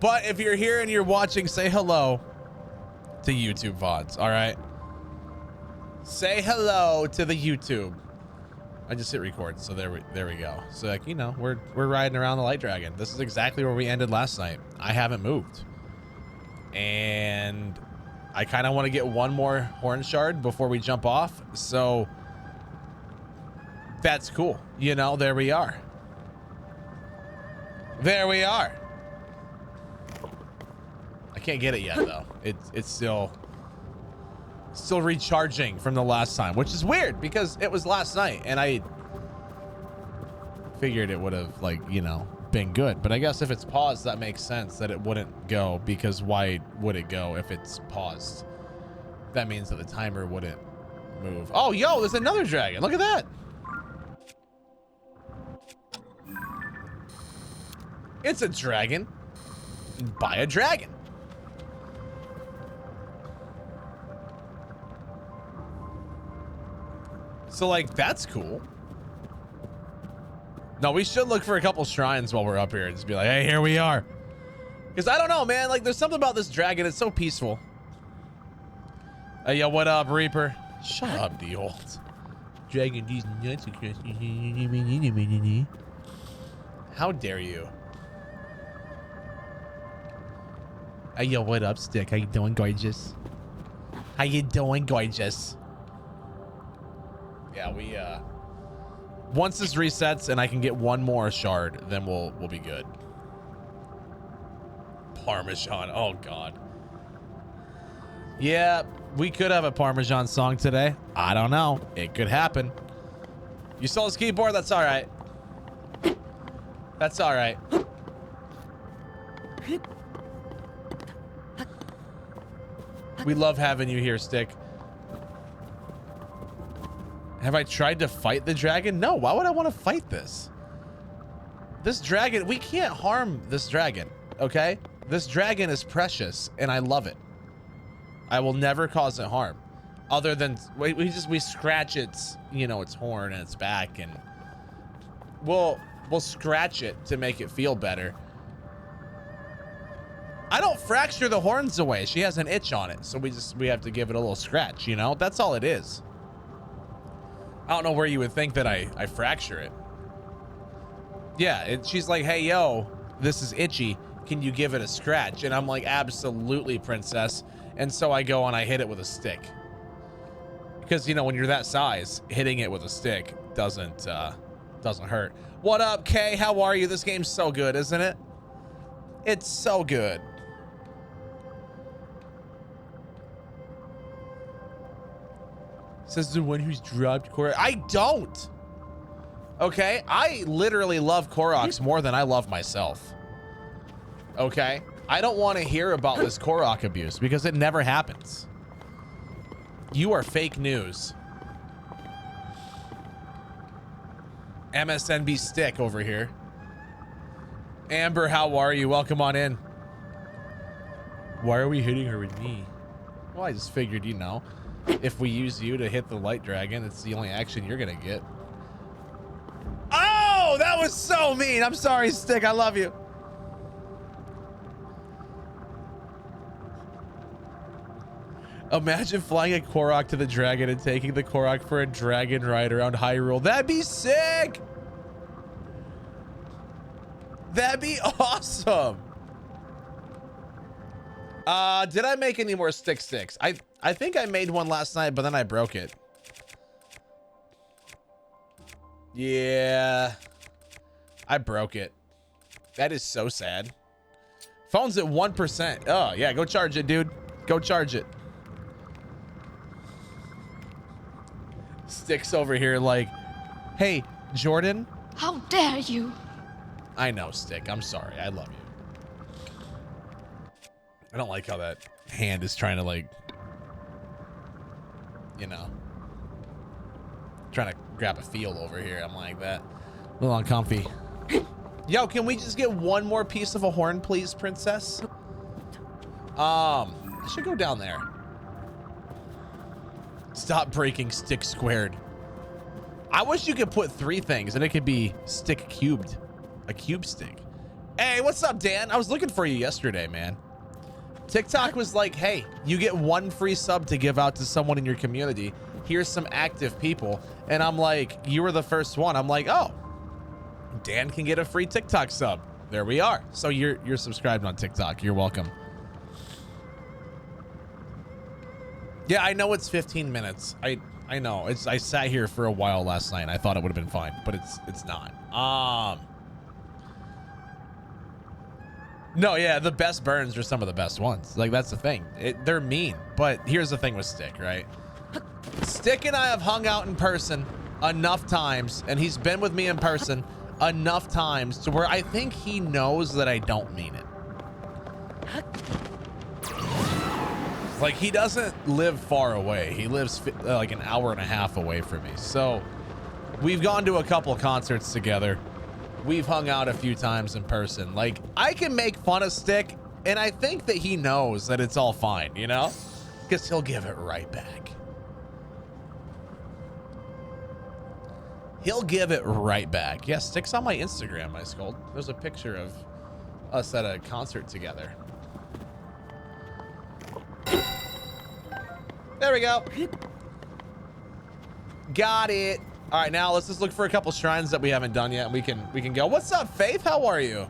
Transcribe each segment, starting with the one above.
But if you're here and you're watching, say hello to YouTube VODs, all right? Say hello to the YouTube. I just hit record, so there we go. So like, you know, we're riding around the light dragon. This is exactly where we ended last night. I haven't moved. And I kind of want to get one more horn shard before we jump off. So that's cool. You know, there we are. There we are. I can't get it yet though. It's still recharging from the last time, which is weird because it was last night and I figured it would have, like, you know, been good. But I guess if it's paused, that makes sense that it wouldn't go, because why would it go if it's paused? That means that the timer wouldn't move. Oh, yo, there's another dragon. Look at that. It's a dragon. Buy a dragon. So like, that's cool. No, we should look for a couple shrines while we're up here and just be like, hey, here we are. Because I don't know, man, like there's something about this dragon. It's so peaceful. Hey, yo, what up, Reaper? Shut up, the old dragon. These nuts across. How dare you? Hey, yo, what up, Stick? How you doing, gorgeous? How you doing, gorgeous? Yeah, we once this resets and I can get one more shard, then we'll be good. Parmesan. Oh god. Yeah, we could have a Parmesan song today. I don't know. It could happen. You stole his keyboard? That's all right. That's all right. We love having you here, Stick. Have I tried to fight the dragon? No, why would I want to fight this? This dragon, we can't harm this dragon, okay? This dragon is precious and I love it. I will never cause it harm. Other than, we scratch its, you know, its horn and its back, and we'll scratch it to make it feel better. I don't fracture the horns away. She has an itch on it, so we have to give it a little scratch, you know? That's all it is. I don't know where you would think that I fracture it. Yeah, she's like, hey, yo, this is itchy. Can you give it a scratch? And I'm like, absolutely, princess. And so I go and I hit it with a stick. Because, you know, when you're that size, hitting it with a stick doesn't hurt. What up, Kay? How are you? This game's so good, isn't it? It's so good. Says the one who's dropped Korok. I don't. Okay, I literally love Koroks more than I love myself. Okay, I don't want to hear about this Korok abuse because it never happens. You are fake news. MSNB Stick over here. Amber, how are you? Welcome on in. Why are we hitting her with me? Well, I just figured, you know, if we use you to hit the light dragon, it's the only action you're gonna get. Oh, that was so mean. I'm sorry, Stick. I love you. Imagine flying a Korok to the dragon and taking the Korok for a dragon ride around Hyrule. That'd be sick. That'd be awesome. Did I make any more sticks? I think I made one last night, but then I broke it. Yeah, I broke it. That is so sad. Phone's at 1%. Oh yeah, go charge it, dude. Go charge it. Sticks over here like, hey, Jordan. How dare you? I know, Stick. I'm sorry. I love you. I don't like how that hand is trying to, like, you know, trying to grab a feel over here. I'm like that. A little uncomfy. Yo, can we just get one more piece of a horn, please, princess? I should go down there. Stop breaking Stick squared. I wish you could put 3 things and it could be Stick cubed. A cube stick. Hey, what's up, Dan? I was looking for you yesterday, man. TikTok was like, hey, you get 1 free sub to give out to someone in your community. Here's some active people. And I'm like, you were the first one. I'm like, oh, Dan can get a free TikTok sub. There we are. So you're subscribed on TikTok. You're welcome. Yeah, I know it's 15 minutes. I know. I sat here for a while last night. I thought it would have been fine, but it's not. No, yeah, the best burns are some of the best ones. Like, that's the thing. They're mean. But here's the thing with Stick, right? Stick and I have hung out in person enough times, and he's been with me in person enough times to where I think he knows that I don't mean it. Like, he doesn't live far away. He lives like an hour and a half away from me. So we've gone to a couple concerts together. We've hung out a few times in person. Like, I can make fun of Stick, and I think that he knows that it's all fine, you know? Because he'll give it right back. He'll give it right back. Yeah, Stick's on my Instagram, Ice Cold. There's a picture of us at a concert together. There we go. Got it. All right, now let's just look for a couple shrines that we haven't done yet, and we can go. What's up, Faith? How are you?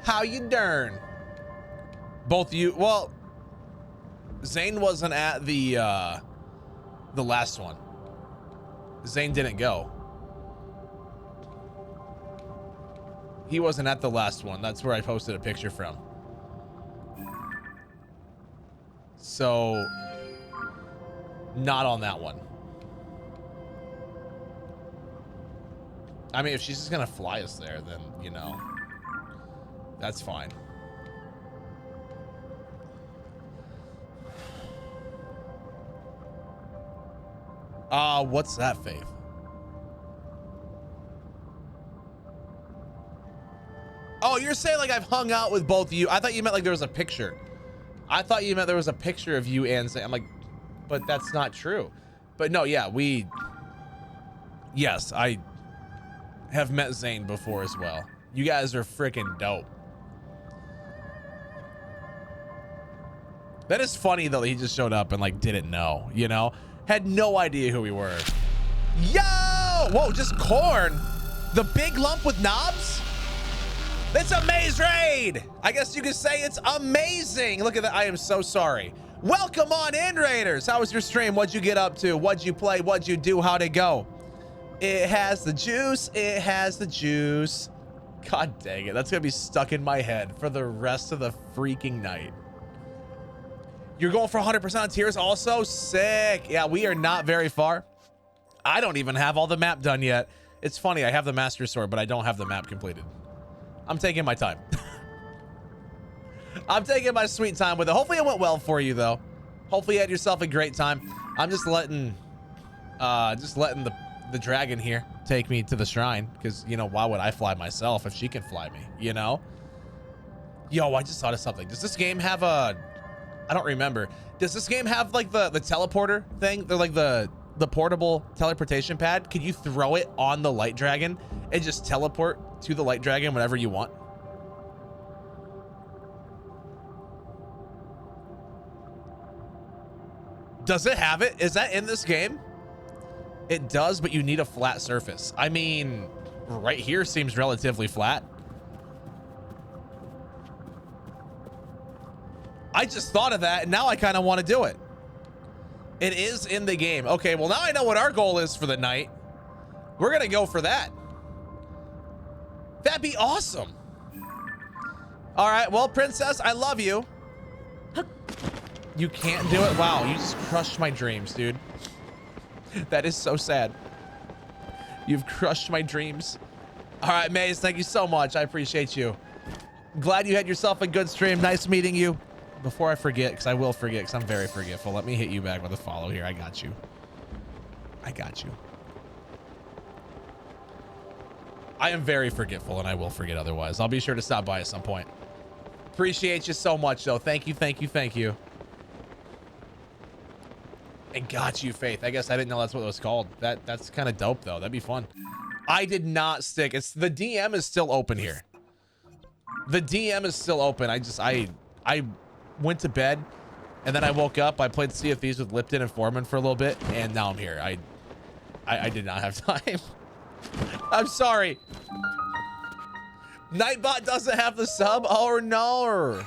How you darn? Both you. Well, Zane wasn't at the last one. Zane didn't go. He wasn't at the last one. That's where I posted a picture from. So, not on that one. I mean, if she's just gonna fly us there, then, you know, that's fine. What's that, Faith? Oh, you're saying like I've hung out with both of you. I thought you meant like there was a picture. I thought you meant there was a picture of you and Zane. I'm like, but that's not true. But no, yeah, yes, I have met Zane before as well. You guys are freaking dope. That is funny though that he just showed up and like didn't know, you know? Had no idea who we were. Yo! Whoa, just corn? The big lump with knobs? It's a maze raid. I guess you could say it's amazing. Look at that. I am so sorry. Welcome on in, Raiders. How was your stream? What'd you get up to? What'd you play? What'd you do? How'd it go? It has the juice. It has the juice. God dang it. That's going to be stuck in my head for the rest of the freaking night. You're going for 100% on tiers also? Sick. Yeah, we are not very far. I don't even have all the map done yet. It's funny. I have the master sword, but I don't have the map completed. I'm taking my time. I'm taking my sweet time with it. Hopefully it went well for you though. Hopefully you had yourself a great time. I'm just letting the dragon here take me to the shrine, because you know, why would I fly myself if she can fly me, you know? Yo, I just thought of something. Does this game have a, I don't remember. Does this game have like the teleporter thing? They're like the portable teleportation pad. Could you throw it on the light dragon and just teleport to the light dragon whenever you want? Does it have it? Is that in this game? It does, but you need a flat surface. I mean, right here seems relatively flat. I just thought of that, and now I kind of want to do it. It is in the game. Okay, well, now I know what our goal is for the night. We're going to go for that. That'd be awesome. All right, well, Princess, I love you. You can't do it. Wow, you just crushed my dreams, dude. That is so sad. You've crushed my dreams. All right, Maze, thank you so much. I appreciate you. Glad you had yourself a good stream. Nice meeting you. Before I forget, because I will forget, because I'm very forgetful, let me hit you back with a follow here. I got you. I got you. I am very forgetful, and I will forget otherwise. I'll be sure to stop by at some point. Appreciate you so much, though. Thank you, thank you, thank you. And got you, Faith. I guess I didn't know that's what it was called. That's kind of dope though. That'd be fun. I did not stick. It's the DM is still open here. The DM is still open. I went to bed and then I woke up. I played Sea of Thieves with Lipton and Foreman for a little bit, and now I'm here. I did not have time. I'm sorry. Nightbot doesn't have the sub. Oh no.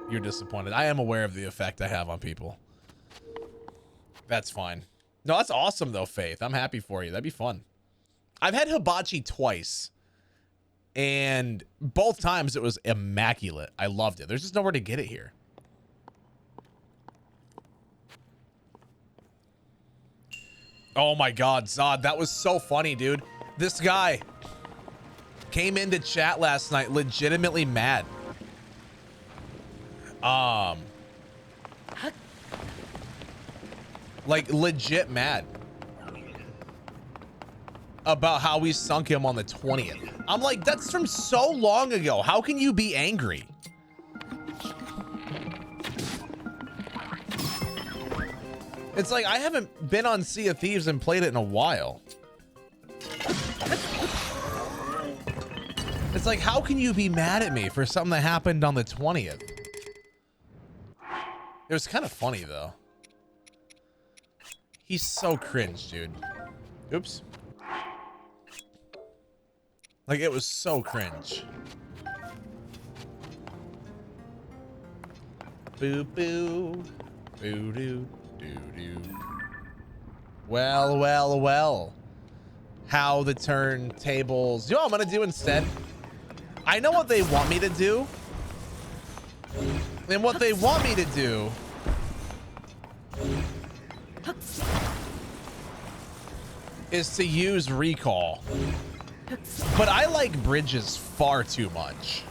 You're disappointed. I am aware of the effect I have on people. That's fine. No, that's awesome though, Faith. I'm happy for you. That'd be fun. I've had hibachi twice, and both times it was immaculate. I loved it. There's just nowhere to get it here. Oh my God, Zod, that was so funny, dude. This guy came into chat last night legitimately mad. Like legit mad about how we sunk him on the 20th. I'm like, that's from so long ago. How can you be angry? It's like, I haven't been on Sea of Thieves and played it in a while. It's like, how can you be mad at me for something that happened on the 20th? It was kind of funny though. He's so cringe, dude. Oops. Like, it was so cringe. Boo boo. Boo doo doo doo. Well, well, well. How the turntables. You know what I'm gonna do instead? I know what they want me to do. And what they want me to do is to use recall. But I like bridges far too much.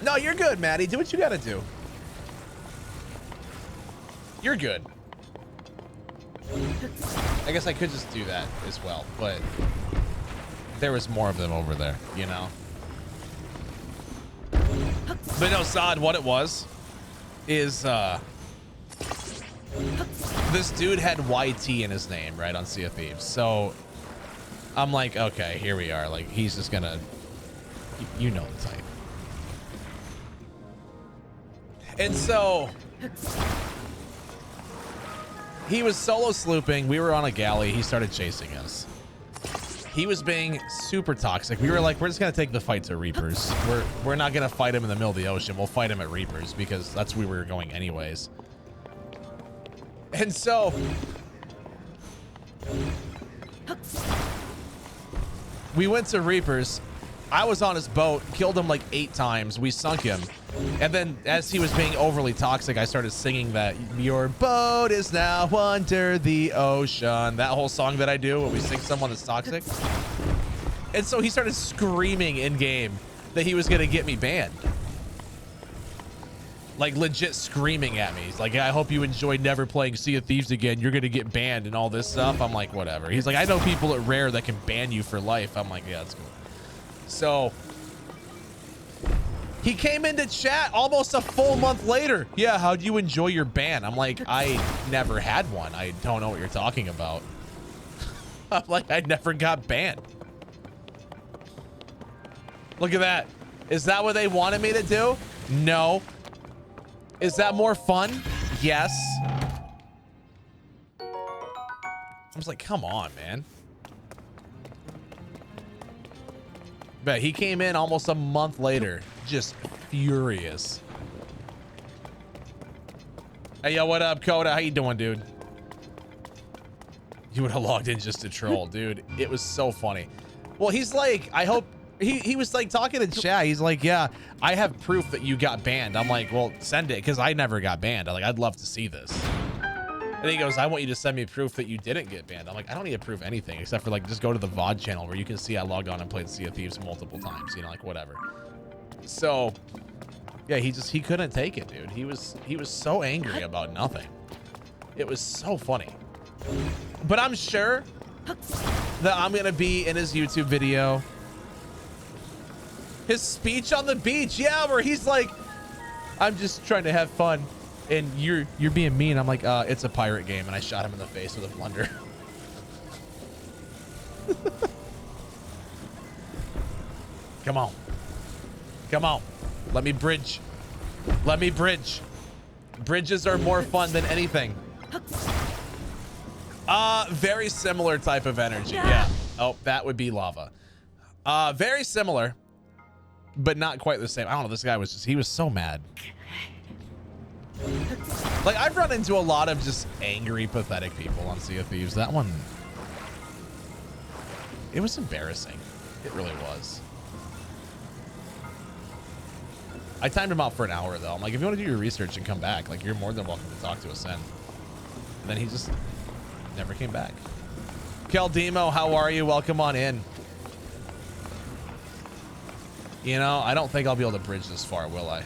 No, you're good, Maddie. Do what you gotta do. You're good. I guess I could just do that as well, but there was more of them over there, you know? But no, Saad, what it was is this dude had YT in his name, right, on Sea of Thieves. So I'm like, okay, here we are. Like, he's just gonna, you know the type. And so he was solo slooping. We were on a galley. He started chasing us. He was being super toxic. We were like, we're just gonna take the fight to Reapers. We're not gonna fight him in the middle of the ocean. We'll fight him at Reapers because that's where we were going anyways. And so we went to Reapers. I was on his boat, killed him like 8 times. We sunk him. And then as he was being overly toxic, I started singing that your boat is now under the ocean. That whole song that I do when we sing someone that's toxic. And so he started screaming in game that he was going to get me banned. Like legit screaming at me. He's like, I hope you enjoy never playing Sea of Thieves again. You're going to get banned and all this stuff. I'm like, whatever. He's like, I know people at Rare that can ban you for life. I'm like, yeah, that's cool. So he came into chat almost a full month later. Yeah, how'd you enjoy your ban? I'm like, I never had one. I don't know what you're talking about. I'm like, I never got banned. Look at that. Is that what they wanted me to do? No. Is that more fun? Yes. I was like, come on, man. But he came in almost a month later, just furious. Hey, yo, what up, Coda? How you doing, dude? You would have logged in just to troll, dude. It was so funny. Well, he's like, I hope he was like talking to chat. He's like, yeah, I have proof that you got banned. I'm like, well, send it because I never got banned. I'm like, I'd love to see this. And he goes, I want you to send me proof that you didn't get banned. I'm like, I don't need to prove anything except for like, just go to the VOD channel where you can see I logged on and played Sea of Thieves multiple times, you know, like whatever. So yeah, he couldn't take it, dude. He was so angry about nothing. It was so funny. But I'm sure that I'm going to be in his YouTube video. His speech on the beach. Yeah, where he's like, I'm just trying to have fun. And you're being mean. I'm like, it's a pirate game. And I shot him in the face with a plunder. Come on. Come on. Let me bridge. Let me bridge. Bridges are more fun than anything. Very similar type of energy. Yeah. Oh, that would be lava. Very similar, but not quite the same. I don't know. This guy was just, he was so mad. Like, I've run into a lot of just angry, pathetic people on Sea of Thieves. That one, it was embarrassing. It really was. I timed him out for an hour, though. I'm like, if you want to do your research and come back, like, you're more than welcome to talk to us then. And then he just never came back. Keldemo, how are you? Welcome on in. You know, I don't think I'll be able to bridge this far, will I?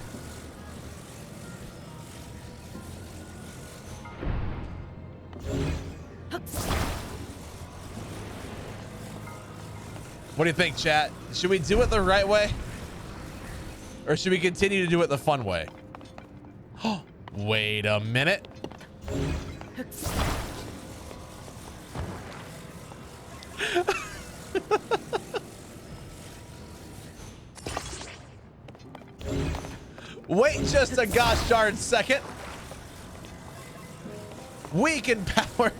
What do you think, chat? Should we do it the right way? Or should we continue to do it the fun way? Wait a minute. Wait just a gosh darn second. Weak in power.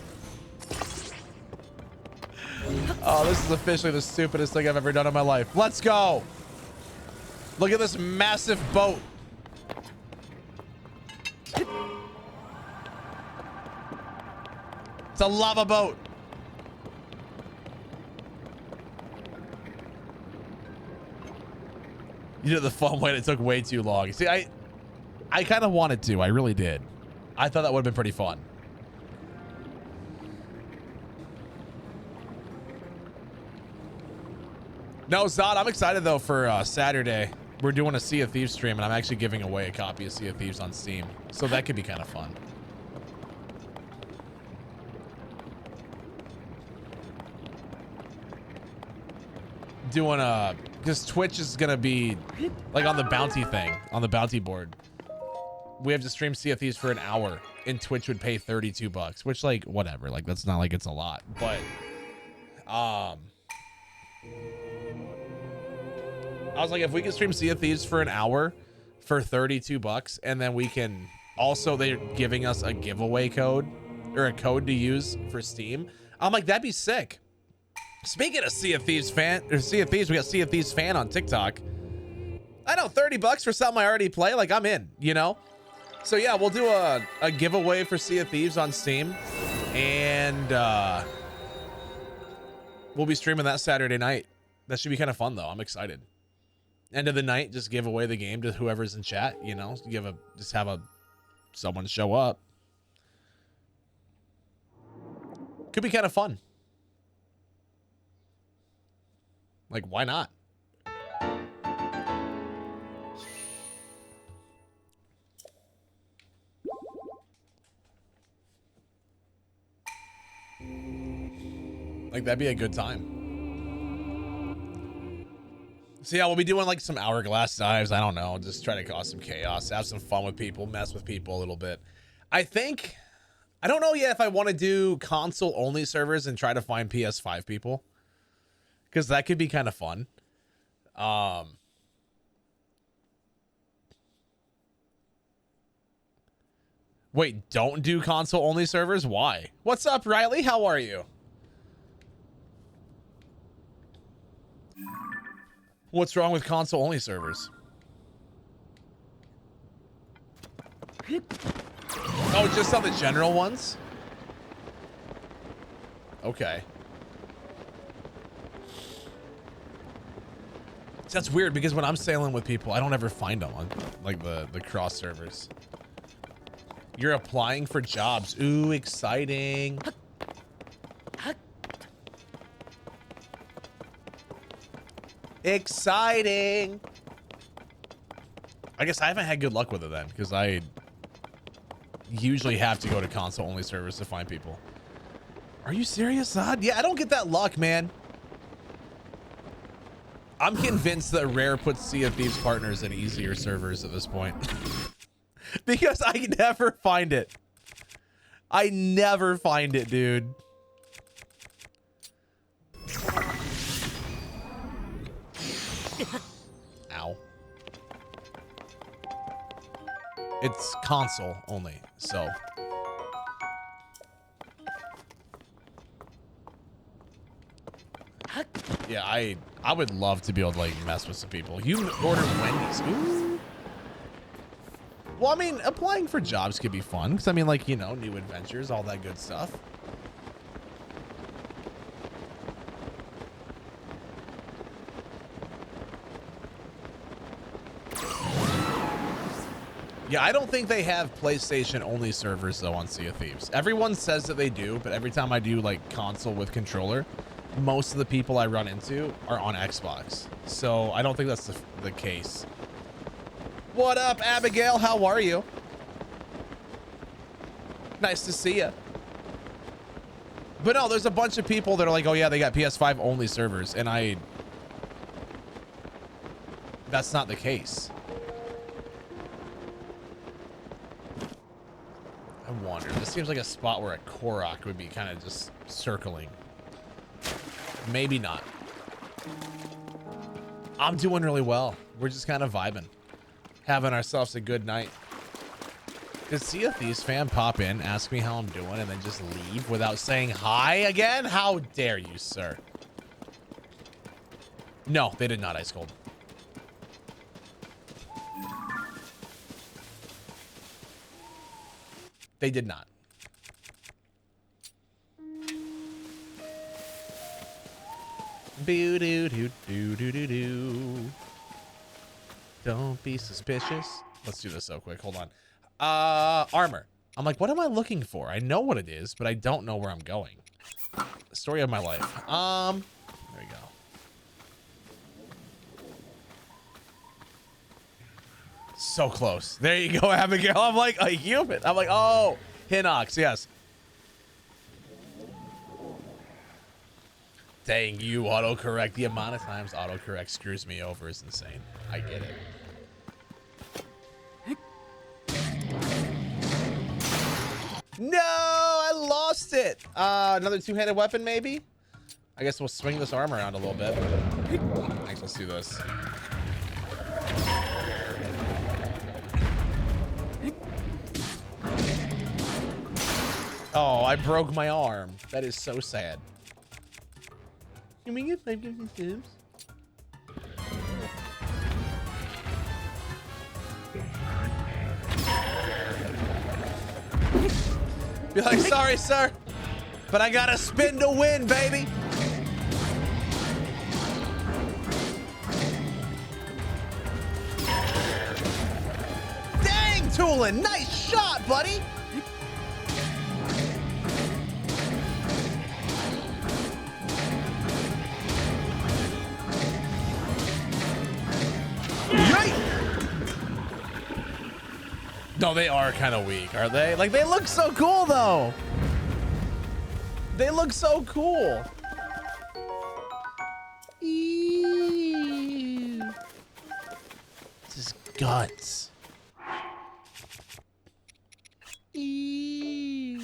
Oh, this is officially the stupidest thing I've ever done in my life. Let's go. Look at this massive boat. It's a lava boat. You did it the fun way and it took way too long. See, I kind of wanted to. I really did. I thought that would have been pretty fun. No, Zod, I'm excited though for Saturday. We're doing a Sea of Thieves stream and I'm actually giving away a copy of Sea of Thieves on Steam. So that could be kind of fun. Doing because Twitch is gonna be like on the bounty thing, on the bounty board. We have to stream Sea of Thieves for an hour and Twitch would pay $32, which like whatever, like that's not like it's a lot, but I was like, if we can stream Sea of Thieves for an hour for $32 and then we can also, they're giving us a giveaway code or a code to use for Steam. I'm like, that'd be sick. Speaking of Sea of Thieves fan, or Sea of Thieves, we got Sea of Thieves fan on TikTok. I know, $30 for something I already play, like I'm in, you know? So yeah, we'll do a giveaway for Sea of Thieves on Steam and we'll be streaming that Saturday night. That should be kind of fun though. I'm excited. End of the night, just give away the game to whoever's in chat, you know, just have someone show up. Could be kind of fun. Like, why not? Like, that'd be a good time. So yeah, we'll be doing like some hourglass dives. I don't know. Just try to cause some chaos, have some fun with people, mess with people a little bit. I don't know yet if I want to do console only servers and try to find PS5 people, because that could be kind of fun. Wait, don't do console only servers? Why? What's up, Riley? How are you? What's wrong with console only servers? Oh, just on the general ones? Okay. That's weird because when I'm sailing with people, I don't ever find them on like the cross servers. You're applying for jobs. Ooh, exciting. Exciting. I guess I haven't had good luck with it then, because I usually have to go to console only servers to find people. Are you serious, Zod? Yeah, I don't get that luck, man. I'm convinced that Rare puts Sea of Thieves partners in easier servers at this point. Because I never find it. I never find it, dude. Ow. It's console only, so. Yeah, I would love to be able to like mess with some people. You ordered Wendy's. Ooh. Well, I mean, applying for jobs could be fun because I mean, like, you know, new adventures, all that good stuff. Yeah, I don't think they have PlayStation only servers though on Sea of Thieves. Everyone says that they do, but every time I do like console with controller, most of the people I run into are on Xbox. So I don't think that's the case. What up, Abigail? How are you? Nice to see you. But no, there's a bunch of people that are like, oh yeah, they got PS5 only servers. And that's not the case. I wonder, this seems like a spot where a Korok would be kind of just circling. Maybe not. I'm doing really well. We're just kind of vibing. Having ourselves a good night. Did Sea of Thieves fan pop in, ask me how I'm doing, and then just leave without saying hi again? How dare you, sir? No, they did not, Ice Cold. They did not. Boo doo doo doo doo doo doo. Don't be suspicious. Let's do this so quick. Hold on. Armor. I'm like, what am I looking for? I know what it is, but I don't know where I'm going. Story of my life. There we go. So close. There you go, Abigail. I'm like a human. I'm like, oh, Hinox, yes. Dang, you autocorrect. The amount of times autocorrect screws me over is insane. I get it. No, I lost it. Another two-handed weapon, maybe? I guess we'll swing this arm around a little bit. Thanks, let's do this. Oh, I broke my arm. That is so sad. Can we get 5 subs? Be like, sorry, sir, but I gotta spin to win, baby. Dang, Tulin, nice shot, buddy. No, they are kind of weak, are they? Like, they look so cool, though. They look so cool. Ew. This is guts. Ew.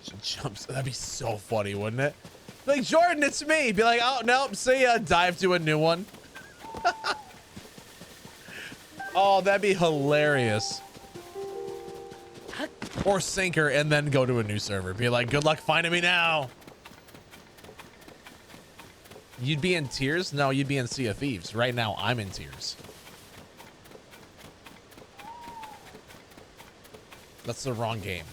She jumps. That'd be so funny, wouldn't it? Like, Jordan, it's me. Be like, oh, nope, see ya. Dive to a new one. Oh, that'd be hilarious. Or sinker and then go to a new server. Be like, good luck finding me now. You'd be in tears? No, you'd be in Sea of Thieves. Right now, I'm in tears. That's the wrong game.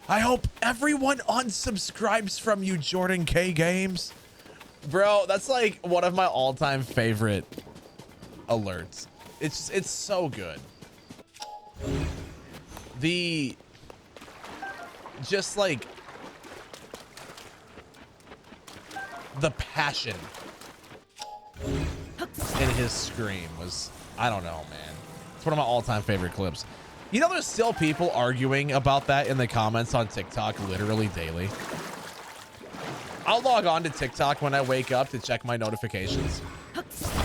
I hope everyone unsubscribes from you, Jordan K Games. Bro, that's like one of my all-time favorite alerts. It's so good. Just like the passion in his scream was, I don't know, man. It's one of my all-time favorite clips. You know, there's still people arguing about that in the comments on TikTok literally daily. I'll log on to TikTok when I wake up to check my notifications,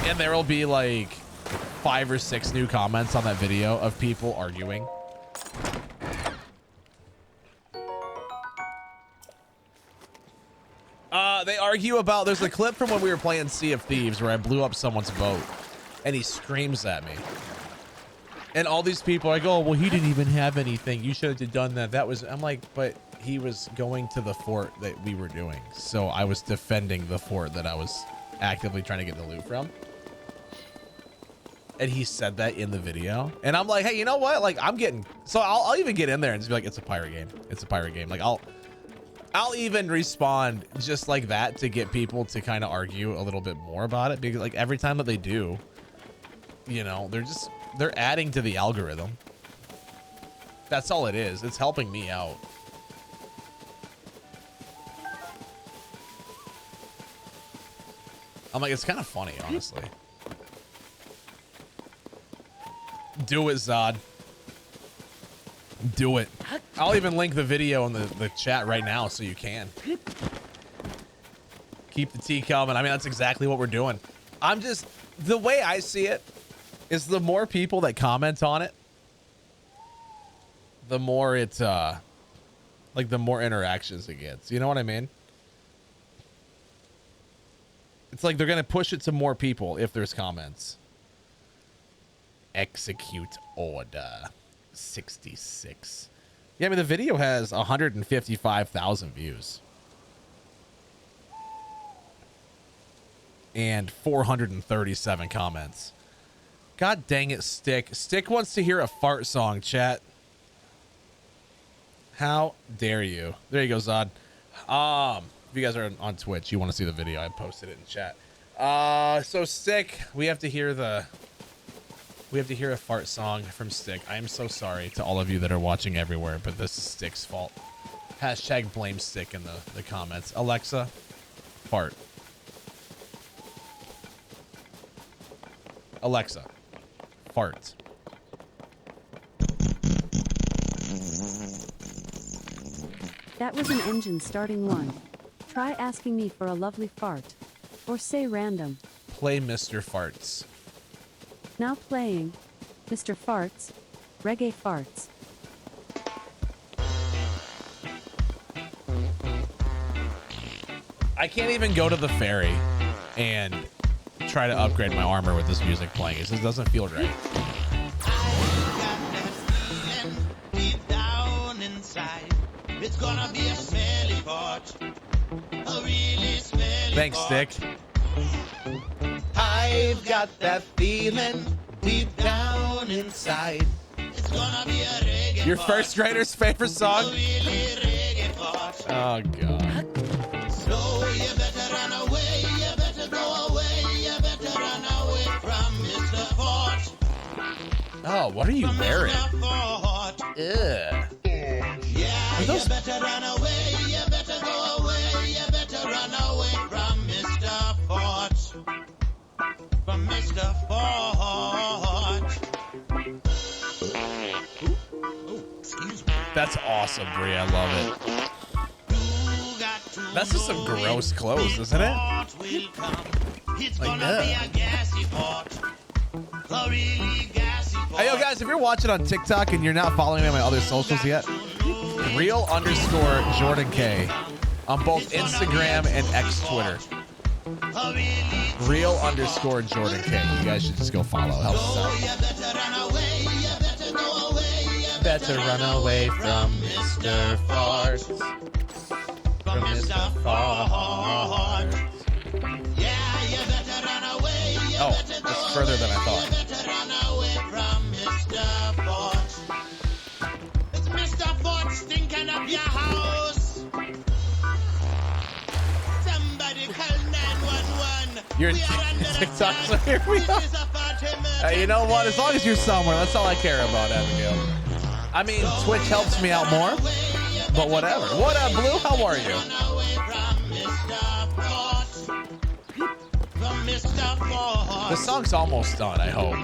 and there will be like 5 or 6 new comments on that video of people arguing. They argue about, there's a clip from when we were playing Sea of Thieves where I blew up someone's boat and he screams at me. And all these people are like, oh, well, he didn't even have anything. You should have done that. That was, I'm like, but he was going to the fort that we were doing. So I was defending the fort that I was actively trying to get the loot from. And he said that in the video. And I'm like, hey, you know what? Like, I'm getting, so I'll even get in there and just be like, it's a pirate game. It's a pirate game. Like, I'll even respond just like that to get people to kind of argue a little bit more about it, because like every time that they do, you know, they're adding to the algorithm. That's all it is. It's helping me out. I'm like, it's kind of funny, honestly. Do it, Zod. Do it. I'll even link the video in the chat right now so you can. Keep the tea coming. I mean, that's exactly what we're doing. I'm just, the way I see it is the more people that comment on it, the more it's, like the more interactions it gets. You know what I mean? It's like they're going to push it to more people if there's comments. Execute order 66. Yeah, I mean, the video has 155,000 views. And 437 comments. God dang it, Stick. Stick wants to hear a fart song, chat. How dare you? There you go, Zod. If you guys are on Twitch, you want to see the video, I posted it in chat. So Stick, we have to hear a fart song from Stick. I am so sorry to all of you that are watching everywhere, but this is Stick's fault. Hashtag blame Stick in the comments. Alexa, fart. Alexa, fart. That was an engine starting one. Try asking me for a lovely fart. Or say random. Play Mr. Farts. Now playing Mr. Farts, Reggae Farts. I can't even go to the ferry and try to upgrade my armor with this music playing. It just doesn't feel right. It's gonna be a smelly fart. A really smelly Thanks, fart. Stick. I've got that feeling deep down inside. It's gonna be a reggae Your first grader's favorite song? Oh, God. So you better run away, you better go away, you better run away from Mr. Fort. Oh, what are you wearing? Ugh. Yeah, you better run away, you better go away, you better run away from Mr. Fort. From Mr. Fort. Ooh, excuse me. That's awesome, Brie. I love it. That's just some gross clothes, isn't it? Like that. Hey, yo, guys, if you're watching on TikTok and you're not following me on my other socials yet, real_Jordan K on both Instagram and X Twitter. Real_Jordan K. You guys should just go follow. Help us out. Better run away from Mr. Farts. From Mr. Farts. Yeah, you better run away. Oh, that's further than I thought. You better run away from Mr. Farts. It's Mr. Farts stinking up your house. Somebody call 911. You're in TikTok, so here we are. Hey, you know what? As long as you're somewhere, that's all I care about, Abigail. I mean, Twitch helps me out more, but whatever. What up, Blue? How are you? The song's almost done, I hope.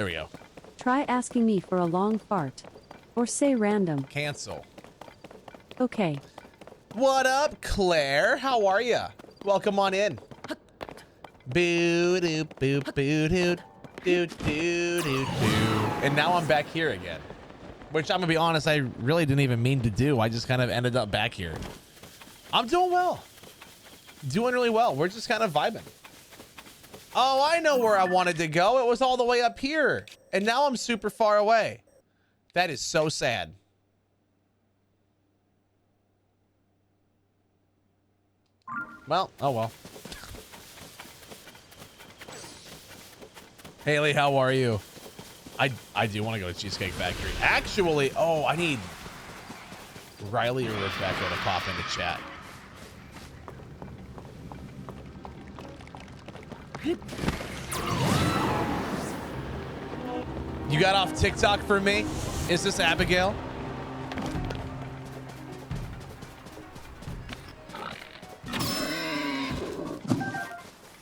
There we go. Try asking me for a long fart. Or say random. Cancel. Okay. What up, Claire? How are ya? Welcome on in. Boo doo boo boo doo doo doo doo doo. And now I'm back here again. Which I'm gonna be honest, I really didn't even mean to do. I just kind of ended up back here. I'm doing well. Doing really well. We're just kind of vibing. Oh, I know where I wanted to go. It was all the way up here. And now I'm super far away. That is so sad. Well, oh well. Haley, how are you? I do want to go to Cheesecake Factory. Actually, oh, I need Riley or Rebecca to pop into chat. You got off TikTok for me? Is this Abigail?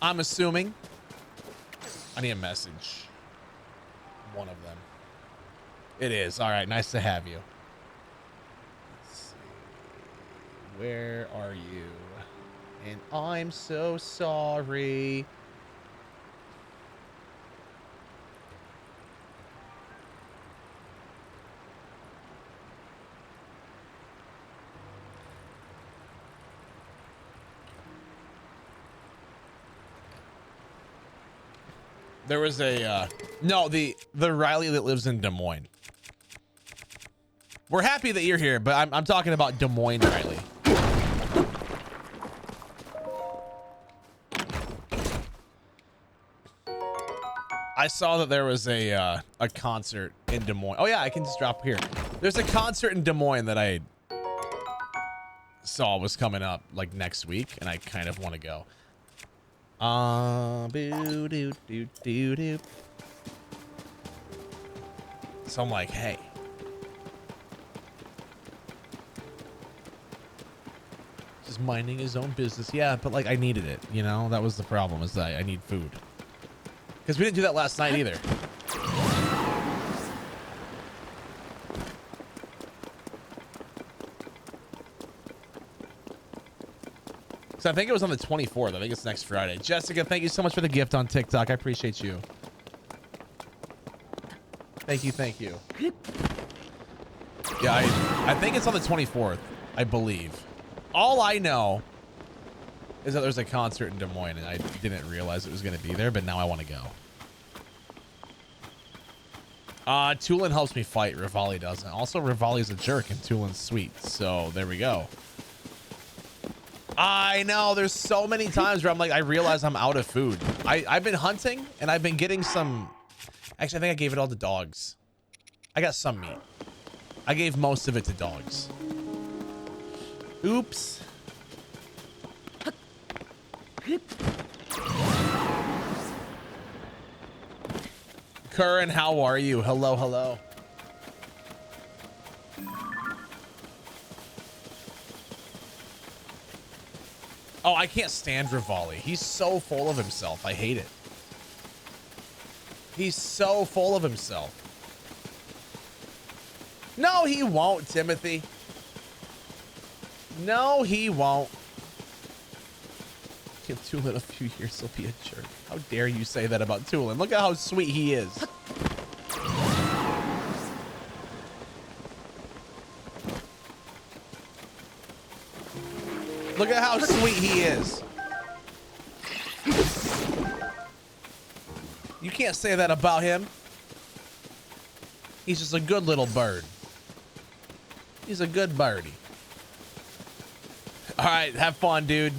I'm assuming. I need a message. One of them. It is. All right. Nice to have you. Let's see. Where are you? And I'm so sorry. There was a, no, the Riley that lives in Des Moines. We're happy that you're here, but I'm talking about Des Moines Riley. I saw that there was a concert in Des Moines. Oh yeah, I can just drop here. There's a concert in Des Moines that I saw was coming up like next week, and I kind of want to go. Boo doo doo doo doo. So I'm like, hey. Just minding his own business. Yeah, but like I needed it, you know? That was the problem, is that I need food. Because we didn't do that last night either. So I think it was on the 24th. I think it's next Friday. Jessica, thank you so much for the gift on TikTok. I appreciate you. Thank you, thank you. Yeah, I think it's on the 24th, I believe. All I know is that there's a concert in Des Moines, and I didn't realize it was going to be there, but now I want to go. Tulin helps me fight. Rivali doesn't. Also, Rivali's a jerk, and Tulin's sweet. So there we go. I know. There's so many times where I'm like, I realize I'm out of food. I've been hunting, and I've been getting some. Actually, I think I gave it all to dogs. I got some meat. I gave most of it to dogs. Oops. Curran, how are you? Hello, hello. Oh, I can't stand Rivali. He's so full of himself. I hate it. He's so full of himself. No, he won't, Timothy. No, he won't. Give Tulin a few years, he'll be a jerk. How dare you say that about Tulin? Look at how sweet he is. Look at how sweet he is. You can't say that about him. He's just a good little bird. He's a good birdie. All right, have fun, dude.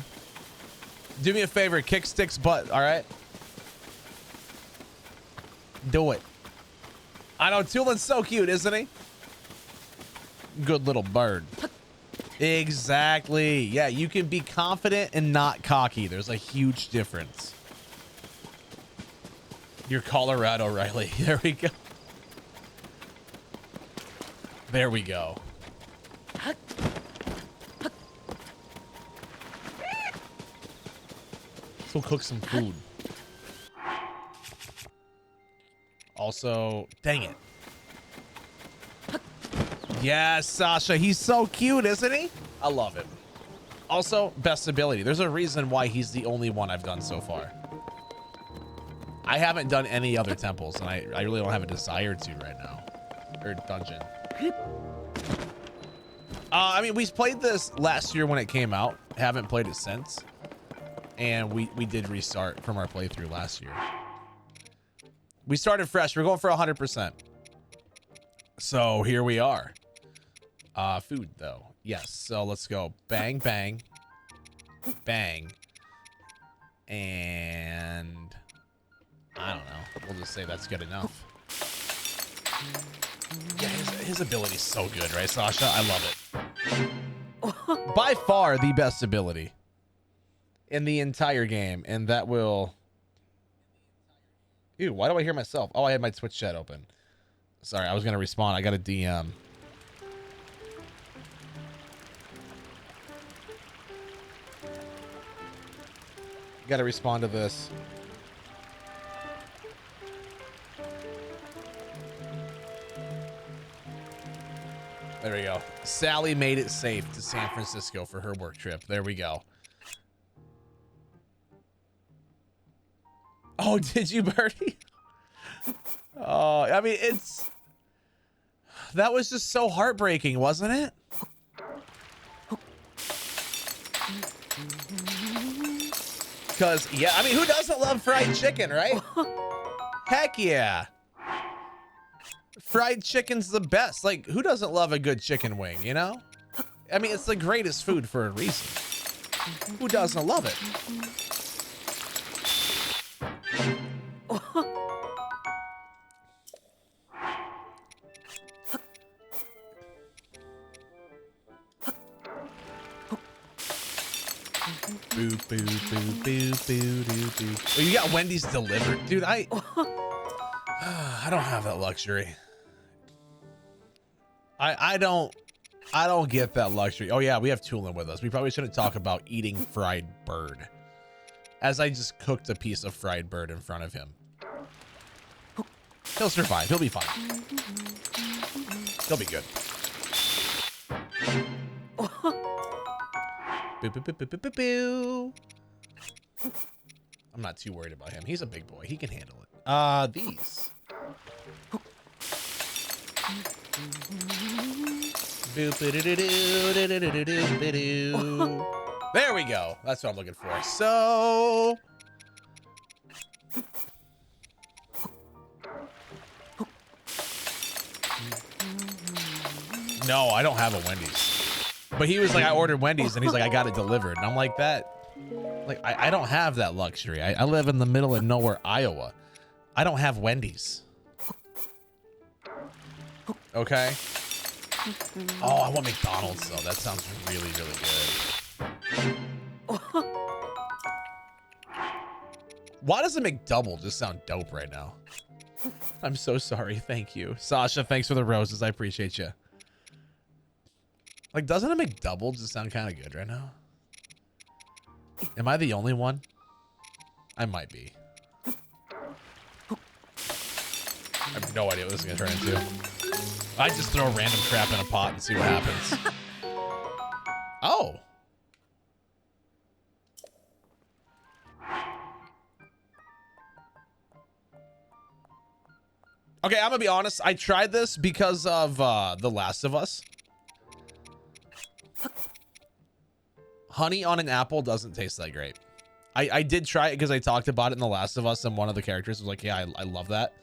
Do me a favor, kick Stick's butt, all right? Do it. I know, Tulin's so cute, isn't he? Good little bird. Exactly. Yeah, you can be confident and not cocky. There's a huge difference. You're Colorado, Riley. There we go. There we go. Let's go cook some food. also, dang it. Yes, Sasha, he's so cute, isn't he? I love him. Also, best ability. There's a reason why he's the only one I've done so far. I haven't done any other temples, and I really don't have a desire to right now. Or dungeon. I mean, we played this last year when it came out. Haven't played it since. And we did restart from our playthrough last year. We started fresh. We're going for 100%. So here we are. Food, though. Yes. So let's go. Bang, bang. Bang. And I don't know. We'll just say that's good enough. Yeah, his ability's so good, right, Sasha? I love it. By far the best ability in the entire game, and that will... Ew, why do I hear myself? Oh, I had my Twitch chat open. Sorry, I was going to respond. I got a DM. Got to respond to this. There we go. Sally made it safe to San Francisco for her work trip. There we go. Oh, did you, Birdie? Oh, I mean, it's... That was just so heartbreaking, wasn't it? Because, yeah, I mean, who doesn't love fried chicken, right? Heck yeah. Fried chicken's the best. Like, who doesn't love a good chicken wing, you know? I mean, it's the greatest food for a reason. Who doesn't love it? Boo, boo, boo, boo, boo, boo, boo. Oh, you got Wendy's delivered. Dude, I don't have that luxury. I don't get that luxury. Oh yeah, we have Tulin with us. We probably shouldn't talk about eating fried bird, as I just cooked a piece of fried bird in front of him. He'll survive. He'll be fine. He'll be good. Boo, boo, boo, boo, boo, boo, boo. I'm not too worried about him. He's a big boy. He can handle it. These. There we go. That's what I'm looking for. So... No, I don't have a Wendy's. But he was like, I ordered Wendy's, and he's like, I got it delivered. And I'm like, I don't have that luxury. I live in the middle of nowhere, Iowa. I don't have Wendy's. Okay. Oh, I want McDonald's, though. That sounds really, really good. Why does a McDouble just sound dope right now? I'm so sorry. Thank you. Sasha, thanks for the roses. I appreciate you. Like, doesn't a McDouble just sound kind of good right now? Am I the only one? I might be. I have no idea what this is going to turn into. I just throw random crap in a pot and see what happens. Oh. Okay, I'm gonna be honest. I tried this because of The Last of Us. Honey on an apple doesn't taste that great. I did try it because I talked about it in The Last of Us, and one of the characters was like, yeah, I love that.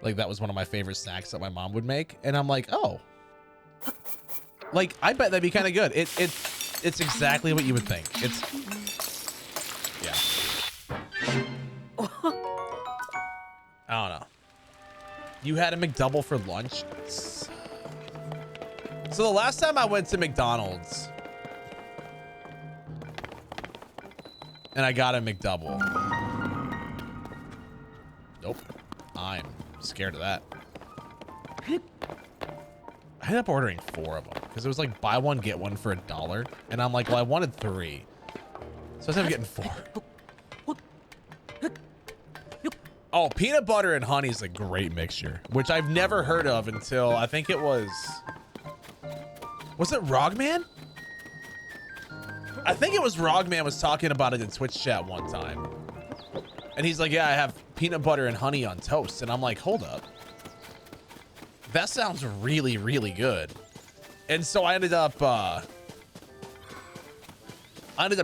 Like, that was one of my favorite snacks that my mom would make. And I'm like, oh. Like, I bet that'd be kind of good. It's exactly what you would think. It's... Yeah. I don't know. You had a McDouble for lunch? So the last time I went to McDonald's and I got a McDouble. Nope. I'm scared of that. I ended up ordering 4 of them because it was like buy one, get one for $1. And I'm like, well, I wanted 3. So I ended up getting 4. Oh, peanut butter and honey is a great mixture, which I've never heard of until I think it was it Rogman? I think it was Rogman was talking about it in Twitch chat one time. And he's like, yeah, I have peanut butter and honey on toast. And I'm like, hold up. That sounds really, really good. And so I ended up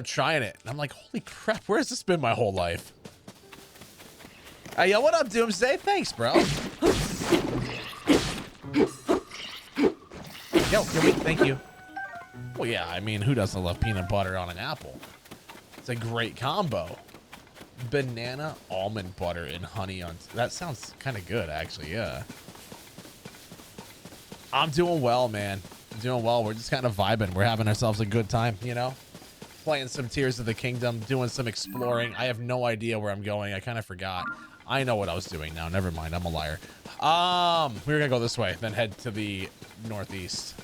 trying it. And I'm like, holy crap, where has this been my whole life? Hey, yo, what up, Doomsday? Thanks, bro. Yo, can we, thank you. Well, yeah, I mean, who doesn't love peanut butter on an apple? It's a great combo. Banana, almond butter, and honey on, that sounds kind of good, actually, yeah. I'm doing well, man. I'm doing well. We're just kind of vibing. We're having ourselves a good time, you know? Playing some Tears of the Kingdom, doing some exploring. I have no idea where I'm going. I kind of forgot. I know what I was doing now. Never mind. I'm a liar. We were gonna go this way, then head to the northeast.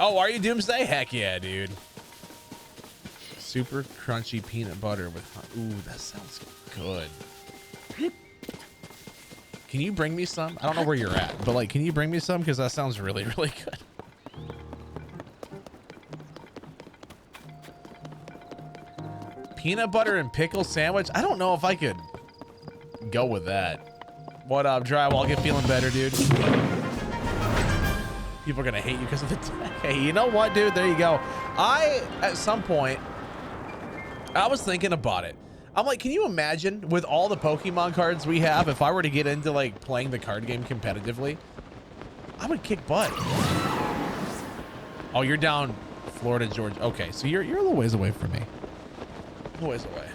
Oh, are you Doomsday? Heck yeah, dude. Super crunchy peanut butter with, ooh, that sounds good. Can you bring me some? I don't know where you're at, but like, can you bring me some? Because that sounds really, really good. Peanut butter and pickle sandwich? I don't know if I could go with that. What up, Drywall? Get feeling better, dude. People are gonna hate you because of the tech. Hey, you know what, dude? There you go. At some point, I was thinking about it. I'm like, can you imagine with all the Pokemon cards we have, if I were to get into like playing the card game competitively, I would kick butt. Oh, you're down Florida, Georgia. Okay, so you're a little ways away from me. A little ways away.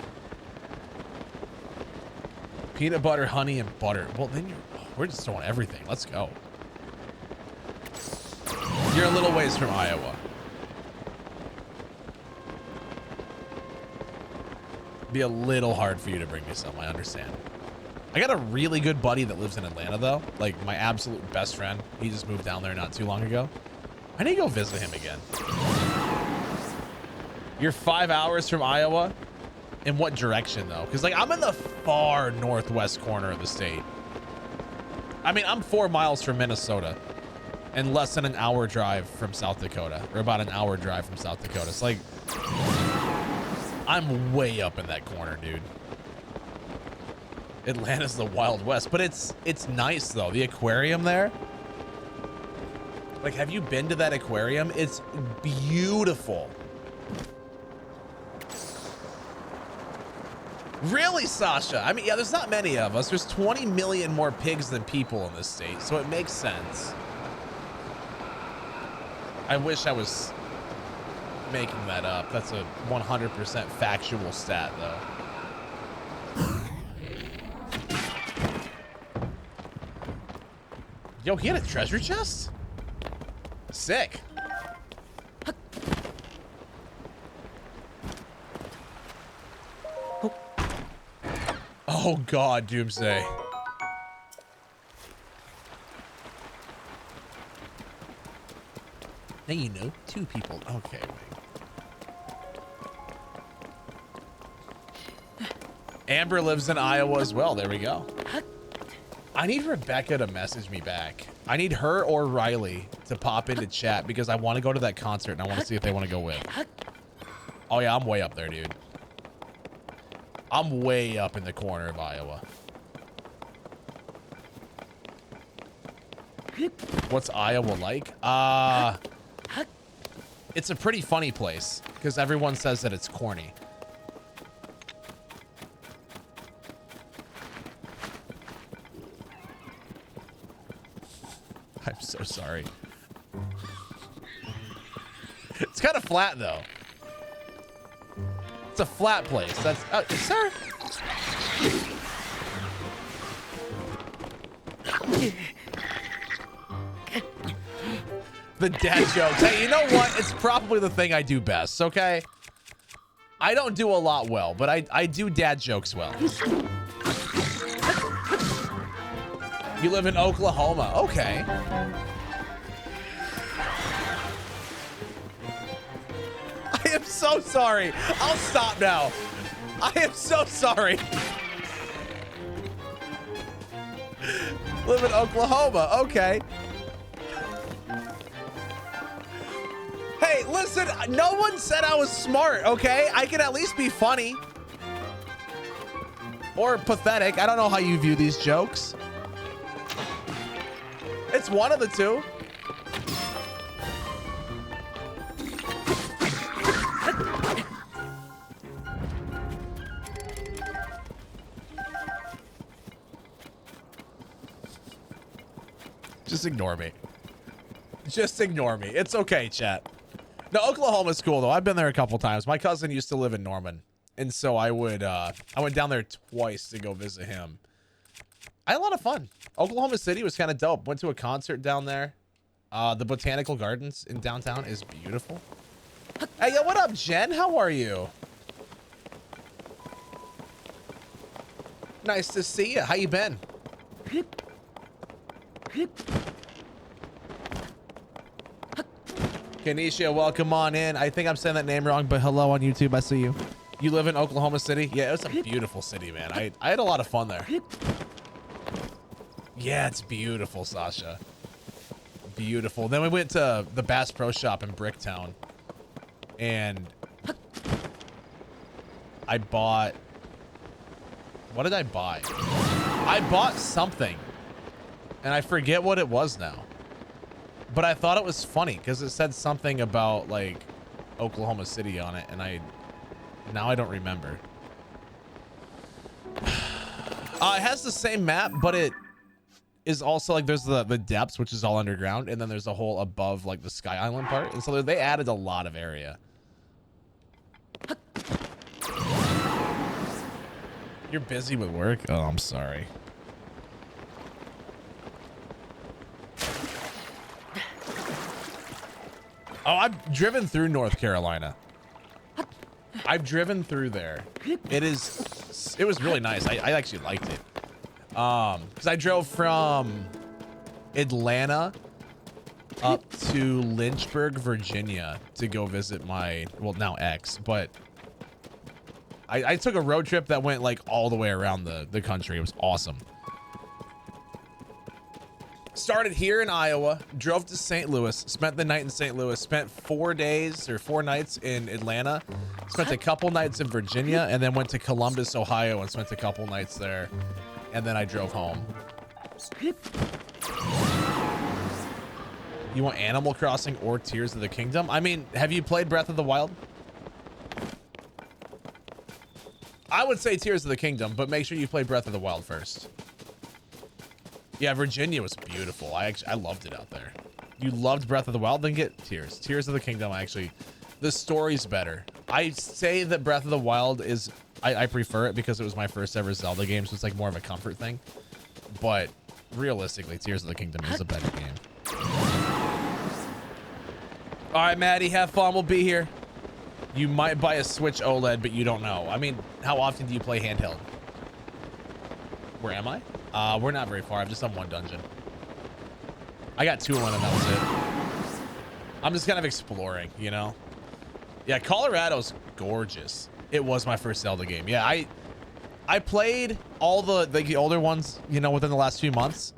Peanut butter, honey, and butter. Well, then we're just throwing everything. Let's go. You're a little ways from Iowa. Be a little hard for you to bring me some, I understand. I got a really good buddy that lives in Atlanta though. Like my absolute best friend. He just moved down there not too long ago. I need to go visit him again. You're 5 hours from Iowa? In what direction though? Because like I'm in the far northwest corner of the state. I mean, I'm 4 miles from Minnesota and less than an hour drive from South Dakota, or about an hour drive from South Dakota. It's like, I'm way up in that corner, dude. Atlanta's the Wild West, but it's nice though. The aquarium there. Like, have you been to that aquarium? It's beautiful. Really, Sasha? I mean, yeah, there's not many of us. There's 20 million more pigs than people in this state, so it makes sense. I wish I was making that up. That's a 100% factual stat, though. Yo, he had a treasure chest? Sick. Oh God, Doomsday. Now you know, 2 people. Okay, wait. Amber lives in Iowa as well. There we go. I need Rebecca to message me back. I need her or Riley to pop into chat because I want to go to that concert and I want to see if they want to go with. Oh yeah, I'm way up there, dude. I'm way up in the corner of Iowa. What's Iowa like? It's a pretty funny place because everyone says that it's corny. I'm so sorry. It's kind of flat though. It's a flat place. That's sir. The dad jokes. Hey, you know what? It's probably the thing I do best, okay? I don't do a lot well, but I do dad jokes well. You live in Oklahoma. Okay. I am so sorry. I'll stop now. I am so sorry. Live in Oklahoma. Okay. Hey, listen, no one said I was smart, okay? I can at least be funny. Or pathetic. I don't know how you view these jokes. It's one of the two. Just ignore me. Just ignore me. It's okay, chat. No, Oklahoma's cool though. I've been there a couple times. My cousin used to live in Norman, and so I went down there twice to go visit him. I had a lot of fun. Oklahoma City was kind of dope. Went to a concert down there. The Botanical Gardens in downtown is beautiful. Hey, yo, what up, Jen? How are you? Nice to see you. How you been? Kenesha, welcome on in. I think I'm saying that name wrong, but hello on YouTube. I see you. You live in Oklahoma City? Yeah, it's a beautiful city, man. I had a lot of fun there. Yeah, it's beautiful, Sasha. Beautiful. Then we went to the Bass Pro Shop in Bricktown, and I bought... What did I buy? I bought something, and I forget what it was now. But I thought it was funny because it said something about like Oklahoma City on it, and now I don't remember. It has the same map, but it is also like there's the depths, which is all underground, and then there's a whole above like the Sky Island part, and so they added a lot of area. You're busy with work? Oh, I'm sorry. Oh, I've driven through North Carolina. I've driven through there. It was really nice. I actually liked it. Because I drove from Atlanta up to Lynchburg, Virginia to go visit my, well, now ex, but I took a road trip that went like all the way around the country. It was awesome. Started here in Iowa, drove to St. Louis, spent the night in St. Louis, spent 4 days or 4 nights in Atlanta, spent a couple nights in Virginia, and then went to Columbus, Ohio, and spent a couple nights there. And then I drove home. You want Animal Crossing or Tears of the Kingdom? I mean, have you played Breath of the Wild? I would say Tears of the Kingdom, but make sure you play Breath of the Wild first. Yeah, Virginia was beautiful. I loved it out there. You loved Breath of the Wild, then get Tears. Tears of the Kingdom, the story's better. I say that Breath of the Wild is, I prefer it because it was my first ever Zelda game, so it's like more of a comfort thing. But realistically, Tears of the Kingdom is a better game. All right, Maddie, have fun. We'll be here. You might buy a Switch OLED, but you don't know. I mean, how often do you play handheld? Where am I? We're not very far. I've just done one dungeon. I got 2 in and that was it. I'm just kind of exploring, you know? Yeah, Colorado's gorgeous. It was my first Zelda game. Yeah, I played all the older ones, you know, within the last few months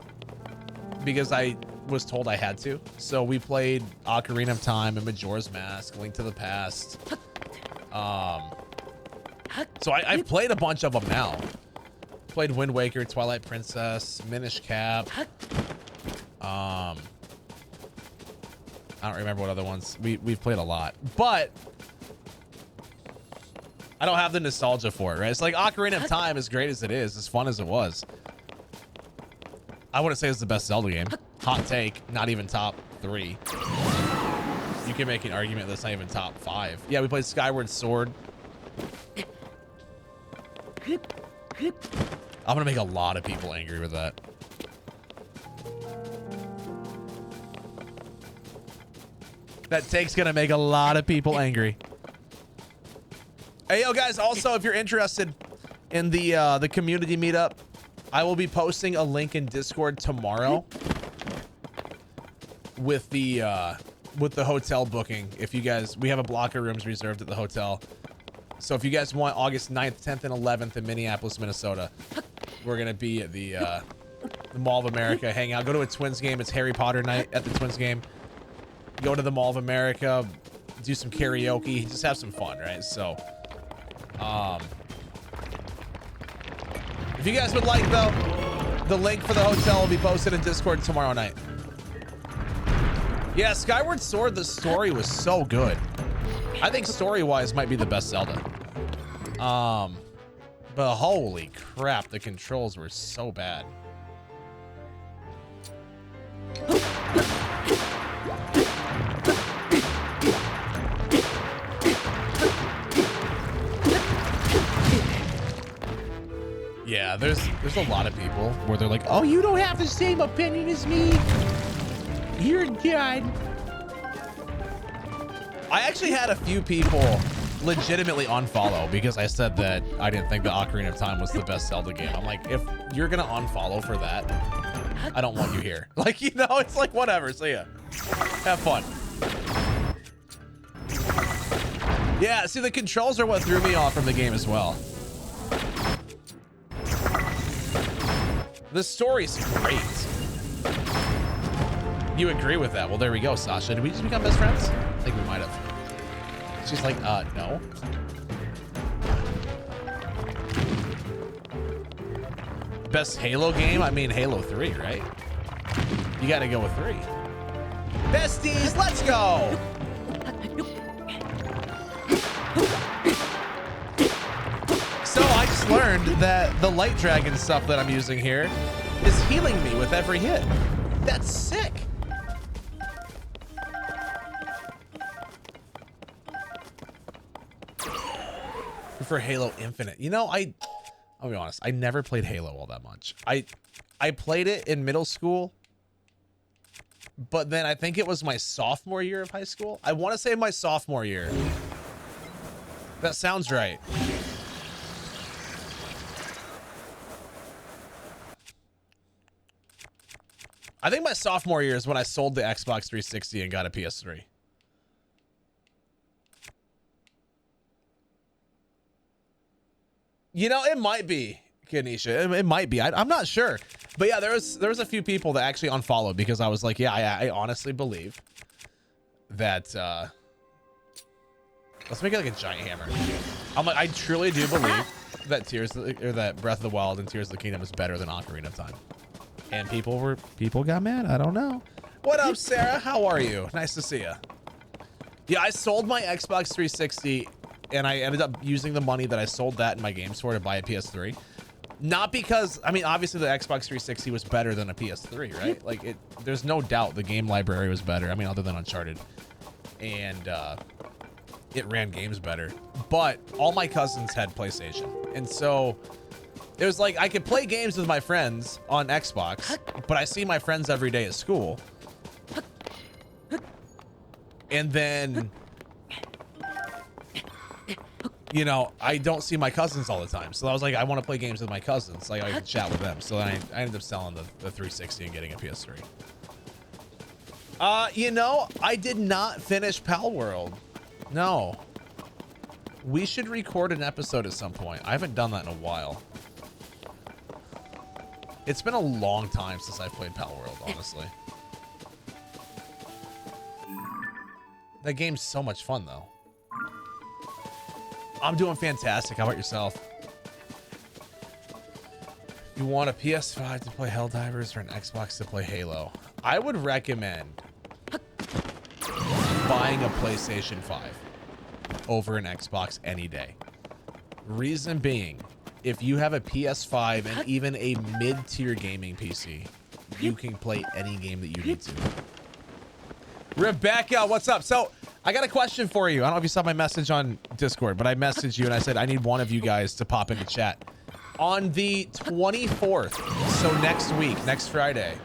because I was told I had to. So we played Ocarina of Time and Majora's Mask, Link to the Past. So I've played a bunch of them now. Played Wind Waker, Twilight Princess, Minish Cap. I don't remember what other ones. We've played a lot, but I don't have the nostalgia for it, right? It's like Ocarina of Time, as great as it is, as fun as it was. I wouldn't say it's the best Zelda game. Hot take, not even top 3. You can make an argument that's not even top 5. Yeah, we played Skyward Sword. I'm gonna make a lot of people angry with that. That take's gonna make a lot of people angry. Hey, yo, guys, also, if you're interested in the community meetup, I will be posting a link in Discord tomorrow with the with the hotel booking. If you guys, we have a block of rooms reserved at the hotel. So if you guys want August 9th, 10th, and 11th in Minneapolis, Minnesota, we're going to be at the Mall of America, hang out, go to a Twins game. It's Harry Potter night at the Twins game. Go to the Mall of America, do some karaoke, just have some fun, right? So, if you guys would like, though, the link for the hotel will be posted in Discord tomorrow night. Yeah, Skyward Sword, the story was so good. I think story-wise might be the best Zelda. But holy crap, the controls were so bad. Yeah, there's a lot of people where they're like, oh, you don't have the same opinion as me. You're done. I actually had a few people legitimately unfollow because I said that I didn't think the Ocarina of Time was the best Zelda game. I'm like, if you're gonna unfollow for that, I don't want you here. Like, you know, it's like, whatever. So yeah, have fun. Yeah, see, the controls are what threw me off from the game as well. The story's great. You agree with that? Well, there we go, Sasha. Did we just become best friends? I think we might have. She's like, no. Best Halo game? I mean, Halo 3, right? You gotta go with 3. Besties, let's go! So I just learned that the light dragon stuff that I'm using here is healing me with every hit. That's sick. For Halo Infinite, you know, I'll be honest, I never played Halo all that much. I played it in middle school, but then I think it was my sophomore year of high school. I want to say my sophomore year. That sounds right. I think my sophomore year is when I sold the Xbox 360 and got a PS3. You know, it might be, Kanisha. It might be. I'm not sure. But yeah, there was a few people that actually unfollowed because I was like, yeah, I honestly believe that let's make it like a giant hammer. I'm like, I truly do believe that that Breath of the Wild and Tears of the Kingdom is better than Ocarina of Time. And people got mad. I don't know. What up, Sarah? How are you? Nice to see you. Yeah, I sold my Xbox 360 and I ended up using the money that I sold that in my games for to buy a PS3. Not because, I mean, obviously the Xbox 360 was better than a PS3, right? Like, there's no doubt the game library was better. I mean, other than Uncharted. And it ran games better. But all my cousins had PlayStation. And so it was like I could play games with my friends on Xbox, but I see my friends every day at school. And then, you know, I don't see my cousins all the time. So I was like, I want to play games with my cousins. Like, I can chat with them. So then I ended up selling the 360 and getting a PS3. You know, I did not finish Pal World. No. We should record an episode at some point. I haven't done that in a while. It's been a long time since I've played Pal World, honestly. That game's so much fun, though. I'm doing fantastic. How about yourself? You want a PS5 to play Helldivers or an Xbox to play Halo? I would recommend buying a PlayStation 5 over an Xbox any day. Reason being, if you have a PS5 and even a mid-tier gaming PC, you can play any game that you need to. Rebecca, what's up? So I got a question for you. I don't know if you saw my message on Discord, but I messaged you and I said I need one of you guys to pop into chat. On the 24th, so next week, next Friday,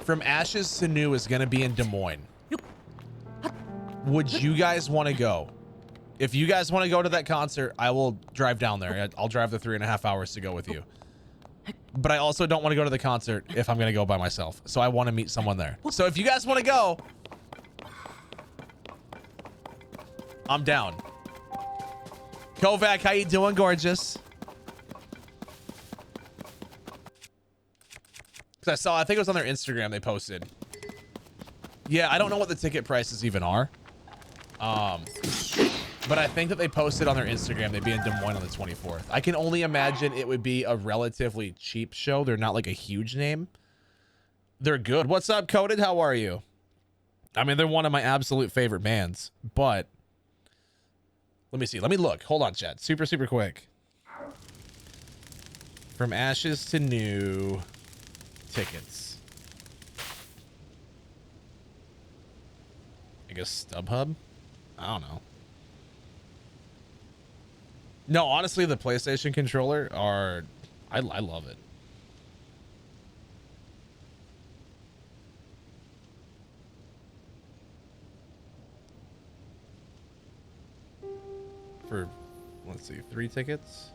From Ashes to New is going to be in Des Moines. Would you guys want to go? If you guys want to go to that concert, I will drive down there. I'll drive the 3.5 hours to go with you. But I also don't want to go to the concert if I'm going to go by myself. So I want to meet someone there. So if you guys want to go, I'm down. Kovac, how you doing, gorgeous? Because I think it was on their Instagram they posted. Yeah, I don't know what the ticket prices even are. But I think that they posted on their Instagram they'd be in Des Moines on the 24th. I can only imagine it would be a relatively cheap show. They're not like a huge name. They're good. What's up, Coded? How are you? I mean, they're one of my absolute favorite bands, but let me see. Let me look. Hold on, chat. Super, super quick. From ashes to new tickets. I guess StubHub? I don't know. No, honestly, the PlayStation controller are... I love it. For, let's see, 3 tickets?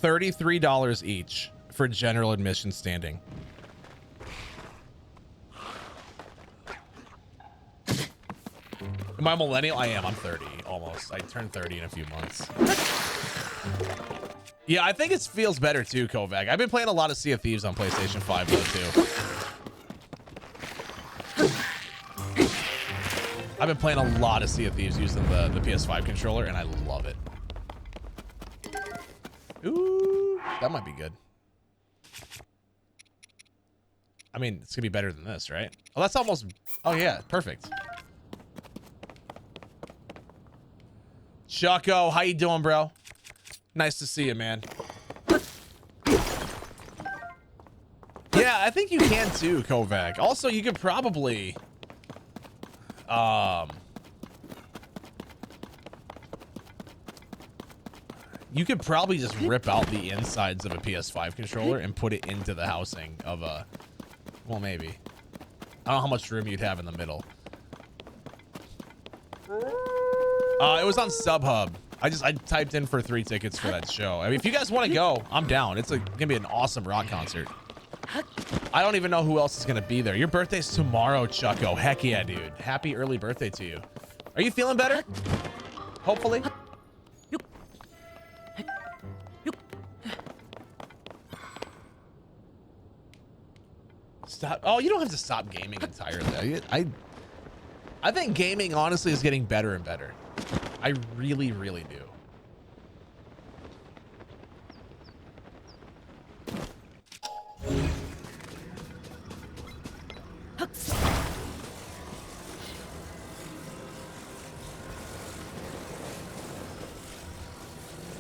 $33 each for general admission standing. Am I a millennial? I am. I'm 30 almost. I turned 30 in a few months. Yeah, I think it feels better too, Kovac. I've been playing a lot of Sea of Thieves on PlayStation 5 though too. I've been playing a lot of Sea of Thieves using the PS5 controller, and I love it. Ooh, that might be good. I mean, it's gonna be better than this, right? Oh, that's almost... Oh yeah, perfect. Chucko, how you doing, bro? Nice to see you, man. Yeah, I think you can too, Kovac. Also, you could probably... You could probably just rip out the insides of a PS5 controller and put it into the housing of a... Well, maybe. I don't know how much room you'd have in the middle. It was on StubHub. I typed in for 3 tickets for that show. I mean, if you guys want to go, I'm down. It's gonna be an awesome rock concert. I don't even know who else is gonna be there. Your birthday's tomorrow, Chucko. Heck yeah, dude. Happy early birthday to you. Are you feeling better? Hopefully. Stop. Oh, you don't have to stop gaming entirely. I think gaming honestly is getting better and better. I really, really do.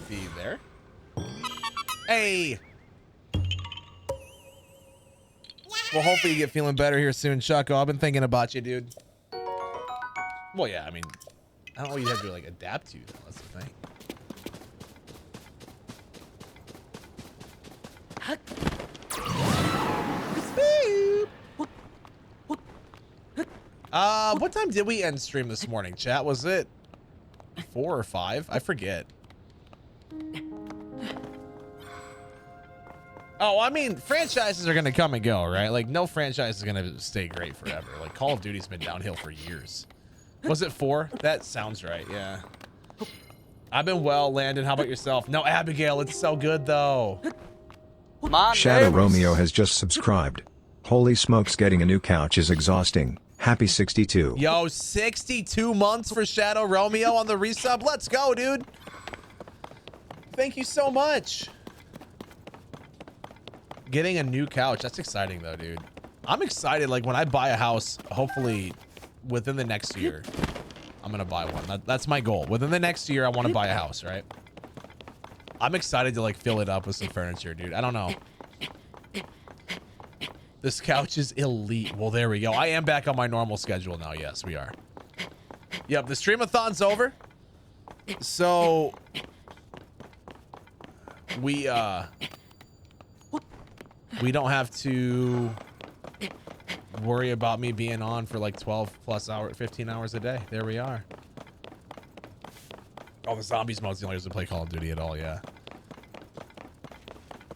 Be there. Hey. Well, hopefully you get feeling better here soon, Chucko. I've been thinking about you, dude. Well, yeah, I mean, I don't know what you have to, like, adapt to. That's the thing. What time did we end stream this morning, chat? Was it 4 or 5? I forget. Oh, I mean, franchises are going to come and go, right? Like, no franchise is going to stay great forever. Like, Call of Duty's been downhill for years. Was it 4? That sounds right, yeah. I've been well, Landon. How about yourself? No, Abigail, it's so good, though. Shadow Romeo has just subscribed. Holy smokes, getting a new couch is exhausting. Happy 62. Yo, 62 months for Shadow Romeo on the resub. Let's go, dude. Thank you so much. Getting a new couch. That's exciting, though, dude. I'm excited. Like, when I buy a house, hopefully within the next year, I'm going to buy one. That's my goal. Within the next year, I want to buy a house, right? I'm excited to, like, fill it up with some furniture, dude. I don't know. This couch is elite. Well, there we go. I am back on my normal schedule now. Yes, we are. Yep, the streamathon's over. So we don't have to worry about me being on for like 12 plus hours, 15 hours a day. There we are. Oh, the zombies mode's the only reason to play Call of Duty at all, yeah.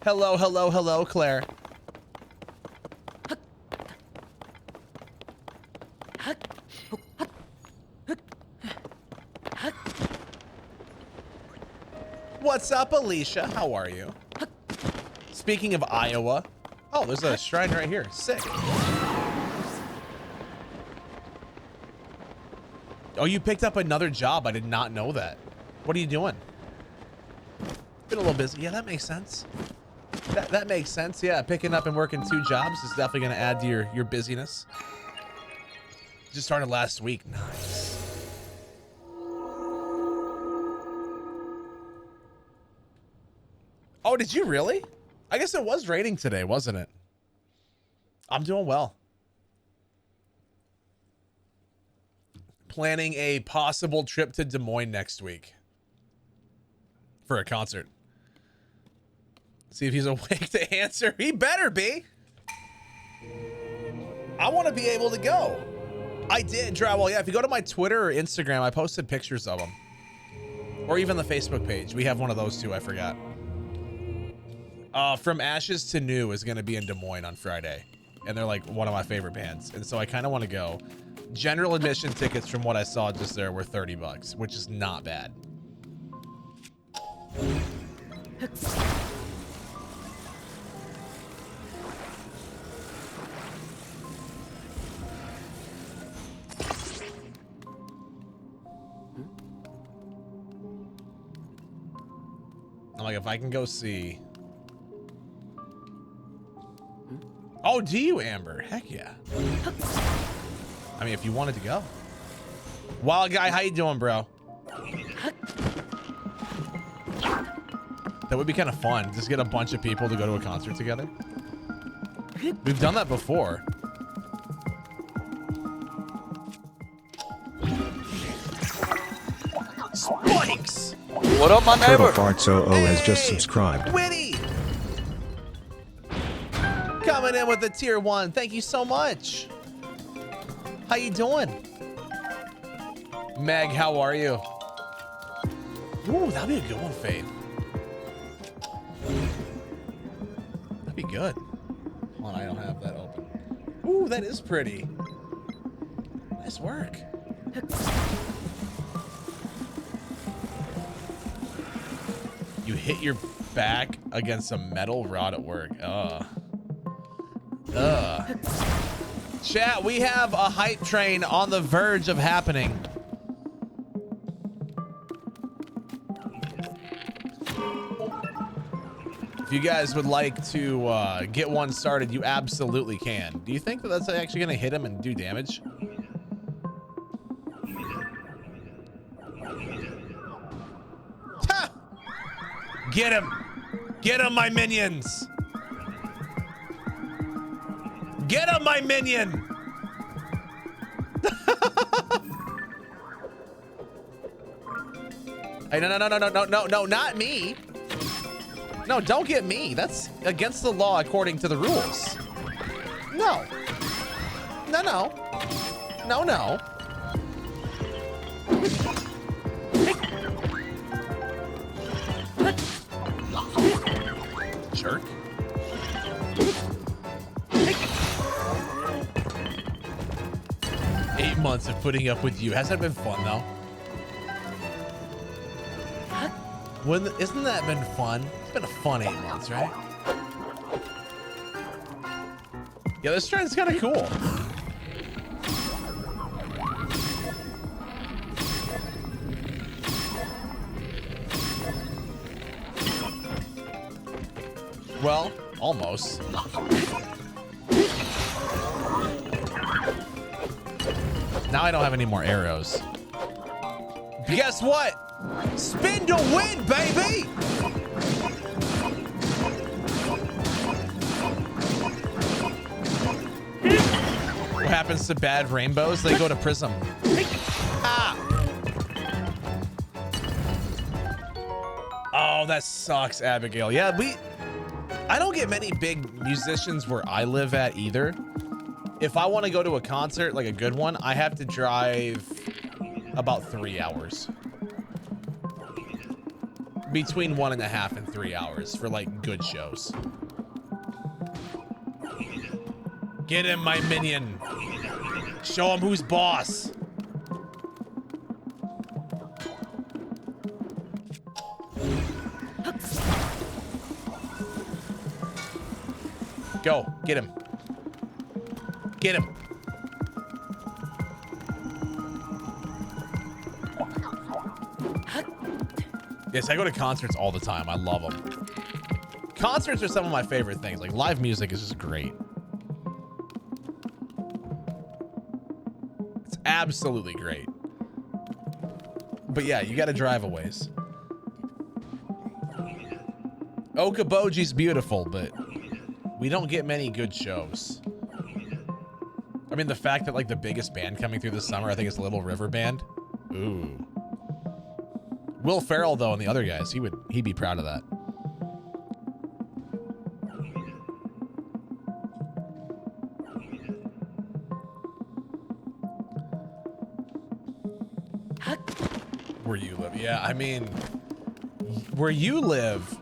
Hello, hello, hello, Claire. What's up, Alicia? How are you? Speaking of Iowa. Oh, there's a shrine right here. Sick. Oh, you picked up another job. I did not know that. What are you doing? Been a little busy. Yeah, that makes sense. That makes sense. Yeah, picking up and working 2 jobs is definitely going to add to your busyness. Just started last week. Nice. Oh, did you really? I guess it was raining today, wasn't it? I'm doing well. Planning a possible trip to Des Moines next week for a concert. See if he's awake to answer. He better be. I want to be able to go. I did, Drywall. Yeah, if you go to my Twitter or Instagram, I posted pictures of them. Or even the Facebook page. We have one of those too. I forgot. From Ashes to New is going to be in Des Moines on Friday. And they're like one of my favorite bands. And so I kind of want to go. General admission tickets from what I saw just there were $30, which is not bad. I'm like, if I can go see. Oh, do you, Amber? Heck yeah. I mean, if you wanted to go. Wild Guy, how you doing, bro? That would be kind of fun. Just get a bunch of people to go to a concert together. We've done that before. Spikes! What up, my neighbor? Farts00 has just subscribed. Witty! Coming in with the tier 1. Thank you so much. How you doing? Meg, how are you? Ooh, that'd be a good one, Fade. That'd be good. Hold on, I don't have that open. Ooh, that is pretty. Nice work. You hit your back against a metal rod at work. Ugh. Chat, we have a hype train on the verge of happening. If you guys would like to get one started, you absolutely can. Do you think that that's actually going to hit him and do damage? Ha! Get him! Get him, my minions! Get him, my minion! Hey, no, not me. No, don't get me. That's against the law according to the rules. No. No. Jerk. 8 months of putting up with you. Hasn't that been fun, though? Isn't that been fun? It's been a fun 8 months, right? Yeah, this trend's kind of cool. Well, almost. Now I don't have any more arrows. But guess what? Spin to win, baby! What happens to bad rainbows? They go to Prism. Ah! Oh, that sucks, Abigail. Yeah, I don't get many big musicians where I live at either. If I want to go to a concert, like a good one, I have to drive about 3 hours. Between 1.5 and 3 hours for like good shows. Get him, my minion. Show him who's boss. Go. Get him. Get him. Yes, I go to concerts all the time. I love them. Concerts are some of my favorite things. Like, live music is just great. It's absolutely great. But yeah, you got to drive a ways. Okoboji's beautiful, but we don't get many good shows. I mean, the fact that like the biggest band coming through this summer, I think it's Little River Band. Ooh. Will Ferrell though, and the other guys, he'd be proud of that. Where you live, yeah. I mean, where you live,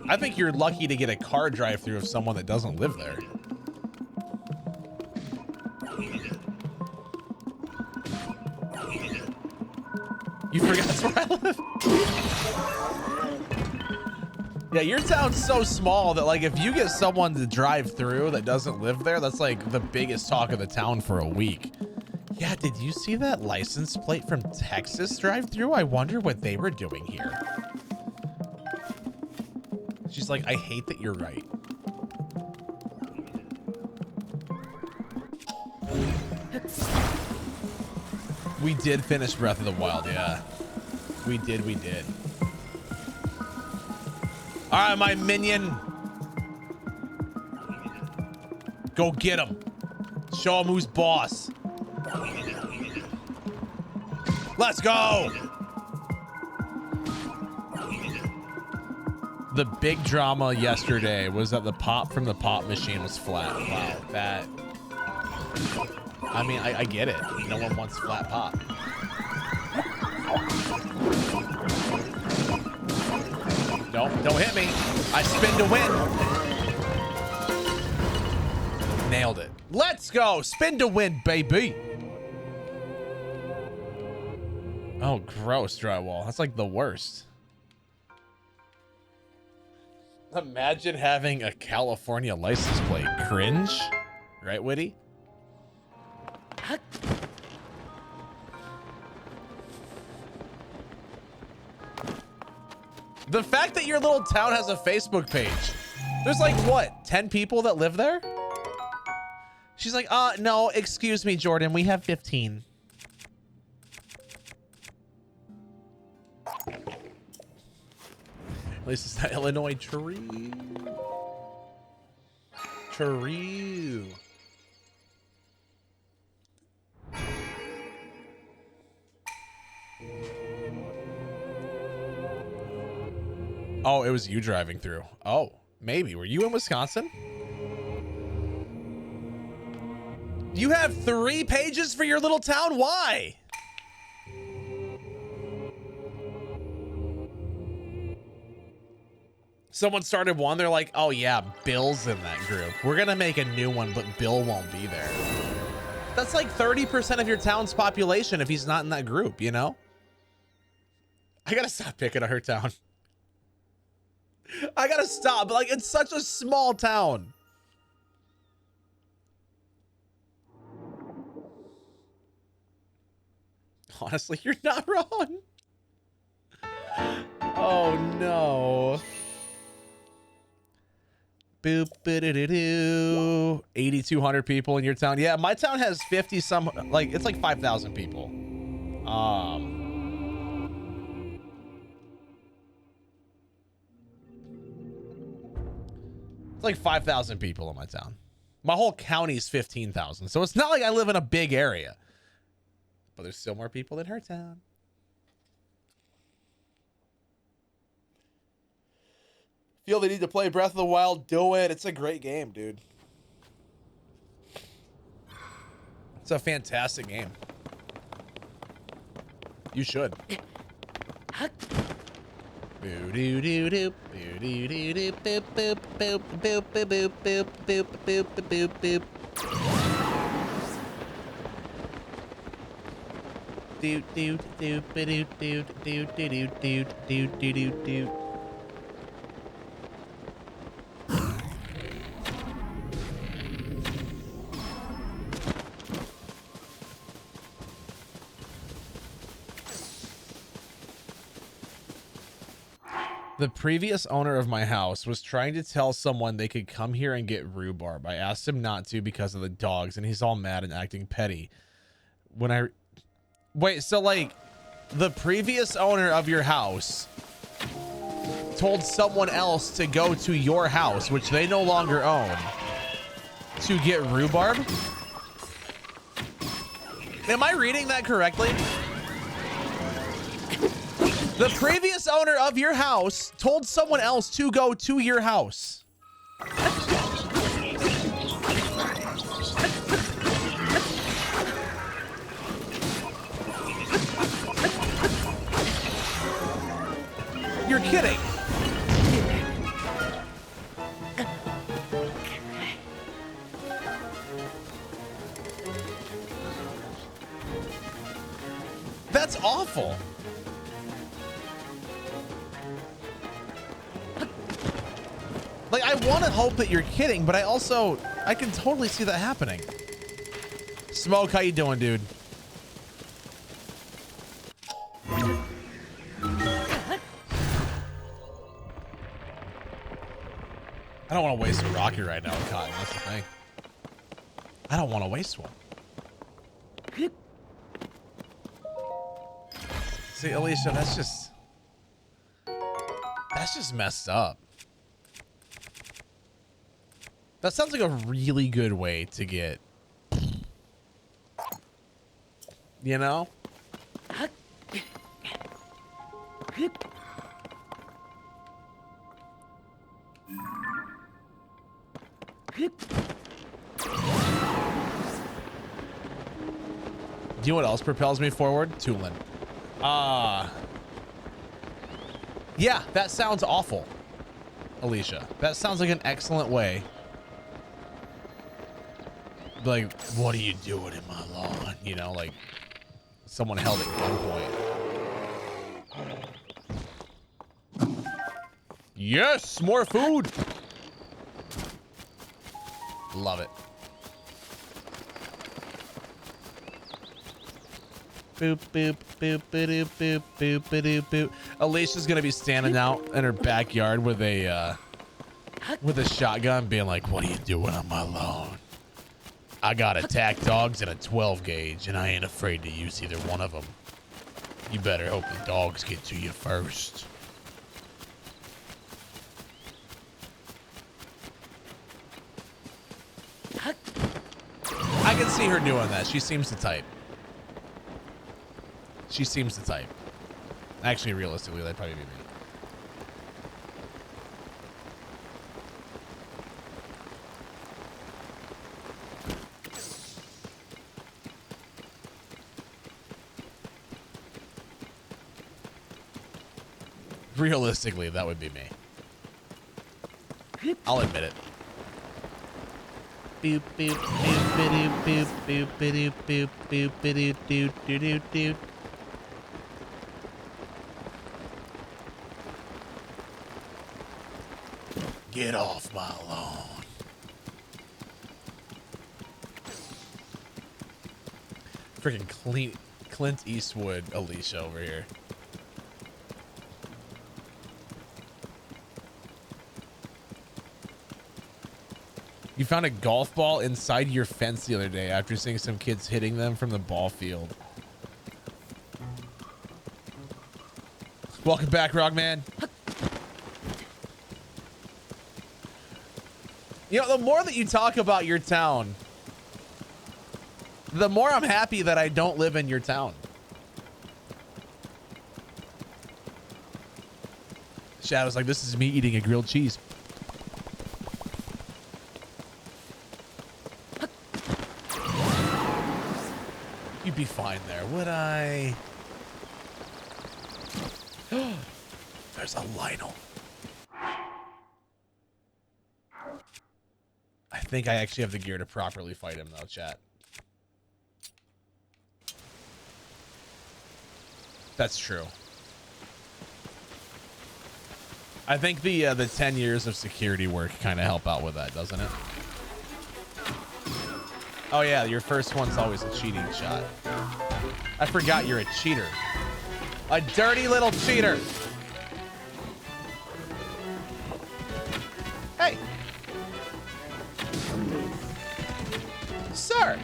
I think you're lucky to get a car drive-through of someone that doesn't live there. You forgot that's where I live? Yeah, your town's so small that like if you get someone to drive through that doesn't live there, that's like the biggest talk of the town for a week. Yeah, did you see that license plate from Texas drive through? I wonder what they were doing here. She's like, I hate that you're right. We did finish Breath of the Wild, yeah. We did. All right, my minion. Go get him. Show him who's boss. Let's go. The big drama yesterday was that the pop from the pop machine was flat. Wow, that... I mean, I get it. No one wants flat pop. Don't hit me. I spin to win. Nailed it. Let's go. Spin to win, baby. Oh, gross, drywall. That's like the worst. Imagine having a California license plate. Cringe. Right, Witty? The fact that your little town has a Facebook page. There's like, what, 10 people that live there? She's like, no, excuse me, Jordan. We have 15. At least it's not Illinois. True. True. Oh, it was you driving through. Oh, maybe. Were you in Wisconsin? You have 3 pages for your little town? Why? Someone started one. They're like, oh, yeah, Bill's in that group. We're going to make a new one, but Bill won't be there. That's like 30% of your town's population if he's not in that group, you know? I got to stop picking on her town. I gotta stop. Like, it's such a small town. Honestly, you're not wrong. Oh no. Boop, ba-da-da-doo. 8,200 people in your town. Yeah, my town has 50 some, like, it's like 5,000 people. It's like 5,000 people in my town. My whole county's 15,000. So it's not like I live in a big area. But there's still more people in her town. Feel they need to play Breath of the Wild? Do it. It's a great game, dude. It's a fantastic game. You should. Boo doo doo doo. Boo doo doo doo. Boop boop boop boop boop boop boop boop boop boop. Do do do do do do do do do do do do. The previous owner of my house was trying to tell someone they could come here and get rhubarb. I asked him not to because of the dogs, and he's all mad and acting petty. When I... Wait, so like, the previous owner of your house told someone else to go to your house, which they no longer own, to get rhubarb? Am I reading that correctly? The previous owner of your house told someone else to go to your house. You're kidding. That's awful. Like, I want to hope that you're kidding, but I can totally see that happening. Smoke, how you doing, dude? I don't want to waste a rocket right now with Cotton. That's the thing. I don't want to waste one. See, Alicia, that's just messed up. That sounds like a really good way to get, you know? Do you know what else propels me forward? Tulin. Yeah, that sounds awful, Alicia. That sounds like an excellent way. Like, what are you doing in my lawn? You know, like someone held at gunpoint. Yes, more food. Love it. Boop, boop, boop, boop, boop, boop, boop, boop. Alicia's gonna be standing out in her backyard with a shotgun, being like, "What are you doing on my lawn? I got attack dogs and a 12 gauge, and I ain't afraid to use either one of them. You better hope the dogs get to you first." I can see her doing that. She seems to type. She seems to type. Actually, realistically, that'd probably be me. Realistically, that would be me. I'll admit it. Boop, boop, boop, boop, boop, boop, boop, boop, boop, boop, boop, boop. Get off my lawn. Freaking Clint Eastwood Alicia over here. You found a golf ball inside your fence the other day after seeing some kids hitting them from the ball field. Welcome back, Rogman. You know, the more that you talk about your town, the more I'm happy that I don't live in your town. Shadow's like, this is me eating a grilled cheese. You'd be fine there, would I? There's a Lionel. I think I actually have the gear to properly fight him though, chat. That's true. I think the 10 years of security work kind of help out with that, doesn't it? Oh yeah, your first one's always a cheating shot. I forgot you're a cheater. A dirty little cheater. Hey! Sir!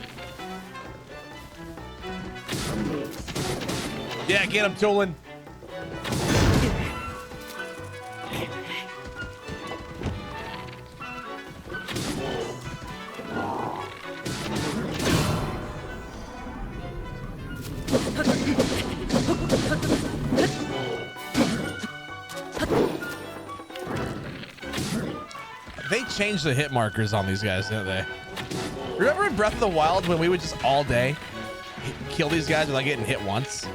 Yeah, get him, Toolin. They changed the hit markers on these guys, didn't they? Remember in Breath of the Wild when we would just all day kill these guys without getting hit once?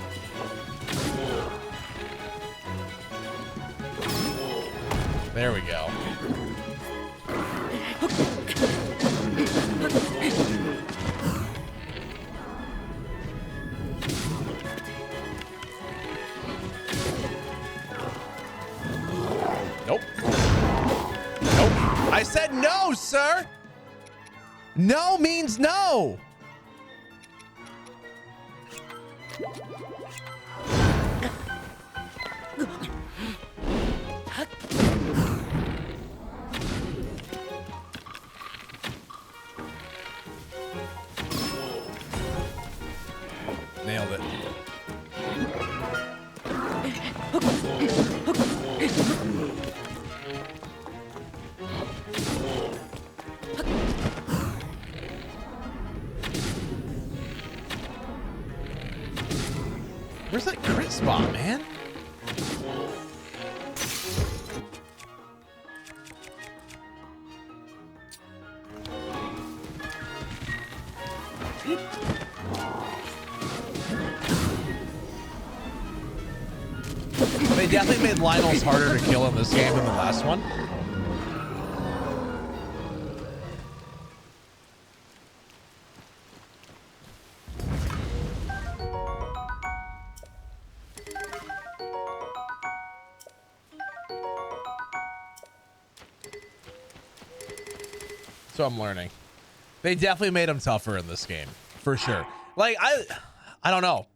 There we go. Nope. Nope. I said no, sir. No means no. Nailed it. Where's that crit spot, man? They definitely made Lionel's harder to kill in this game than the last one. So I'm learning. They definitely made him tougher in this game, for sure. Like, I don't know.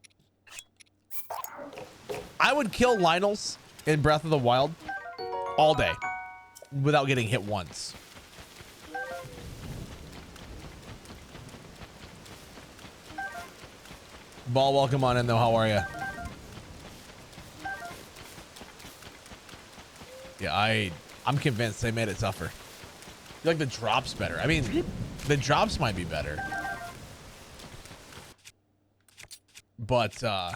I would kill Lionel's in Breath of the Wild all day without getting hit once. Ball, welcome on in though. How are you? Yeah, I'm convinced they made it tougher. I feel like the drops better. I mean, the drops might be better. But I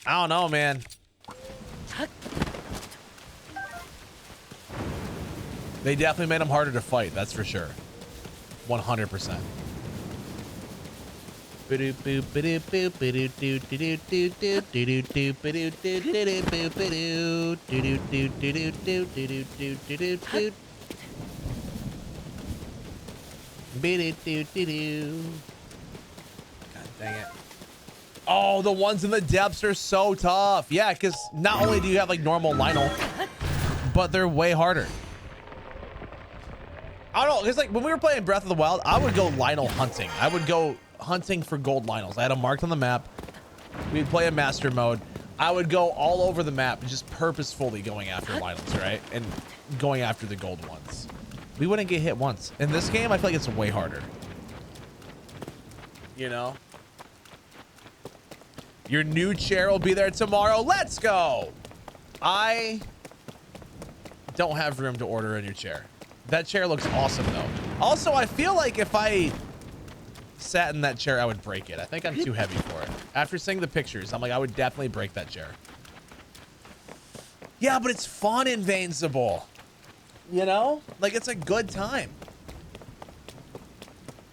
don't know, man. They definitely made them harder to fight, that's for sure. 100%. God dang it. Oh, the ones in the depths are so tough. Yeah, because not only do you have like normal Lionel, but they're way harder. I don't know. It's like when we were playing Breath of the Wild, I would go Lionel hunting. I would go hunting for gold Lionels. I had them marked on the map. We'd play in master mode. I would go all over the map, just purposefully going after Lionels, right? And going after the gold ones. We wouldn't get hit once. In this game, I feel like it's way harder. You know? Your new chair will be there tomorrow. Let's go. I don't have room to order a new chair. That chair looks awesome though. Also, I feel like if I sat in that chair, I would break it. I think I'm too heavy for it. After seeing the pictures, I'm like, I would definitely break that chair. Yeah, but it's fun, Invincible. You know? Like, it's a good time.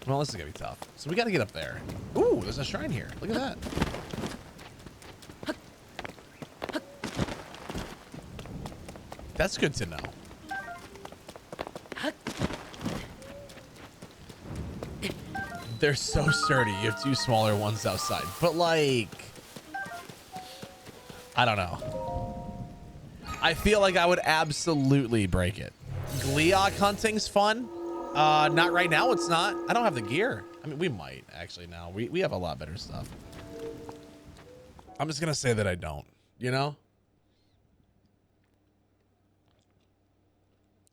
Well, this is gonna be tough. So we gotta get up there. Ooh, there's a shrine here. Look at that. That's good to know. They're so sturdy. You have two smaller ones outside. But like, I don't know. I feel like I would absolutely break it. Gleeok hunting's fun. Not right now, it's not. I don't have the gear. I mean, we might actually now. We have a lot better stuff. I'm just gonna say that I don't, you know?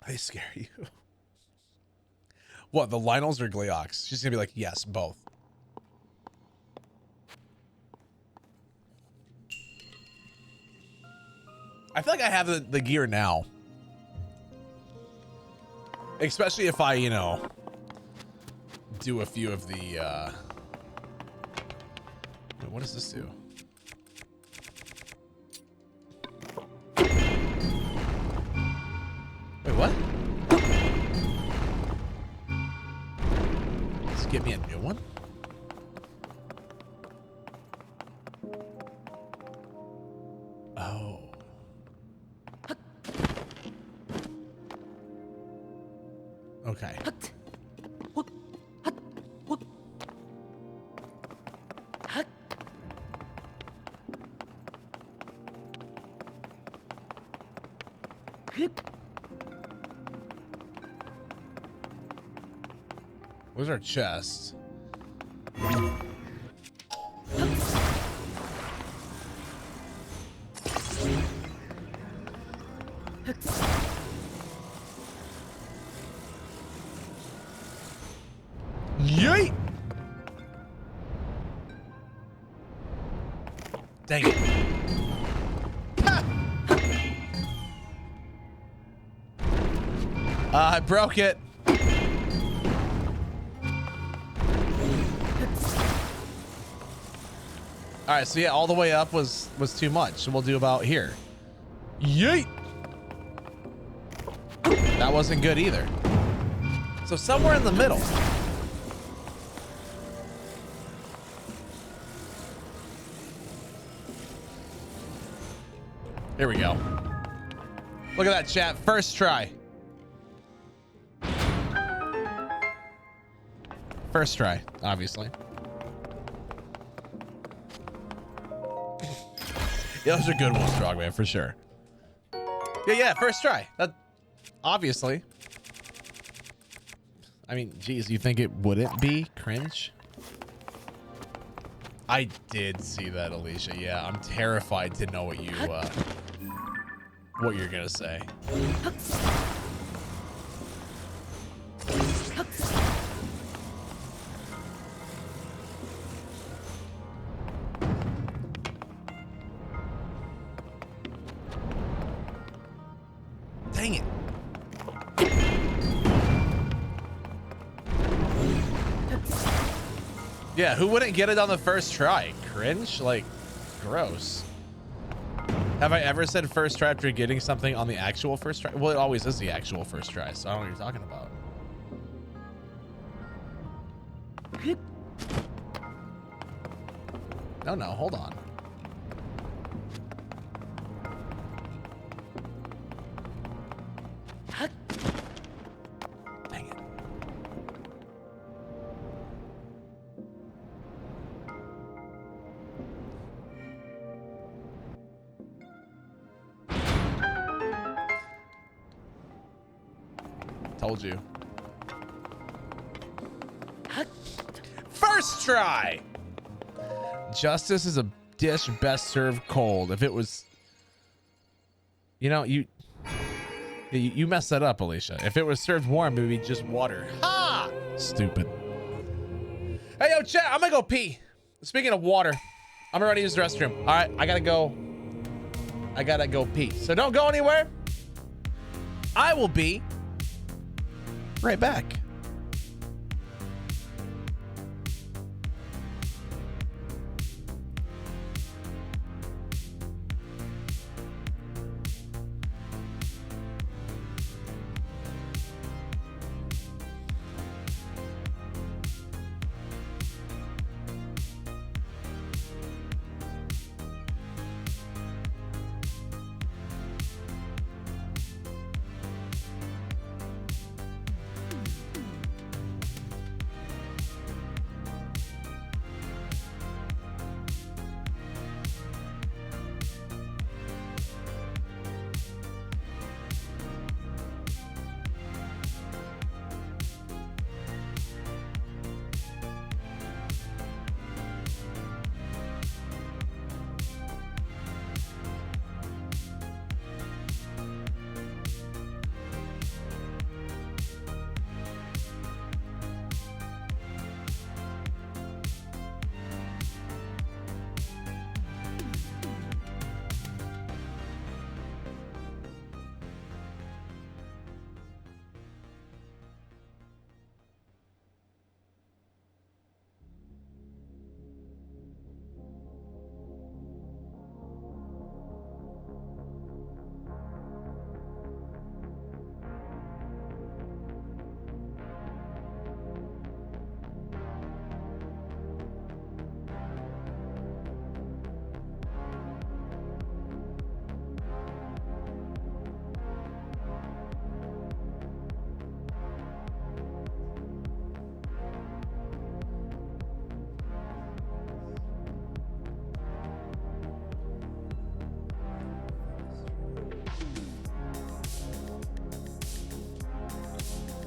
They scare you. What, the Lionels or Gleox? She's gonna be like, yes, both. I feel like I have the gear now. Especially if I, you know, do a few of the, wait, what does this do? Wait, what? Let's get me a new one. Oh. Okay. Where's our chest? Yeet! Dang it. Ha! I broke it. All right, so yeah, all the way up was too much. So we'll do about here. Yeet! That wasn't good either. So somewhere in the middle. Here we go. Look at that, chat. First try. First try, obviously. Yeah, those are good ones, Frogman, for sure. Yeah, first try. That, obviously. I mean, geez, you think it wouldn't be cringe? I did see that, Alicia. Yeah, I'm terrified to know what you're gonna say. Dang it. Yeah, who wouldn't get it on the first try? Cringe? Like, gross. Have I ever said first try after getting something on the actual first try? Well, it always is the actual first try, so I don't know what you're talking about. No, hold on. Dang it. Told you. First try! Justice is a dish best served cold. If it was... You know, you messed that up, Alicia. If it was served warm, it would be just water. Ha! Stupid. Hey, yo, chat, I'm gonna go pee. Speaking of water, I'm gonna use the restroom. All right, I gotta go pee. So don't go anywhere. I will be right back.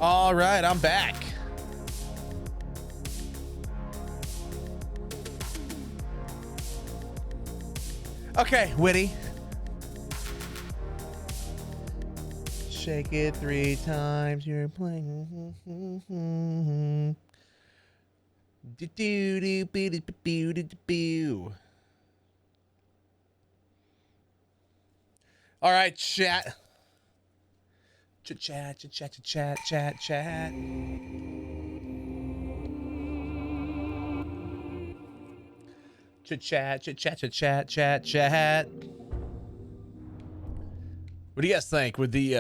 All right, I'm back. Okay, Witty. Shake it 3 times. You're playing. Do do do do do do do do. All right, chat. Chat, chat, chat, chat, chat, chat, chat. Chat, chat, chat, chat, chat, chat, chat, chat. What do you guys think with the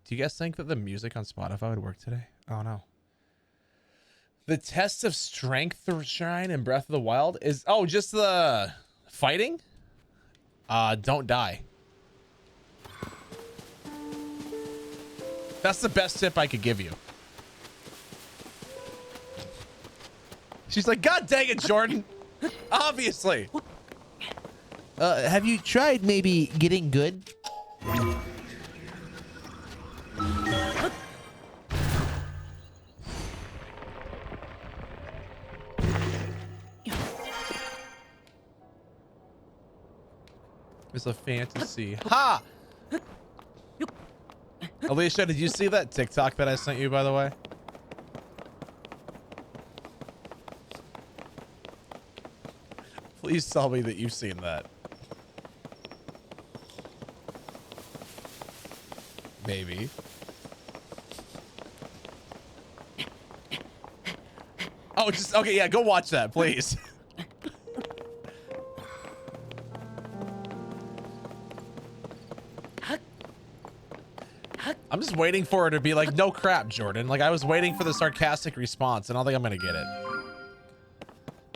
do you guys think that the music on Spotify would work today? Oh no. The test of strength shrine in Breath of the Wild is just the fighting? Don't die. That's the best tip I could give you. She's like, God dang it, Jordan. Obviously. Have you tried maybe getting good? It's a fantasy. Ha! Alicia, did you see that TikTok that I sent you, by the way? Please tell me that you've seen that. Maybe. Oh, just okay, yeah, go watch that, please. I'm just waiting for her to be like, no crap, Jordan. Like, I was waiting for the sarcastic response, and I don't think I'm gonna get it.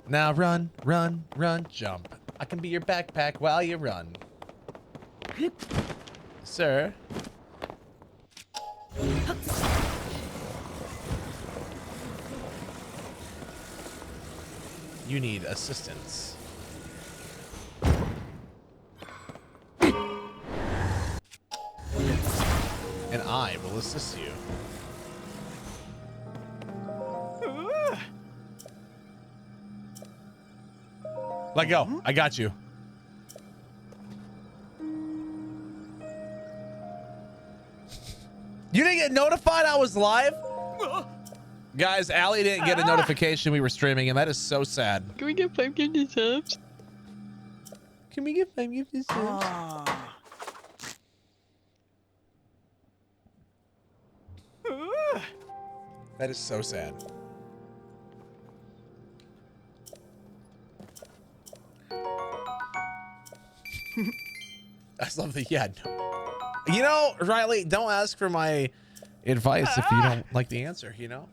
Now run, run, run, jump. I can be your backpack while you run. Sir. You need assistance. And I will assist you. Let go. I got you. You didn't get notified I was live? Guys, Allie didn't get a notification we were streaming, and that is so sad. Can we get 5 gifted subs? Can we get 5 gifted subs? That is so sad. I love the no. You know, Riley, don't ask for my advice if you don't like the answer, you know?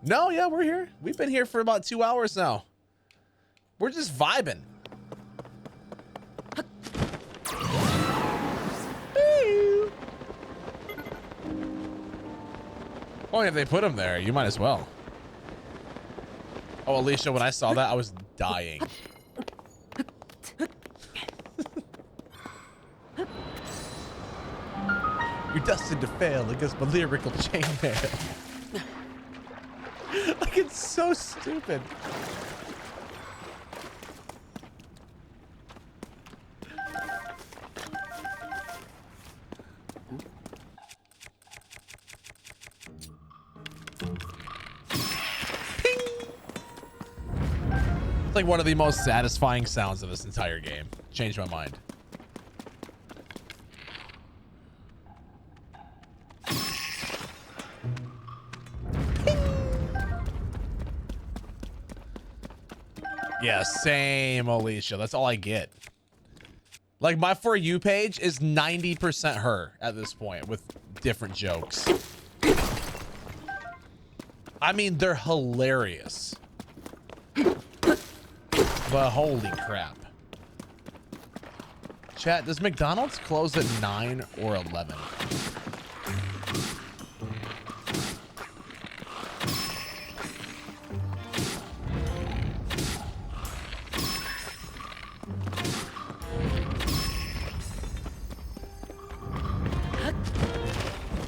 No, yeah, we're here. We've been here for about 2 hours now. We're just vibing. Oh, if they put him there, you might as well. Oh, Alicia, when I saw that, I was dying. You're destined to fail against my lyrical chainmail. Like, it's so stupid. It's like one of the most satisfying sounds of this entire game. Changed my mind. Yeah, same, Alicia. That's all I get. Like, my For You page is 90% her at this point with different jokes. I mean, they're hilarious. But holy crap. Chat, does McDonald's close at 9 or 11?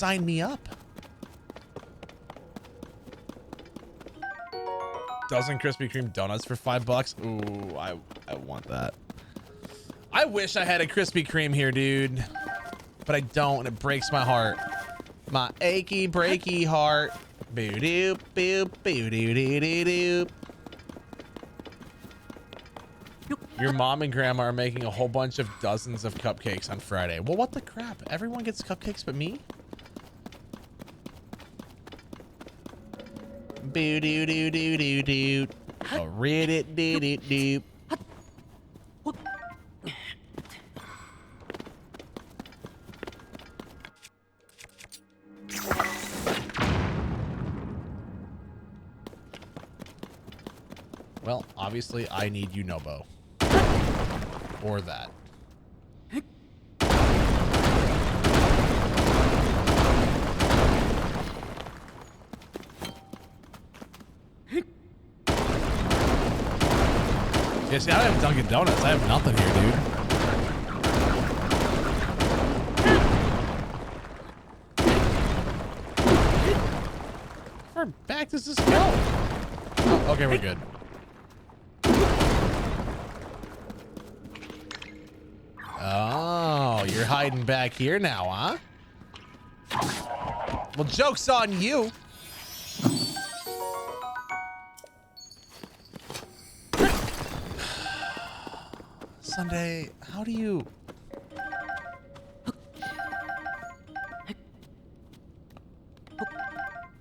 sign me up. Dozen Krispy Kreme donuts for $5. Ooh, I want that. I wish I had a Krispy Kreme here, dude, but I don't, and it breaks my heart. My achy, breaky heart. Boo doo, boo, boo doo doo doo doo. Your mom and grandma are making a whole bunch of dozens of cupcakes on Friday. Well, what the crap? Everyone gets cupcakes but me? Boo doo doo doo doo doo. Oh, read it doo doo doo. Well, obviously I need Unobo. Or that. Yeah, see, I don't have Dunkin' Donuts. I have nothing here, dude. How far back does this go? Oh, okay, we're good. Oh, you're hiding back here now, huh? Well, joke's on you. Sunday, how do you...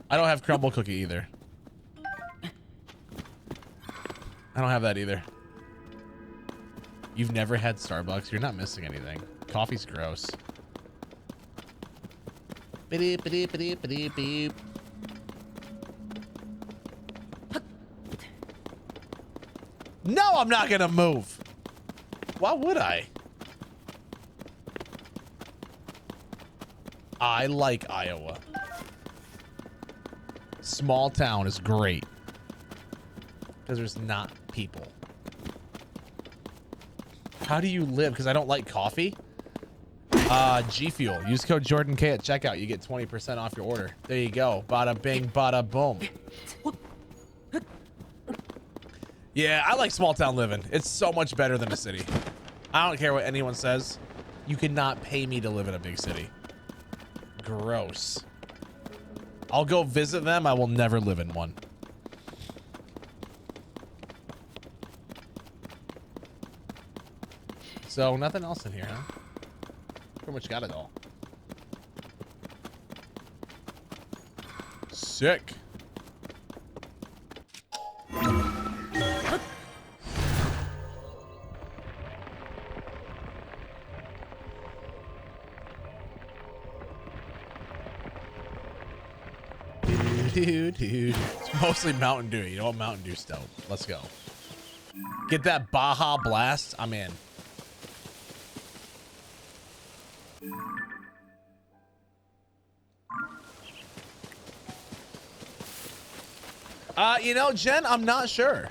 I don't have crumble cookie either. I don't have that either. You've never had Starbucks? You're not missing anything. Coffee's gross. Beep, beep, beep, beep, beep. No, I'm not gonna move. Why would I? I like Iowa. Small town is great. Because there's not people. How do you live? Because I don't like coffee. G Fuel. Use code JordanK at checkout. You get 20% off your order. There you go. Bada bing, bada boom. Yeah, I like small town living. It's so much better than a city. I don't care what anyone says. You cannot pay me to live in a big city. Gross. I'll go visit them. I will never live in one. So nothing else in here, huh? Pretty much got it all. Sick. Dude. It's mostly Mountain Dew. You know what? Mountain Dew stout. Let's go. Get that Baja Blast. I'm in. You know, Jen, I'm not sure.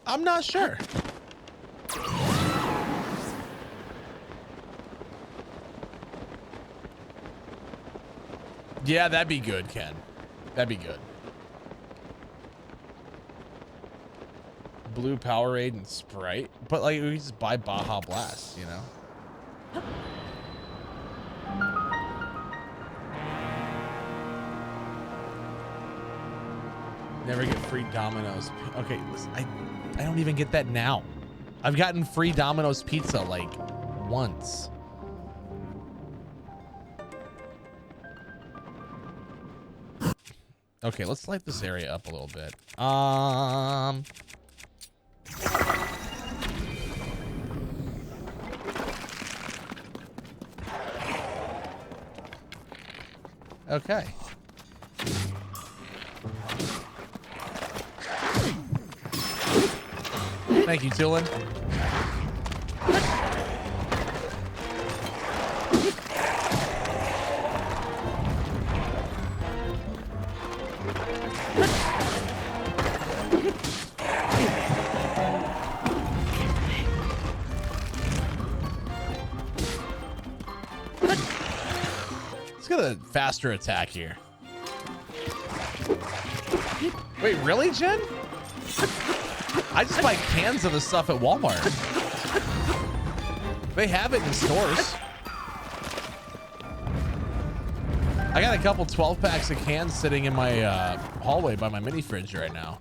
I'm not sure. Yeah, that'd be good, Ken. That'd be good. Blue Powerade and Sprite. But, like, we just buy Baja Blast, you know? Never get free Domino's. Okay, listen, I don't even get that now. I've gotten free Domino's pizza, like, once. Okay, let's light this area up a little bit. Okay. Thank you, Tulin. at the faster attack here. Wait, really, Jen? I just buy cans of the stuff at Walmart. They have it in stores. I got a couple 12 packs of cans sitting in my hallway by my mini fridge right now.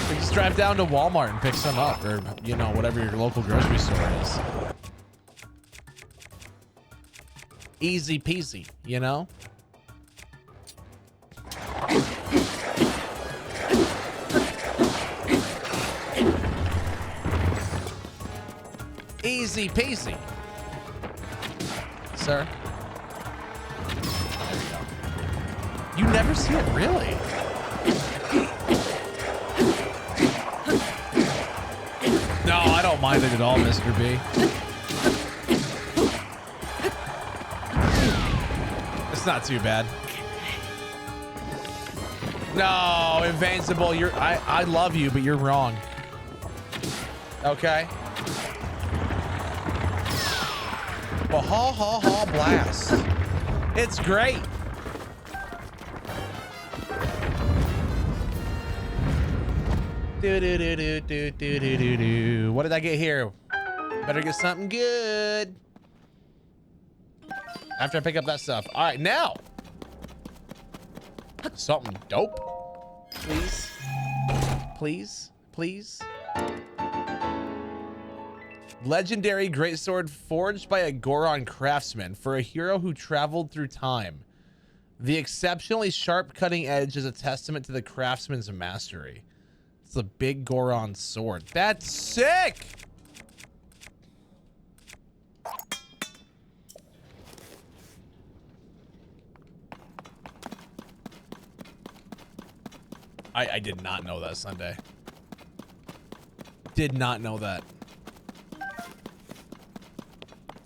You just drive down to Walmart and pick some up, or, you know, whatever your local grocery store is. Easy peasy, you know? Easy peasy. Sir. There you go. You never see it, really? No, I don't mind it at all, Mr. B. It's not too bad. No, Invincible, I love you, but you're wrong. Okay? Ha ha ha blast. It's great. Do do do do do do do do do. What did I get here? Better get something good. After I pick up that stuff. All right, now. Something dope. Please. Please. Please. Legendary greatsword forged by a Goron craftsman for a hero who traveled through time. The exceptionally sharp cutting edge is a testament to the craftsman's mastery. It's a big Goron sword. That's sick! I did not know that, Sunday. Did not know that.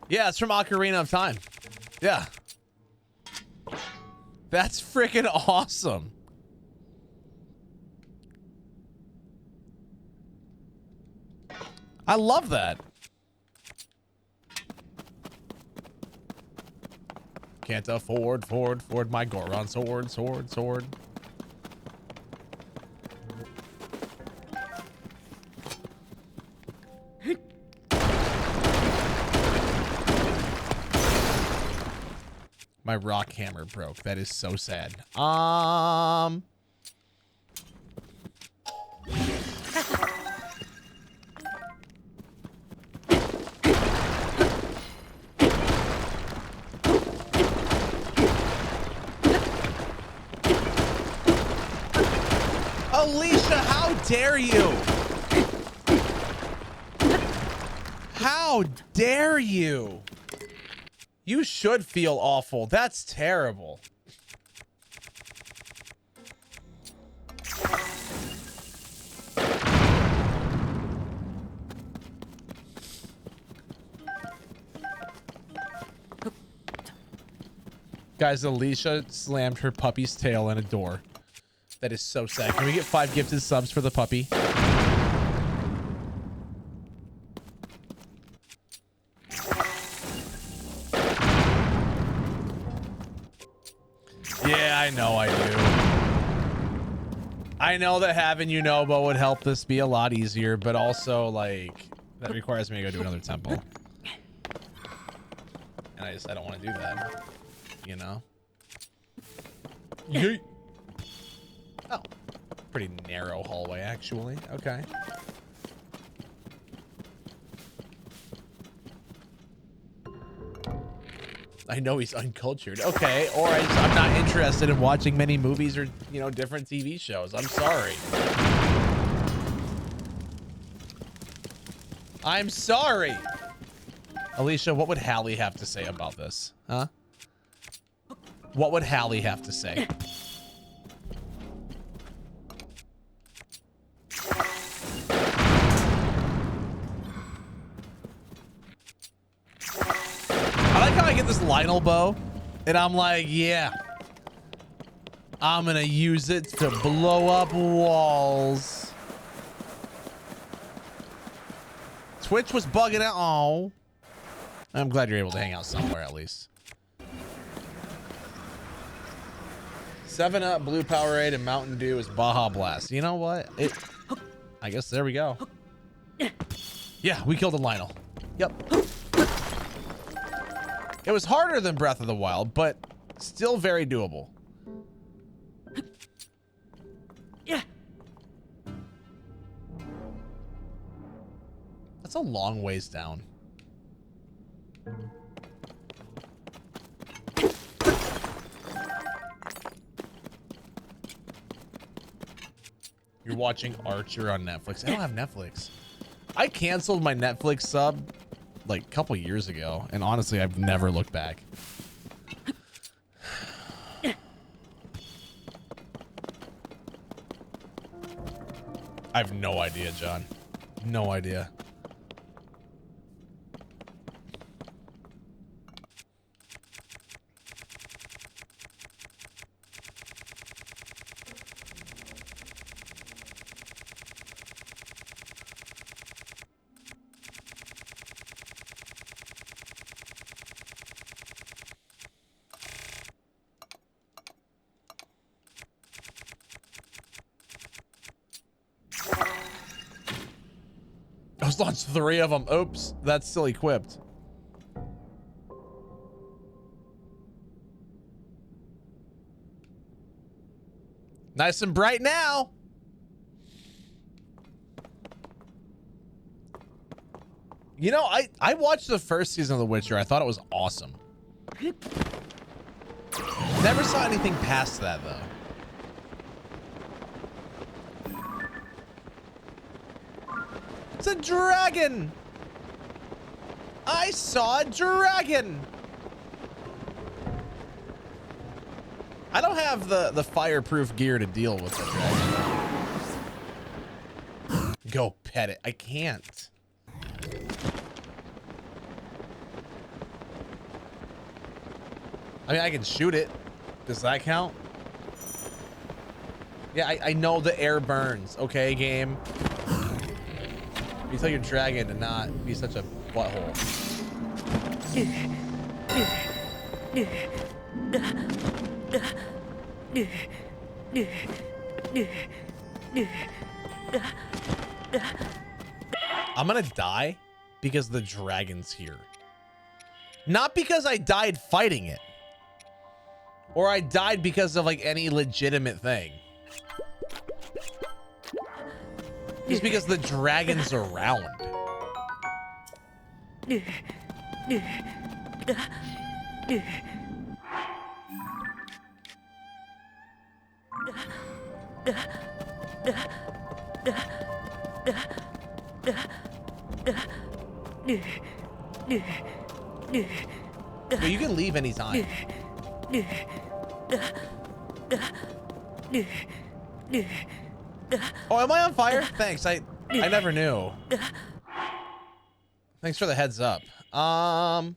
Yeah, it's from Ocarina of Time. Yeah. That's freaking awesome. I love that. Can't afford my Goron sword. My rock hammer broke. That is so sad. Alicia, how dare you? How dare you? You should feel awful. That's terrible. Guys, Alicia slammed her puppy's tail in a door. That is so sad. Can we get 5 gifted subs for the puppy? Yeah, I know I do. I know that having Yunobo would help this be a lot easier, but also, like, that requires me to go to another temple. And I don't want to do that. You know? Yeet. Oh. Pretty narrow hallway, actually. Okay. I know he's uncultured. Okay, or I'm not interested in watching many movies or, you know, different TV shows. I'm sorry. I'm sorry. Alicia, what would Hallie have to say about this? Huh? What would Hallie have to say? I like how I get this Lionel bow, and I'm like, yeah, I'm gonna use it to blow up walls. It's Twitch was bugging out. Oh, I'm glad you're able to hang out somewhere at least. 7-Up, Blue Powerade, and Mountain Dew is Baja Blast. You know what? I guess there we go. Yeah, we killed a Lionel. Yep. It was harder than Breath of the Wild, but still very doable. Yeah. That's a long ways down. You're watching Archer on Netflix. I don't have Netflix. I canceled my Netflix sub like a couple years ago, and honestly, I've never looked back. I have no idea, John. No idea. I was launched 3 of them. Oops, that's still equipped. Nice and bright now. You know, I watched the first season of The Witcher. I thought it was awesome. Never saw anything past that though. It's a dragon! I saw a dragon! I don't have the fireproof gear to deal with the dragon. Go pet it. I can't. I mean, I can shoot it. Does that count? Yeah, I know the air burns. Okay, game. You tell your dragon to not be such a butthole. I'm gonna die because the dragon's here. Not because I died fighting it. Or I died because of like any legitimate thing. Just because the dragon's around. But you can leave anytime. Oh, am I on fire? Thanks. I never knew. Thanks for the heads up. I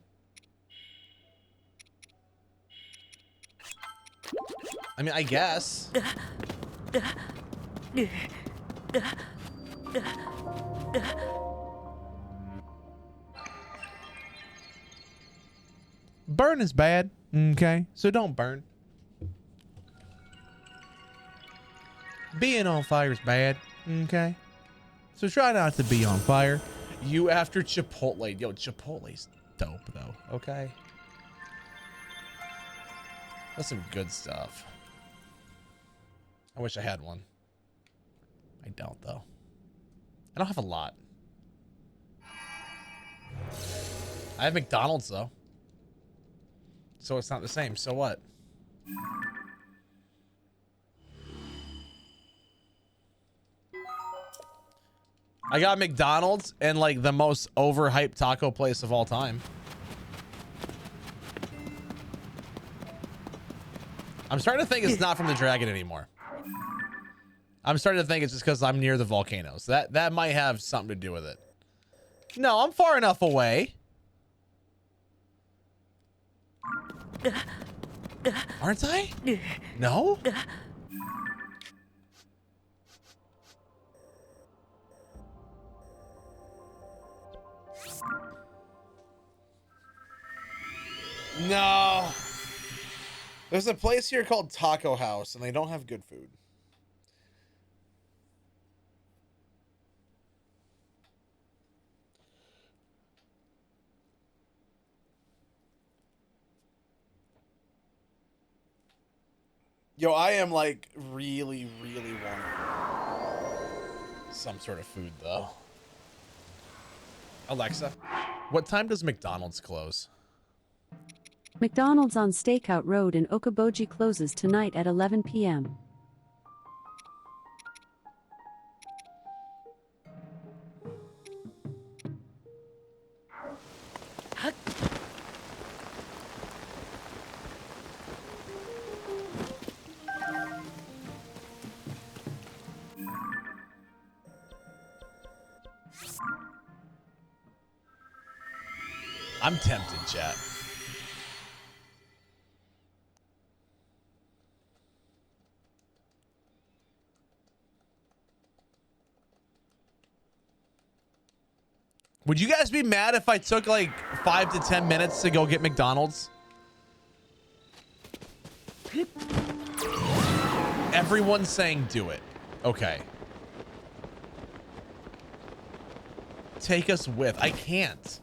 mean, I guess. Burn is bad. Okay, so don't burn. Being on fire is bad. Okay, so try not to be on fire. You after Chipotle. Yo, Chipotle's dope though. Okay, that's some good stuff. I wish I had one. I don't though. I don't have a lot. I have McDonald's though. So it's not the same. So what? I got McDonald's and like the most overhyped taco place of all time. I'm starting to think it's not from the dragon anymore. I'm starting to think it's just because I'm near the volcanoes. That might have something to do with it. No, I'm far enough away. Aren't I? No? No. There's a place here called Taco House, and they don't have good food. Yo, I am like really wanting some sort of food though. Alexa, what time does McDonald's close? McDonald's on Stakeout Road in Okoboji closes tonight at 11 p.m. I'm tempted, chat. Would you guys be mad if I took like 5 to 10 minutes to go get McDonald's? Everyone's saying do it. Okay. Take us with. I can't.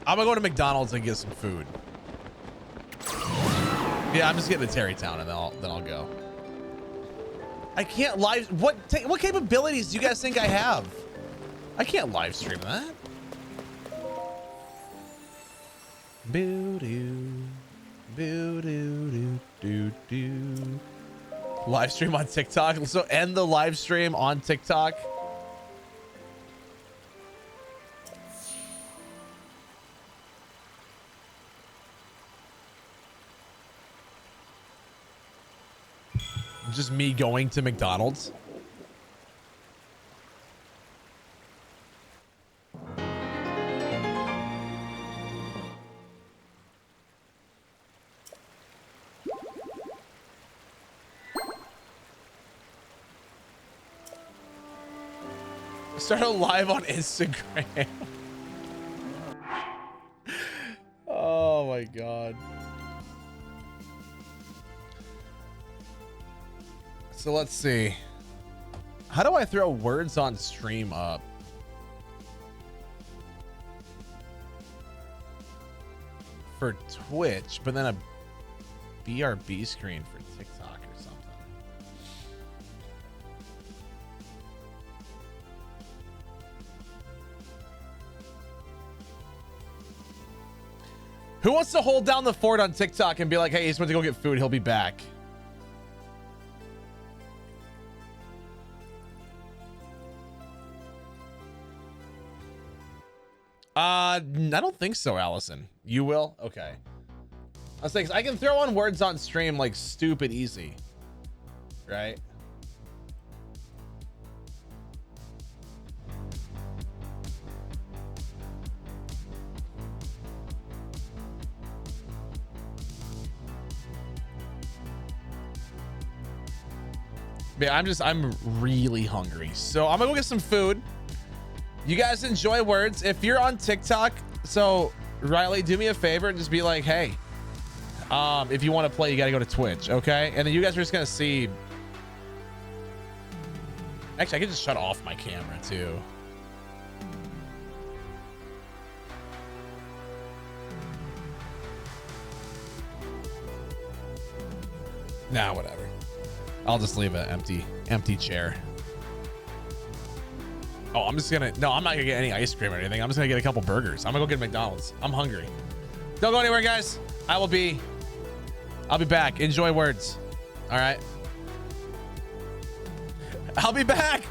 I'm gonna go to McDonald's and get some food. Yeah, I'm just getting to Terrytown and then I'll go. I can't live. What capabilities do you guys think I have? I can't live stream that. Boo doo, boo doo doo doo doo. Live stream on TikTok. So end the live stream on TikTok. Just me going to McDonald's. Start a live on Instagram. Oh my God. So let's see. How do I throw words on stream up? For Twitch, but then a BRB screen for TikTok or something. Who wants to hold down the fort on TikTok and be like, hey, he's went to go get food, he'll be back? I don't think so, Allison. You will? Okay. I was like, I can throw on words on stream like stupid easy. Right? Yeah, I'm really hungry. So I'm gonna go get some food. You guys enjoy words. If you're on TikTok, so Riley, do me a favor and just be like, hey, if you want to play, you got to go to Twitch, okay? And then you guys are just gonna see. Actually, I can just shut off my camera too. Nah, whatever. I'll just leave an empty chair. Oh, I'm just gonna, no, I'm not gonna get any ice cream or anything. I'm just gonna get a couple burgers. I'm gonna go get McDonald's. I'm hungry. Don't go anywhere, guys. I'll be back. Enjoy words. All right. I'll be back.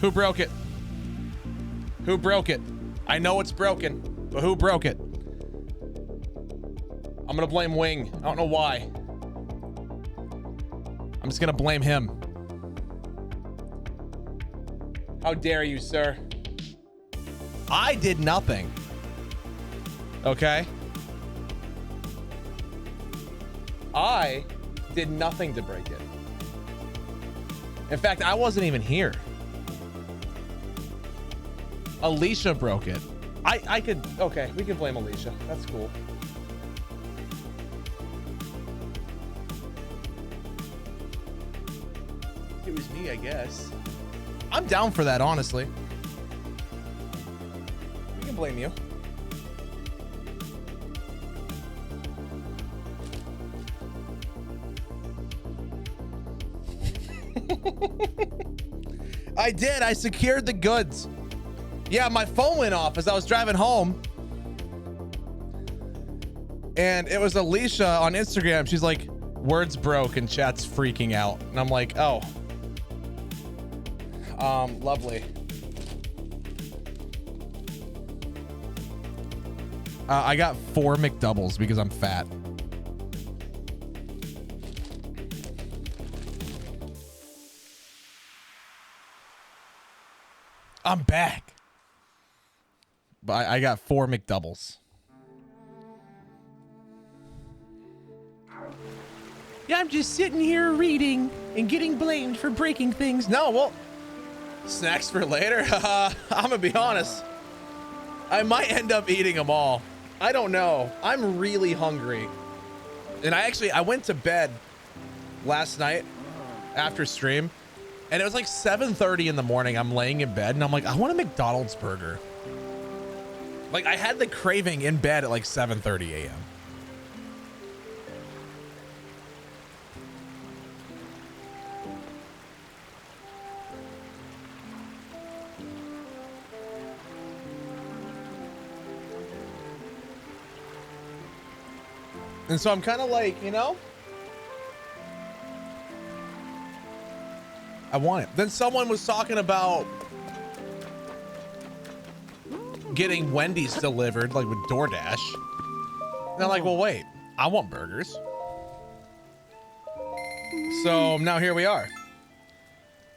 Who broke it? Who broke it? I know it's broken, but who broke it? I'm gonna blame Wing. I don't know why. I'm just gonna blame him. How dare you, sir? I did nothing. Okay? I did nothing to break it. In fact, I wasn't even here. Alicia broke it. I could, okay, we can blame Alicia. That's cool. It was me, I guess. I'm down for that, honestly. We can blame you. I did. I secured the goods. Yeah, my phone went off as I was driving home. And it was Alicia on Instagram. She's like, words broke and chat's freaking out. And I'm like, oh. Lovely. I got 4 McDoubles because I'm fat. I'm back. But I got 4 McDoubles. Yeah, I'm just sitting here reading and getting blamed for breaking things. No, well, snacks for later. I'm gonna be honest. I might end up eating them all. I don't know. I'm really hungry. And I went to bed last night after stream. And it was like 7:30 in the morning. I'm laying in bed and I'm like, I want a McDonald's burger. Like I had the craving in bed at like 7:30 a.m. And so I'm kind of like, you know, I want it. Then someone was talking about getting Wendy's delivered, like with DoorDash. And I'm like, well, wait, I want burgers. So now here we are.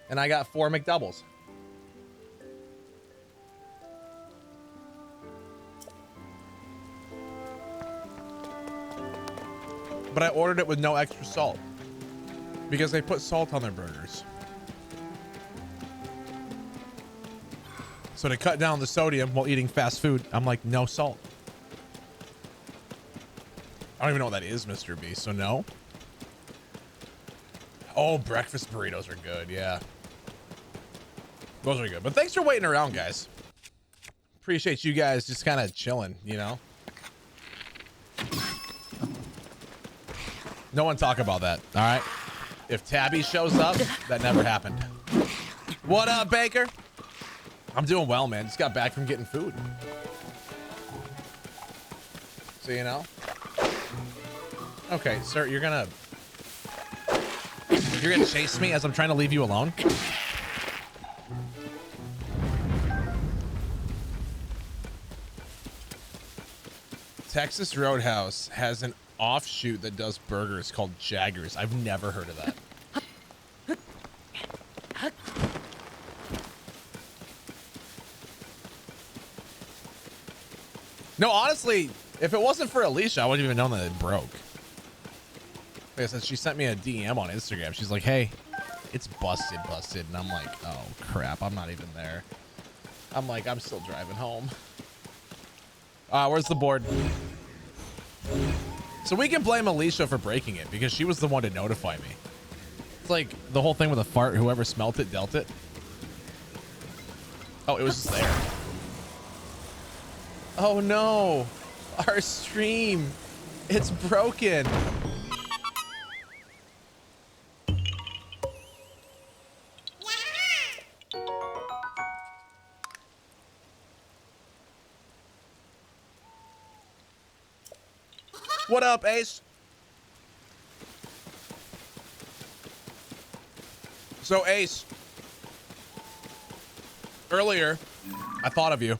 And I got 4 McDoubles. But I ordered it with no extra salt because they put salt on their burgers. So to cut down the sodium while eating fast food, I'm like, no salt. I don't even know what that is, Mr. B, so no. Oh, breakfast burritos are good, yeah. Those are good. But thanks for waiting around, guys. Appreciate you guys just kind of chilling, you know? No one talk about that, all right? If Tabby shows up, that never happened. What up, Baker? I'm doing well, man. Just got back from getting food. So, you know. Okay, sir, you're gonna chase me as I'm trying to leave you alone? Texas Roadhouse has an offshoot that does burgers called Jaggers. I've never heard of that. No, honestly, if it wasn't for Alicia, I wouldn't even known that it broke. Like I said, she sent me a DM on Instagram. She's like, hey, it's busted. And I'm like, oh, crap. I'm not even there. I'm like, I'm still driving home. Where's the board? So we can blame Alicia for breaking it because she was the one to notify me. It's like the whole thing with a fart. Whoever smelt it, dealt it. Oh, it was just there. Oh no, our stream, it's broken. What up, Ace? So Ace, Earlier, I thought of you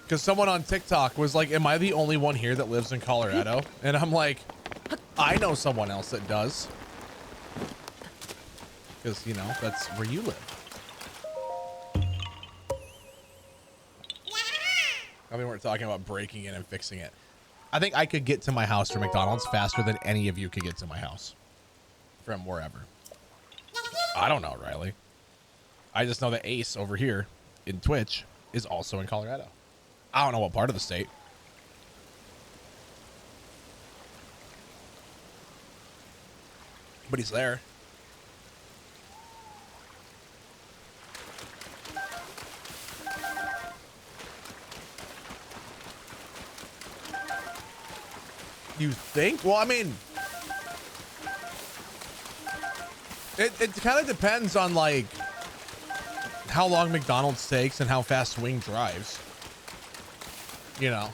because someone on TikTok was like, am I the only one here that lives in Colorado? And I'm like, I know someone else that does. Because, you know, that's where you live. I mean, we're talking about breaking in and fixing it. I think I could get to my house from McDonald's faster than any of you could get to my house from wherever. I don't know, Riley. I just know that Ace over here in Twitch is also in Colorado. I don't know what part of the state. But he's there. You think? Well, I mean, it kind of depends on like how long McDonald's takes and how fast Swing drives. You know.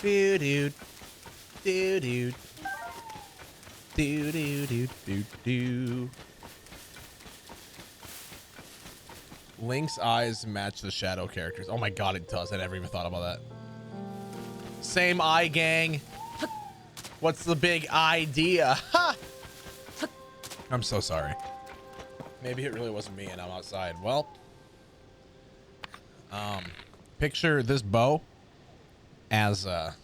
Do do do do do do do do do. Link's eyes match the shadow characters. Oh my god, it does. I never even thought about that. Same eye, gang. What's the big idea? Ha! I'm so sorry. Maybe it really wasn't me and I'm outside. Well, picture this bow as an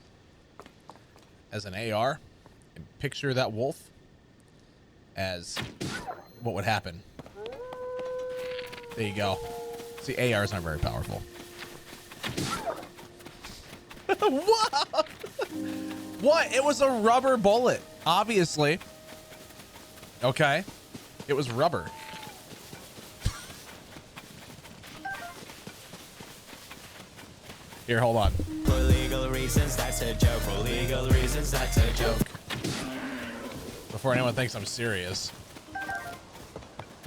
AR, and picture that wolf as what would happen. There you go. See, ARs aren't very powerful. What? What? It was a rubber bullet, obviously. Okay. It was rubber. Here, hold on. For legal reasons, that's a joke. For legal reasons, that's a joke. Before anyone thinks I'm serious.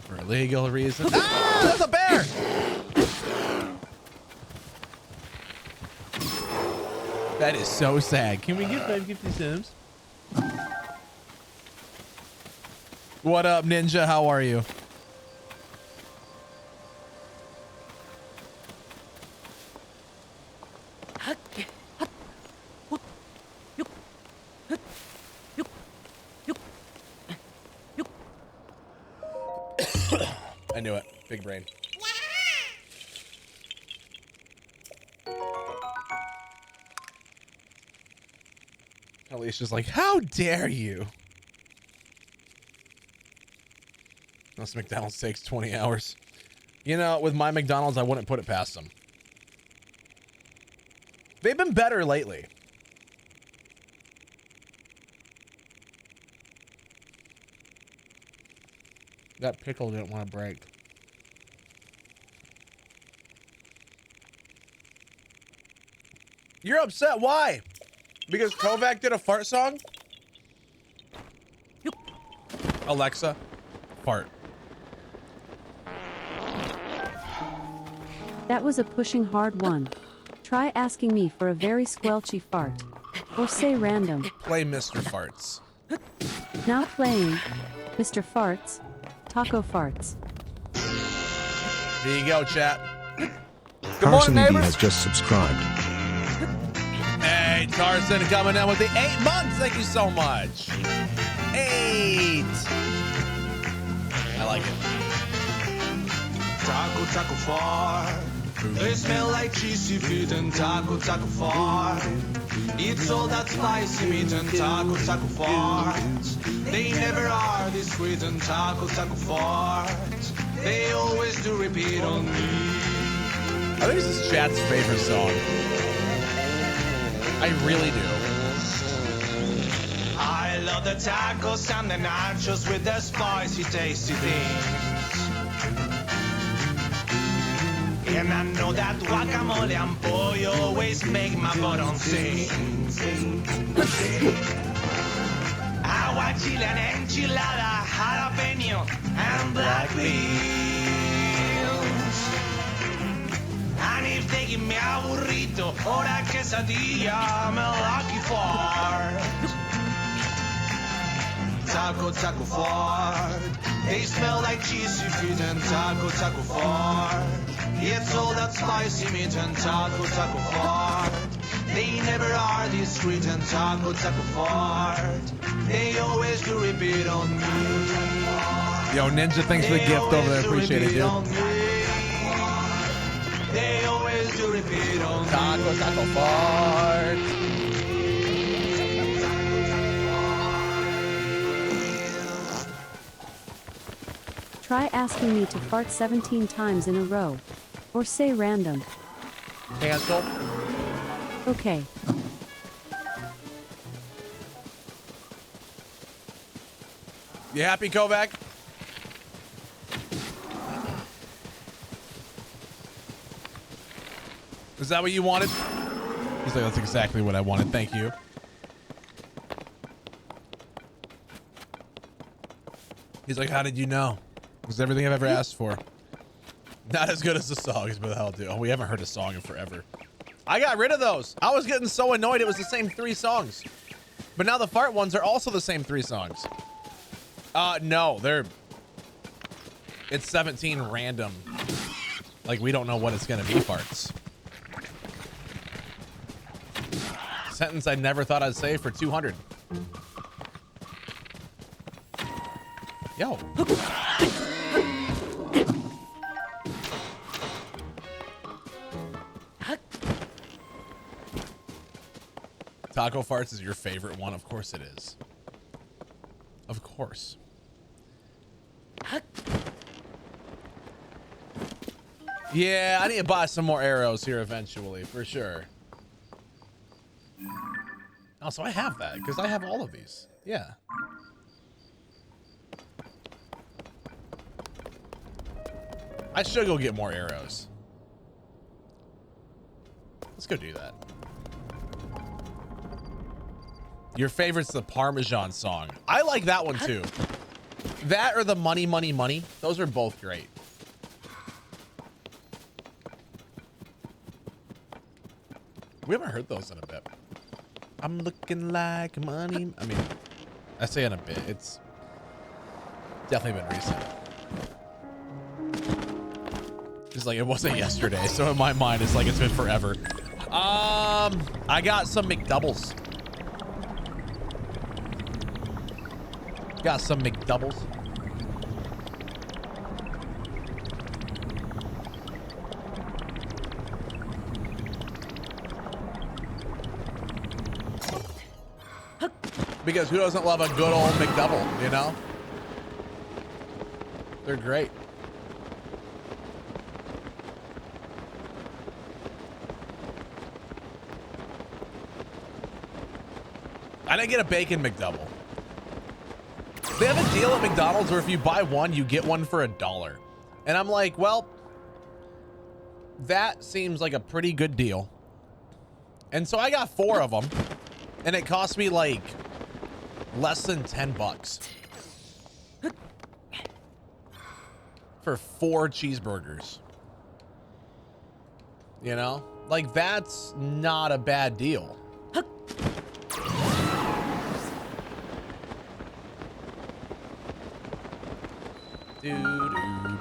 For legal reasons. Ah, that's a bear! That is so sad. Can we get 550 subs? What up, Ninja? How are you? I knew it. Big brain. Alicia's like, how dare you? Unless McDonald's takes 20 hours. You know, with my McDonald's, I wouldn't put it past them. They've been better lately. That pickle didn't want to break. You're upset. Why? Because Kovac did a fart song? Alexa, fart. That was a pushing hard one. Try asking me for a very squelchy fart. Or say random. Play Mr. Farts. Now playing Mr. Farts. Taco farts. There you go, chat. Carson ED has just subscribed. Hey, Carson coming in with the 8 months. Thank you so much. 8. I like it. Taco fart. They smell like cheesy feet and taco fart. It's all that spicy meat and taco fart. They never are this sweet and taco fart. They always do repeat on me. I think this is chat's favorite song. I really do. I love the tacos and the nachos with the spicy, tasty things. And I know that guacamole and pollo always make my bottom sing. Aguachile and enchilada, jalapeno and black beans. And if they give me a burrito or a quesadilla, I'm a lucky fart. taco, taco fart. They smell like cheesy feet and taco, taco fart. It's all that spicy meat and taco, taco fart. They never are discreet and taco, taco fart. They always do repeat on me. Yo, Ninja, thanks for the gift over there. Appreciate it, dude. They always do repeat on me. Taco, taco fart. Try asking me to fart 17 times in a row. Or say random. Cancel. Okay. You happy, Kovac? Is that what you wanted? He's like, that's exactly what I wanted. Thank you. He's like, how did you know? It was everything I've ever asked for. Not as good as the songs, but hell, dude. Oh, we haven't heard a song in forever. I got rid of those. I was getting so annoyed it was the same 3 songs. But now the fart ones are also the same 3 songs. No, it's 17 random. Like, we don't know what it's gonna be farts. Sentence I never thought I'd say for 200. Yo. Taco farts is your favorite one? Of course it is. Of course. Yeah, I need to buy some more arrows here eventually, for sure. Oh, so I have that, because I have all of these. Yeah. I should go get more arrows. Let's go do that. Your favorite's the Parmesan song. I like that one too. That or the Money, Money, Money. Those are both great. We haven't heard those in a bit. I'm looking like money. I mean, I say in a bit. It's definitely been recent. It's like it wasn't yesterday, so in my mind, it's like it's been forever. I got some McDoubles. Got some McDoubles. Because who doesn't love a good old McDouble, you know? They're great. I didn't get a bacon McDouble. They have a deal at McDonald's where if you buy one, you get one for $1. And I'm like, well, that seems like a pretty good deal. And so I got 4 of them, and it cost me like less than 10 bucks for 4 cheeseburgers. You know, like that's not a bad deal.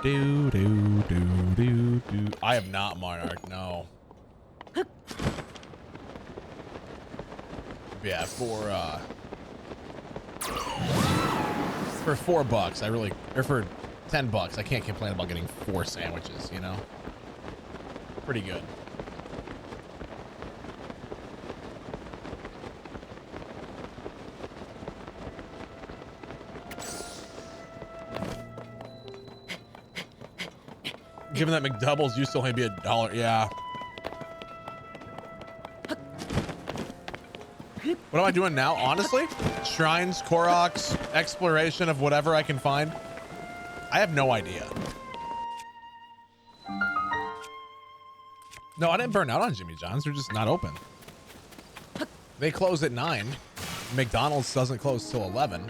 Do. I am not Monarch, no. Yeah, for $4, I really, or for 10 bucks, I can't complain about getting 4 sandwiches, you know? Pretty good. Given that McDoubles used to only be $1, yeah. What am I doing now? Honestly, shrines, Koroks, exploration of whatever I can find. I have no idea. No, I didn't burn out on Jimmy John's. They're just not open. They close at 9. McDonald's doesn't close till 11.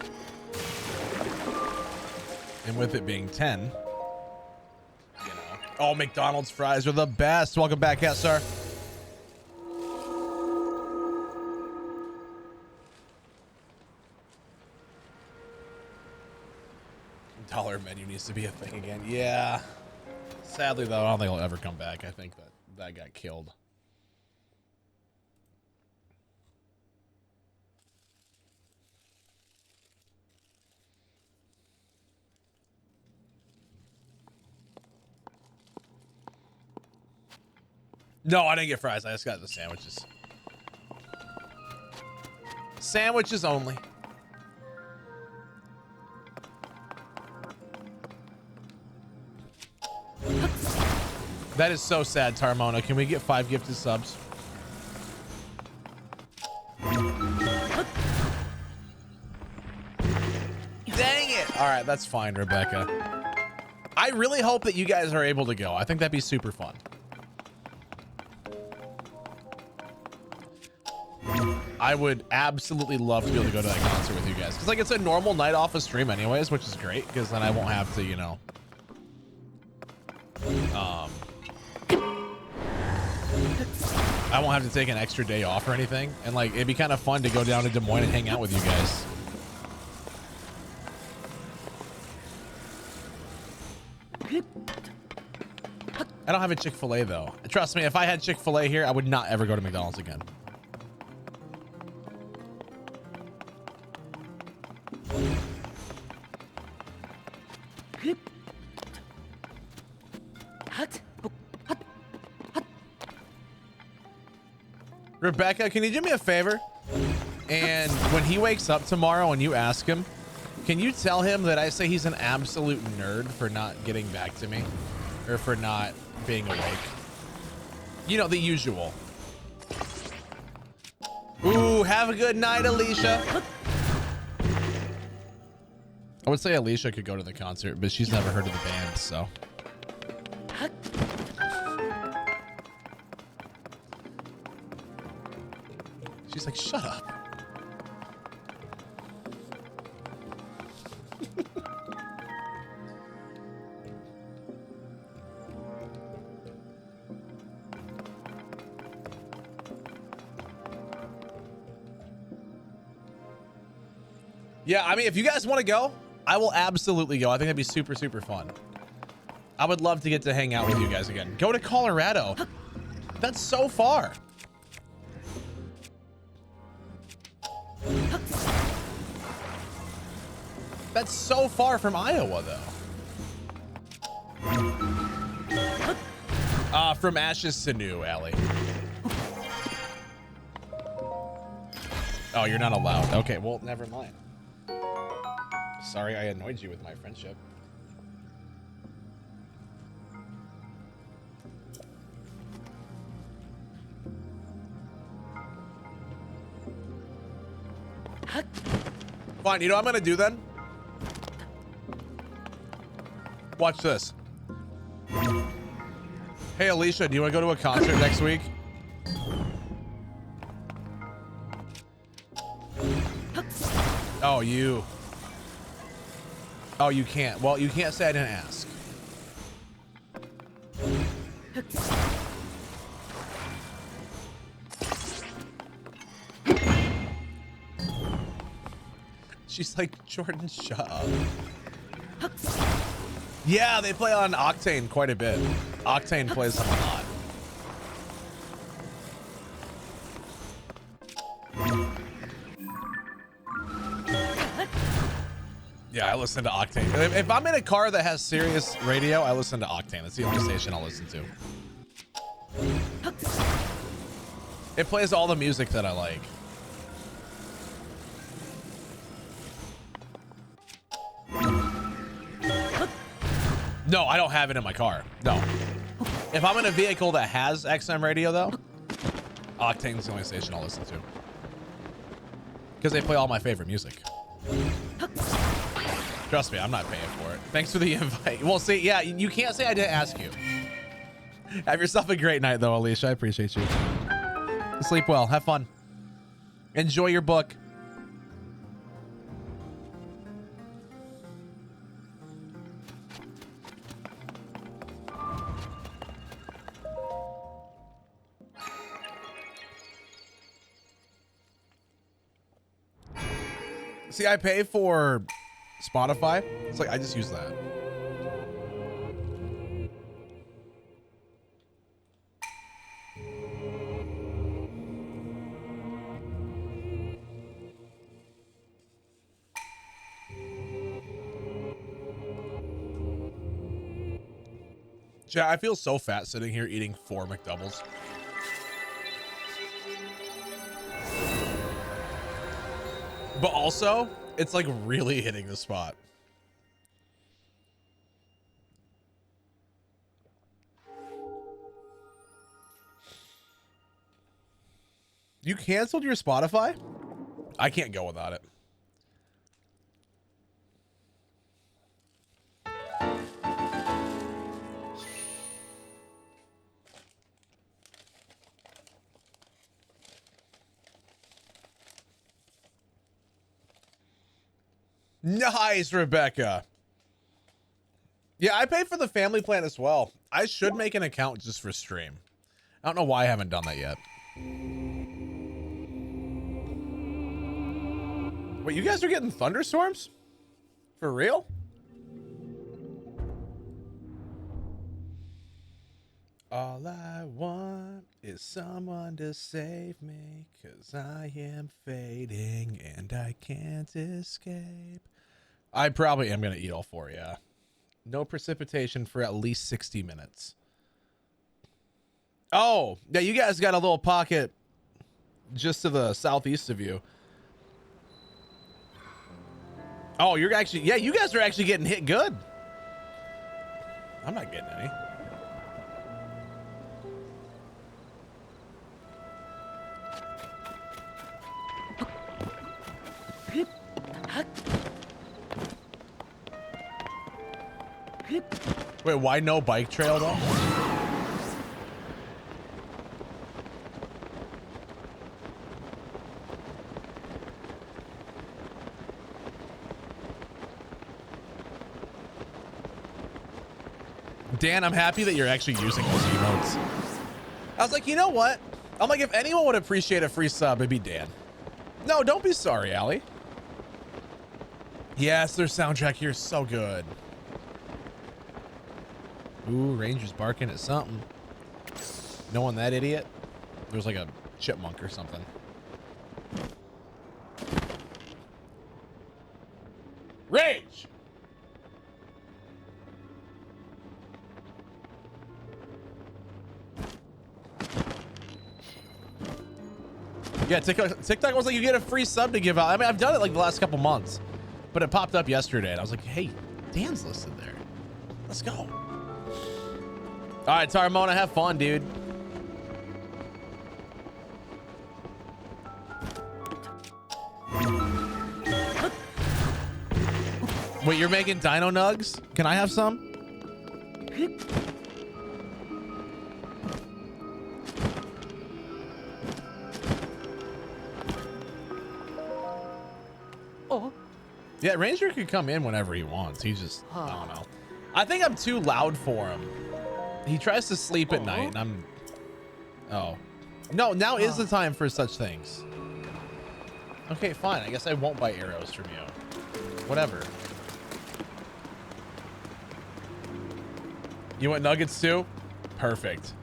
And with it being 10, you know. Oh, McDonald's fries are the best. Welcome back, yes, sir. $5 menu needs to be a thing again. Yeah. Sadly, though, I don't think he'll ever come back. I think that got killed. No, I didn't get fries. I just got the sandwiches. Sandwiches only. That is so sad, Tarmona. Can we get 5 gifted subs? Dang it! All right, that's fine, Rebecca. I really hope that you guys are able to go. I think that'd be super fun. I would absolutely love to be able to go to that concert with you guys. Because, like, it's a normal night off of stream anyways, which is great. Because then I won't have to, you know... I won't have to take an extra day off or anything. And, like, it'd be kind of fun to go down to Des Moines and hang out with you guys. I don't have a Chick-fil-A, though. Trust me, if I had Chick-fil-A here, I would not ever go to McDonald's again. Rebecca, can you do me a favor? And when he wakes up tomorrow and you ask him, can you tell him that I say he's an absolute nerd for not getting back to me? Or for not being awake? You know, the usual. Ooh, have a good night, Alicia. I would say Alicia could go to the concert, but she's never heard of the band, so. She's like, shut up. Yeah, I mean, if you guys want to go, I will absolutely go. I think that'd be super, super fun. I would love to get to hang out with you guys again. Go to Colorado. That's so far. That's so far from Iowa, though. From Ashes to New, Allie. Oh, you're not allowed. Okay, well, never mind. Sorry I annoyed you with my friendship. Fine, you know what I'm gonna do then? Watch this. Hey, Alicia, do you want to go to a concert next week? Oh, you. Oh, you can't. Well, you can't say I didn't ask. She's like, Jordan, shut up. Yeah, they play on Octane quite a bit. Octane plays them a lot. Yeah, I listen to Octane. If I'm in a car that has Sirius radio, I listen to Octane. That's the only station I'll listen to. It plays all the music that I like. No, I don't have it in my car. No. If I'm in a vehicle that has XM radio, though, Octane's the only station I'll listen to. Because they play all my favorite music. Trust me, I'm not paying for it. Thanks for the invite. Well, see, yeah, you can't say I didn't ask you. Have yourself a great night, though, Alicia. I appreciate you. Sleep well. Have fun. Enjoy your book. See, I pay for Spotify. It's like I just use that. Yeah, I feel so fat sitting here eating 4 McDoubles. But also, it's like really hitting the spot. You canceled your Spotify? I can't go without it. Nice, Rebecca. Yeah, I pay for the family plan as well. I should make an account just for stream. I don't know why I haven't done that yet. Wait, you guys are getting thunderstorms? For real? All I want is someone to save me, 'cause I am fading and I can't escape. I probably am going to eat all 4, yeah. No precipitation for at least 60 minutes. Oh, yeah, you guys got a little pocket just to the southeast of you. Oh, you're actually, yeah, you guys are actually getting hit good. I'm not getting any. Wait, why no bike trail though? Dan, I'm happy that you're actually using those emotes. I was like, you know what? I'm like, if anyone would appreciate a free sub, it'd be Dan. No, don't be sorry, Allie. Yes, their soundtrack here is so good. Ooh, Ranger's barking at something. Knowing that idiot? There's like a chipmunk or something. Rage! Yeah, TikTok was like, you get a free sub to give out. I mean, I've done it like the last couple months, but it popped up yesterday and I was like, hey, Dan's listed there. Let's go. All right, Taramona, have fun, dude. Wait, you're making dino nugs? Can I have some? Oh. Yeah, Ranger could come in whenever he wants. He's just, I don't know. I think I'm too loud for him. He tries to sleep at night and I'm, oh. No, now is the time for such things. Okay, fine. I guess I won't buy arrows from you. Whatever. You want nuggets too? Perfect.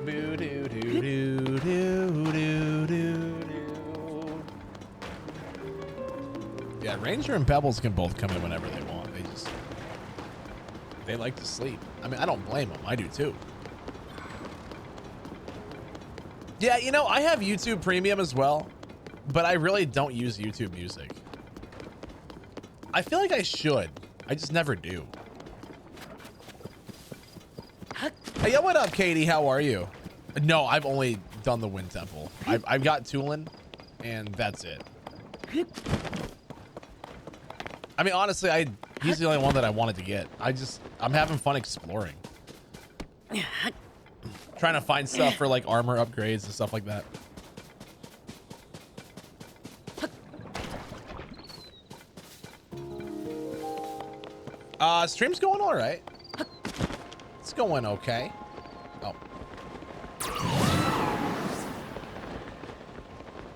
Boo doo doo doo doo doo doo. Yeah, Ranger and Pebbles can both come in whenever they want. They like to sleep. I mean, I don't blame them. I do too. Yeah, you know, I have YouTube Premium as well, but I really don't use YouTube Music. I feel like I should. I just never do. Hey, yo, what up, Katie? How are you? No, I've only done the Wind Temple. I've got Tulin, and that's it. I mean, honestly, he's the only one that I wanted to get. I'm having fun exploring. Trying to find stuff for like armor upgrades and stuff like that. Stream's going all right. It's going okay. Oh.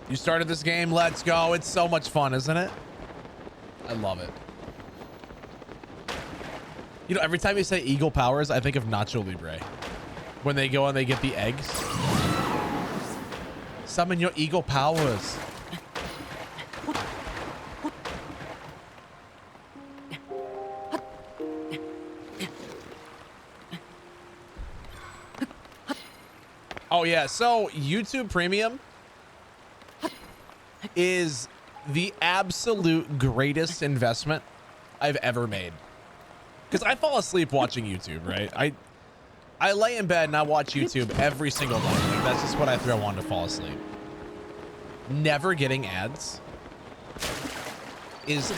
You started this game? Let's go. It's so much fun, isn't it? I love it. You know, every time you say Eagle Powers, I think of Nacho Libre. When they go and they get the eggs. Summon your Eagle Powers. Oh yeah, so YouTube Premium is the absolute greatest investment I've ever made. Because I fall asleep watching YouTube, right? I lay in bed and I watch YouTube every single night. Like, that's just what I throw on to fall asleep. Never getting ads is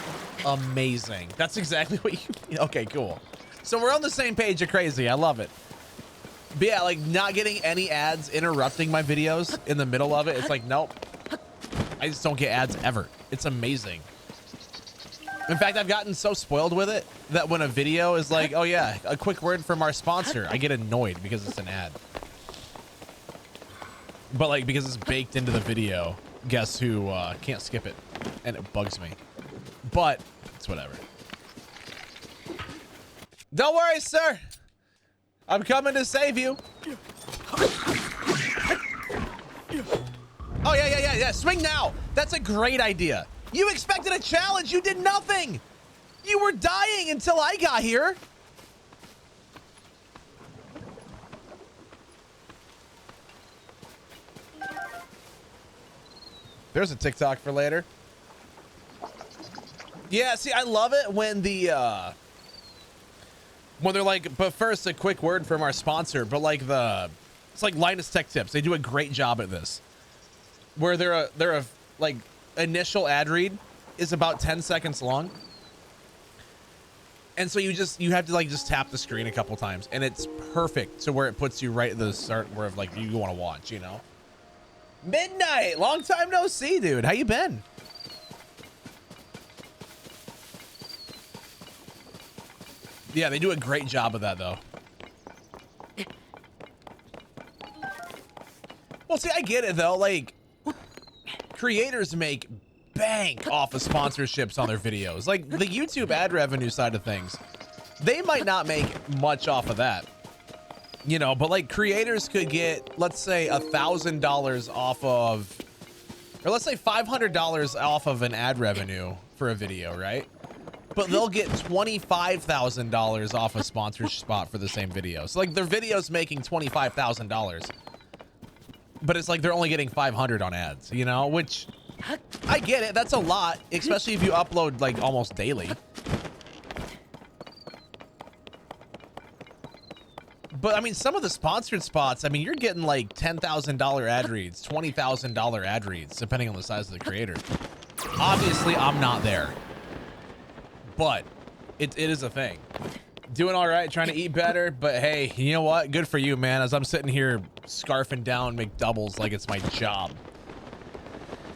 amazing. That's exactly what you... Okay, cool. So we're on the same page of crazy. I love it. But yeah, like not getting any ads interrupting my videos in the middle of it. It's like, nope. I just don't get ads ever. It's amazing. In fact, I've gotten so spoiled with it that when a video is like, oh yeah, a quick word from our sponsor, I get annoyed because it's an ad. But like, because it's baked into the video, guess who can't skip it? And it bugs me. But it's whatever. Don't worry, sir. I'm coming to save you. Oh, yeah. Swing now. That's a great idea. You expected a challenge. You did nothing. You were dying until I got here. There's a TikTok for later. Yeah, see, I love it when the when they're like, but first a quick word from our sponsor, but like it's like Linus Tech Tips. They do a great job at this. Where they're a like initial ad read is about 10 seconds long. And so you have to like just tap the screen a couple times and it's perfect to where it puts you right at the start where like you want to watch, you know. Midnight, long time no see, dude. How you been? Yeah, they do a great job of that, though. Well, see, I get it, though. Like, creators make bank off of sponsorships on their videos. Like, the YouTube ad revenue side of things, they might not make much off of that. You know, but, like, creators could get, let's say, $1,000 off of... Or let's say $500 off of an ad revenue for a video, right? But they'll get $25,000 off a sponsor spot for the same video. So like their video's making $25,000, but it's like they're only getting 500 on ads, you know, which I get it. That's a lot, especially if you upload like almost daily. But I mean, some of the sponsored spots, I mean, you're getting like $10,000 ad reads, $20,000 ad reads, depending on the size of the creator. Obviously, I'm not there. But it is a thing. Doing all right, trying to eat better, but hey, you know what? Good for you, man, as I'm sitting here scarfing down McDoubles like it's my job.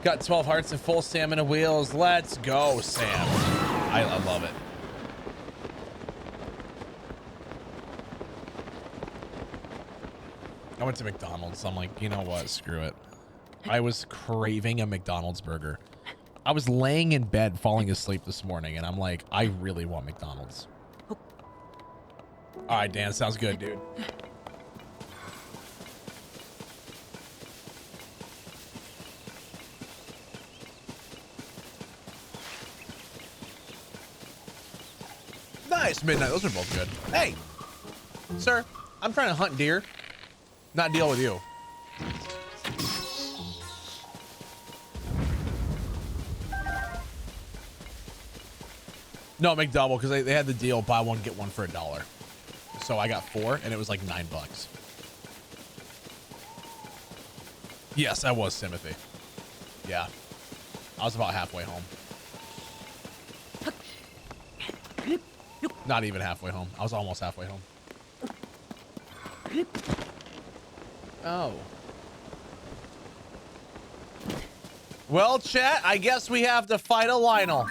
Got 12 hearts and full stamina wheels. Let's go, Sam. I love it. I went to McDonald's. I'm like, you know what? Screw it. I was craving a McDonald's burger. I was laying in bed falling asleep this morning and I'm like, I really want McDonald's. All right, Dan, sounds good, dude. Nice, Midnight. Those are both good. Hey, sir, I'm trying to hunt deer, not deal with you. No, McDouble, because they had the deal, buy one, get one for $1. So I got 4, and it was like $9. Yes, I was Timothy. Yeah. I was about halfway home. Not even halfway home. I was almost halfway home. Oh. Well, chat, I guess we have to fight a Lionel.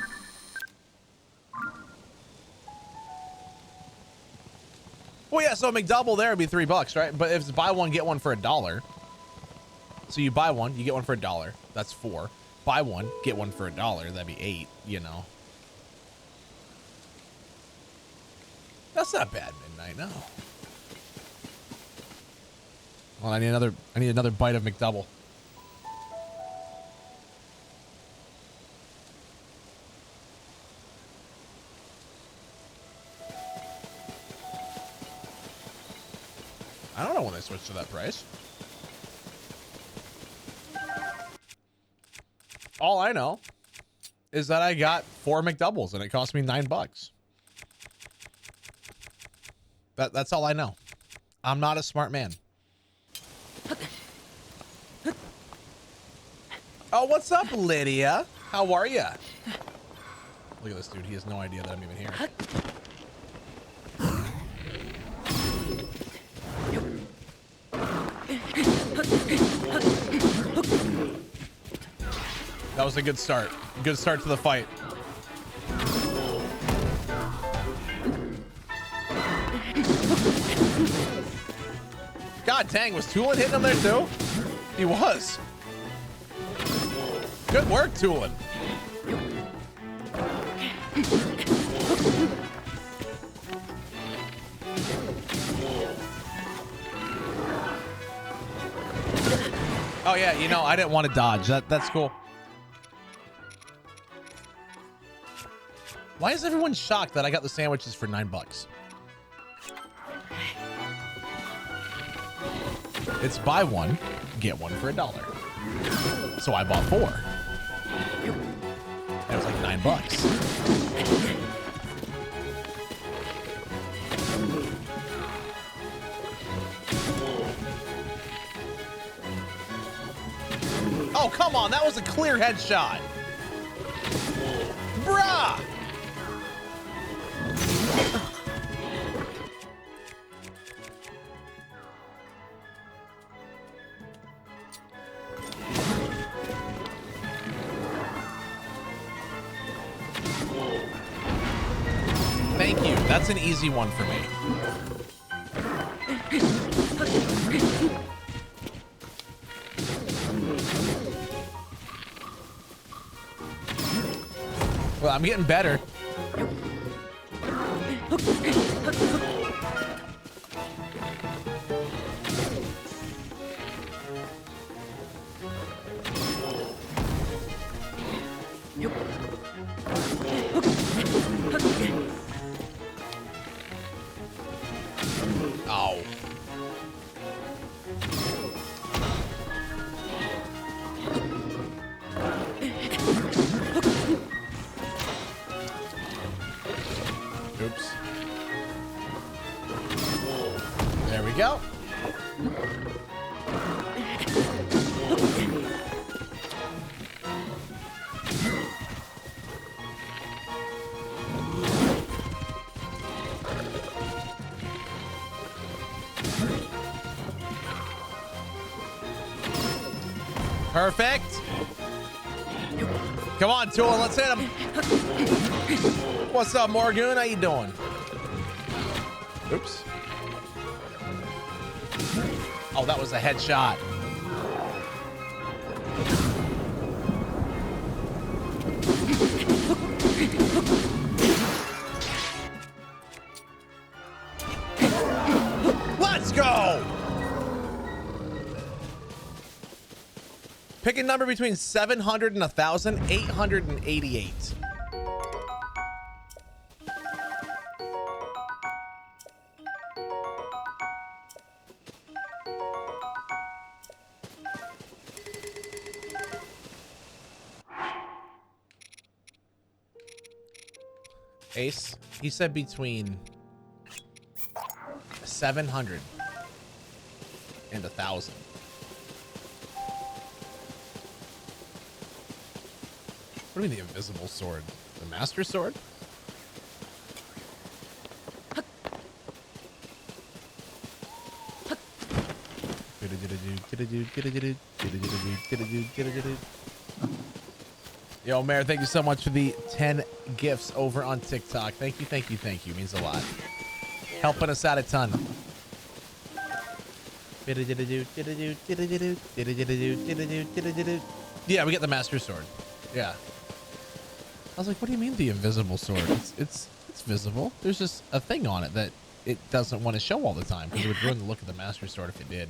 Well, yeah, so McDouble there would be $3, right? But if it's buy one, get one for $1. So you buy one, you get one for $1. That's 4. Buy one, get one for $1. That'd be 8, you know. That's not bad midnight, no. Well, I need another bite of McDouble. I don't know when I switched to that price. All I know is that I got 4 McDoubles and it cost me $9. That's all I know. I'm not a smart man. Oh, what's up, Lydia? How are ya? Look at this dude. He has no idea that I'm even here. That was a good start. Good start to the fight. God dang, was Tulin hitting him there too? He was. Good work, Tulin. Oh yeah, you know, I didn't want to dodge. That's cool. Why is everyone shocked that I got the sandwiches for $9? It's buy one, get one for $1. So I bought 4. That was like $9. Oh, come on. That was a clear headshot. Bruh. Thank you. That's an easy one for me. Well, I'm getting better. Oh. Oops. There we go. Perfect. Come on, Tool, let's hit him. What's up, Morgan? How you doing? Oops. Oh, that was a headshot. Let's go. Pick a number between 700 and 1,000. 888. Ace, he said between 700 and 1,000. What do you mean the invisible sword? The master sword? Yo, Mayor, thank you so much for the 10 gifts over on TikTok. Thank you, thank you, thank you. Means a lot. Helping us out a ton. Yeah, we get the master sword. Yeah. I was like, what do you mean the invisible sword? It's it's visible. There's just a thing on it that it doesn't want to show all the time because it would ruin the look of the Master Sword if it did.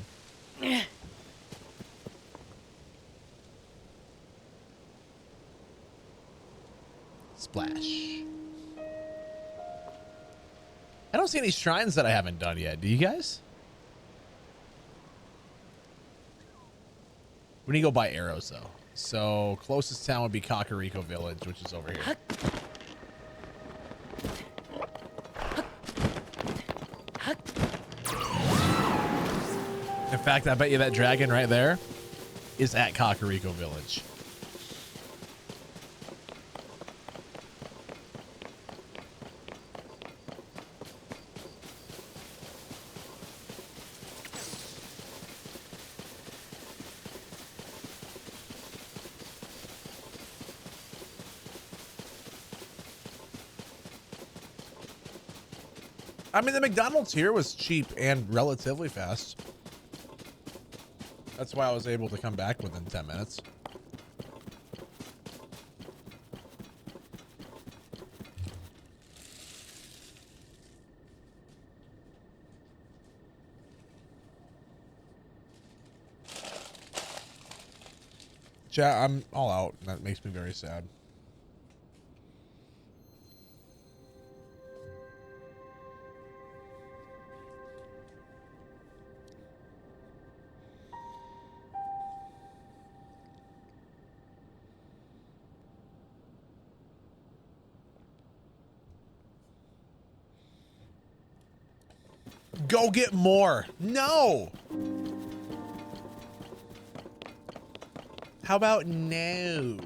Splash. I don't see any shrines that I haven't done yet. Do you guys? We need to go buy arrows though. So closest town would be Kakariko Village, which is over here. In fact, I bet you that dragon right there is at Kakariko Village. I mean, the McDonald's here was cheap and relatively fast. That's why I was able to come back within 10 minutes. Chat, I'm all out. That makes me very sad. Go get more. No. How about no?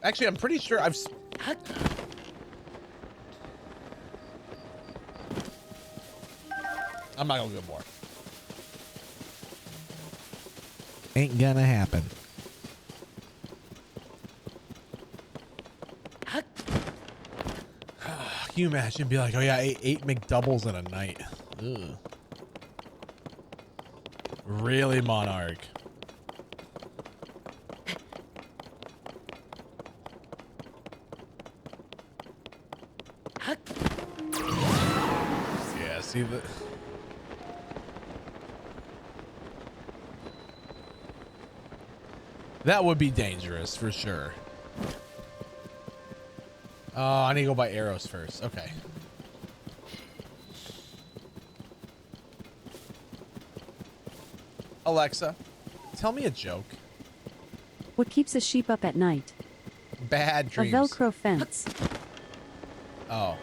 Actually, I'm pretty sure I've... I'm not gonna get more. Ain't gonna happen. Can you imagine? Be like, oh yeah, I ate 8 McDoubles in a night. Ugh. Really, Monarch? Yeah, see the... That would be dangerous for sure. Oh, I need to go buy arrows first. Okay. Alexa, tell me a joke. What keeps a sheep up at night? Bad dreams. A Velcro fence. Oh.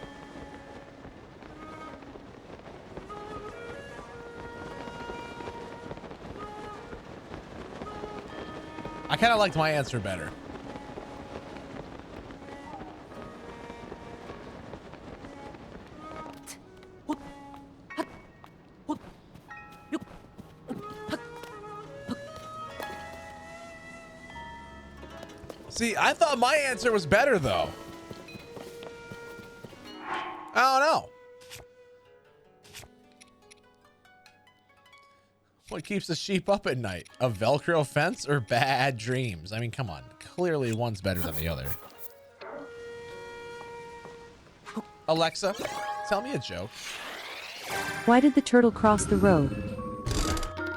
I kind of liked my answer better. See, I thought my answer was better, though. I don't know. What keeps the sheep up at night? A Velcro fence or bad dreams? I mean, come on. Clearly, one's better than the other. Alexa, tell me a joke. Why did the turtle cross the road?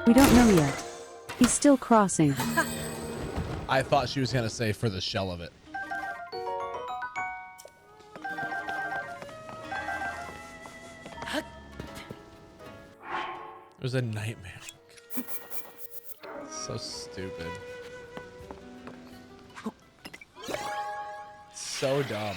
We don't know yet. He's still crossing. I thought she was going to say for the shell of it. It was a nightmare. So stupid. So dumb.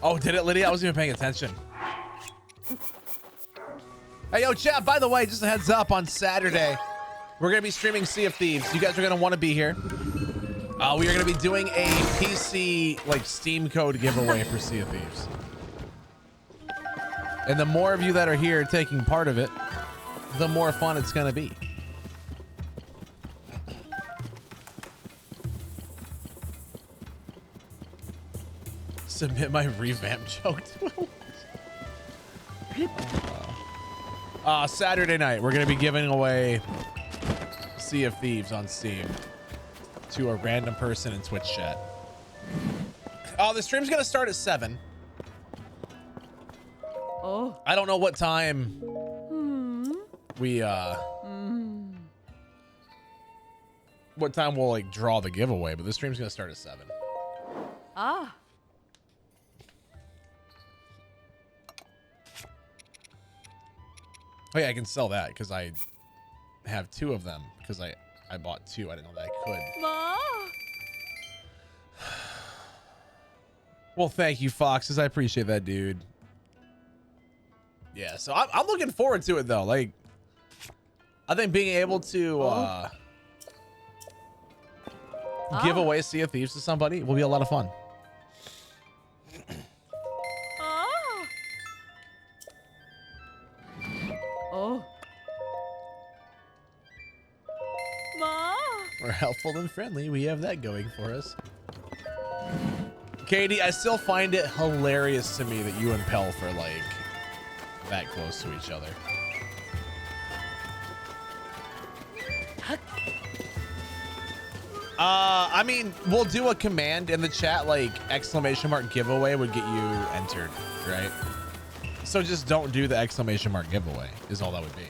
Oh, did it, Lydia? I wasn't even paying attention. Hey, yo, chat, by the way, just a heads up, on Saturday, we're going to be streaming Sea of Thieves. You guys are going to want to be here. We are going to be doing a PC, like, Steam code giveaway for Sea of Thieves. And the more of you that are here taking part of it, the more fun it's going to be. Submit my revamp joke. Saturday night, we're going to be giving away Sea of Thieves on Steam to a random person in Twitch chat. The stream's going to start at 7. Oh. I don't know what time we, what time we'll like draw the giveaway, but the stream's going to start at 7. Ah. Oh yeah, I can sell that because I have 2 of them because I bought 2. I didn't know that I could. Ma. Well, thank you, Foxes. I appreciate that, dude. Yeah, so I'm looking forward to it though. Like, I think being able to give away Sea of Thieves to somebody will be a lot of fun. Oh. Ma. We're helpful and friendly. We have that going for us. Katie, I still find it hilarious to me that you and Pelf are like that close to each other. I mean, we'll do a command in the chat, like ! giveaway would get you entered, right? So just don't do the ! giveaway is all that would be.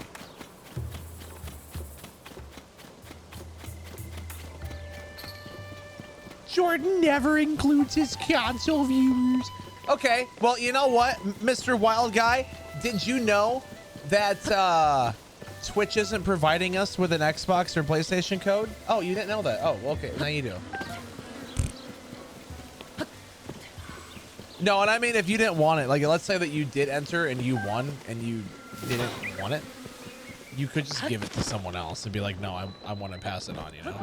Jordan never includes his console views. Okay, well, you know what, Mr. Wild Guy, did you know that Twitch isn't providing us with an Xbox or PlayStation code? Oh, you didn't know that? Oh, okay, now you do. No, and I mean, if you didn't want it, like, let's say that you did enter and you won and you didn't want it, you could just give it to someone else and be like, no, I want to pass it on, you know?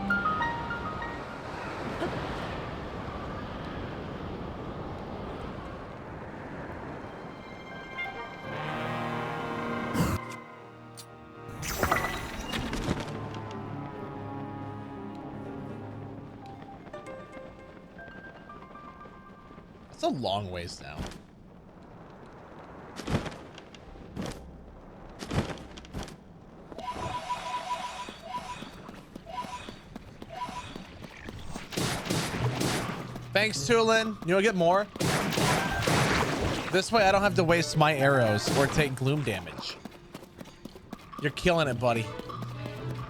It's a long ways now. Thanks, Tulin. You'll get more. This way I don't have to waste my arrows or take gloom damage. You're killing it, buddy.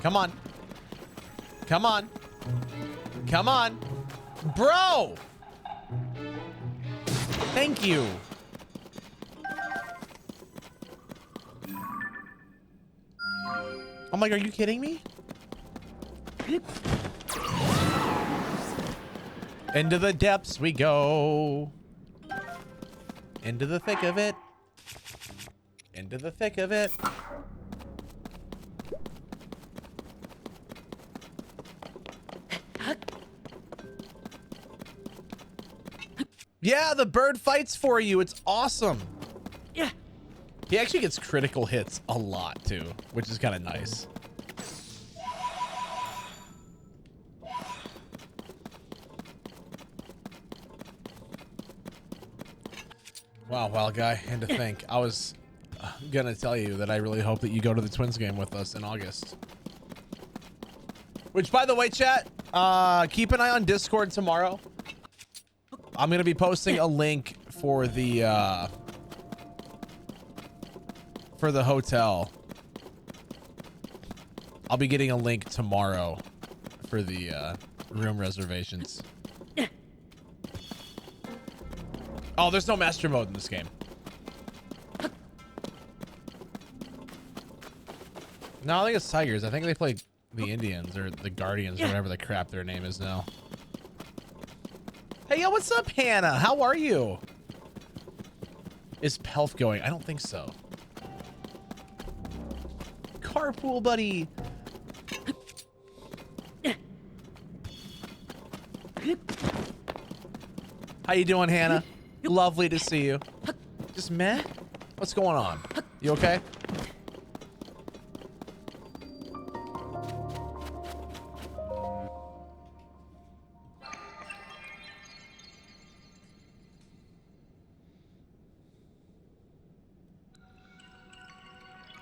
Come on. Come on. Come on. Bro! Thank you. I'm like, are you kidding me? Into the depths we go. Into the thick of it. Into the thick of it. Yeah, the bird fights for you. It's awesome. Yeah. He actually gets critical hits a lot too, which is kind of nice. Wow, wild guy. And to think, I was gonna tell you that I really hope that you go to the Twins game with us in August. Which, by the way, chat, keep an eye on Discord tomorrow. I'm gonna be posting a link for the hotel. I'll be getting a link tomorrow for the room reservations. Oh, there's no master mode in this game. No, I think it's Tigers. I think they play the Indians or the Guardians or whatever the crap their name is now. Hey, yo, what's up, Hannah? How are you? Is Pelf going? I don't think so. Carpool, buddy. How you doing, Hannah? Lovely to see you. Just meh? What's going on? You okay?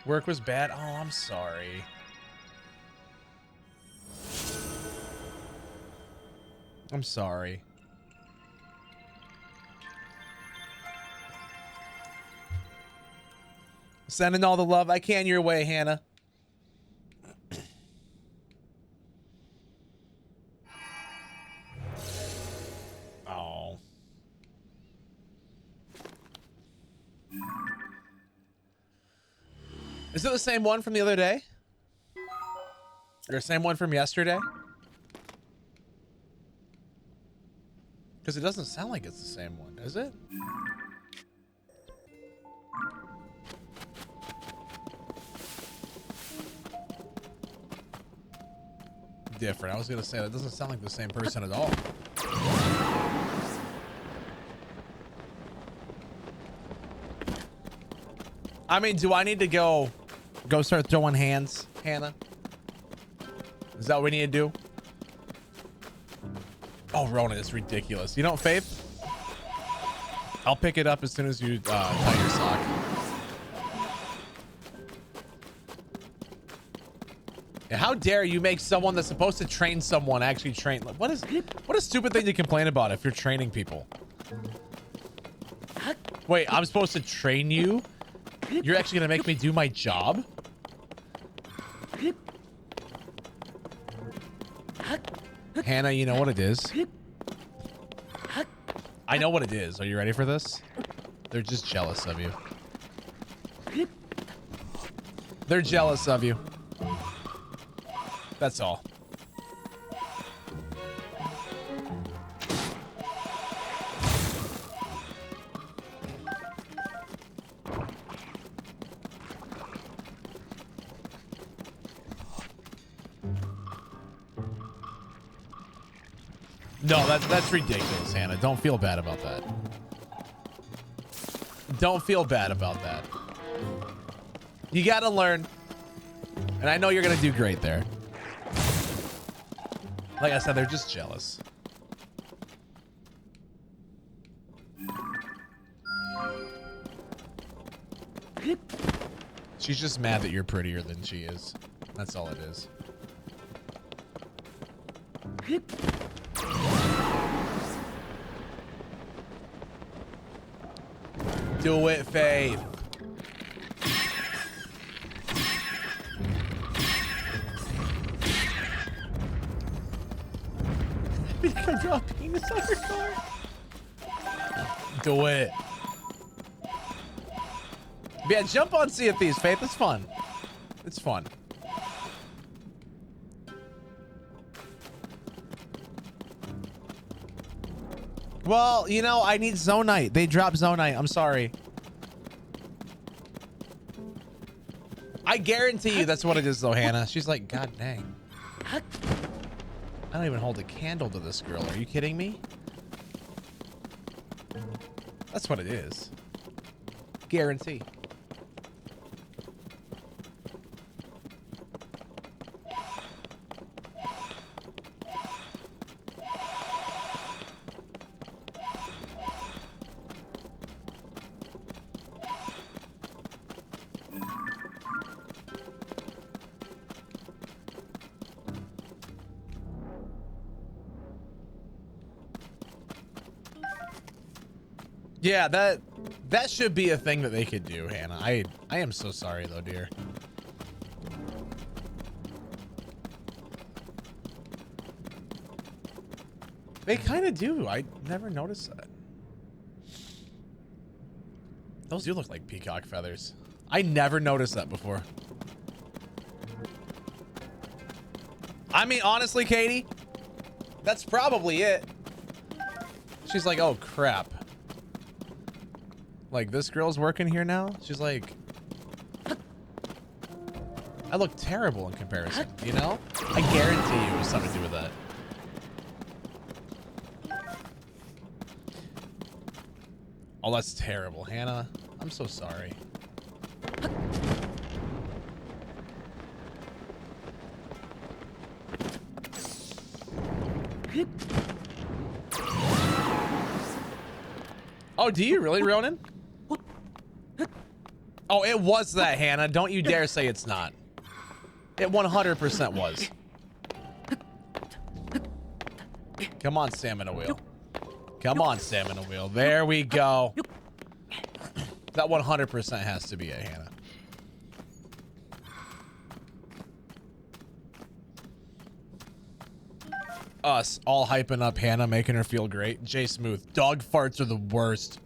Work was bad. Oh, I'm sorry. I'm sorry. Sending all the love I can your way, Hannah. Oh. Is it the same one from the other day? Or the same one from yesterday? Because it doesn't sound like it's the same one, is it? Different. I was gonna say that doesn't sound like the same person at all. I mean, do I need to go start throwing hands, Hannah? Is that what we need to do? Oh, Ronan, it's ridiculous. You don't, Faith? I'll pick it up as soon as you tie your sock. Yeah, how dare you make someone that's supposed to train someone actually train? What a stupid thing to complain about if you're training people. Wait, I'm supposed to train you? You're actually gonna make me do my job? Hannah, you know what it is. I know what it is. Are you ready for this? They're just jealous of you. They're jealous of you. That's all. No, that's ridiculous, Hannah. Don't feel bad about that. Don't feel bad about that. You gotta learn. And I know you're gonna do great there. Like I said, they're just jealous. She's just mad that you're prettier than she is. That's all it is. Do it, Faith. Can I draw a penis on your car? Do it. But yeah, jump on Sea of Thieves, Faith. It's fun. It's fun. Well, you know, I need Zonite. They dropped Zonite. I'm sorry. I guarantee you that's what it is, though, Hannah. She's like, God dang. I don't even hold a candle to this girl. Are you kidding me? That's what it is. Guarantee. Yeah, that should be a thing that they could do, Hannah. I am so sorry though, dear. They kind of do. I never noticed that. Those do look like peacock feathers. I never noticed that before. I mean, honestly, Katie, that's probably it. She's like, oh crap. Like, this girl's working here now? She's like, I look terrible in comparison, you know? I guarantee you it was something to do with that. Oh, that's terrible, Hannah. I'm so sorry. Oh, do you really, Ronan? Oh, it was that, Hannah. Don't you dare say it's not. It 100% was. Come on, stamina wheel. Come on, stamina wheel. There we go. That 100% has to be it, Hannah. Us all hyping up Hannah, making her feel great. Jay Smooth. Dog farts are the worst.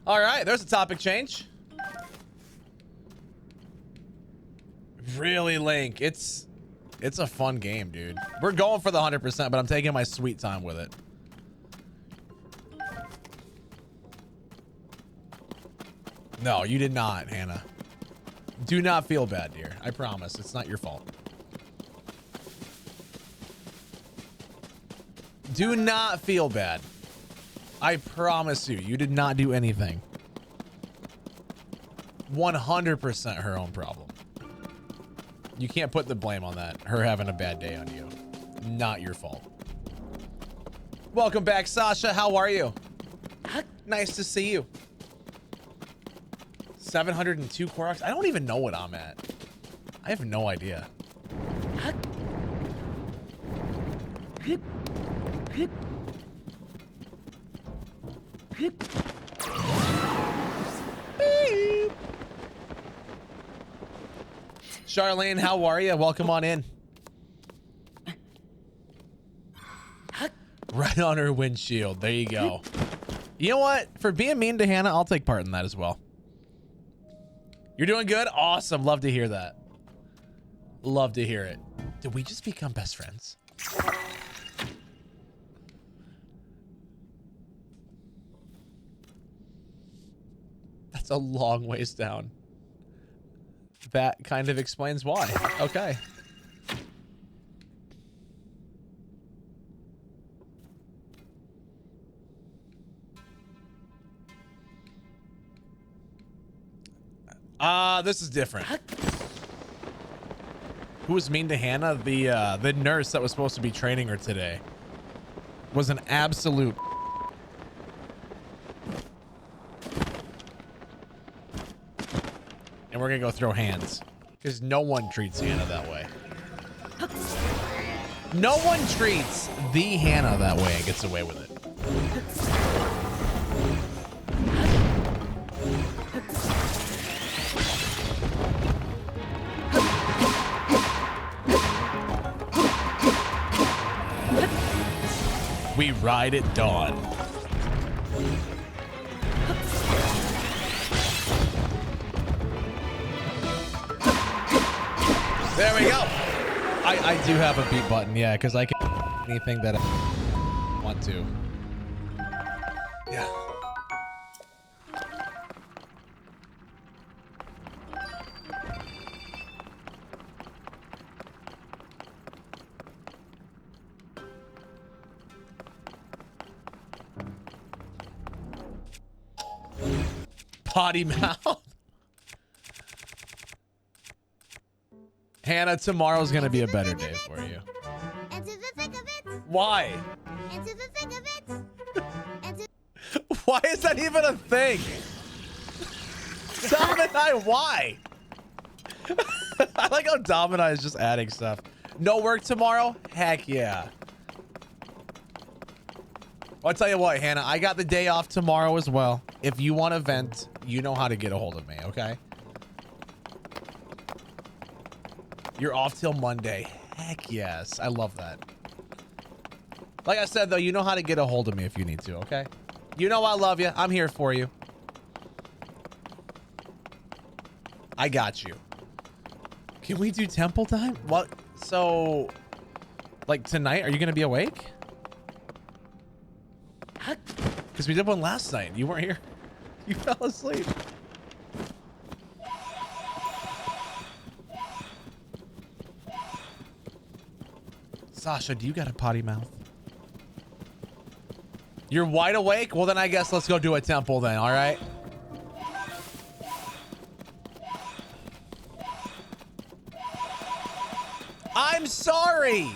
All right, there's a topic change. Really, Link. It's a fun game, dude. We're going for the 100%, but I'm taking my sweet time with it. No, you did not, Hannah. Do not feel bad, dear. I promise. It's not your fault. Do not feel bad. I promise you, you did not do anything. 100% her own problem. You can't put the blame on that. Her having a bad day on you. Not your fault. Welcome back, Sasha. How are you? Nice to see you. 702 Koroks. I don't even know what I'm at. I have no idea. Charlene, how are you? Welcome on in. Right on her windshield. There you go. You know what? For being mean to Hannah, I'll take part in that as well. You're doing good? Awesome. Love to hear that. Love to hear it. Did we just become best friends? That's a long ways down. That kind of explains why. Okay. This is different. Who was mean to Hannah? The nurse that was supposed to be training her today was an absolute. And we're gonna go throw hands because no one treats Hannah that way. No one treats the Hannah that way and gets away with it. We ride at dawn. There we go. I do have a beat button, yeah, because I can anything that I want to. Yeah. Potty mouth. Hannah, tomorrow's gonna be a better day for you. Into the thick of it. Why? Into the thick of it. Into Why is that even a thing? Dom and I, why? I like how Dom and I is just adding stuff. No work tomorrow? Heck yeah. I'll tell you what, Hannah, I got the day off tomorrow as well. If you want to vent, you know how to get a hold of me, okay? You're off till Monday. Heck yes. I love that. Like I said, though, you know how to get a hold of me if you need to, okay? You know I love you. I'm here for you. I got you. Can we do temple time? What? So, like tonight, are you going to be awake? Because we did one last night. You weren't here. You fell asleep. Sasha, do you got a potty mouth? You're wide awake? Well, then I guess let's go do a temple then, all right? I'm sorry.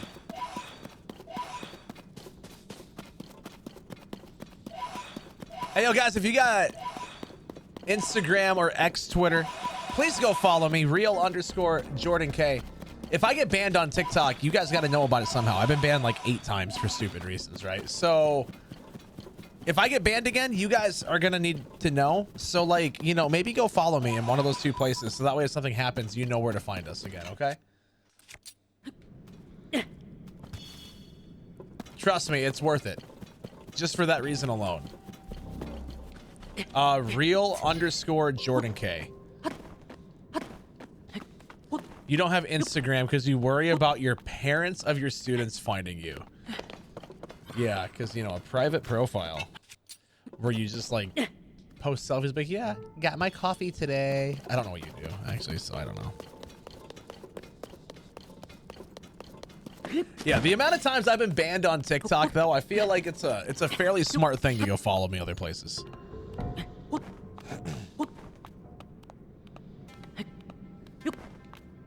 Hey, yo, guys, if you got Instagram or X Twitter, please go follow me, real_Jordan K. If I get banned on TikTok, you guys got to know about it somehow. I've been banned like 8 times for stupid reasons, right? So if I get banned again, you guys are going to need to know. So like, you know, maybe go follow me in one of those 2 places. So that way if something happens, you know where to find us again. Okay. Trust me, it's worth it. Just for that reason alone. Real_Jordan K. You don't have Instagram because you worry about your parents of your students finding you. Yeah, because, you know, a private profile where you just like post selfies, like, yeah, got my coffee today. I don't know what you do, actually, so I don't know. Yeah, the amount of times I've been banned on TikTok, though, I feel like it's a fairly smart thing to go follow me other places.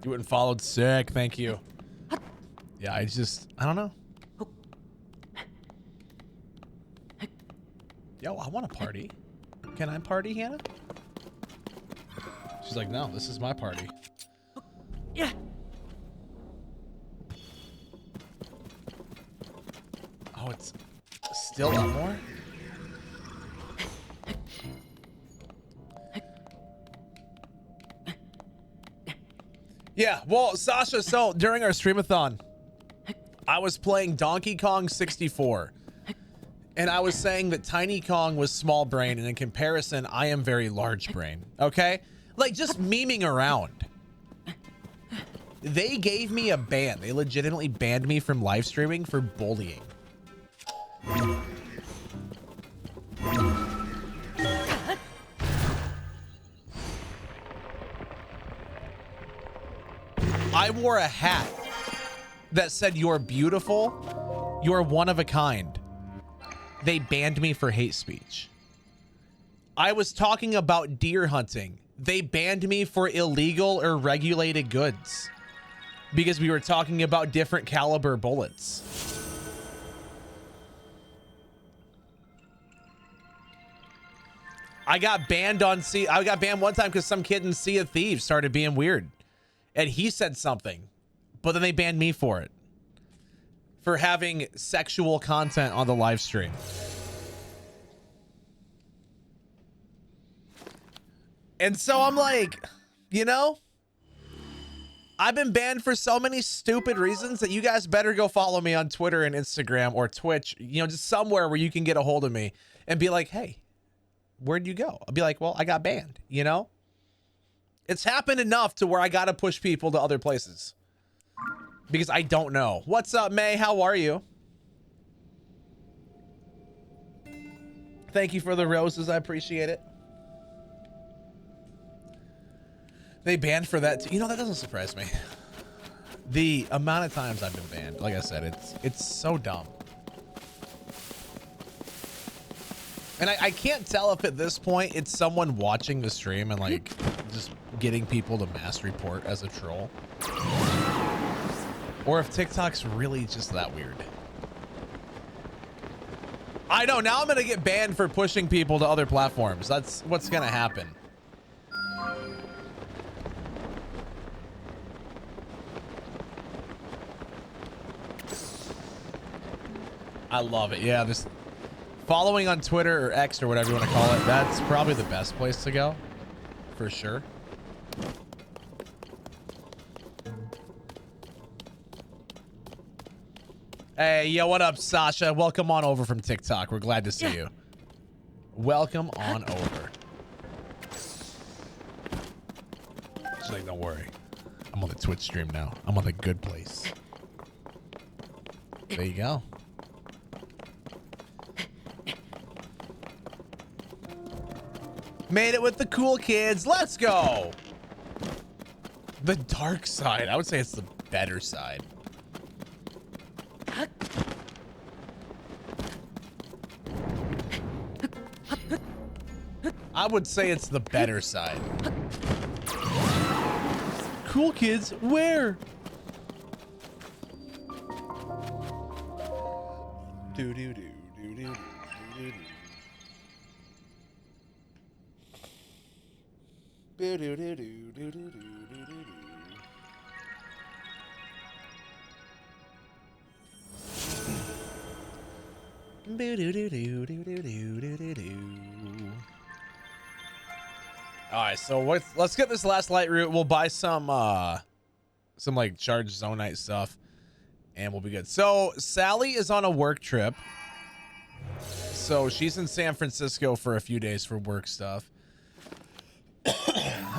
You wouldn't followed, sick. Thank you. Yeah, I don't know. Yo, I want to party. Can I party, Hannah? She's like, no, this is my party. Yeah. Oh, it's still up more? Yeah, well, Sasha, so during our streamathon, I was playing Donkey Kong 64. And I was saying that Tiny Kong was small brain, and in comparison, I am very large brain. Okay? Like, just memeing around. They gave me a ban. They legitimately banned me from live streaming for bullying. I wore a hat that said, "You're beautiful. You're one of a kind." They banned me for hate speech. I was talking about deer hunting. They banned me for illegal or regulated goods because we were talking about different caliber bullets. I got banned I got banned one time because some kid in Sea of Thieves started being weird. And he said something, but then they banned me for it. For having sexual content on the live stream. And so I'm like, you know, I've been banned for so many stupid reasons that you guys better go follow me on Twitter and Instagram or Twitch, you know, just somewhere where you can get a hold of me and be like, hey, where'd you go? I'll be like, well, I got banned, you know? It's happened enough to where I got to push people to other places. Because I don't know. What's up, May? How are you? Thank you for the roses. I appreciate it. They banned for that too. You know, that doesn't surprise me. The amount of times I've been banned, like I said, it's so dumb. And I can't tell if at this point it's someone watching the stream and like just getting people to mass report as a troll. Or if TikTok's really just that weird. I know, now I'm gonna get banned for pushing people to other platforms. That's what's gonna happen. I love it. Yeah, this following on Twitter or X or whatever you want to call it, that's probably the best place to go. For sure. Hey, yo, what up, Sasha? Welcome on over from TikTok. We're glad to see you. Welcome on over. She's like, don't worry. I'm on the Twitch stream now. I'm on the good place. There you go. Made it with the cool kids. Let's go. The dark side. I would say it's the better side. I would say it's the better side. Cool kids, where? Do do do do do do do do. All right, so let's get this last light route. We'll buy some like charged zonite stuff, and we'll be good. So Sally is on a work trip, so she's in San Francisco for a few days for work stuff.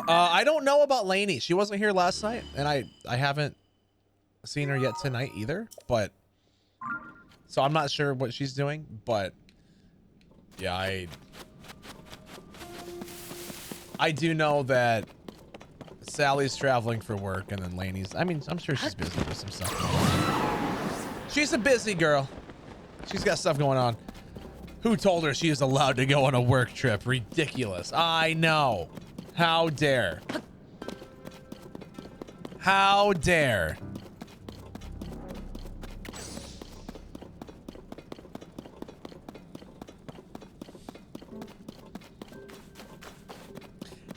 I don't know about Lainey. She wasn't here last night, and I haven't seen her yet tonight either. But so I'm not sure what she's doing. But yeah, I do know that Sally's traveling for work, and then Lainey's, I mean, I'm sure she's busy with some stuff. She's a busy girl. She's got stuff going on. Who told her she is allowed to go on a work trip? Ridiculous. I know. How dare. How dare.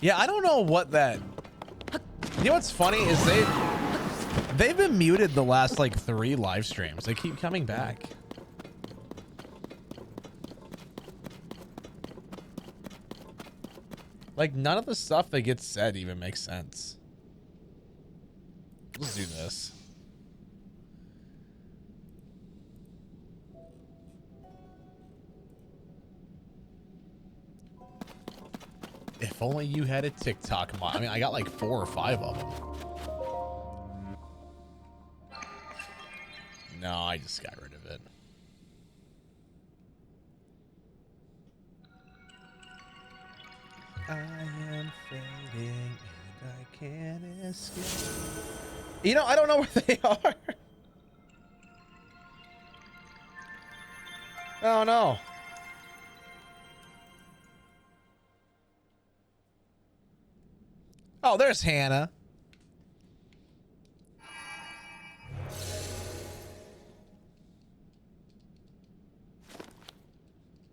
Yeah, I don't know what that... You know what's funny is they've been muted the last like 3 live streams. They keep coming back. Like none of the stuff that gets said even makes sense. Let's do this. If only you had a TikTok mod. I mean, I got like 4 or 5 of them. No, I just got rid of it. I am fading and I can't escape. You know, I don't know where they are. Oh no. Oh, there's Hannah.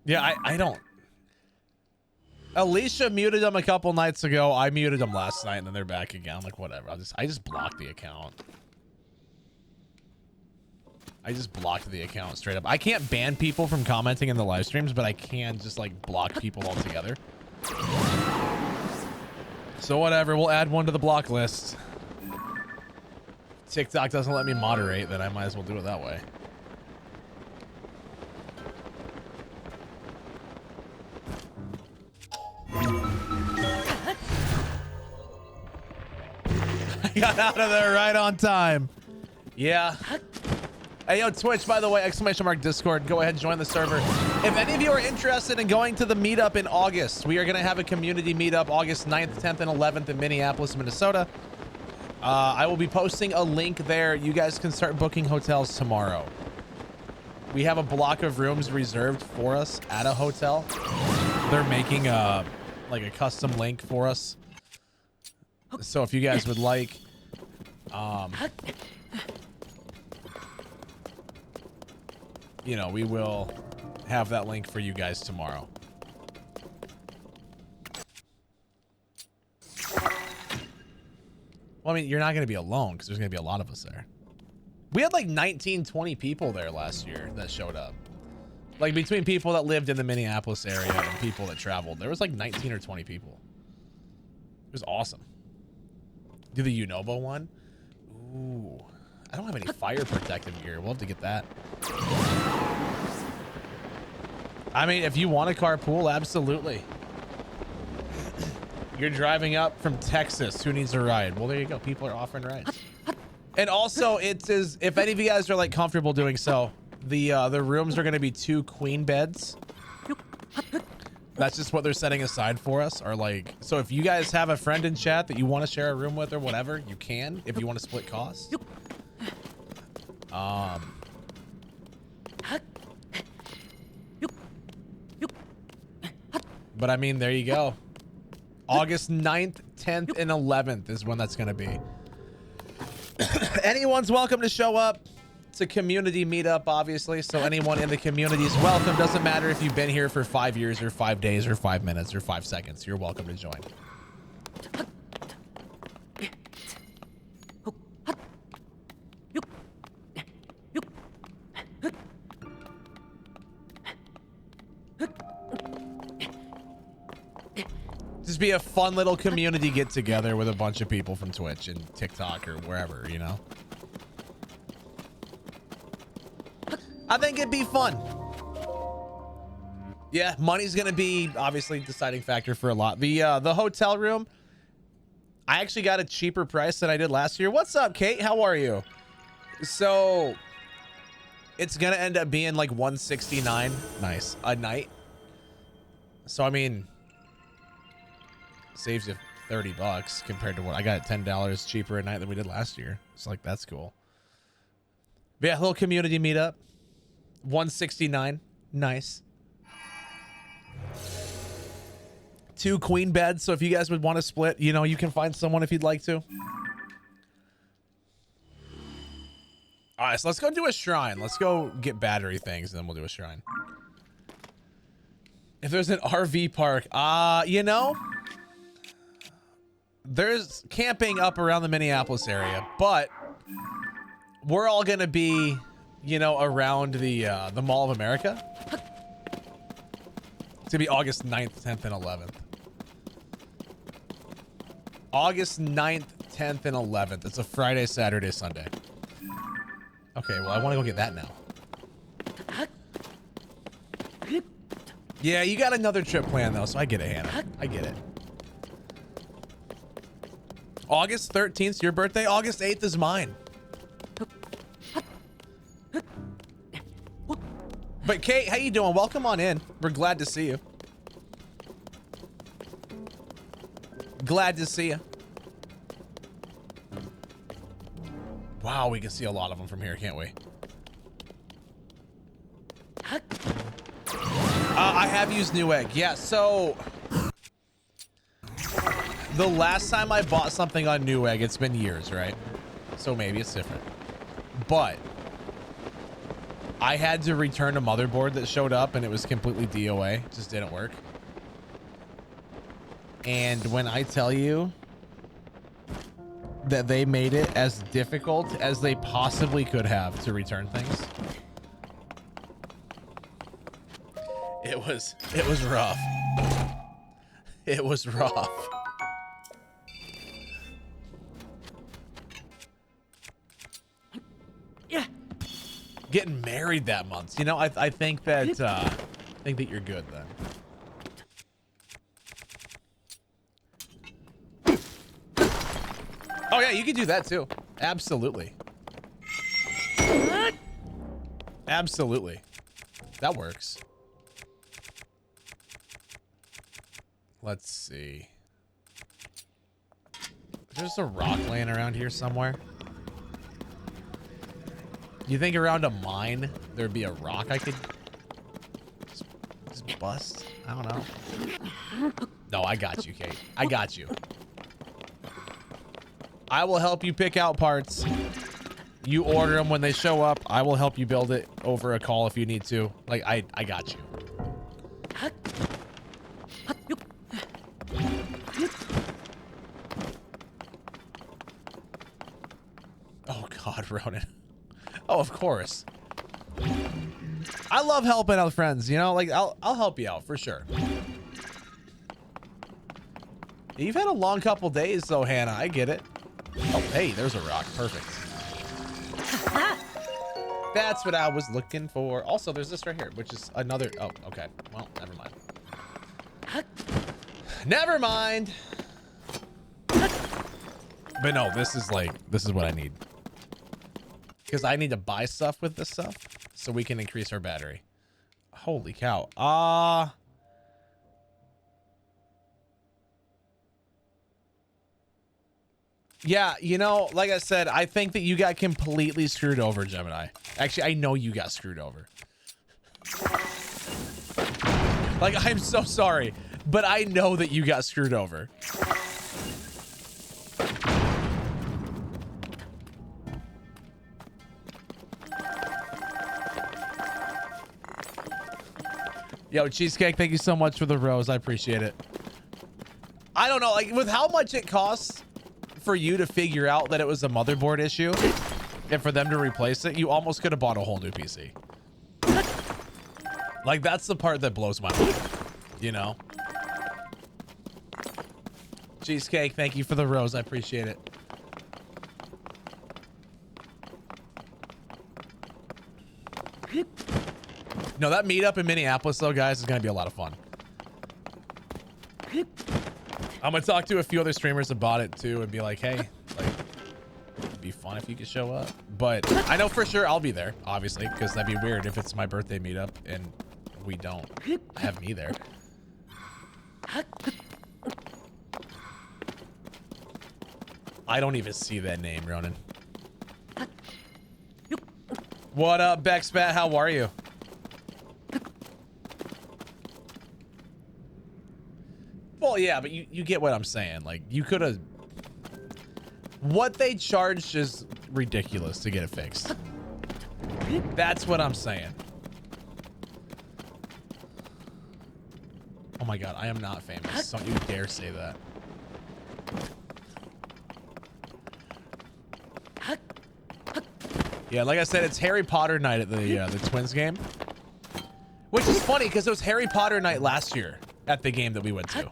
Yeah, I don't. Alicia muted them a couple nights ago. I muted them last night, and then they're back again. I'm like, whatever. I just blocked the account. I just blocked the account straight up. I can't ban people from commenting in the live streams, but I can just like block people altogether. So whatever, we'll add one to the block list. TikTok doesn't let me moderate, then I might as well do it that way. I got out of there right on time. Yeah. Hey, yo, Twitch, by the way, !mark Discord. Go ahead and join the server. If any of you are interested in going to the meetup in August, we are going to have a community meetup August 9th, 10th, and 11th in Minneapolis, Minnesota. I will be posting a link there. You guys can start booking hotels tomorrow. We have a block of rooms reserved for us at a hotel. They're making like a custom link for us. So if you guys would like, you know, we will have that link for you guys tomorrow. Well, I mean, you're not going to be alone because there's going to be a lot of us there. We had like 19, 20 people there last year that showed up. Like between people that lived in the Minneapolis area and people that traveled. There was like 19 or 20 people. It was awesome. Do the Unobo one? Ooh. I don't have any fire protective gear. We'll have to get that. I mean, if you want a carpool, absolutely. You're driving up from Texas. Who needs a ride? Well, there you go. People are offering rides. And also, it is, if any of you guys are like comfortable doing so, the rooms are going to be 2 queen beds. That's just what they're setting aside for us. Or like, so if you guys have a friend in chat that you want to share a room with or whatever, you can. If you want to split costs. But I mean, there you go. August 9th, 10th, and 11th is when that's going to be. Anyone's welcome to show up. It's a community meetup, obviously, so anyone in the community is welcome. Doesn't matter if you've been here for 5 years or 5 days or 5 minutes or 5 seconds. You're welcome to join. Just be a fun little community get together with a bunch of people from Twitch and TikTok or wherever, you know? I think it'd be fun. Yeah, money's gonna be obviously deciding factor for a lot. The hotel room, I actually got a cheaper price than I did last year. What's up, Kate? How are you? So it's gonna end up being like $169, nice, a night. So I mean, saves you $30 compared to what I got $10 cheaper a night than we did last year. It's like, that's cool. But yeah, little community meetup. $169, nice. 2 queen beds, so if you guys would want to split, you know, you can find someone if you'd like to. All right, so let's go do a shrine. Let's go get battery things, and then we'll do a shrine. If there's an RV park, you know, there's camping up around the Minneapolis area, but we're all gonna be, you know, around the Mall of America. It's gonna be August 9th, 10th, and 11th. August 9th, 10th, and 11th. It's a Friday, Saturday, Sunday. Okay, well, I want to go get that now. Yeah, you got another trip planned, though, so I get it, Hannah. I get it. August 13th is your birthday. August 8th is mine. But Kate, how you doing? Welcome on in. We're glad to see you. Glad to see you. Wow, we can see a lot of them from here, can't we? I have used Newegg. Yeah, so the last time I bought something on Newegg, it's been years, right? So maybe it's different. But I had to return a motherboard that showed up and it was completely DOA. It just didn't work. And when I tell you that they made it as difficult as they possibly could have to return things, it was rough. It was rough. Yeah. Getting married that month. You know, I think that you're good then. Oh yeah, you can do that too. Absolutely. Absolutely. That works. Let's see. There's a rock laying around here somewhere. You think around a mine there'd be a rock I could just bust? I don't know. No, I got you, Kate. I got you. I will help you pick out parts. You order them when they show up. I will help you build it over a call if you need to. Like, I got you. Oh God, Ronan. Oh, of course. I love helping out friends, you know, like I'll help you out for sure. You've had a long couple days though, Hannah. I get it. Oh, hey, there's a rock. Perfect. That's what I was looking for. Also, there's this right here, which is another. Oh, okay. Well, never mind. Never mind. But no, this is what I need. Because I need to buy stuff with this stuff so we can increase our battery. Holy cow. Yeah, you know, like I said, I think that you got completely screwed over, Gemini. Actually, I know you got screwed over. Like, I'm so sorry, but I know that you got screwed over. Yo, Cheesecake, thank you so much for the rose. I appreciate it. I don't know, like, with how much it costs for you to figure out that it was a motherboard issue and for them to replace it, you almost could have bought a whole new PC. Like, that's the part that blows my mind, you know? Cheesecake, thank you for the rose. I appreciate it. No, that meetup in Minneapolis, though, guys, is going to be a lot of fun. I'm going to talk to a few other streamers about it, too, and be like, hey, like, it'd be fun if you could show up. But I know for sure I'll be there, obviously, because that'd be weird if it's my birthday meetup and we don't have me there. I don't even see that name, Ronan. What up, Bexbat? How are you? Well, yeah, but you get what I'm saying. Like, you could have... What they charged is ridiculous to get it fixed. That's what I'm saying. Oh my god, I am not famous. Don't you dare say that. Yeah, like I said, it's Harry Potter night at the Twins game. Which is funny, because it was Harry Potter night last year at the game that we went to.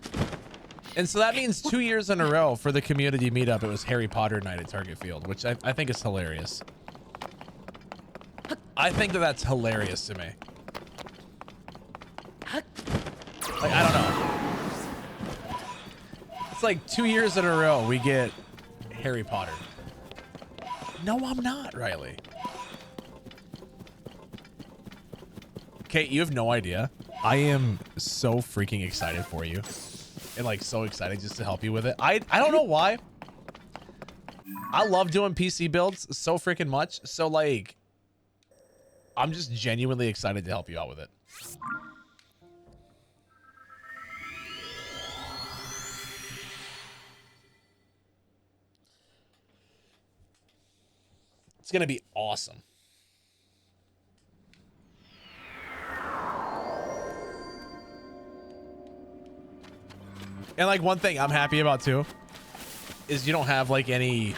And so that means 2 years in a row for the community meetup, it was Harry Potter night at Target Field, which I think is hilarious. I think that that's hilarious to me. Like, I don't know. It's like 2 years in a row we get Harry Potter. No, I'm not, Riley. Kate, you have no idea. I am so freaking excited for you. And like so excited just to help you with it. I don't know why. I love doing PC builds so freaking much. So like, I'm just genuinely excited to help you out with it. It's gonna be awesome. And like one thing I'm happy about too is you don't have like any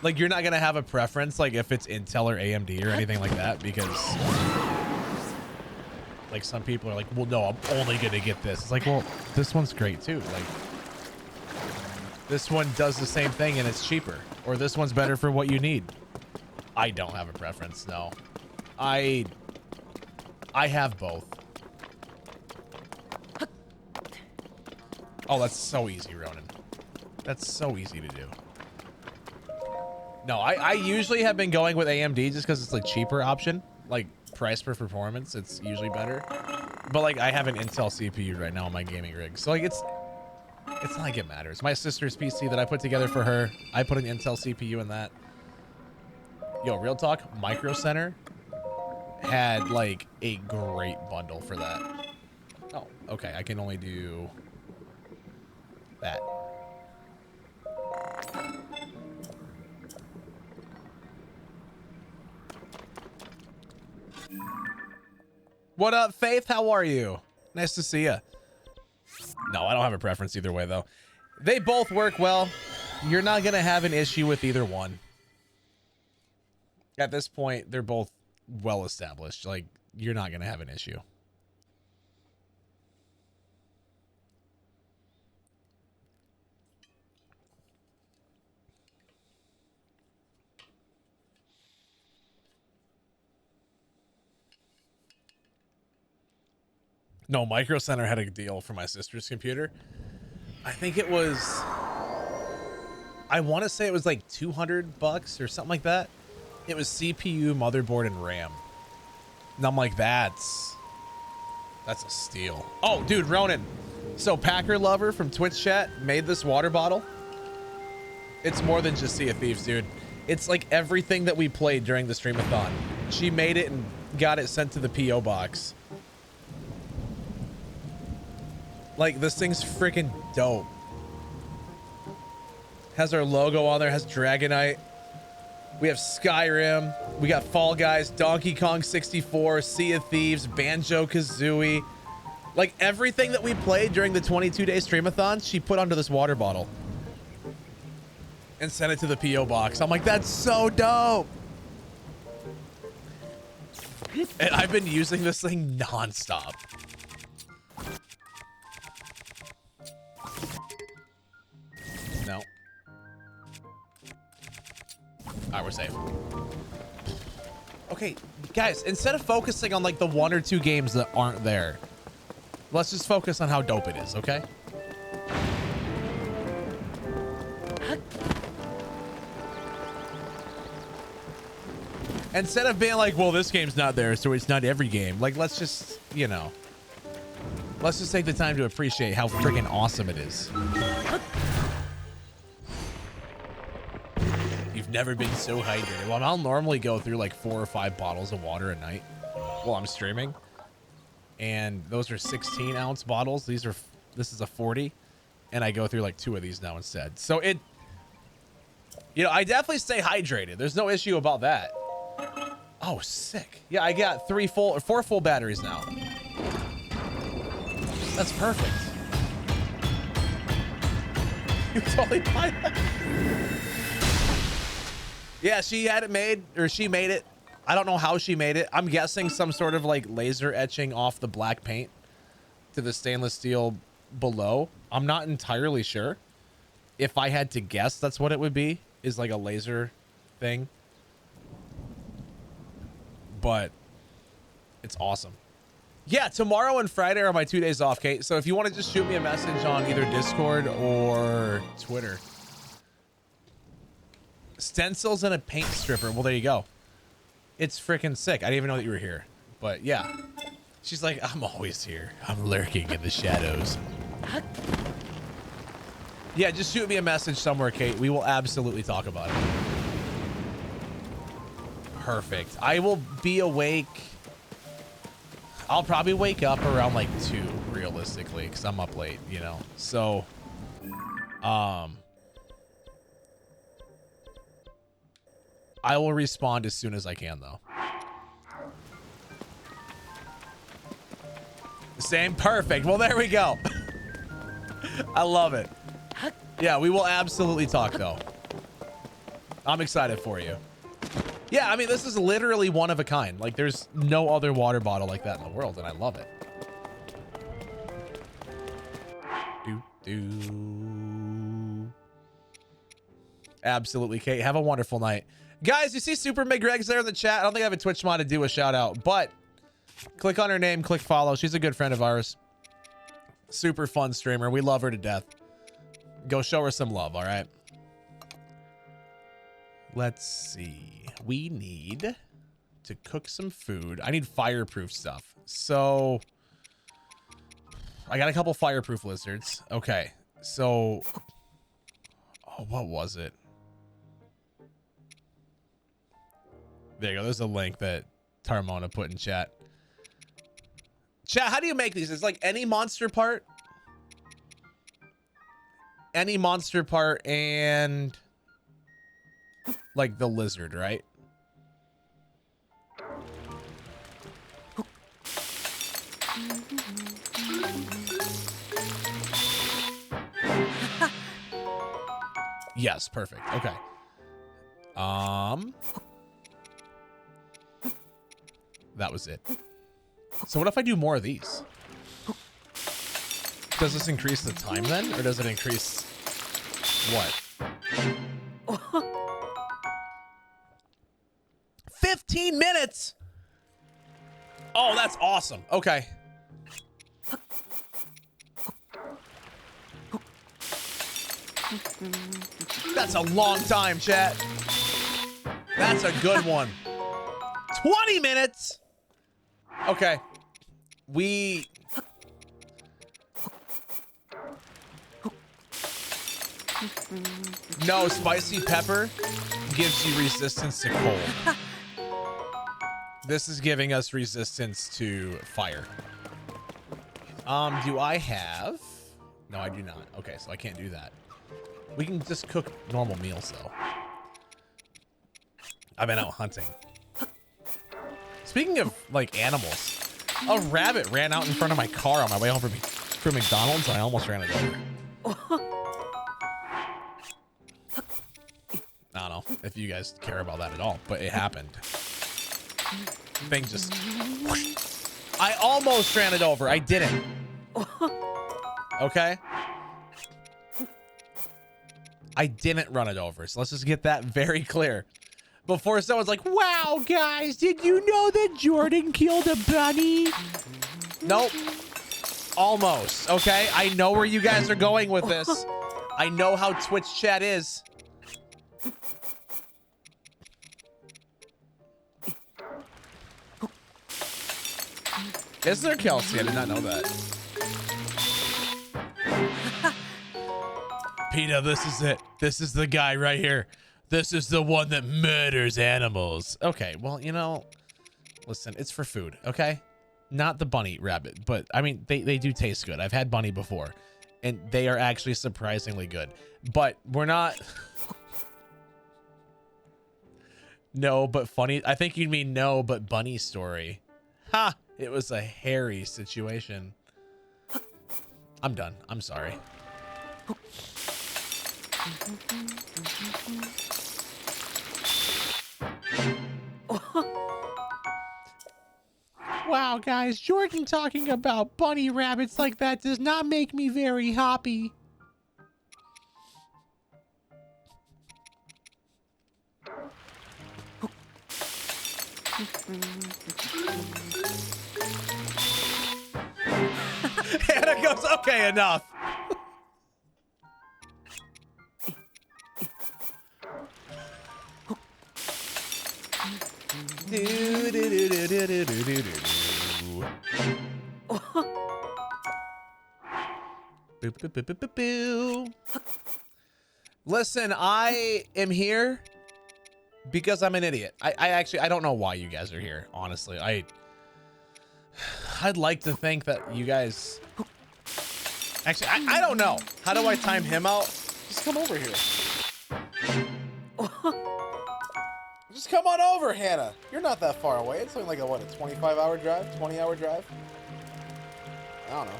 like you're not gonna have a preference like if it's Intel or AMD or anything like that, because like some people are like, well no, I'm only gonna get this. It's like, well, this one's great too. Like this one does the same thing and it's cheaper, or this one's better for what you need. I don't have a preference, no. I have both. Oh, that's so easy, Ronan. That's so easy to do. No, I usually have been going with AMD just because it's like cheaper option, like price per performance. It's usually better. But like I have an Intel CPU right now on my gaming rig, so like it's not like it matters. My sister's PC that I put together for her, I put an Intel CPU in that. Yo, real talk, Micro Center had like a great bundle for that. Oh, okay, I can only do that. What up, Faith? How are you? Nice to see you. No, I don't have a preference either way, though. They both work well. You're not going to have an issue with either one. At this point, they're both well established. Like, you're not going to have an issue. No, Micro Center had a deal for my sister's computer. I think it was, I want to say it was like $200 or something like that. It was CPU, motherboard, and RAM. And I'm like, that's a steal. Oh, dude, Ronan. So Packer Lover from Twitch chat made this water bottle. It's more than just Sea of Thieves, dude. It's like everything that we played during the streamathon. She made it and got it sent to the P.O. box. Like, this thing's freaking dope. Has our logo on there, has Dragonite. We have Skyrim. We got Fall Guys, Donkey Kong 64, Sea of Thieves, Banjo-Kazooie. Like, everything that we played during the 22-day streamathon, she put onto this water bottle. And sent it to the P.O. box. I'm like, that's so dope. And I've been using this thing nonstop. right, we're safe. Okay, guys, instead of focusing on like the 1 or 2 games that aren't there, let's just focus on how dope it is, okay? Instead of being like, well, this game's not there, so it's not every game. Like, let's just, you know, let's just take the time to appreciate how freaking awesome it is. You've never been so hydrated. Well, I'll normally go through like 4 or 5 bottles of water a night while I'm streaming. And those are 16-ounce bottles. This is a 40. And I go through like 2 of these now instead. So it, you know, I definitely stay hydrated. There's no issue about that. Oh, sick. Yeah, I got 4 full batteries now. That's perfect. You totally buy that. Yeah, she had it made, or she made it. I don't know how she made it. I'm guessing some sort of like laser etching off the black paint to the stainless steel below. I'm not entirely sure. If I had to guess, that's what it would be, is like a laser thing. But it's awesome. Yeah, tomorrow and Friday are my 2 days off, Kate. So if you want to just shoot me a message on either Discord or Twitter. Stencils and a paint stripper. Well, there you go. It's freaking sick. I didn't even know that you were here. But yeah. She's like, I'm always here. I'm lurking in the shadows. Yeah, just shoot me a message somewhere, Kate. We will absolutely talk about it. Perfect. I will be awake. I'll probably wake up around like 2, realistically, because I'm up late, you know. So, I will respond as soon as I can, though. Same. Perfect. Well, there we go. I love it. Yeah, we will absolutely talk, though. I'm excited for you. Yeah, I mean, this is literally one of a kind. Like, there's no other water bottle like that in the world, and I love it. Absolutely, Kate. Have a wonderful night. Guys, you see Super McGreg's there in the chat? I don't think I have a Twitch mod to do a shout out, but click on her name, click follow. She's a good friend of ours. Super fun streamer. We love her to death. Go show her some love, all right? Let's see. We need to cook some food. I need fireproof stuff. So I got a couple fireproof lizards. Okay. So, oh, what was it? There you go. There's a link that Tarmona put in chat. Chat, how do you make these? It's like any monster part. Any monster part and like the lizard, right? Yes, perfect. Okay. That was it. So what if I do more of these? Does this increase the time then? Or does it increase what? 15 minutes? Oh, that's awesome. Okay. That's a long time, chat. That's a good one. 20 minutes? Okay. No, spicy pepper gives you resistance to cold. This is giving us resistance to fire. Do I have? No, I do not. Okay, so I can't do that. We can just cook normal meals, though. I've been out hunting. Speaking of, like, animals, a rabbit ran out in front of my car on my way home from McDonald's, and I almost ran it over. I don't know if you guys care about that at all, but it happened. Thing just... I almost ran it over. I didn't. Okay? I didn't run it over, so let's just get that very clear. Before someone's like, wow, guys, did you know that Jordan killed a bunny? Nope. Almost, okay? I know where you guys are going with this. I know how Twitch chat is. Is there Kelsey? I did not know that. PETA, this is it. This is the guy right here. This is the one that murders animals. Okay, well, you know, listen, it's for food, okay? Not the bunny rabbit, but I mean, they do taste good. I've had bunny before, and they are actually surprisingly good. But we're not... No, but funny. I think you mean no, but bunny story. Ha! It was a hairy situation. I'm done. I'm sorry. Wow, guys, Jordan talking about bunny rabbits like that does not make me very happy. Hannah goes, okay, enough. Listen, I am here because I'm an idiot. I don't know why you guys are here, honestly. I'd like to think that you guys... Actually, I don't know. How do I time him out? Just come over here. Just come on over, Hannah. You're not that far away. It's only like a, what, a 25-hour drive? 20-hour drive? I don't know.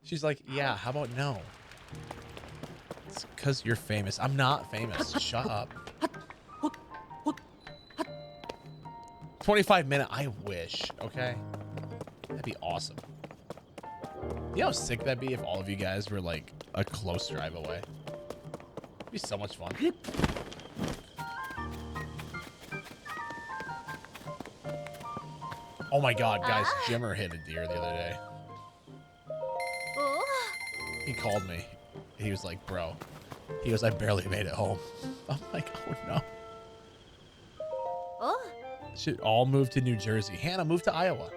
She's like, yeah, how about no? It's because you're famous. I'm not famous. Shut up. 25-minute, I wish, okay? That'd be awesome. You know how sick that'd be if all of you guys were like a close drive away? It'd be so much fun. Oh my god, guys, Jimmer hit a deer the other day. He called me. He was like, bro. He goes, I barely made it home. I'm like, oh no. Should all move to New Jersey. Hannah, move to Iowa.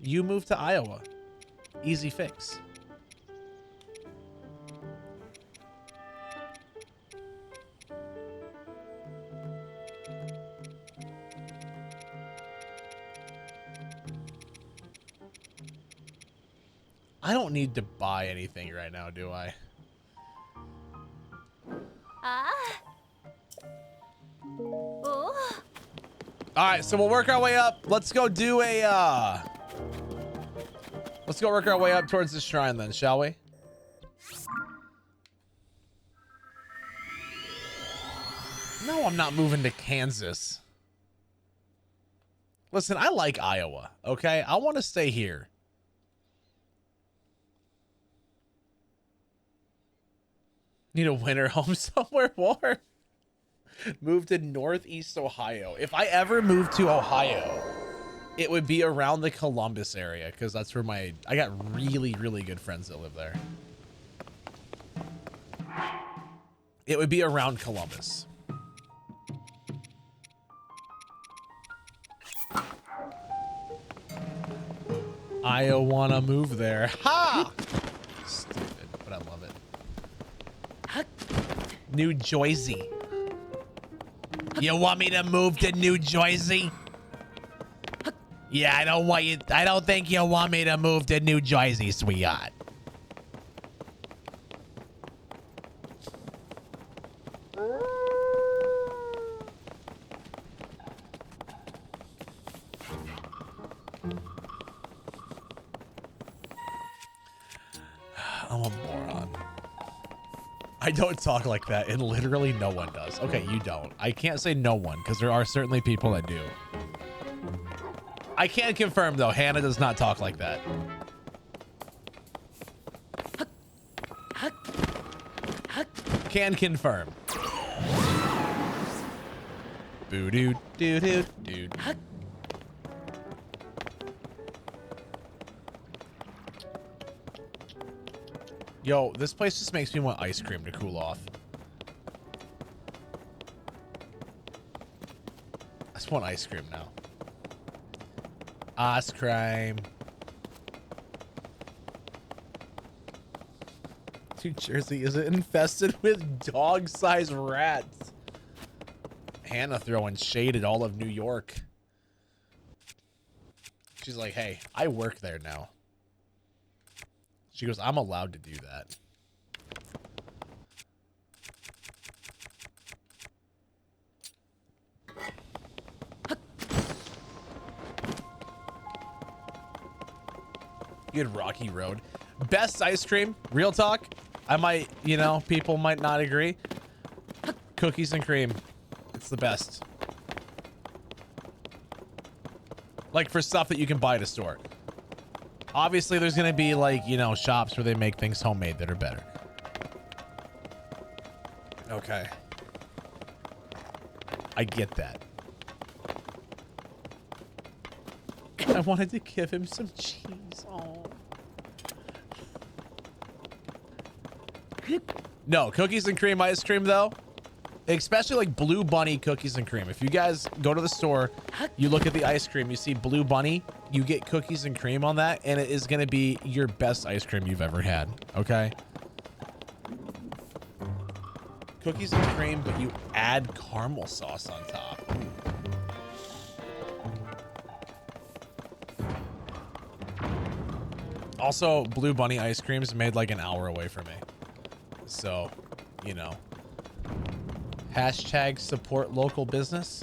You move to Iowa. Easy fix. I don't need to buy anything right now, do I? All right, so we'll work our way up. Let's go do a, let's go work our way up towards the shrine then, shall we? No, I'm not moving to Kansas. Listen, I like Iowa, okay? I want to stay here. Need a winter home somewhere warm. Move to Northeast Ohio. If I ever move to Ohio, it would be around the Columbus area because that's where I got really, really good friends that live there. It would be around Columbus. I wanna move there. Ha! Stupid, but I love it. New Jersey. You want me to move to New Jersey? Yeah, I don't think you want me to move to New Jersey, sweetheart. I'm a moron. I don't talk like that, and literally no one does. Okay, you don't. I can't say no one, because there are certainly people that do. I can confirm though, Hannah does not talk like that. Can confirm. Boo doo doo doo doo. Yo, this place just makes me want ice cream to cool off. I just want ice cream now. Ice cream. New Jersey is infested with dog-sized rats. Hannah throwing shade at all of New York. She's like, hey, I work there now. She goes, I'm allowed to do that. Good Rocky Road. Best ice cream, real talk. I might, you know, people might not agree. Cookies and cream. It's the best. Like for stuff that you can buy at a store. Obviously, there's going to be like, you know, shops where they make things homemade that are better. Okay. I get that. I wanted to give him some cheese. Oh. No, cookies and cream ice cream, though. Especially like Blue Bunny cookies and cream. If you guys go to the store, you look at the ice cream, you see Blue Bunny, you get cookies and cream on that, and it is going to be your best ice cream you've ever had. Okay? Cookies and cream, but you add caramel sauce on top. Also, Blue Bunny ice cream is made like an hour away from me. So, you know. Hashtag support local business.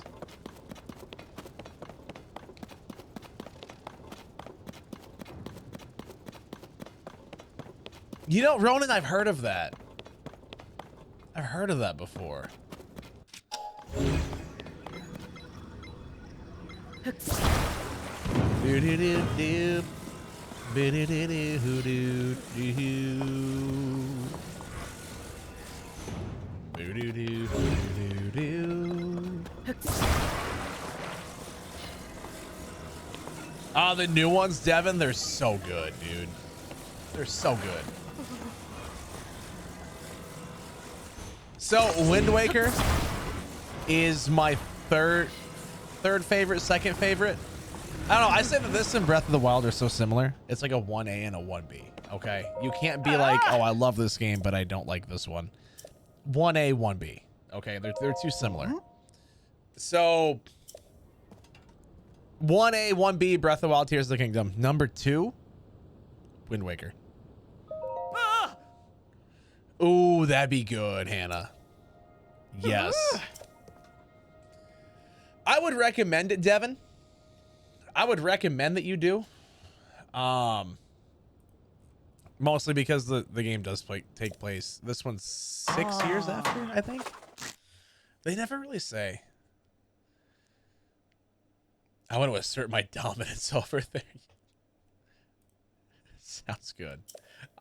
You know, Ronan, I've heard of that. I've heard of that before. Do-do-do-do. Be-do-do-do-do-do-do. Oh, the new ones, Devin, they're so good, dude. They're so good. So, Wind Waker is my third favorite, second favorite. I don't know. I say that this and Breath of the Wild are so similar. It's like a 1A and a 1B. Okay, you can't be like, oh, I love this game, but I don't like this one. 1A, 1B. Okay, they're too similar. So 1A, 1B, Breath of the Wild, Tears of the Kingdom. Number 2, Wind Waker. Ooh, that'd be good, Hannah. Yes. I would recommend it, Devin. I would recommend that you do. Mostly because the game does take place. This one's 6 years after, I think. They never really say. I want to assert my dominance over there. Sounds good.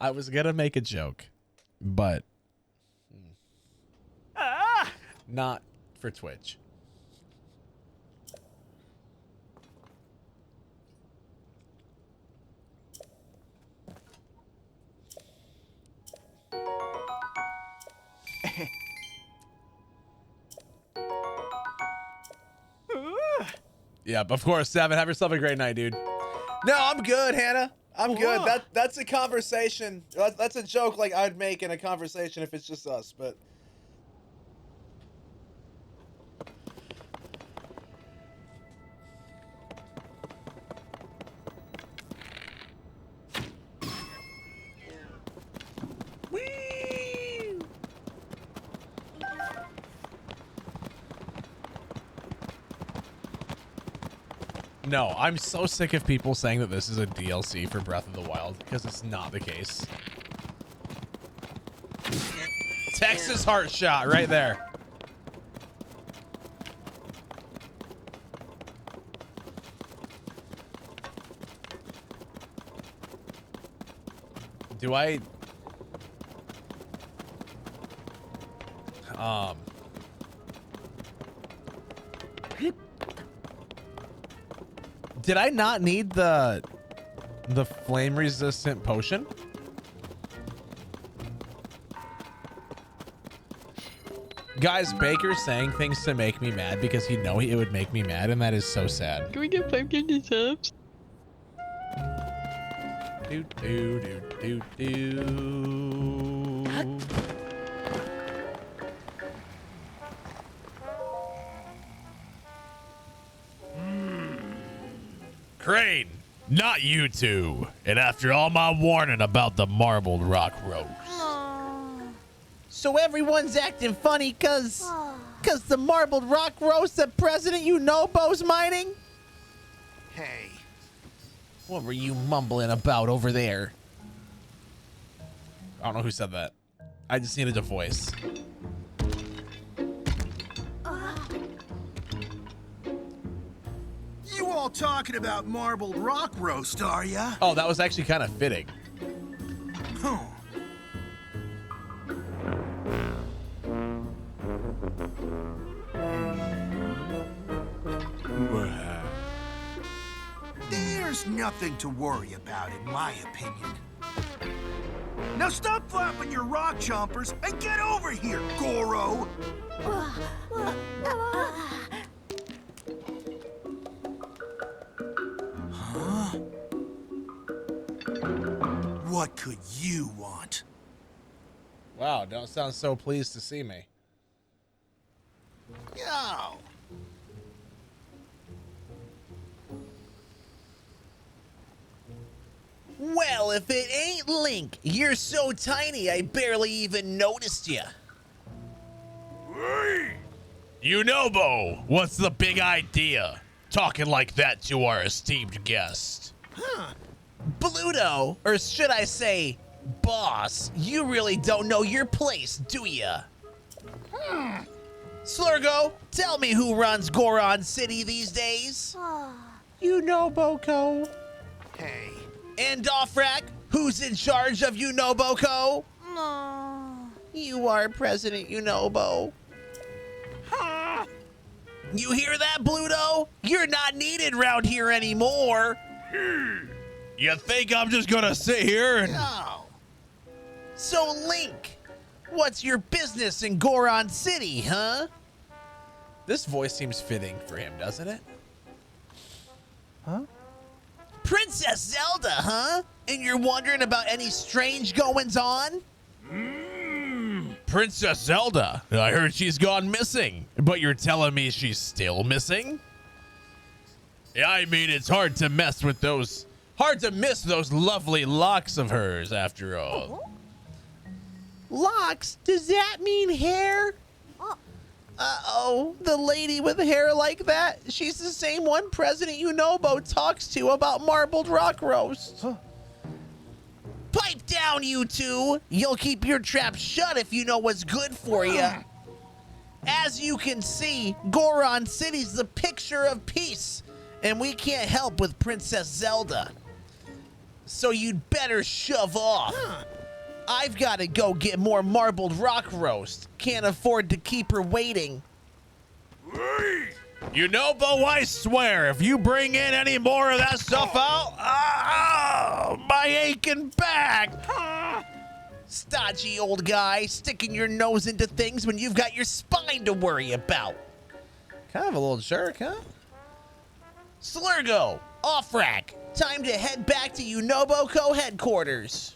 I was gonna make a joke, but not for Twitch. Yeah, of course, Seven. Have yourself a great night, dude. No, I'm good, Hannah. I'm good. That's a conversation. That's a joke like I'd make in a conversation if it's just us, but. No, I'm so sick of people saying that this is a DLC for Breath of the Wild because it's not the case. Texas heart shot right there. Do I? Did I not need the flame resistant potion? Guys, Baker's saying things to make me mad because he know it would make me mad, and that is so sad. Can we get 5 subs? Do do do do do. Crane, not you two. And after all my warning about the marbled rock roast. So everyone's acting funny cause the marbled rock roast that President Unobo's mining? Hey, what were you mumbling about over there? I don't know who said that. I just needed a voice. You all talking about marbled rock roast, are ya? Oh, that was actually kind of fitting. Huh. There's nothing to worry about, in my opinion. Now stop flapping your rock chompers and get over here, Goro! Huh? What could you want? Wow, don't sound so pleased to see me. Yo! Well, if it ain't Link, you're so tiny I barely even noticed you. Unobo, what's the big idea? Talking like that to our esteemed guest. Bluto, or should I say, boss, you really don't know your place, do ya? Slurgo, tell me who runs Goron City these days? Unoboko. Hey. And Doffrak, who's in charge of Unoboko? You are President Unobo. You hear that, Bluto? You're not needed round here anymore. You think I'm just gonna sit here and... No. So, Link, what's your business in Goron City, huh? This voice seems fitting for him, doesn't it? Huh? Princess Zelda, huh? And you're wondering about any strange goings-on? Princess Zelda. I heard she's gone missing, but you're telling me she's still missing? Yeah, I mean, it's hard to miss those lovely locks of hers, after all. Locks? Does that mean hair? Uh-oh, the lady with hair like that, she's the same one President Unobo talks to about marbled rock roast. Pipe down, you two. You'll keep your trap shut if you know what's good for you. As you can see, Goron City's the picture of peace, and we can't help with Princess Zelda. So you'd better shove off. I've got to go get more marbled rock roast. Can't afford to keep her waiting. Unobo, I swear, if you bring in any more of that stuff out, my aching back. Stodgy old guy, sticking your nose into things when you've got your spine to worry about. Kind of a little jerk, huh? Slurgo, off rack. Time to head back to Unoboko headquarters.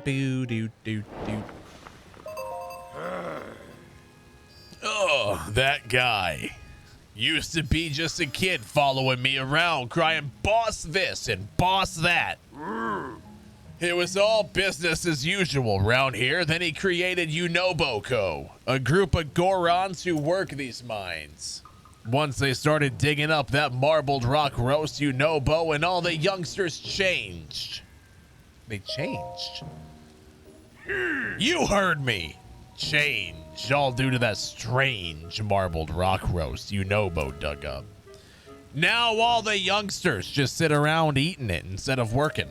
Boo doo doo doo. Oh, that guy. Used to be just a kid following me around crying boss this and boss that. It was all business as usual around here. Then he created Unoboko, a group of Gorons who work these mines. Once they started digging up that marbled rock roast, Unobo and all the youngsters changed. They changed. You heard me. Changed, all due to that strange marbled rock roast Unobo dug up. Now all the youngsters just sit around eating it instead of working.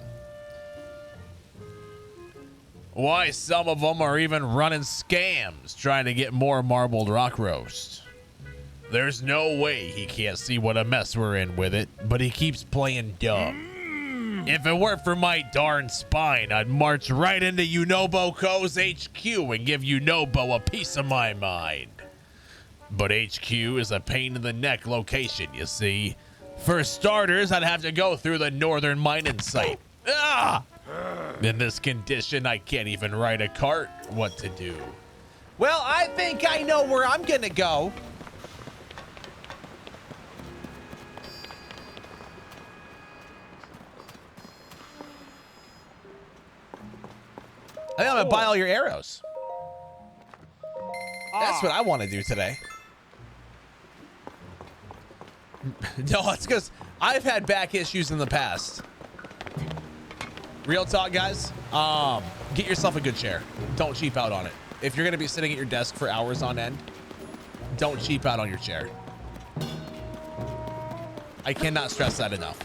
Why, some of them are even running scams trying to get more marbled rock roast. There's no way he can't see what a mess we're in with it, but he keeps playing dumb. If it weren't for my darn spine, I'd march right into Unobo Co's HQ and give Unobo a piece of my mind. But HQ is a pain in the neck location, you see. For starters, I'd have to go through the northern mining site. Ah! In this condition, I can't even ride a cart. What to do? Well, I think I know where I'm gonna go. I think I'm gonna buy all your arrows. That's what I want to do today. No, it's because I've had back issues in the past. Real talk, guys. Get yourself a good chair. Don't cheap out on it. If you're gonna be sitting at your desk for hours on end, don't cheap out on your chair. I cannot stress that enough.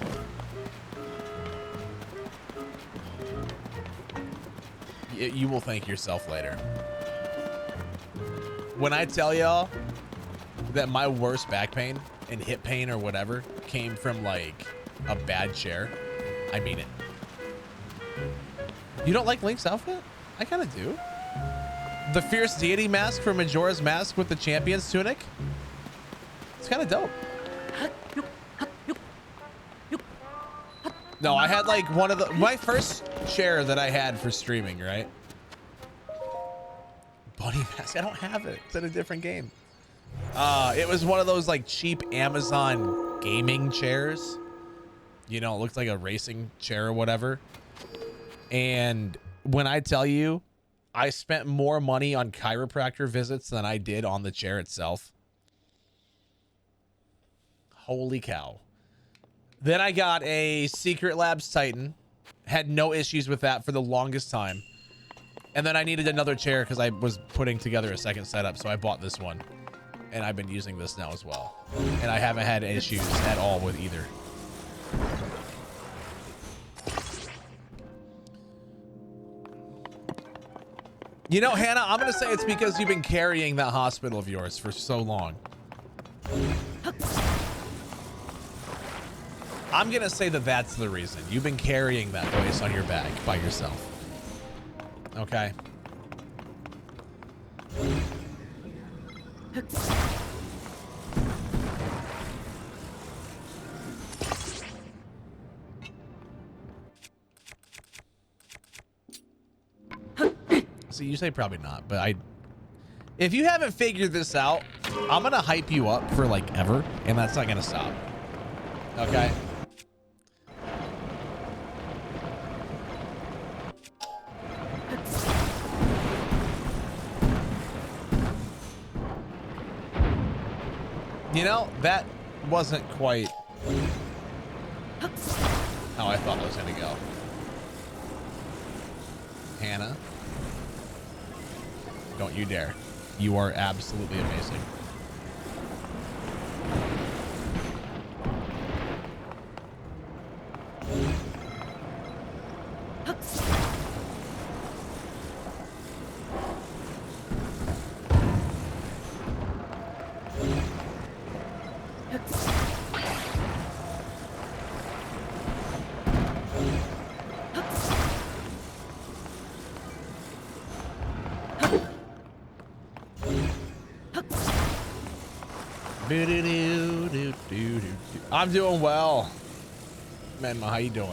You will thank yourself later. When I tell y'all that my worst back pain and hip pain or whatever came from like a bad chair, I mean it. You don't like Link's outfit? I kind of do. The Fierce Deity mask from Majora's Mask with the Champion's tunic? It's kind of dope. No, I had like one of my first chair that I had for streaming, right? Bunny mask, I don't have it. It's in a different game. It was one of those like cheap Amazon gaming chairs. You know, it looked like a racing chair or whatever. And when I tell you, I spent more money on chiropractor visits than I did on the chair itself. Holy cow. Then I got a Secret Labs Titan. Had no issues with that for the longest time. And then I needed another chair because I was putting together a second setup, so I bought this one. And I've been using this now as well. And I haven't had issues at all with either. You know, Hannah, I'm going to say it's because you've been carrying that hospital of yours for so long. I'm going to say that that's the reason. You've been carrying that place on your back by yourself. Okay. So you say probably not, but if you haven't figured this out, I'm going to hype you up for like ever, and that's not going to stop. Okay. You know, that wasn't quite how I thought it was going to go. Hannah, don't you dare. You are absolutely amazing. I'm doing well. Man, how you doing?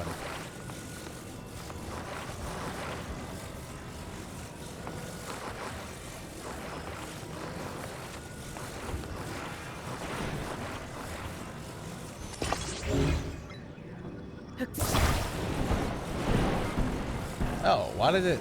Oh, why did it?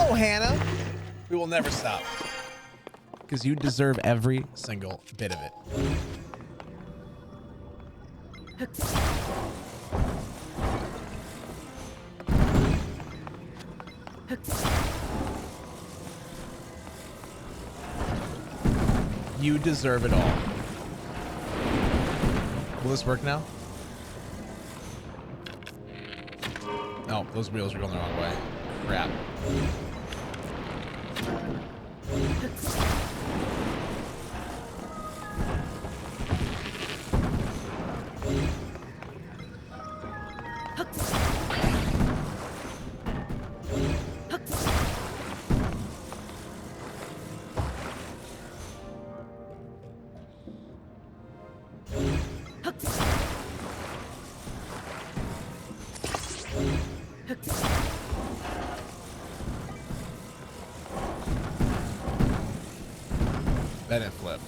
go, Hannah. We will never stop. Because you deserve every single bit of it. You deserve it all. Will this work now? No, those wheels are going the wrong way. Crap. That didn't flip.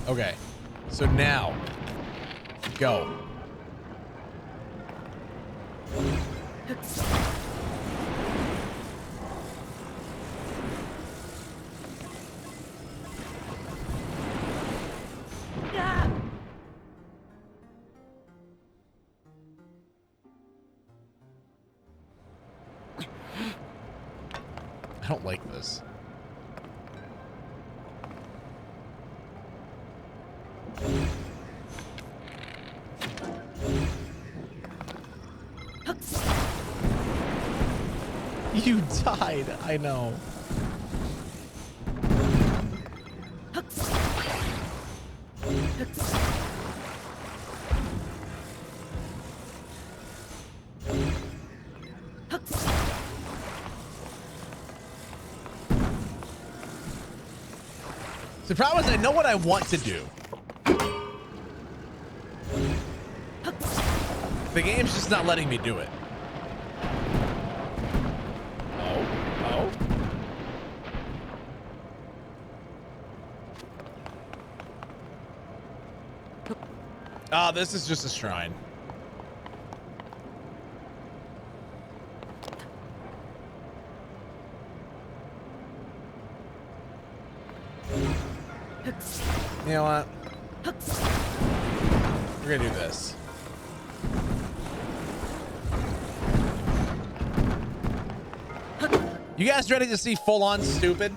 Okay, so now, go. I don't like this. You died, I know. The problem is I know what I want to do. The game's just not letting me do it. Oh. Oh, this is just a shrine. You know what? We're gonna do this. You guys ready to see full-on stupid?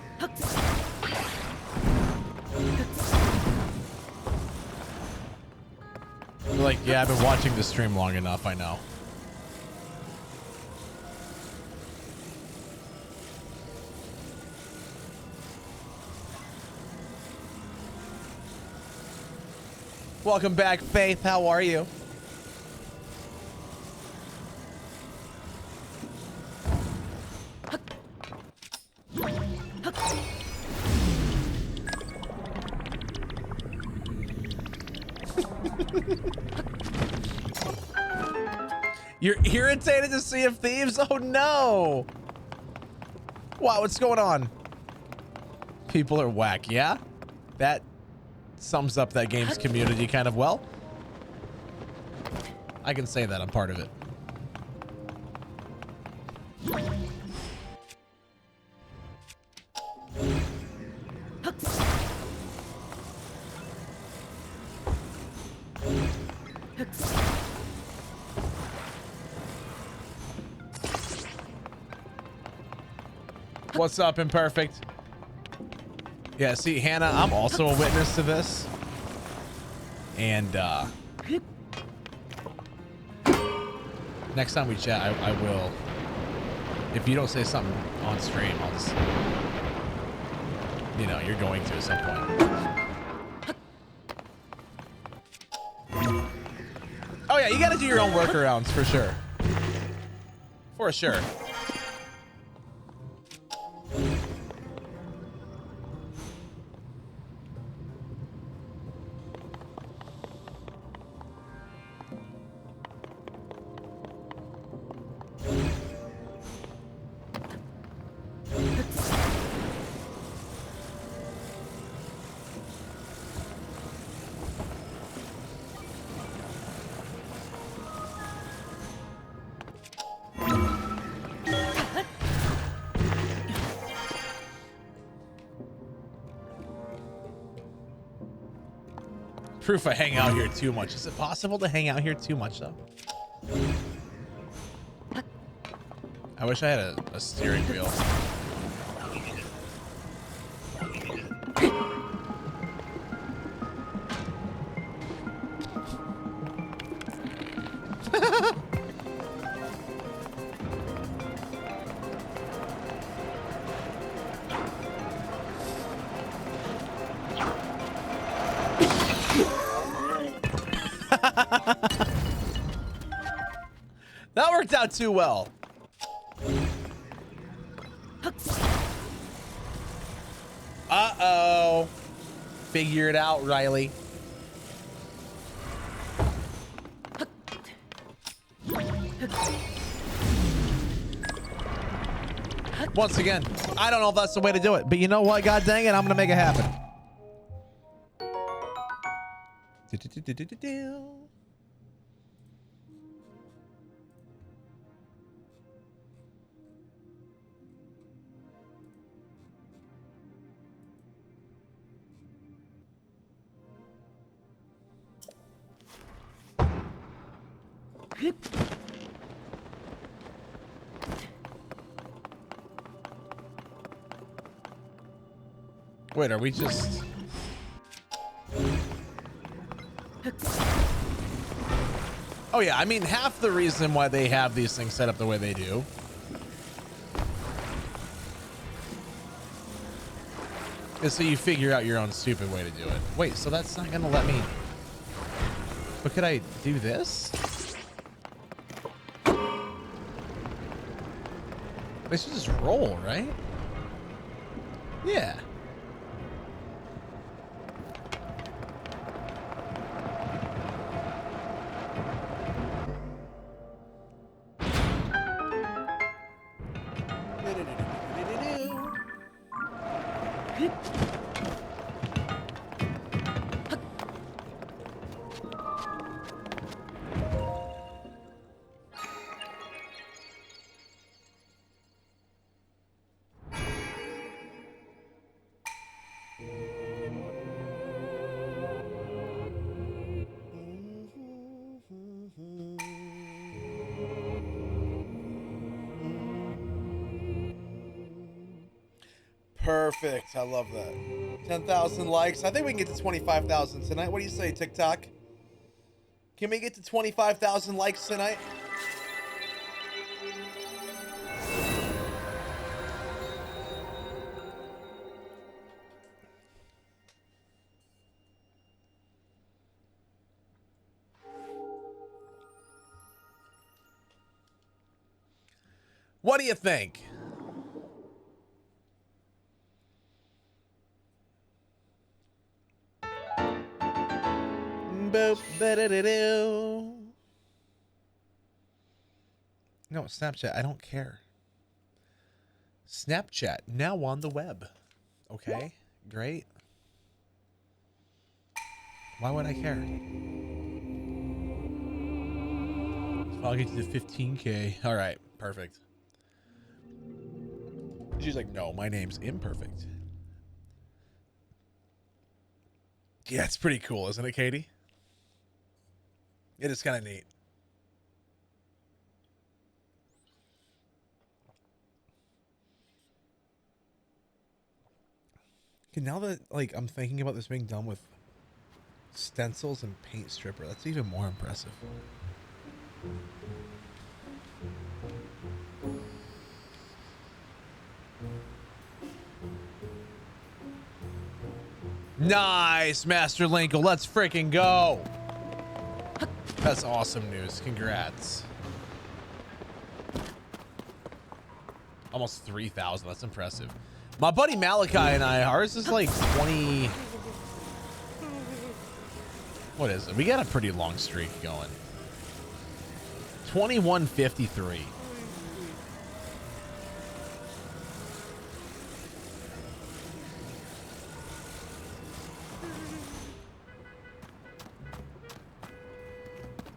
You're like, yeah, I've been watching this stream long enough, I know. Welcome back, Faith. How are you? You're irritated to Sea of Thieves? Oh no! Wow, what's going on? People are whack, yeah? That sums up that game's community kind of well. I can say that I'm part of it. What's up, Imperfect? Yeah, see, Hannah, I'm also a witness to this. And, next time we chat, I will. If you don't say something on stream, I'll just, you know, you're going to at some point. Oh, yeah, you gotta do your own workarounds, for sure. For sure. Proof I hang out here too much. Is it possible to hang out here too much, though? I wish I had a steering wheel. That worked out too well. Uh-oh. Figure it out, Riley. Once again, I don't know if that's the way to do it, but you know what? God dang it, I'm gonna make it happen. Wait, are we just... Oh yeah, I mean, half the reason why they have these things set up the way they do is so you figure out your own stupid way to do it. Wait, so that's not gonna let me... But could I do this? They should just roll, right? Yeah. Perfect. I love that. 10,000 likes. I think we can get to 25,000 tonight. What do you say, TikTok? Can we get to 25,000 likes tonight? What do you think? No, Snapchat. I don't care. Snapchat now on the web. Okay, great. Why would I care? I'll get to the 15K. All right, perfect. She's like, no, my name's imperfect. Yeah, it's pretty cool, isn't it, Katie? It is kind of neat. Okay, now that like I'm thinking about this being done with stencils and paint stripper, that's even more impressive. Nice, Master Linkle. Let's freaking go. That's awesome news. Congrats. Almost 3,000. That's impressive. My buddy Malachi and I, ours is like 20. What is it? We got a pretty long streak going. 2153.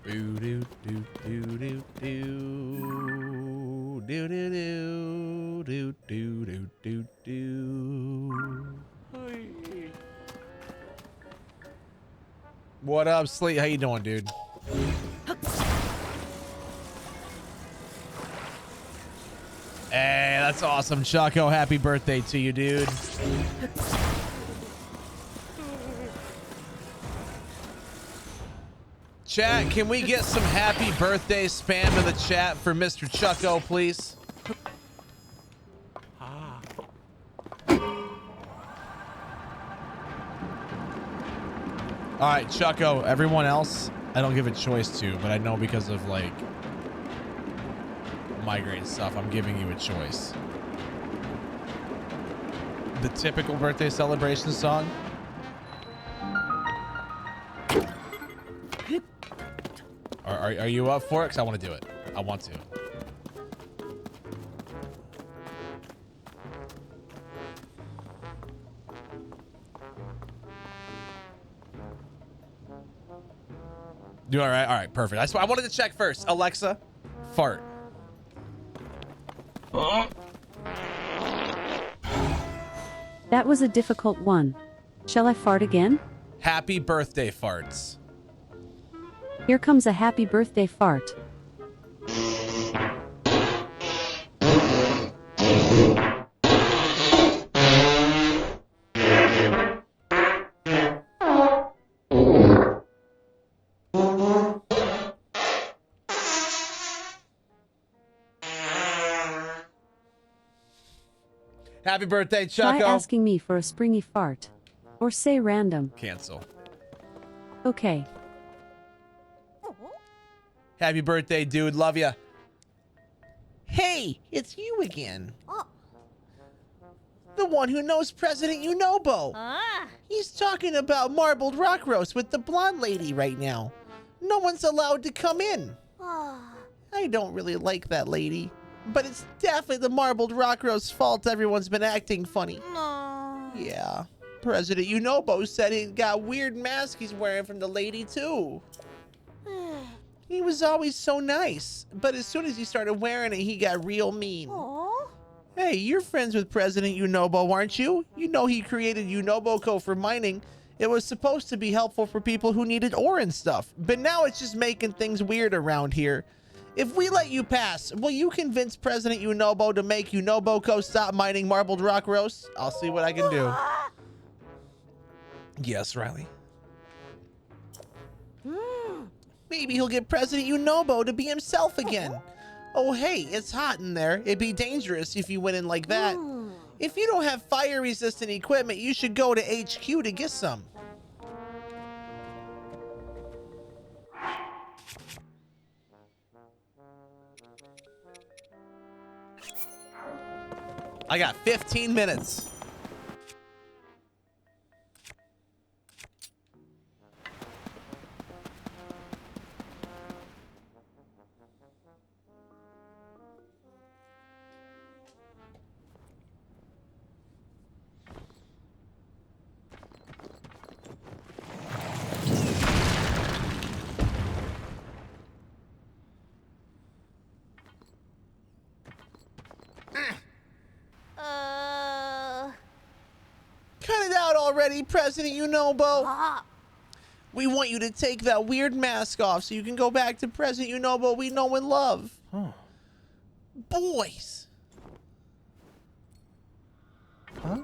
Do do do do do do do do do do do do. What up, Sleet? How you doing, dude? Hey, that's awesome, Chucko. Happy birthday to you, dude. Chat, can we get some happy birthday spam in the chat for Mr. Chucko, please? All right, Chucko. Everyone else, I don't give a choice to, but I know because of like migraine stuff, I'm giving you a choice. The typical birthday celebration song. Are you up for it? Because I want to do it. I want to. Do all right. All right, perfect. I wanted to check first. Alexa, fart. That was a difficult one. Shall I fart again? Happy birthday farts. Here comes a happy birthday fart. Happy birthday, Try Chucko. asking me for a springy fart. Or say random. Cancel. Okay. Happy birthday, dude. Love ya. Hey, it's you again. The one who knows President Unobo. He's talking about marbled rock roast with the blonde lady right now. No one's allowed to come in. I don't really like that lady, but it's definitely the marbled rock roast's fault everyone's been acting funny. Yeah, President Unobo said he got weird mask he's wearing from the lady too. He was always so nice, but as soon as he started wearing it, he got real mean. Hey, you're friends with President Unobo, aren't you? You know he created Unobo for mining. It was supposed to be helpful for people who needed ore and stuff, but now it's just making things weird around here. If we let you pass, will you convince President Unobo to make Unobo stop mining marbled rock roast? I'll see what I can do. Yes, Riley. Maybe he'll get President Unobo to be himself again. Oh, hey, it's hot in there. It'd be dangerous if you went in like that. If you don't have fire-resistant equipment, you should go to HQ to get some. I got 15 minutes. Cut it out already, President Unobo. We want you to take that weird mask off so you can go back to President Unobo we know and love. Boys. Huh?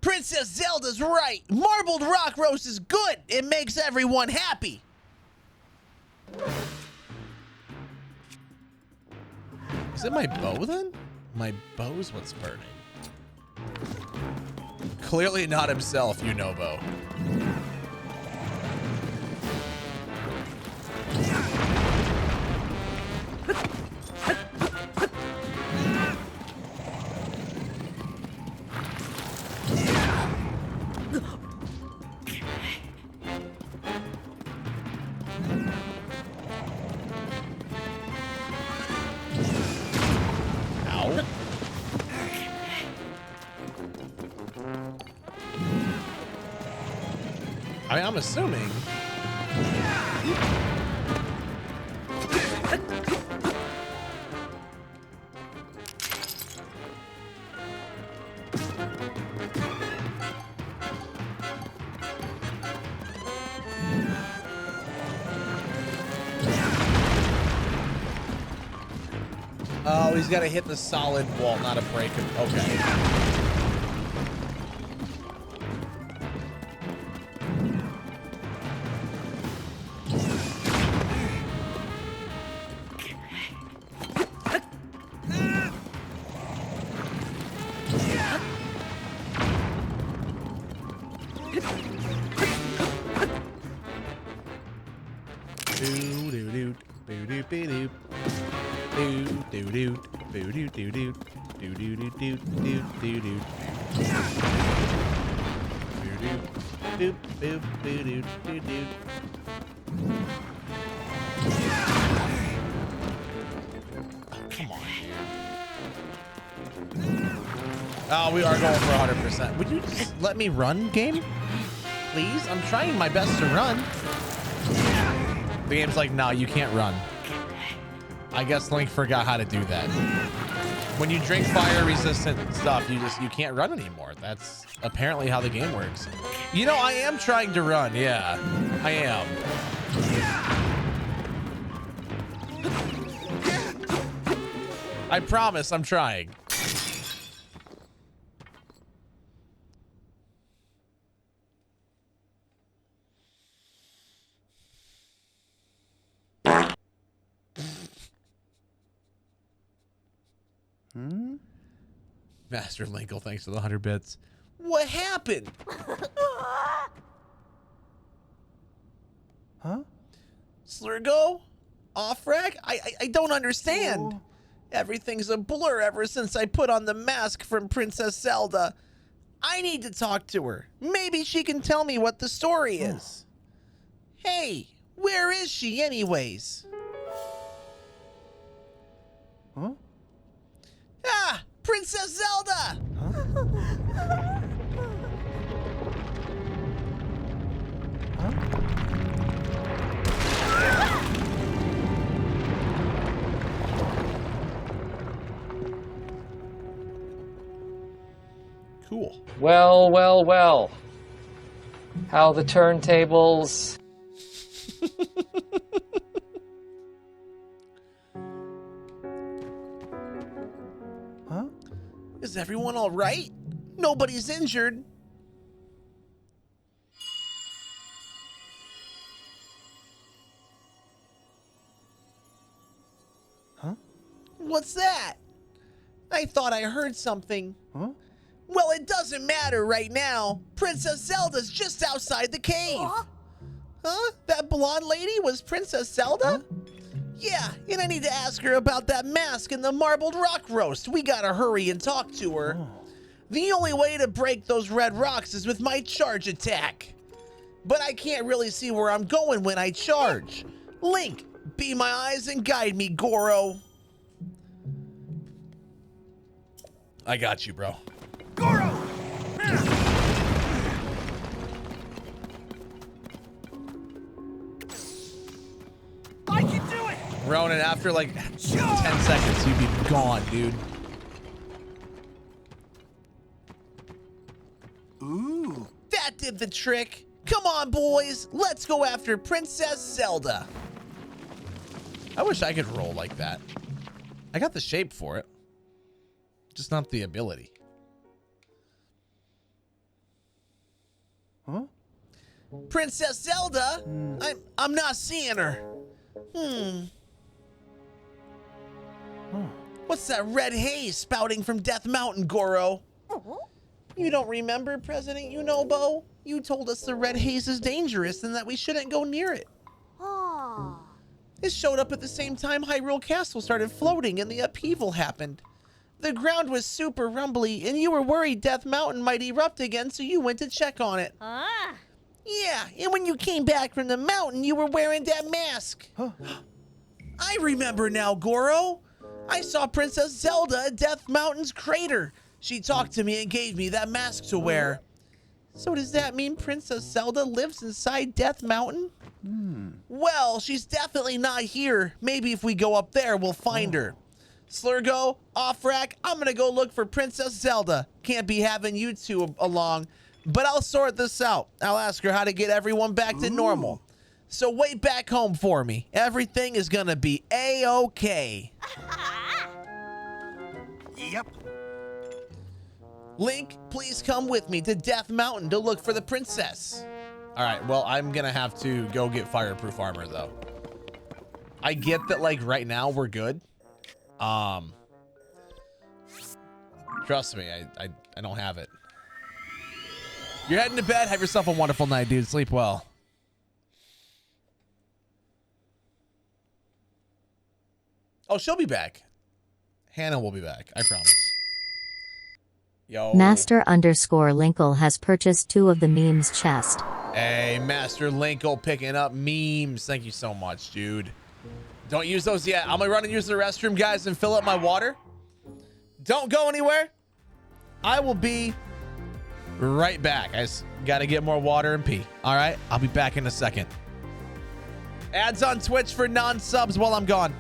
Princess Zelda's right. Marbled rock roast is good. It makes everyone happy. Is it my bow then? My bow's what's burning. clearly not himself, Unobo. I'm assuming. Oh, he's got to hit the solid wall, not a break. Okay. Come on, dude. Oh, we are going for 100%. Would you just let me run, game? Please? I'm trying my best to run. The game's like, no, you can't run. I guess Link forgot how to do that. When you drink fire resistant stuff, you can't run anymore. That's apparently how the game works. You know, I am trying to run. Yeah, I am. I promise I'm trying. Master Linkle, thanks for the 100 bits. What happened? Huh? Slurgo? Off-rack? I don't understand. Oh. Everything's a blur ever since I put on the mask from Princess Zelda. I need to talk to her. Maybe she can tell me what the story is. Hey, where is she anyways? Huh? Ah! Princess Zelda! Cool. Well, well, well. How the turntables... Huh? Is everyone all right? Nobody's injured. Huh? What's that? I thought I heard something. Huh? Well, it doesn't matter right now. Princess Zelda's just outside the cave. Huh? That blonde lady was Princess Zelda? Huh? Yeah, and I need to ask her about that mask and the marbled rock roast. We gotta hurry and talk to her. Oh. The only way to break those red rocks is with my charge attack. But I can't really see where I'm going when I charge. Link, be my eyes and guide me, Goro. I got you, bro. Goro! I can do it! Ronan, after like 10 seconds, you'd be gone, dude. Ooh. That did the trick. Come on, boys. Let's go after Princess Zelda. I wish I could roll like that. I got the shape for it. Just not the ability. Huh? Princess Zelda? I'm not seeing her. What's that red haze spouting from Death Mountain, Goro? You don't remember, President Unobo? You told us the red haze is dangerous and that we shouldn't go near it. Aw. It showed up at the same time Hyrule Castle started floating and the upheaval happened. The ground was super rumbly, and you were worried Death Mountain might erupt again, so you went to check on it. Ah. Yeah, and when you came back from the mountain, you were wearing that mask. Huh? I remember now, Goro. I saw Princess Zelda at Death Mountain's crater. She talked to me and gave me that mask to wear. So does that mean Princess Zelda lives inside Death Mountain? Well, she's definitely not here. Maybe if we go up there, we'll find her. Slurgo, Offrack, I'm gonna go look for Princess Zelda. Can't be having you two along, but I'll sort this out. I'll ask her how to get everyone back to normal. So wait back home for me. Everything is gonna be A-okay. Yep. Link, please come with me to Death Mountain to look for the princess. All right, well, I'm gonna have to go get fireproof armor though. I get that like right now we're good. Trust me, I don't have it. You're heading to bed. Have yourself a wonderful night, dude. Sleep well. Oh, she'll be back. Hannah will be back. I promise. Yo. Master_Linkle has purchased 2 of the memes chest. Hey, Master Linkle picking up memes. Thank you so much, dude. Don't use those yet. I'm gonna run and use the restroom, guys, and fill up my water. Don't go anywhere. I will be right back. I just gotta get more water and pee. All right, I'll be back in a second. Ads on Twitch for non-subs while I'm gone.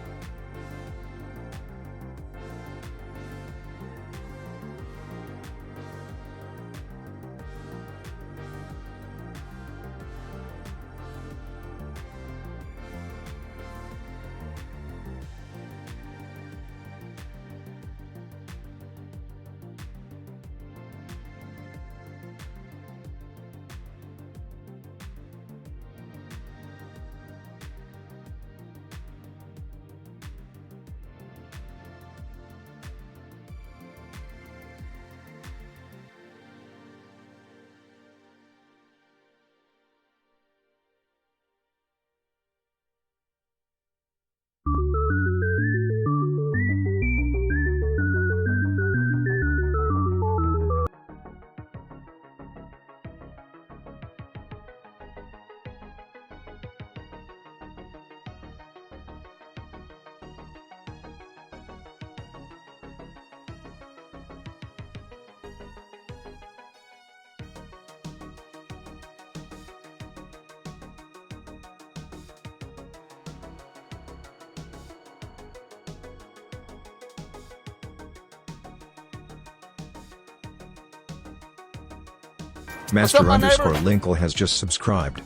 Master_Linkle has just subscribed.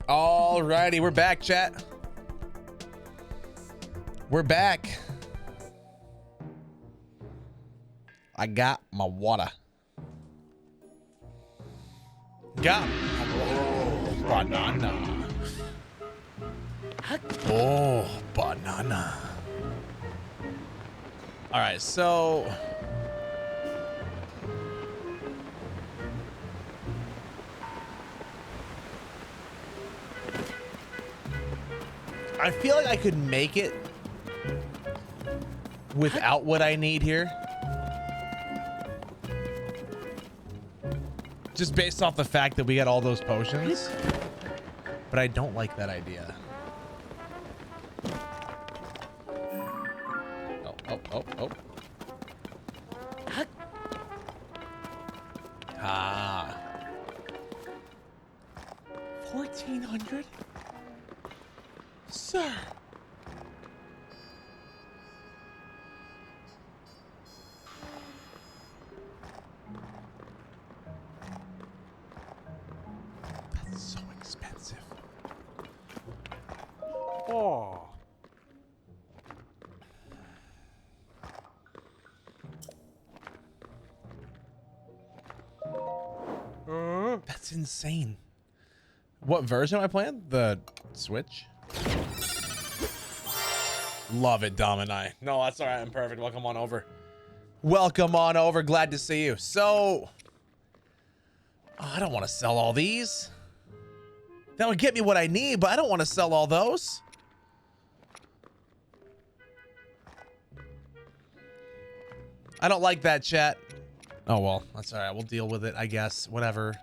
Alrighty, we're back, chat. We're back. I got my water. Got banana. Oh, banana. All right, so I feel like I could make it without what I need here. Just based off the fact that we got all those potions. But I don't like that idea. Oh. Ah. 1,400? Sir. That's so expensive. Oh. That's insane. What version am I playing? The Switch? Love it, Dom and I. No, that's all right. I'm perfect. Welcome on over. Welcome on over. Glad to see you. So, I don't want to sell all these. That would get me what I need, but I don't want to sell all those. I don't like that, chat. Oh, well, that's all right. We'll deal with it, I guess. Whatever.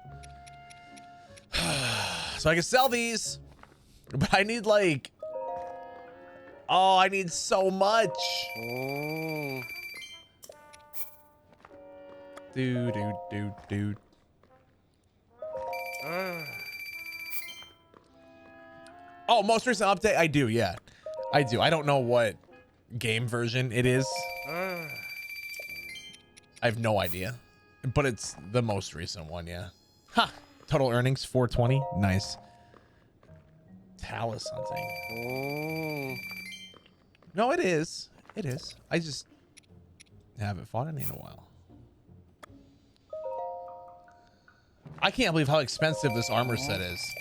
So I can sell these, but I need like... Oh, I need so much. Oh. Dude. Oh, most recent update? I do, yeah. I do. I don't know what game version it is. I have no idea. But it's the most recent one, yeah. Ha! Total earnings, 420. Nice. Talus hunting. No, it is. It is. I just haven't fought any in a while. I can't believe how expensive this armor set is.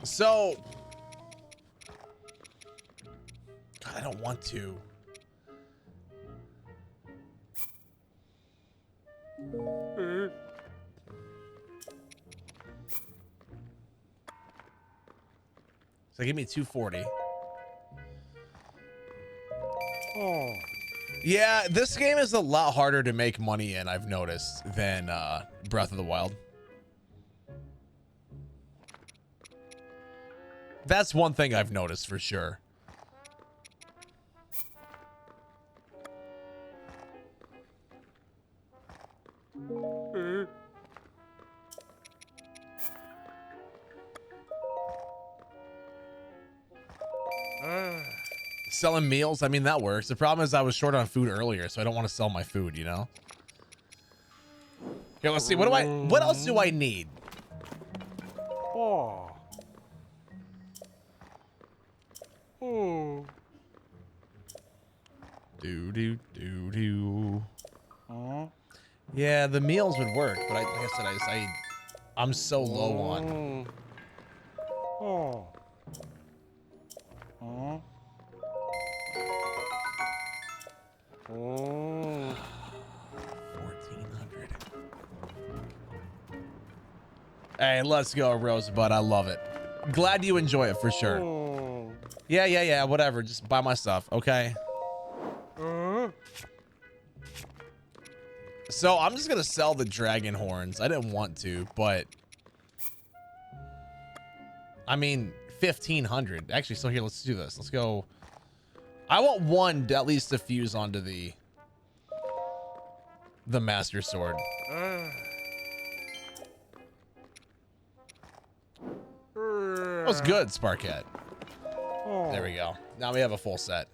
So, God, I don't want to. So give me 240. Oh. Yeah, this game is a lot harder to make money in, I've noticed, than Breath of the Wild. That's one thing I've noticed for sure. Selling meals, I mean, that works. The problem is I was short on food earlier, so I don't want to sell my food, you know? Here, let's see. What else do I need? Oh. Do. Yeah, the meals would work, but like I said, I'm so low on. Oh. 1,400. Hey, let's go, Rosebud. I love it. Glad you enjoy it for sure. Yeah. Whatever. Just buy my stuff, okay? So I'm just gonna sell the dragon horns. I didn't want to, but I mean 1,500. Actually, so here, let's do this. Let's go. I want one at least to fuse onto the master sword. That was good, Sparkette. There we go. Now we have a full set.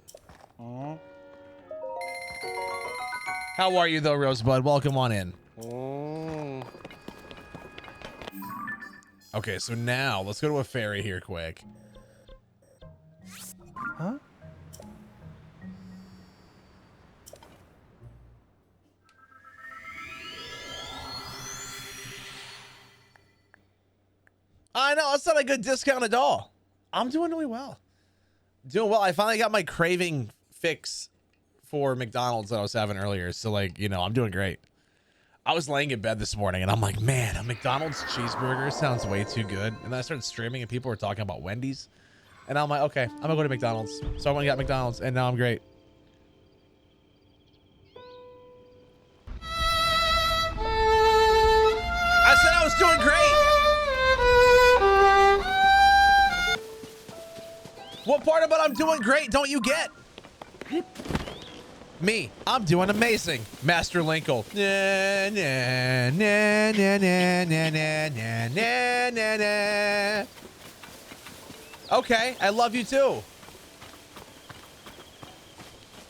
How are you though, Rosebud? Welcome on in. Okay, so now let's go to a fairy here quick. Huh? I know, it's not a good discount at all. I'm doing really well. Doing well. I finally got my craving fix for McDonald's that I was having earlier. So, like, you know, I'm doing great. I was laying in bed this morning and I'm like, man, a McDonald's cheeseburger sounds way too good. And then I started streaming and people were talking about Wendy's. And I'm like, okay, I'm gonna go to McDonald's. So I went and got McDonald's and now I'm great. I said I was doing great. What part about I'm doing great don't you get? Me, I'm doing amazing. Master Linkle. Na, na, na, na, na, na, na, na, na, na. Okay, I love you too.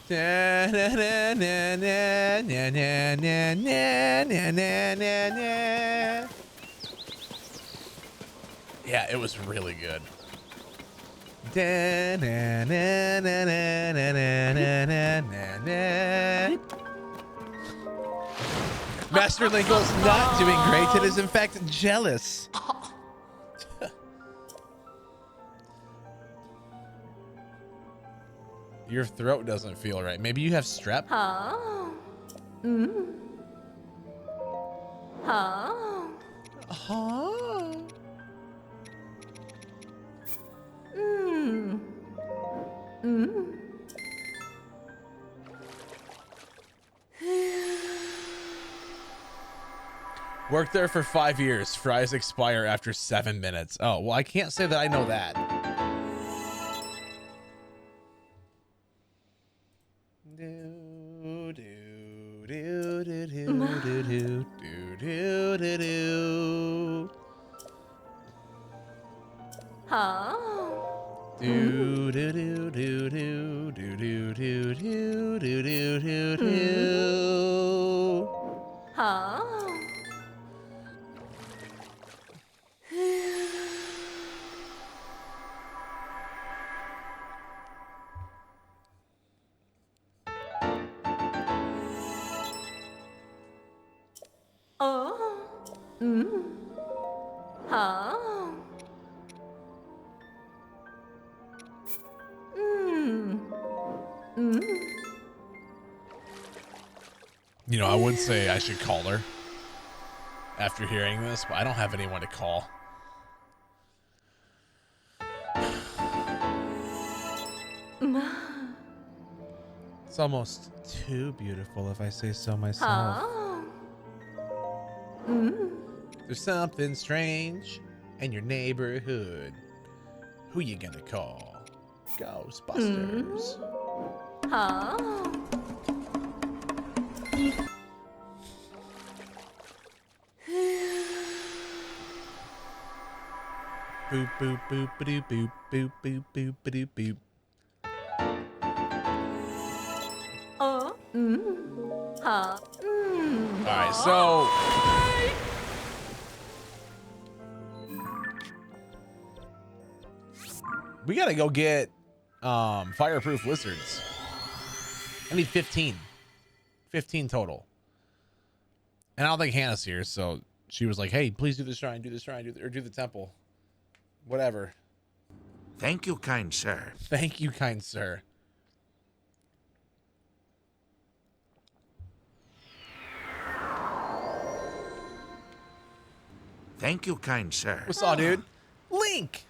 Na, na, na, na, na, na, na, na, na, na, na, na. Yeah, it was really good. Da, na, na, na, na, na, na, na, na, na. Master Linkle's not doing great. It is in fact jealous. Your throat doesn't feel right. Maybe you have strep? Huh? Mm. Huh? Huh? Mm. Mm. Worked there for 5 years. Fries expire after 7 minutes. Oh, well, I can't say that I know that. Do, do, do, do, do, do, do, do, do. Huh? Do do do do do do do do do do do do do. Huh? Oh. Mm. Huh? Mm. Mm. You know, I would say I should call her after hearing this, but I don't have anyone to call. It's almost too beautiful if I say so myself. Huh? Mm. There's something strange in your neighborhood. Who you gonna call? Ghostbusters. Huh? Boop boop boop boop boop boop boop boop boop boop. Oh. Mm. Huh? Mm. All right, so we gotta go get fireproof lizards. I need 15 total, and I don't think Hannah's here, so she was like, hey, please do the shrine, do the temple, whatever. Thank you, kind sir. Thank you, kind sir. Thank you, kind sir. What's up, dude? Link!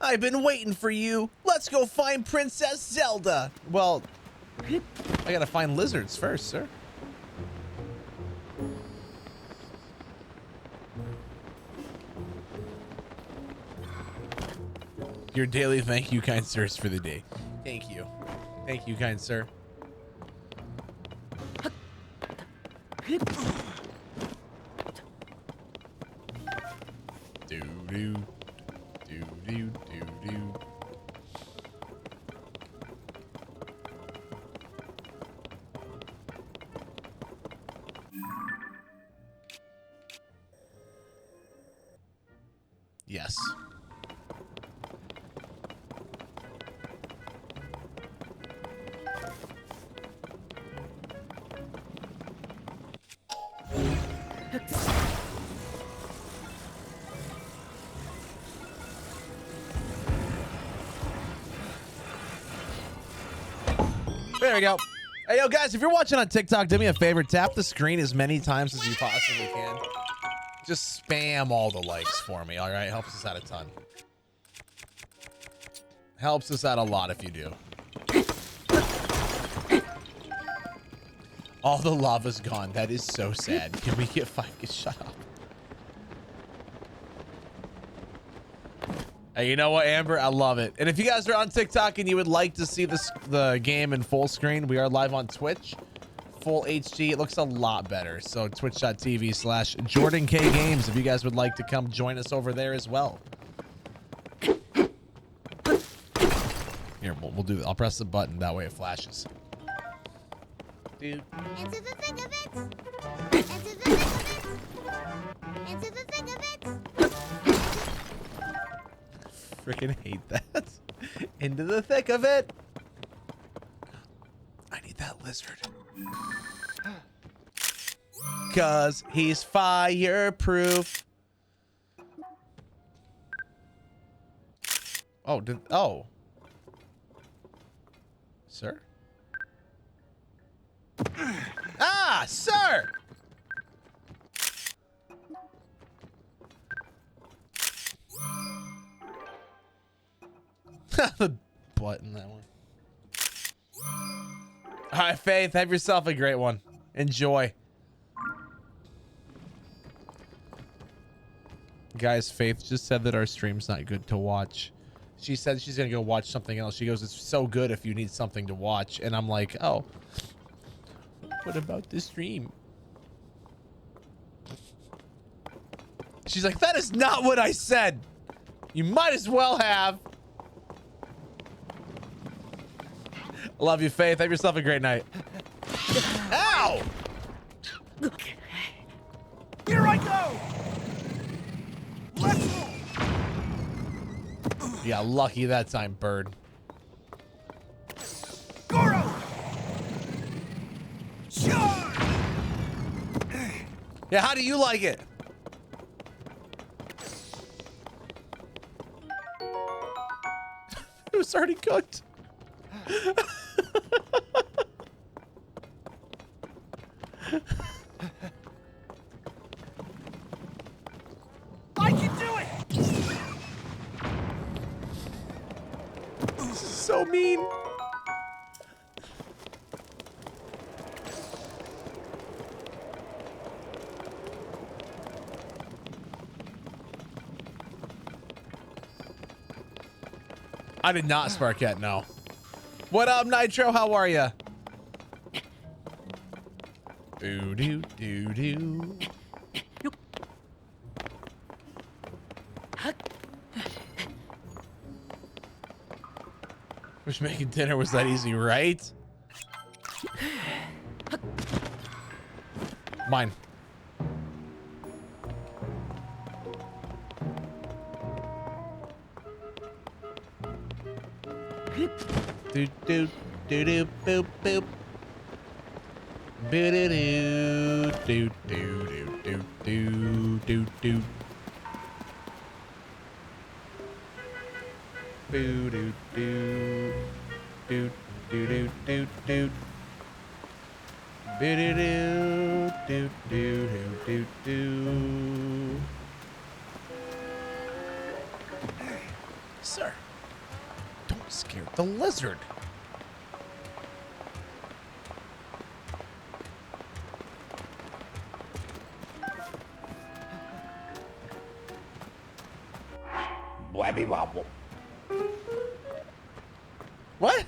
I've been waiting for you. Let's go find Princess Zelda. Well, I gotta find lizards first, sir. Your daily thank you, kind sirs, for the day. Thank you. Thank you, kind sir. Do do do do do do. Yes. There we go. Hey, yo, guys, if you're watching on TikTok, do me a favor. Tap the screen as many times as you possibly can. Just spam all the likes for me, all right? Helps us out a ton. Helps us out a lot if you do. All the lava's gone. That is so sad. Can we get 5? Shut up. Hey, you know what, Amber? I love it. And if you guys are on TikTok and you would like to see the game in full screen, we are live on Twitch. Full HD. It looks a lot better. So twitch.tv/JordanKGames if you guys would like to come join us over there as well. Here, we'll do it. I'll press the button. That way it flashes. Dude. Into the thick of it. Into the thick of it. Into the thick of it. Freaking hate that. Into the thick of it. I need that lizard. Cause he's fireproof. Oh, sir? Ah, sir! The button, that one. All right, Faith, have yourself a great one. Enjoy. Guys, Faith just said that our stream's not good to watch. She said she's gonna go watch something else. She goes, it's so good if you need something to watch. And I'm like, oh, what about the stream? She's like, that is not what I said. You might as well have. Love you, Faith. Have yourself a great night. Ow! Here I go! Let's go! You got lucky that time, bird. Goro! Charge! Yeah, how do you like it? It was already cooked. I can do it! This is so mean. I did not spark yet, no. What up, Nitro? How are ya? Doo doo doo doo. Wish making dinner was that easy, right? Mine. Do do do do boop boop. Boo doo doo do do do do do do. Boo doo doo do do do do do. Boo doo doo do do do do. Sir, don't scare the lizard. Blabby wobble. What?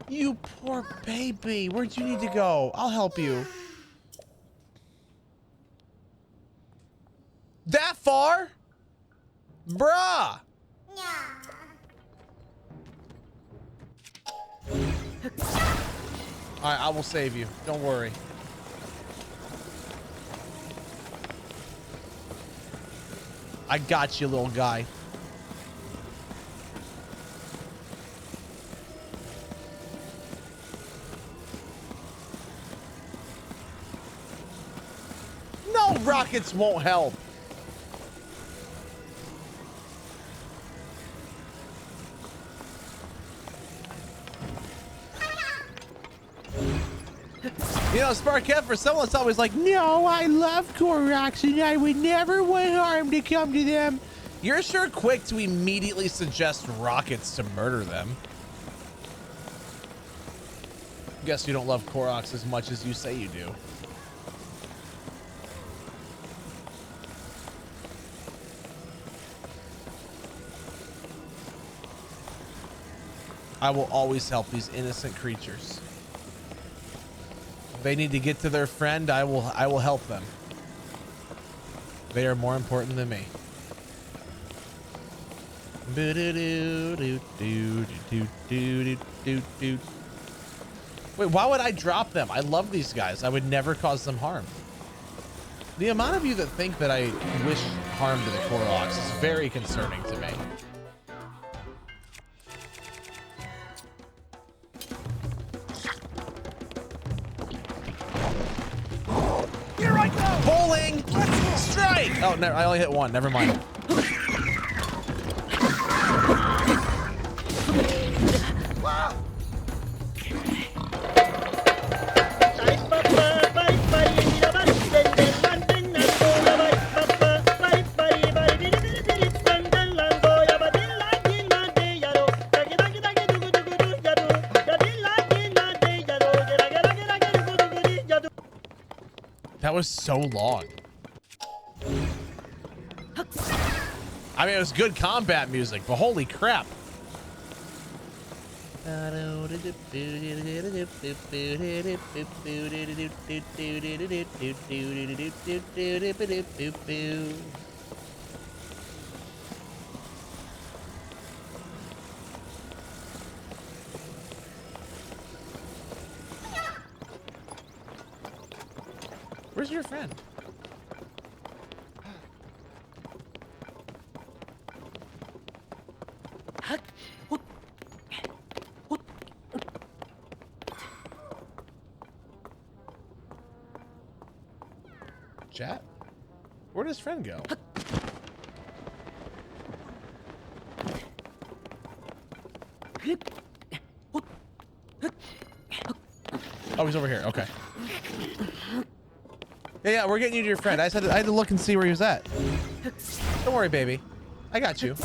You poor baby. Where'd you need to go? I'll help you. That far? Bruh. Alright, I will save you. Don't worry. I got you, little guy. No, rockets won't help. You know, Sparkette, for someone that's always like, no, I love Koroks and I would never want harm to come to them. You're sure quick to immediately suggest rockets to murder them. Guess you don't love Koroks as much as you say you do. I will always help these innocent creatures. If they need to get to their friend, I will help them. They are more important than me. Wait, why would I drop them? I love these guys. I would never cause them harm. The amount of you that think that I wish harm to the Koroks is very concerning to me. Here I go! Bowling! Strike! Oh, no, I only hit one. Never mind. That was so long. I mean, it was good combat music, but holy crap. Where's your friend? Chat? Where does friend go? Oh, he's over here. Okay. Yeah, we're getting you to your friend. I had to look and see where he was at. Don't worry, baby. I got you.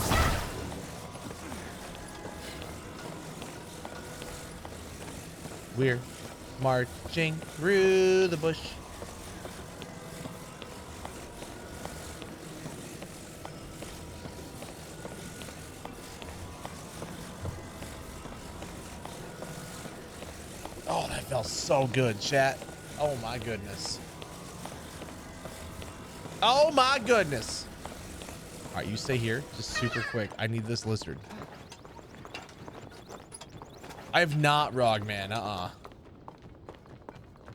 We're marching through the bush. Oh, that felt so good, chat. Oh my goodness. Oh my goodness. All right, you stay here, just super quick. I need this lizard. I have not Rogman,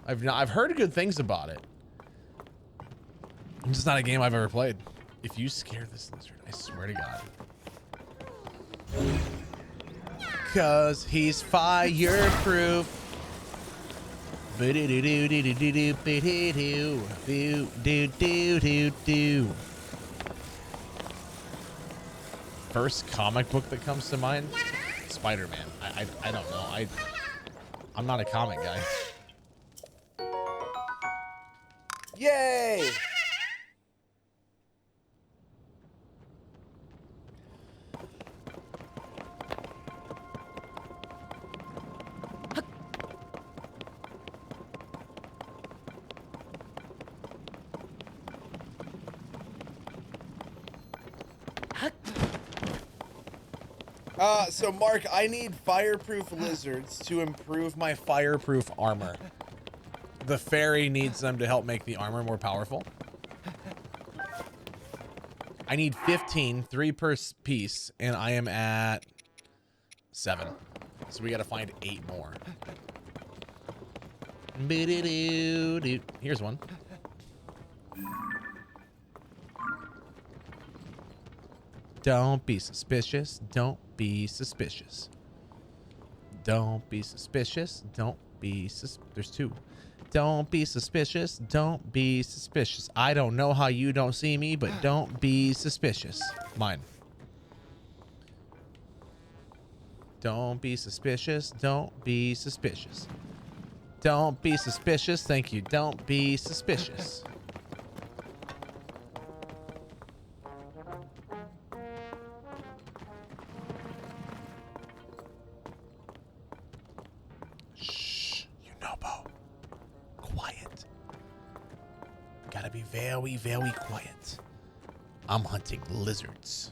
I've heard good things about it. It's just not a game I've ever played. If you scare this lizard, I swear to God. Cause he's fireproof. First comic book that comes to mind? Spider-Man. I don't know. I'm not a comic guy. Yay! So Mark, I need fireproof lizards to improve my fireproof armor. The fairy needs them to help make the armor more powerful. I need 15, 3 per piece, and I am at 7. So we gotta find 8 more. Here's one. Don't be suspicious. Don't be suspicious. Don't be suspicious. Don't be there's 2. Don't be suspicious. Don't be suspicious. I don't know how you don't see me, but don't be suspicious. Mine. Don't be suspicious. Don't be suspicious. Don't be suspicious. Thank you. Don't be suspicious. Shh. You know, Bo. Quiet. Gotta be very, very quiet. I'm hunting lizards.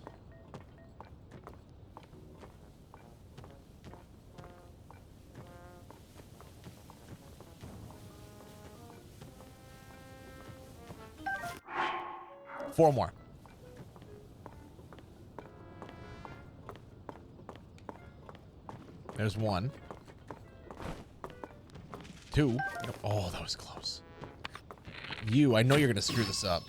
Four more. There's 1. 2. Oh, that was close. I know you're gonna screw this up.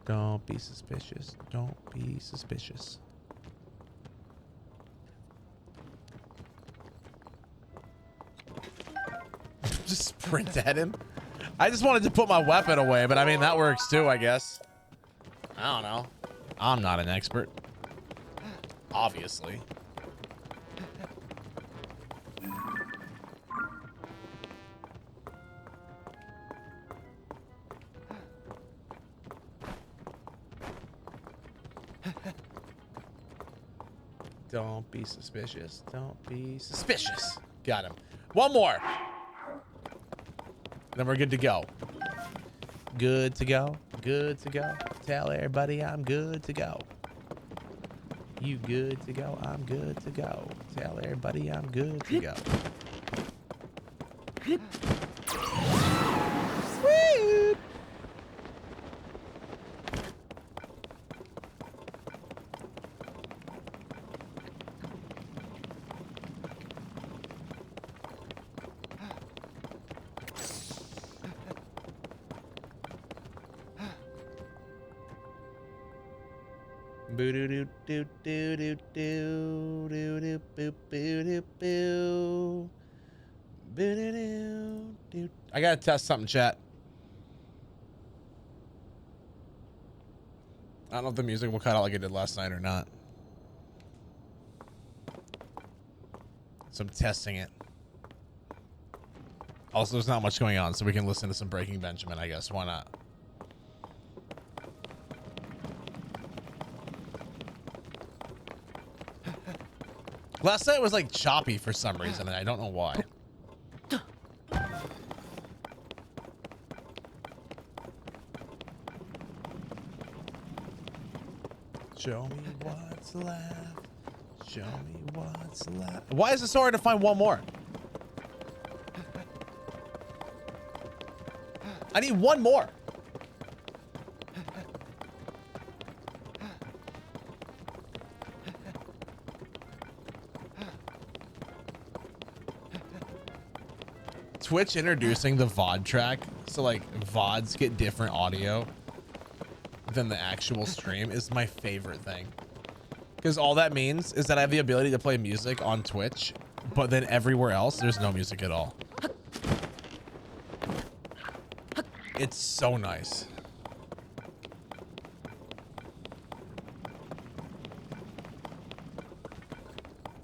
Don't be suspicious. Don't be suspicious. Just sprint at him. I just wanted to put my weapon away, but I mean, that works too, I guess. I don't know. I'm not an expert. Obviously. Don't be suspicious. Don't be suspicious. Got him. One more. Then we're good to go. Good to go. Good to go. Tell everybody I'm good to go. You good to go? I'm good to go. Tell everybody I'm good to go. Sweet. Boo doo doo doo doo doo doo doo doo boo boo doo boo boo doo doo doo. I gotta test something, chat. I don't know if the music will cut out like it did last night or not. So I'm testing it. Also, there's not much going on, so we can listen to some Breaking Benjamin, I guess. Why not? Last night was like choppy for some reason, and I don't know why. Show me what's left. Show me what's left. Why is it so hard to find one more? I need one more. Twitch introducing the VOD track, so like VODs get different audio than the actual stream, is my favorite thing. Because all that means is that I have the ability to play music on Twitch, but then everywhere else, there's no music at all. It's so nice.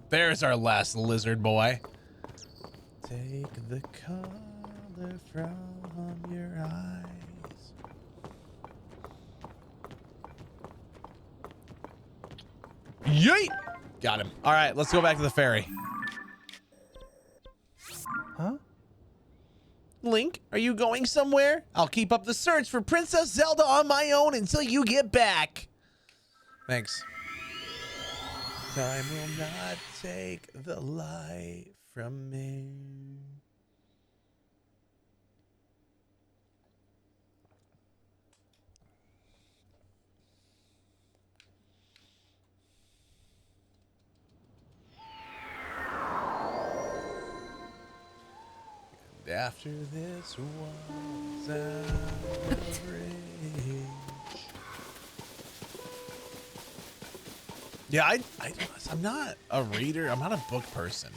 There's our last lizard boy. Take the color from your eyes. Yeet! Got him. All right, let's go back to the ferry. Huh? Link, are you going somewhere? I'll keep up the search for Princess Zelda on my own until you get back. Thanks. Time will not take the light from me. And after this was average. Yeah, I'm not a reader. I'm not a book person.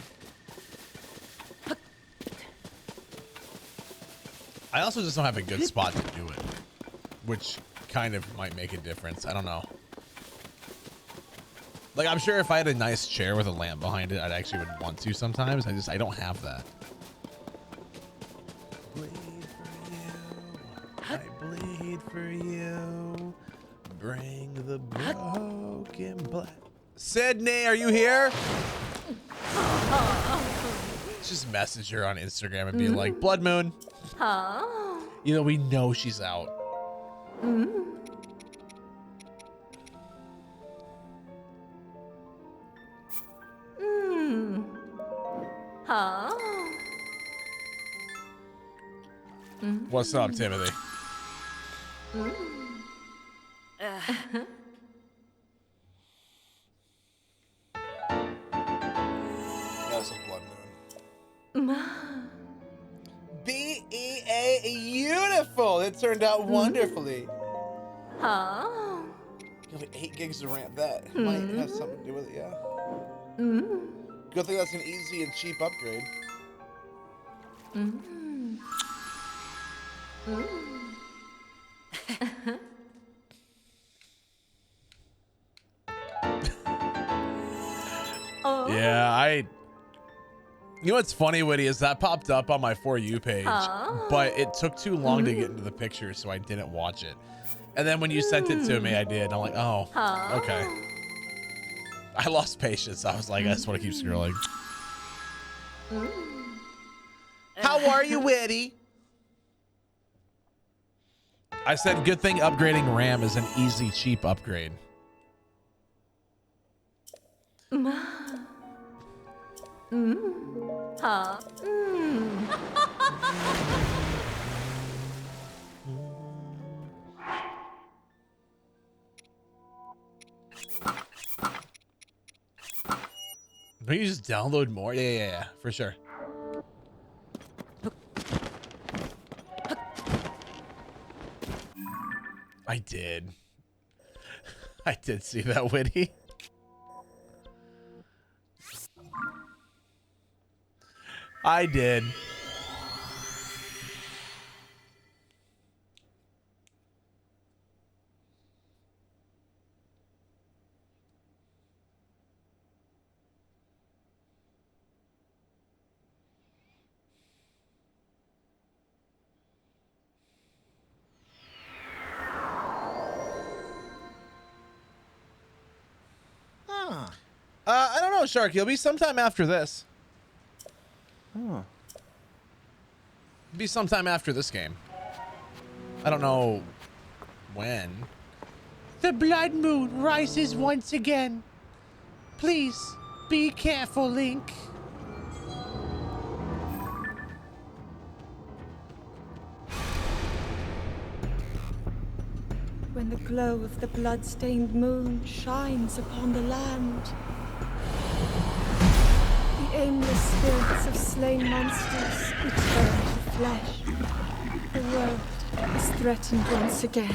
I also just don't have a good spot to do it, which kind of might make a difference. I don't know. Like, I'm sure if I had a nice chair with a lamp behind it, I'd actually would want to sometimes. I don't have that. Bleed for you. I bleed for you. Bring the broken blood. Sydney, are you here? Just message her on Instagram and be like, Blood Moon. You know, we know she's out. What's up, Timothy? That's a Blood Moon. BEA beautiful. It turned out wonderfully. You have like 8 gigs of RAM. That might have something to do with it, yeah. Good thing that's an easy and cheap upgrade. Yeah, you know what's funny, Whitty, is that popped up on my For You page, but it took too long to get into the picture, so I didn't watch it. And then when you sent it to me, I did. I'm like, oh, okay. I lost patience. I was like, I just want to keep scrolling. How are you, Whitty? I said, good thing upgrading RAM is an easy, cheap upgrade. Can you just download more? Yeah, for sure. I did. I did see that, Whitty. I did. I don't know, Shark. It'll be sometime after this. It'll be sometime after this game. I don't know when. The blood moon rises once again. Please be careful, Link. When the glow of the blood-stained moon shines upon the land, the aimless spirits of slain monsters return to flesh. The world is threatened once again.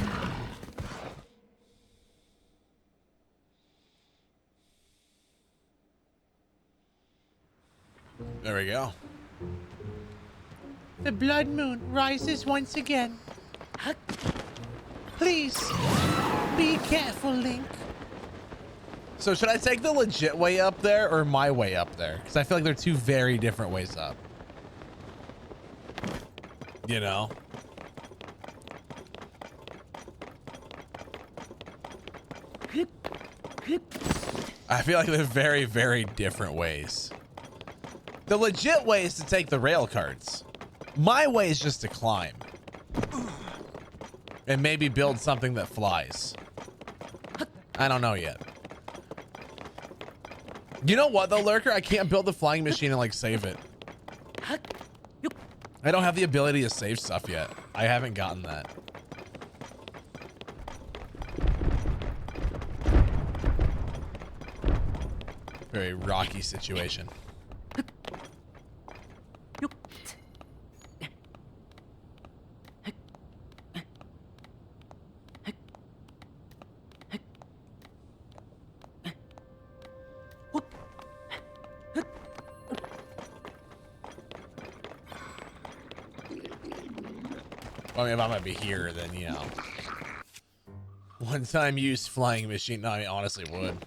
There we go. The blood moon rises once again. Please be careful, Link. So should I take the legit way up there or my way up there? Because I feel like they're two very different ways up. You know? I feel like they're very, very different ways. The legit way is to take the rail carts. My way is just to climb. And maybe build something that flies. I don't know yet. You know what though, Lurker? I can't build the flying machine and like save it. I don't have the ability to save stuff yet. I haven't gotten that. Very rocky situation. I mean, if I'm gonna be here, then, you know. One time use flying machine. No, I mean, honestly would.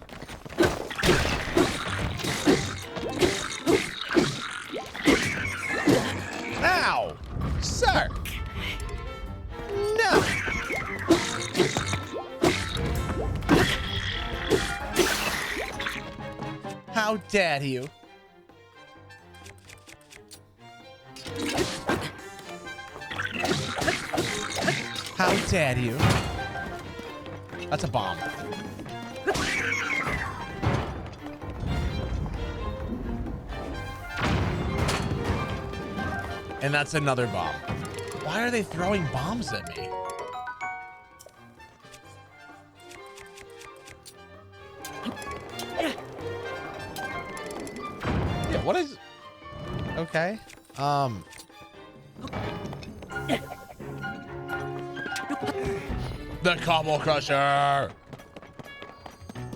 Ow! Sir! No! How dare you? How dare you? That's a bomb. And that's another bomb. Why are they throwing bombs at me? Yeah, what is... Okay. The Cobble Crusher!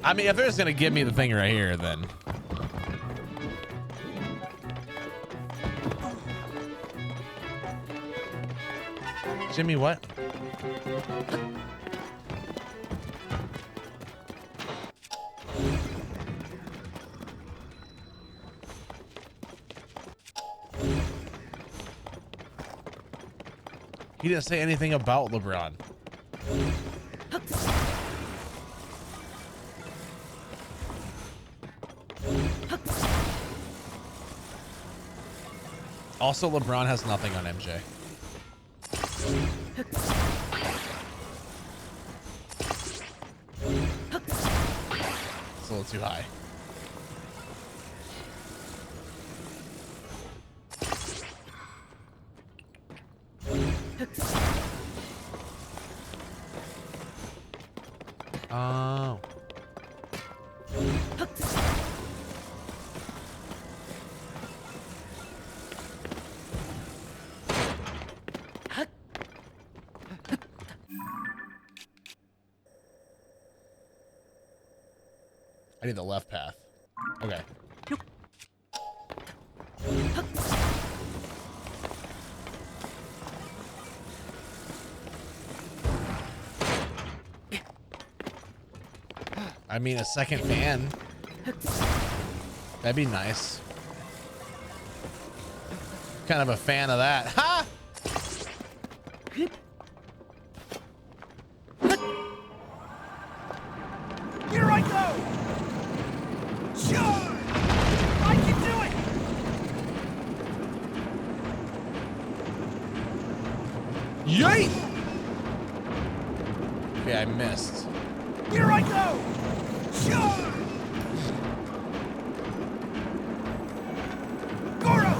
I mean, if they're just gonna give me the thing right here, then... Jimmy, what? He didn't say anything about LeBron. Also, LeBron has nothing on MJ. It's a little too high. Oh. I need the left path. Okay. I mean, a second fan. That'd be nice. Kind of a fan of that. Ha! Here I go! Sure! I can do it! Yeet! Okay, I missed. Here I go! Sure! Goro!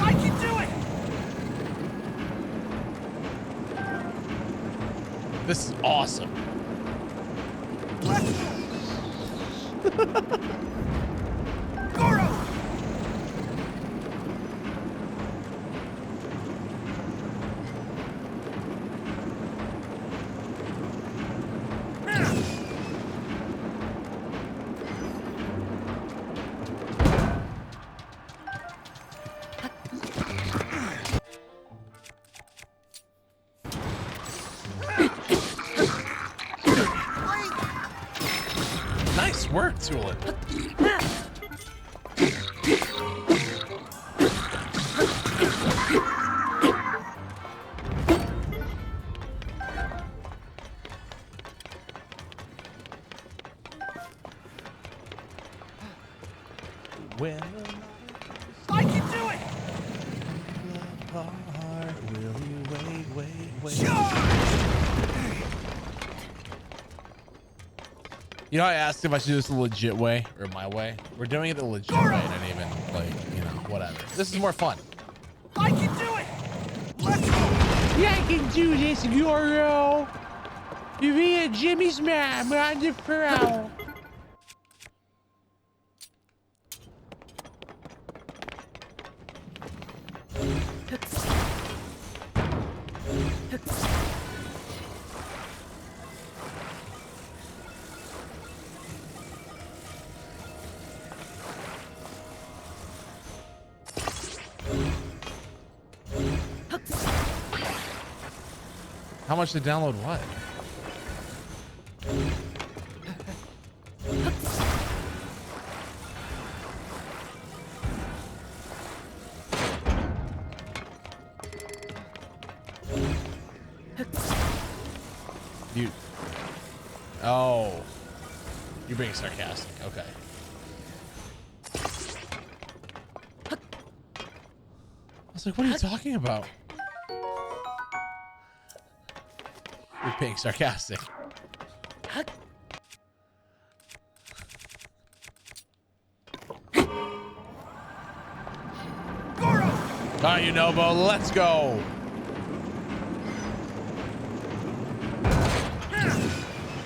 I can do it! This is awesome. Let's go! Goro! Nice work, Tulin. When I can do it! apart, will you wait? Charge! You know, I asked if I should do this the legit way or my way. We're doing it the legit way, and I didn't even, like, you know, whatever. This is more fun. I can do it! Let's go! Yeah, I can do this, Goro. You be a Jimmy's mom on the prowl. How much to download what? You. Oh. You're being sarcastic. Okay. I was like, what are you talking about? You're being sarcastic. All right, you know, Bo, let's go.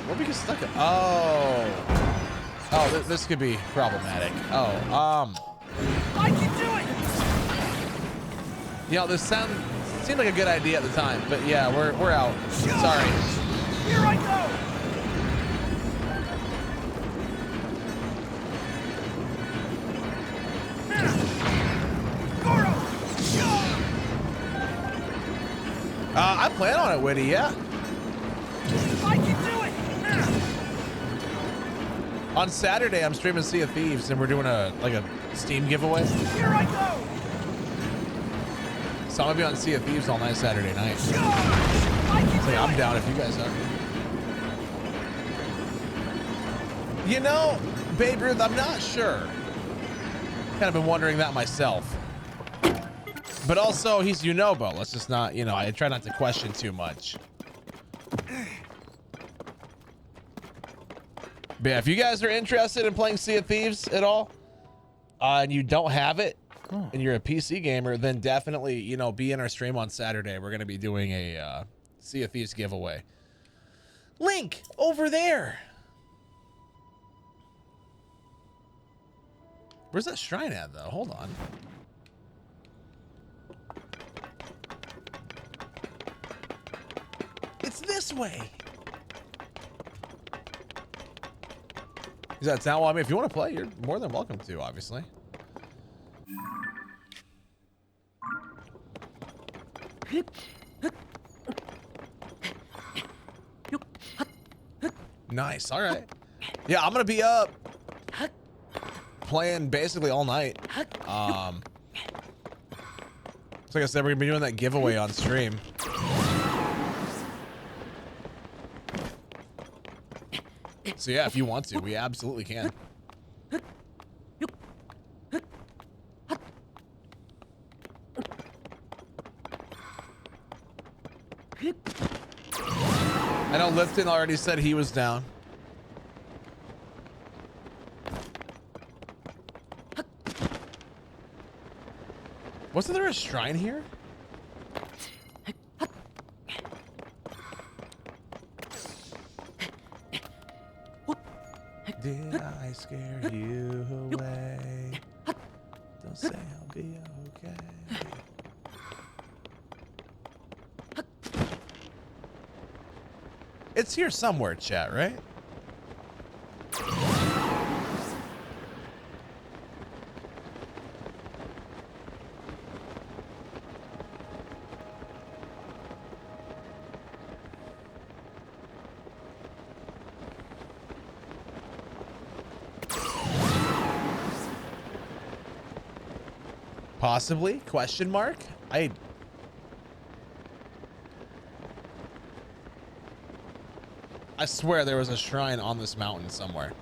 What we get stuck in? Oh. Oh, this could be problematic. Oh, I can do it! you know, this seemed like a good idea at the time, but yeah, we're out. Sorry. Here I go! Goro! I plan on it, Witty, yeah. I can do it! On Saturday, I'm streaming Sea of Thieves, and we're doing a Steam giveaway. Here I go! So I'm gonna be on Sea of Thieves all night Saturday night. I can So do I'm it! down if you guys are. You know, Babe Ruth, I'm not sure. Kind of been wondering that myself. But also, he's Unobo. Let's just not, you know, I try not to question too much. But yeah, if you guys are interested in playing Sea of Thieves at all, and you don't have it, and you're a PC gamer, then definitely, you know, be in our stream on Saturday. We're going to be doing a Sea of Thieves giveaway. Link over there. Where's that shrine at, though? Hold on. It's this way. Is that sound? Well, I mean, if you want to play, you're more than welcome to, obviously. Nice. All right. Yeah, I'm gonna be up playing basically all night. So like I said, we're gonna be doing that giveaway on stream. So yeah, if you want to, we absolutely can. I know Lifton already said he was down. Wasn't there a shrine here? Did I scare you away? Don't say I'll be okay. It's here somewhere, chat, right? Possibly? Question mark? I swear there was a shrine on this mountain somewhere.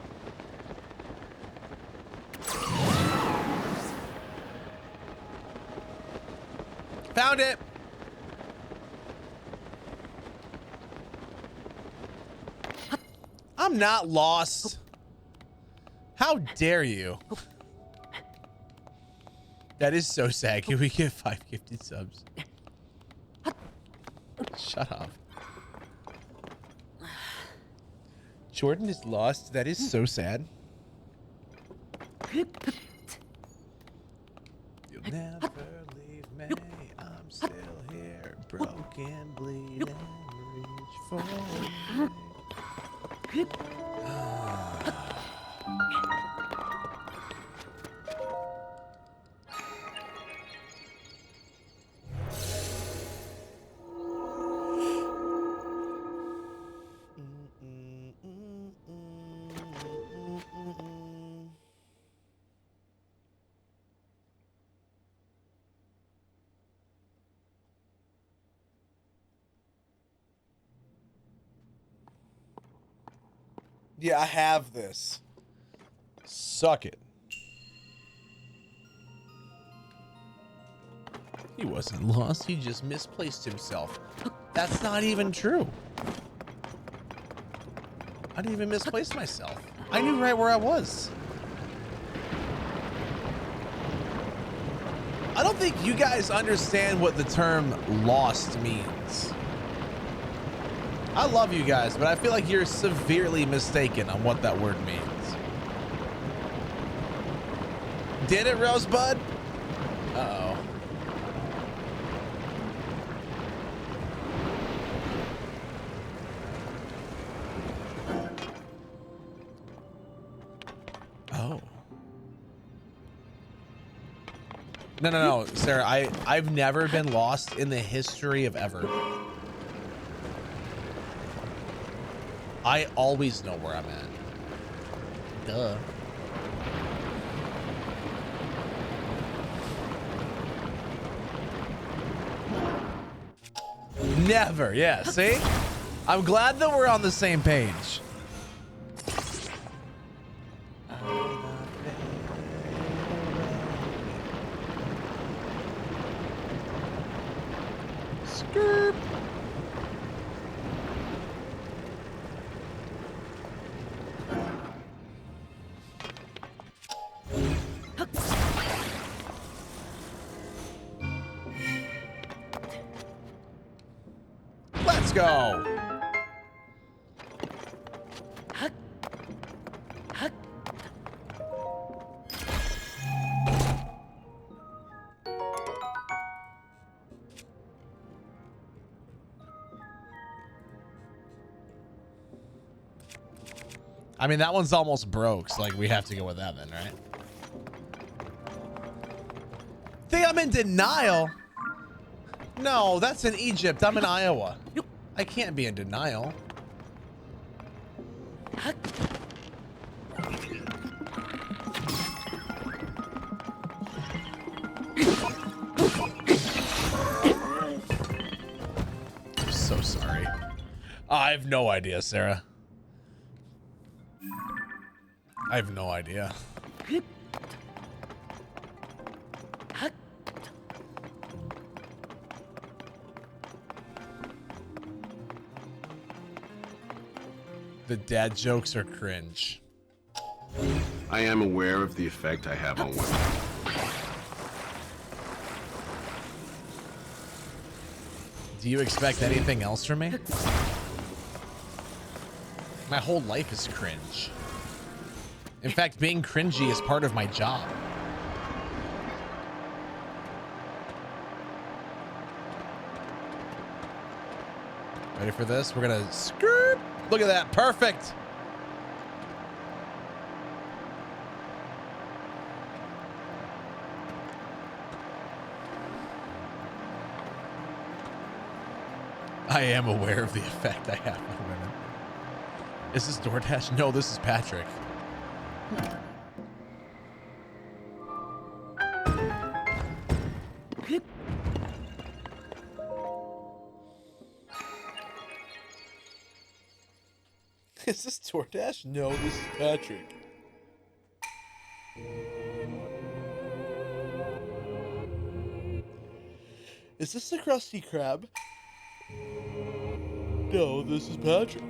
Found it. I'm not lost. How dare you? That is so sad. Can we get 5 gifted subs? Shut up. Jordan is lost. That is so sad. You'll never leave me. I'm still here, broken, bleeding. Reach for me. Yeah, I have this. Suck it. He wasn't lost. He just misplaced himself. That's not even true. I didn't even misplace myself. I knew right where I was. I don't think you guys understand what the term lost means. I love you guys, but I feel like you're severely mistaken on what that word means. Did it, Rosebud? Uh-oh. Oh. No, Sarah, I've never been lost in the history of ever. I always know where I'm at. Duh. Never, yeah, see? I'm glad that we're on the same page. Skirp. Let's go. I mean, that one's almost broke, so like we have to go with that then, right? Think I'm in denial? No, that's in Egypt. I'm in Iowa. I can't be in denial. I'm so sorry. I have no idea, Sarah. I have no idea. The dad jokes are cringe. I am aware of the effect I have on women. Do you expect anything else from me? My whole life is cringe. In fact, being cringy is part of my job. Ready for this? We're gonna skirt. Look at that. Perfect. I am aware of the effect I have on women. Is this DoorDash? No, this is Patrick. Is this DoorDash? No, this is Patrick. Is this the Krusty Krab? No, this is Patrick.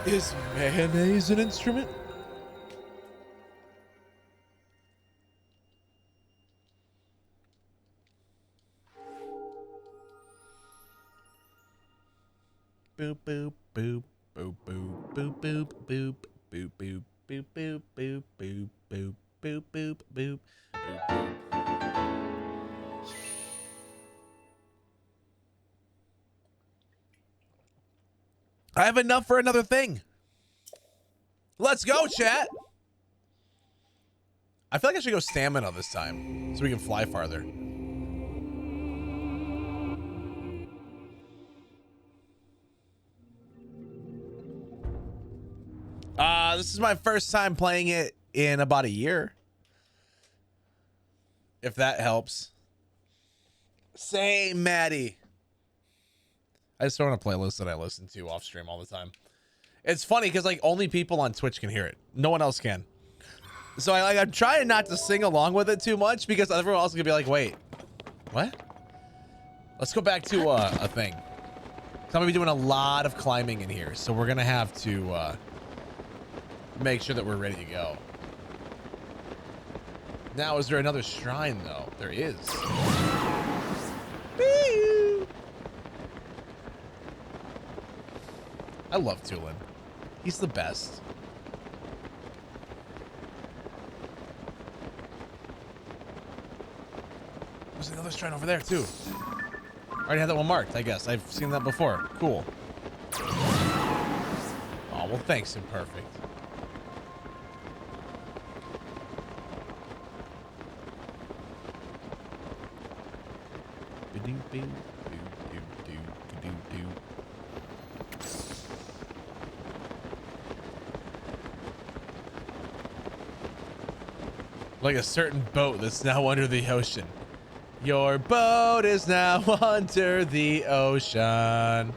Is mayonnaise an instrument? Boop boop boop boop boop boop boop boop boop boop boop boop boop boop boop boop boop boop. I have enough for another thing. Let's go, chat. I feel like I should go stamina this time so we can fly farther. This is my first time playing it in about a year. If that helps. Same, Maddie. I just throw in a playlist that I listen to off stream all the time. It's funny because like only people on Twitch can hear it. No one else can. So I'm trying not to sing along with it too much because everyone else is gonna be like, wait, what? Let's go back to a thing. I'm gonna be doing a lot of climbing in here, so we're gonna have to make sure that we're ready to go. Now, is there another shrine though? There is. I love Tulin. He's the best. There's another shrine over there too. I already had that one marked, I guess. I've seen that before. Cool. Oh, well, thanks, Imperfect. Like a certain boat that's now under the ocean. Your boat is now under the ocean.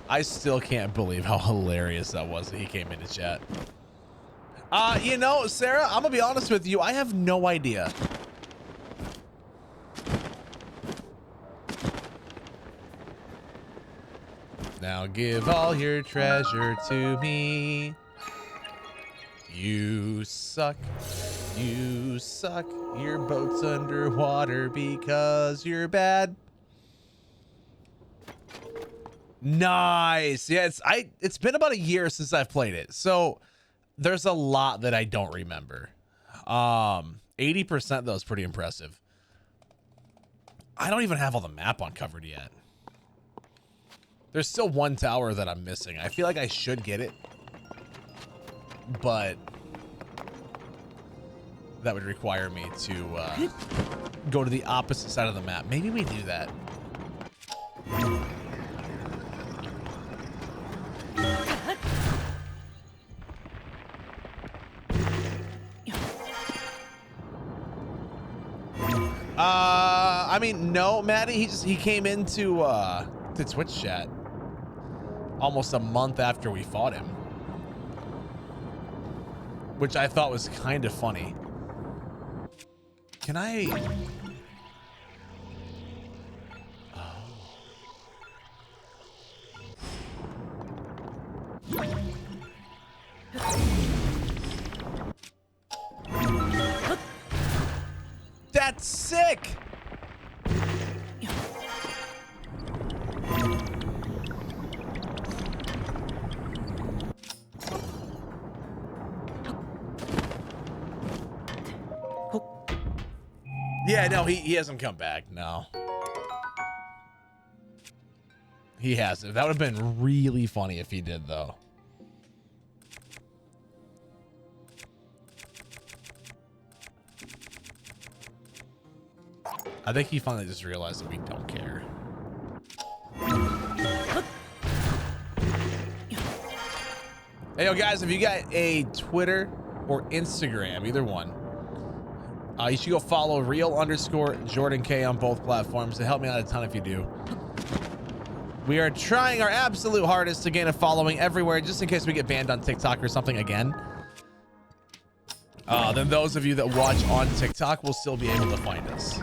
I still can't believe how hilarious that was that he came into chat. You know, Sarah, I'm gonna be honest with you. I have no idea. Now give all your treasure to me. You suck. You suck. Your boat's underwater because you're bad. Nice. Yeah, it's been about a year since I've played it. So there's a lot that I don't remember. 80% though is pretty impressive. I don't even have all the map uncovered yet. There's still one tower that I'm missing. I feel like I should get it, but that would require me to go to the opposite side of the map. Maybe we do that. I mean, no, Maddie, he came into to Twitch chat almost a month after we fought him, which I thought was kind of funny. Can I? That's sick. Yeah, no, he hasn't come back. No. He hasn't. That would have been really funny if he did, though. I think he finally just realized that we don't care. Hey, yo, guys, if you got a Twitter or Instagram, either one, You should go follow real_Jordan K on both platforms. It help me out a ton if you do. We are trying our absolute hardest to gain a following everywhere, just in case we get banned on TikTok or something again. Then those of you that watch on TikTok will still be able to find us.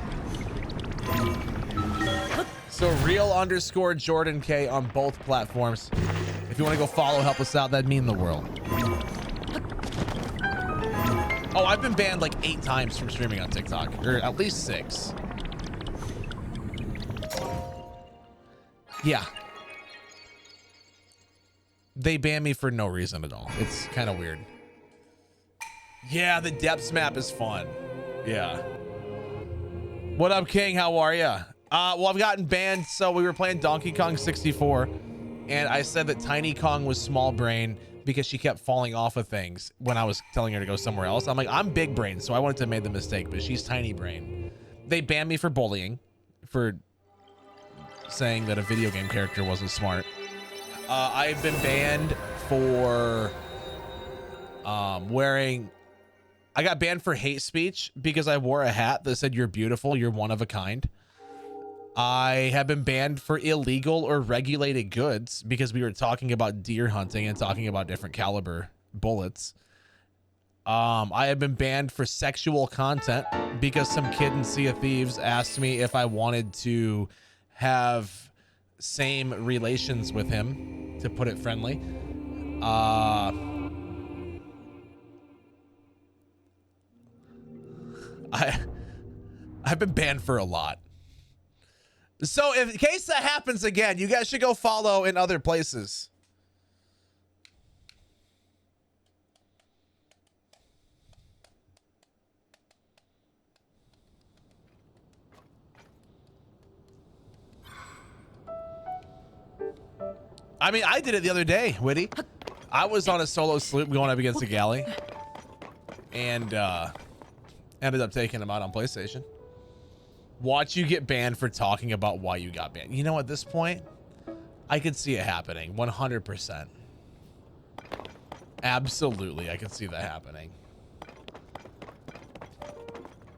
So real_Jordan K on both platforms. If you want to go follow, help us out, that'd mean the world. Oh, I've been banned like 8 times from streaming on TikTok, or at least 6. Yeah. They ban me for no reason at all. It's kind of weird. Yeah, the depths map is fun. Yeah. What up, King? How are ya? Well, I've gotten banned. So we were playing Donkey Kong 64, and I said that Tiny Kong was small brain because she kept falling off of things when I was telling her to go somewhere else. I'm like, I'm big brain, so I wanted to make the mistake, but she's tiny brain. They banned me for bullying, for saying that a video game character wasn't smart. I've been banned for I got banned for hate speech because I wore a hat that said, "You're beautiful, you're one of a kind." I have been banned for illegal or regulated goods because we were talking about deer hunting and talking about different caliber bullets. I have been banned for sexual content because some kid in Sea of Thieves asked me if I wanted to have same relations with him, to put it friendly. I've been banned for a lot. So in case that happens again, you guys should go follow in other places. I mean, I did it the other day, Witty. I was on a solo sloop going up against a galley, and ended up taking him out on PlayStation. Watch you get banned for talking about why you got banned. You know, at this point, I could see it happening 100%. Absolutely, I could see that happening.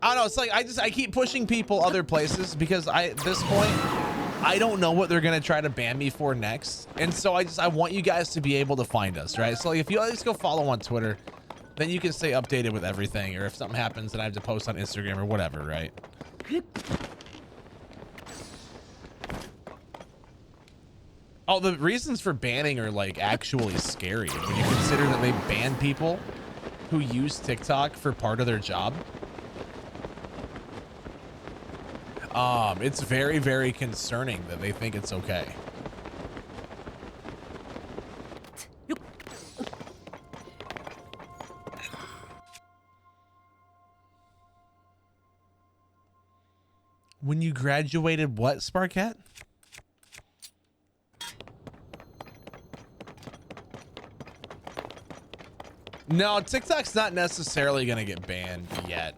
I don't know. It's like I keep pushing people other places because at this point, I don't know what they're gonna try to ban me for next, and so I want you guys to be able to find us, right? So if you at least go follow on Twitter, then you can stay updated with everything, or if something happens, then I have to post on Instagram or whatever, right? Oh, the reasons for banning are like actually scary when you consider that they ban people who use TikTok for part of their job. It's very, very concerning that they think it's okay. When you graduated what, Sparkat? No, TikTok's not necessarily gonna get banned yet.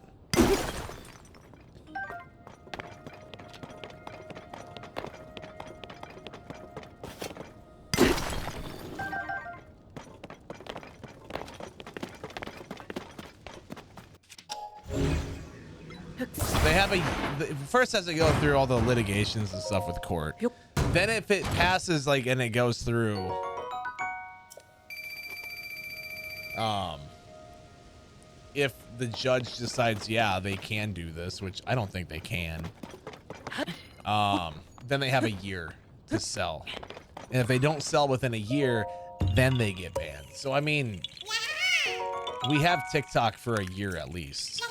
They have first has to go through all the litigations and stuff with court. Then if it passes, like, and it goes through, if the judge decides, yeah, they can do this, which I don't think they can, then they have a year to sell. And if they don't sell within a year, then they get banned. So, I mean, we have TikTok for a year at least.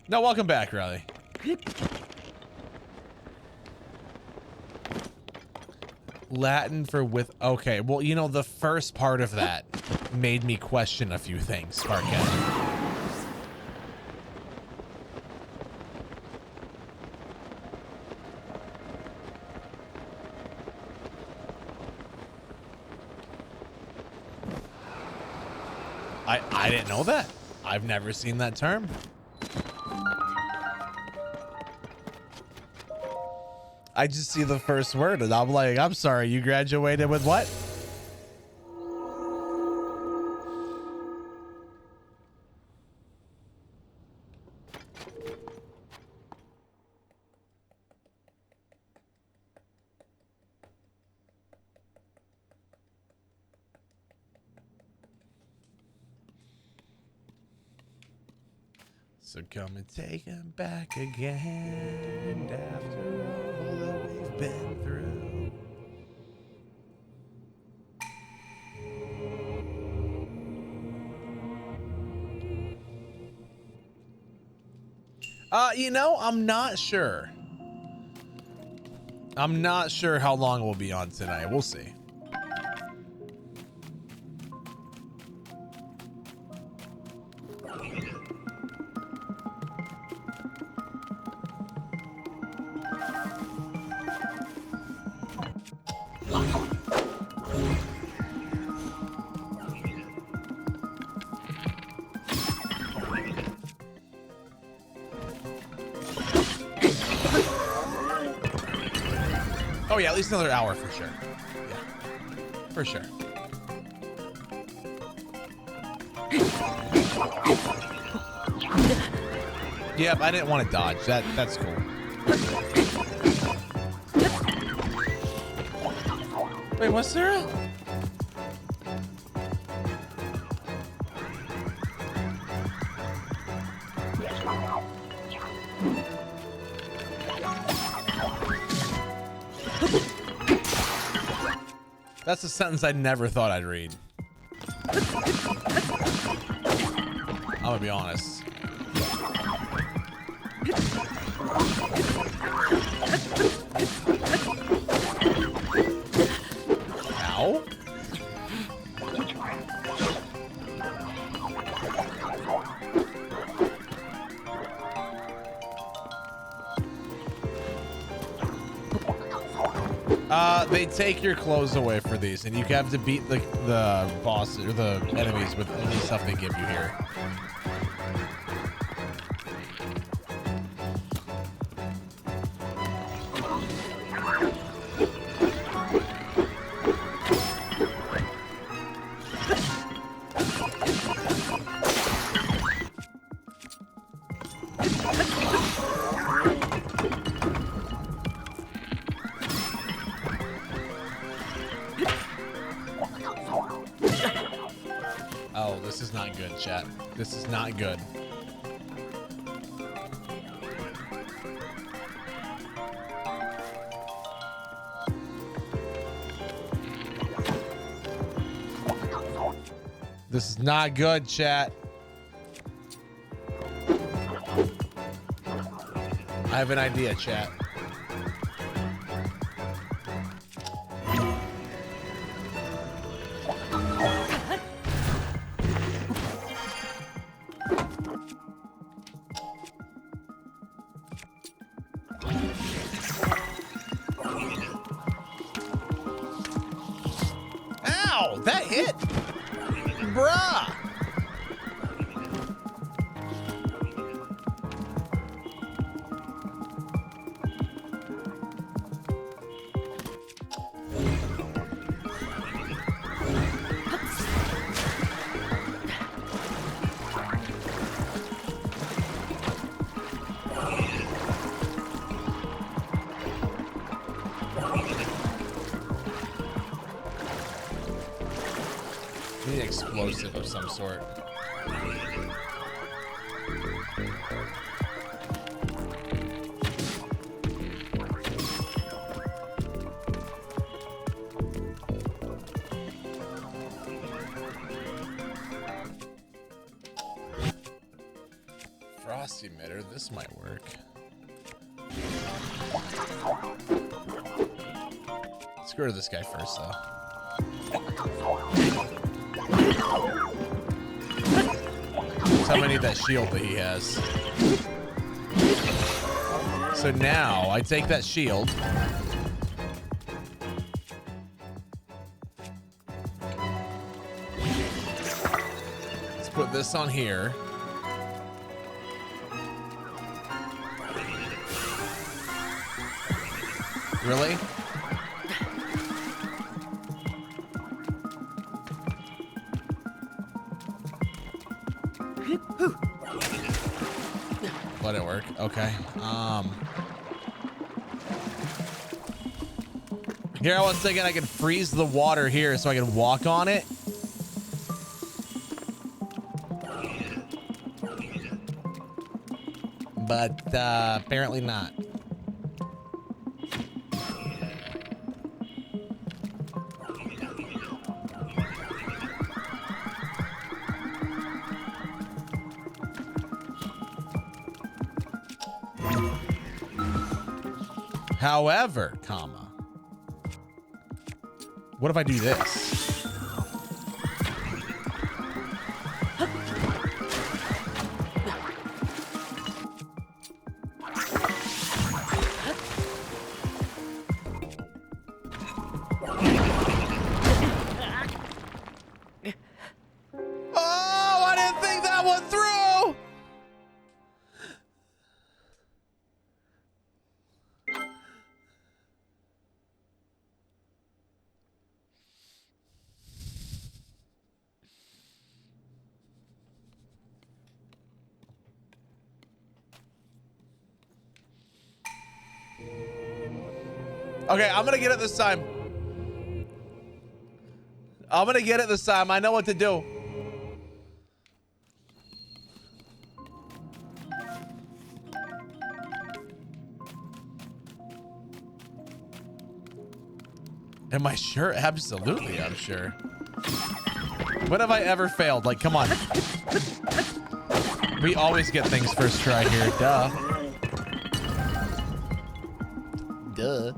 No, welcome back, Riley. Latin for with. Okay, well, you know, the first part of that made me question a few things, Sparket. I didn't know that. I've never seen that term. I just see the first word and I'm like, I'm sorry, you graduated with what? So come and take him back again after all that we've been through. You know, I'm not sure. I'm not sure how long we'll be on tonight. We'll see. Oh yeah, at least another hour for sure. Yeah, for sure. Yep, I didn't want to dodge. That's cool. Wait, what's there? That's a sentence I never thought I'd read. I'm gonna be honest. Ow. They take your clothes away for these, and you have to beat the boss or the enemies with any stuff they give you here. Oh, this is not good, chat. This is not good. This is not good, chat. I have an idea, chat. Ow! That hit! Bruh! Need an explosive of some sort. Frost emitter, this might work. Let's go to this guy first, though. How many of that shield that he has. So now I take that shield. Let's put this on here. Really? Let it work. Okay. Here I was thinking I could freeze the water here so I can walk on it. but apparently not. However, comma, what if I do this? Oh, I didn't think that one through. Okay, I'm gonna get it this time. I'm gonna get it this time. I know what to do. Am I sure? Absolutely, I'm sure. When have I ever failed? Like, come on. We always get things first try here. Duh. Duh.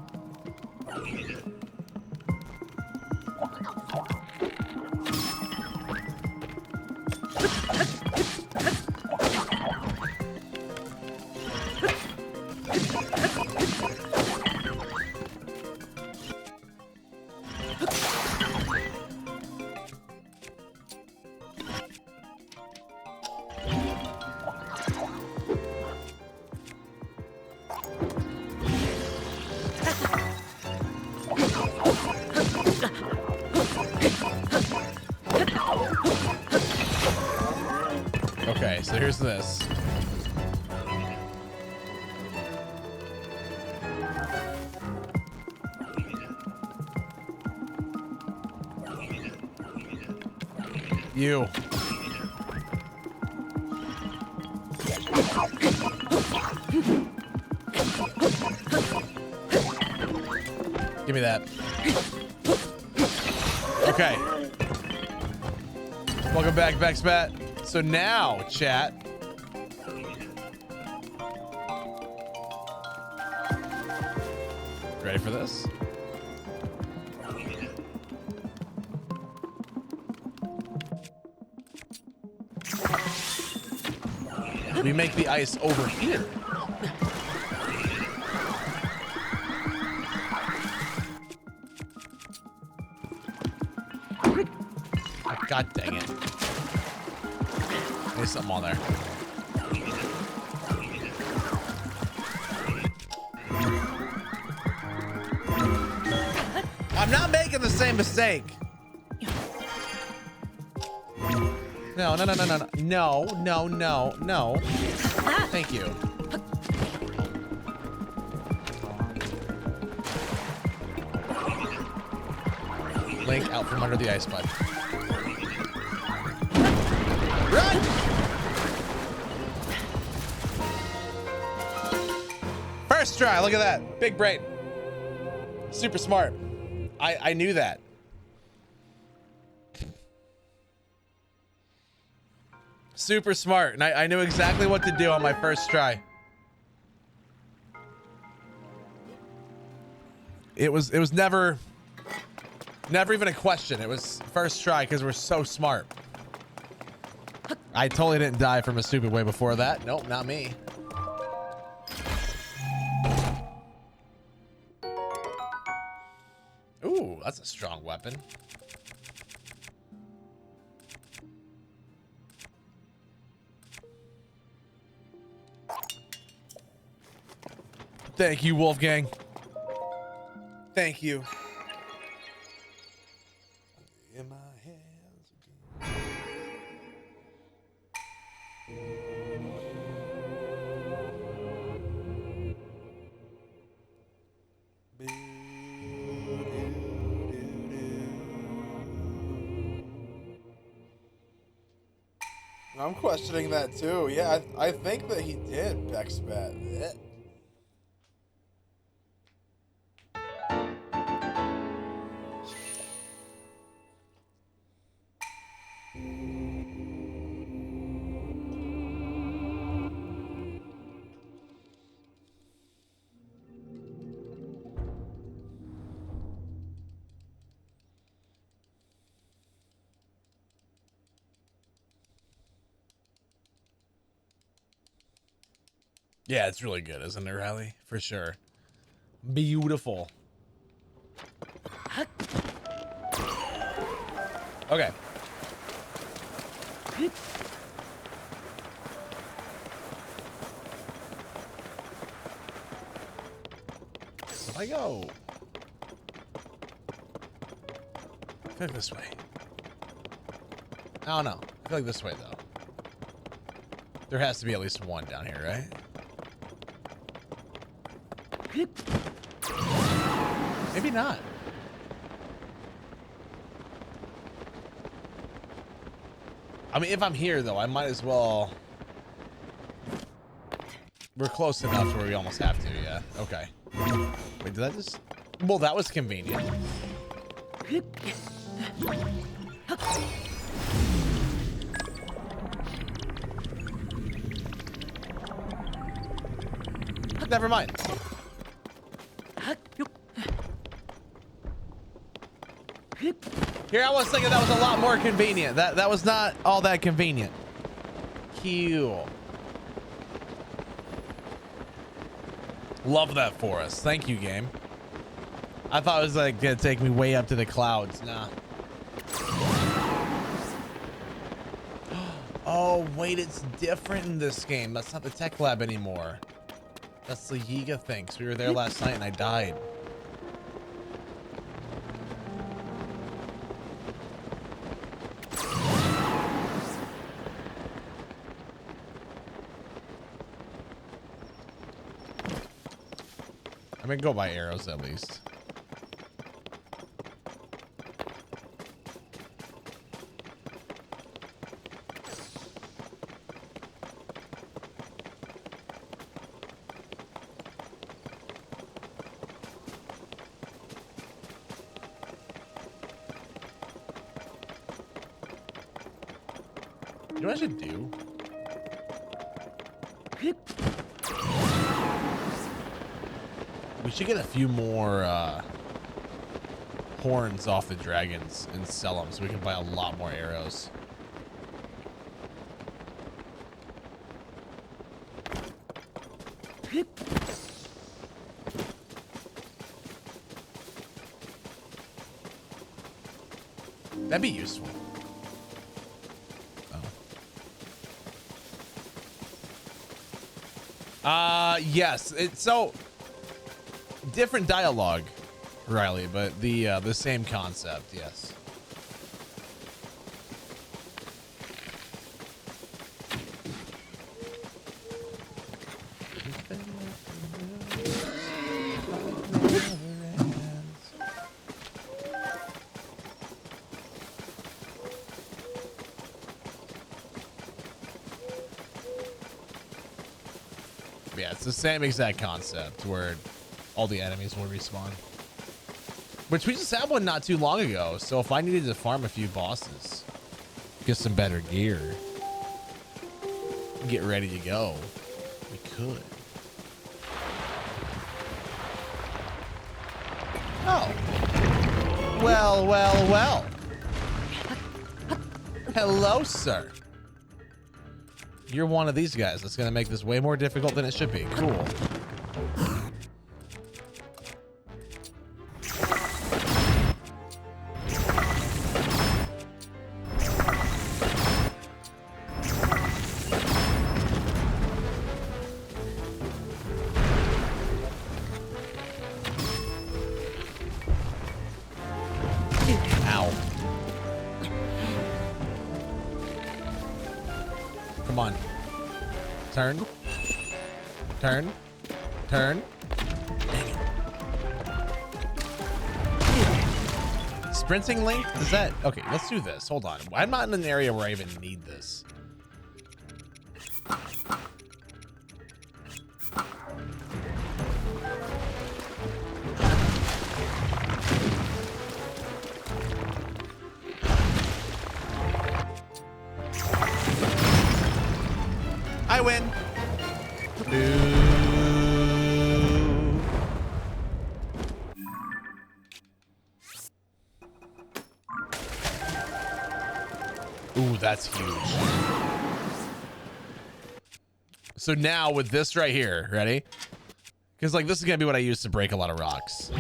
Okay, so here's this. You. Give me that. Okay. Welcome back, Vexbat. So now, chat. Ready for this? We make the ice over here. God dang it. There's something on there. I'm not making the same mistake. No, no, no, no, no, no, no, no, no, no. Thank you. Link out from under the ice bud. Run! First try, look at that. Big brain. Super smart. I knew that. Super smart, and I knew exactly what to do on my first try. It was never even a question. It was first try because we're so smart. I totally didn't die from a stupid way before that. Nope, not me. Ooh, that's a strong weapon. Thank you, Wolfgang. Thank you. In my hands again. I'm questioning that too. Yeah, I think that he did backspat. Blech. Yeah, it's really good, isn't it, Riley? For sure. Beautiful. Okay. Where'd I go? I feel like this way. I don't know. I feel like this way, though. There has to be at least one down here, right? Maybe not. I mean, if I'm here, though, I might as well... We're close enough where we almost have to, yeah. Okay. Wait, did that just... Well, that was convenient. Never mind. Here, I was thinking that was a lot more convenient. That was not all that convenient. Cool. Love that for us. Thank you, game. I thought it was like gonna take me way up to the clouds. Nah. Oh, wait, it's different in this game. That's not the tech lab anymore. That's the Yiga thing. So we were there last night and I died. I mean, go by arrows at least. You know what I should do? We should get a few more horns off the dragons and sell them so we can buy a lot more arrows. That'd be useful. Yes. It's so different dialogue, Riley, but the same concept. Yes. Yeah, it's the same exact concept where all the enemies will respawn. Which we just had one not too long ago, so if I needed to farm a few bosses, get some better gear, get ready to go, we could. Oh. Well, well, well. Hello, sir. You're one of these guys that's going to make this way more difficult than it should be. Cool. Ow. Come on. Turn. Turn. Turn. Dang it. Sprinting link? Is that... Okay, let's do this. Hold on. I'm not in an area where I even need this. I win. Ooh, that's huge. So now with this right here, ready? Because like this is gonna be what I use to break a lot of rocks.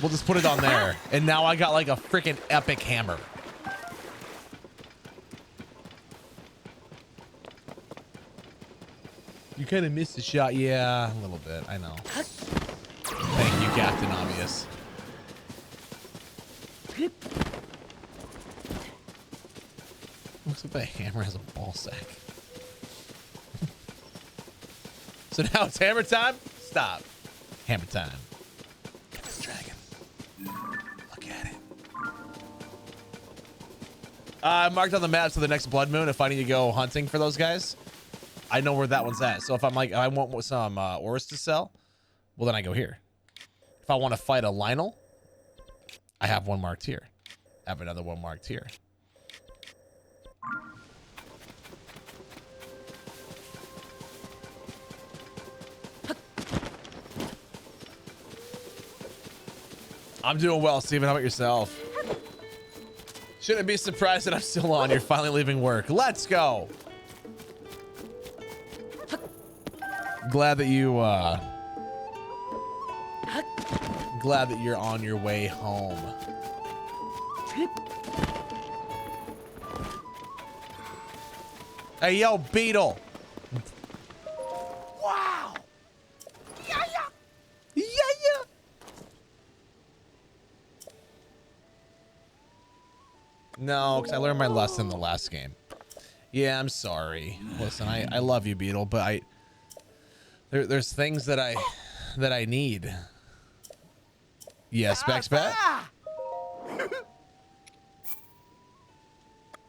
We'll just put it on there. And now I got like a freaking epic hammer. You kind of missed the shot. Yeah, a little bit. I know. Thank you, Captain Obvious. Looks like the hammer has a ball sack. So now it's hammer time? Stop. Hammer time. This dragon. Look at it. I marked on the map to the next blood moon if I need to go hunting for those guys. I know where that one's at. So if I'm like, I want some ores to sell, well, then I go here. If I want to fight a Lionel, I have one marked here. I have another one marked here. I'm doing well, Steven. How about yourself? Shouldn't be surprised that I'm still on. You're finally leaving work. Let's go. Glad that you, glad that you're on your way home. Hey, yo, Beetle. Wow. Yeah, yeah. Yeah, yeah. No, because I learned my lesson in the last game. Yeah, I'm sorry. Listen, I love you, Beetle, but there's things that I need. Yes, Bexbat.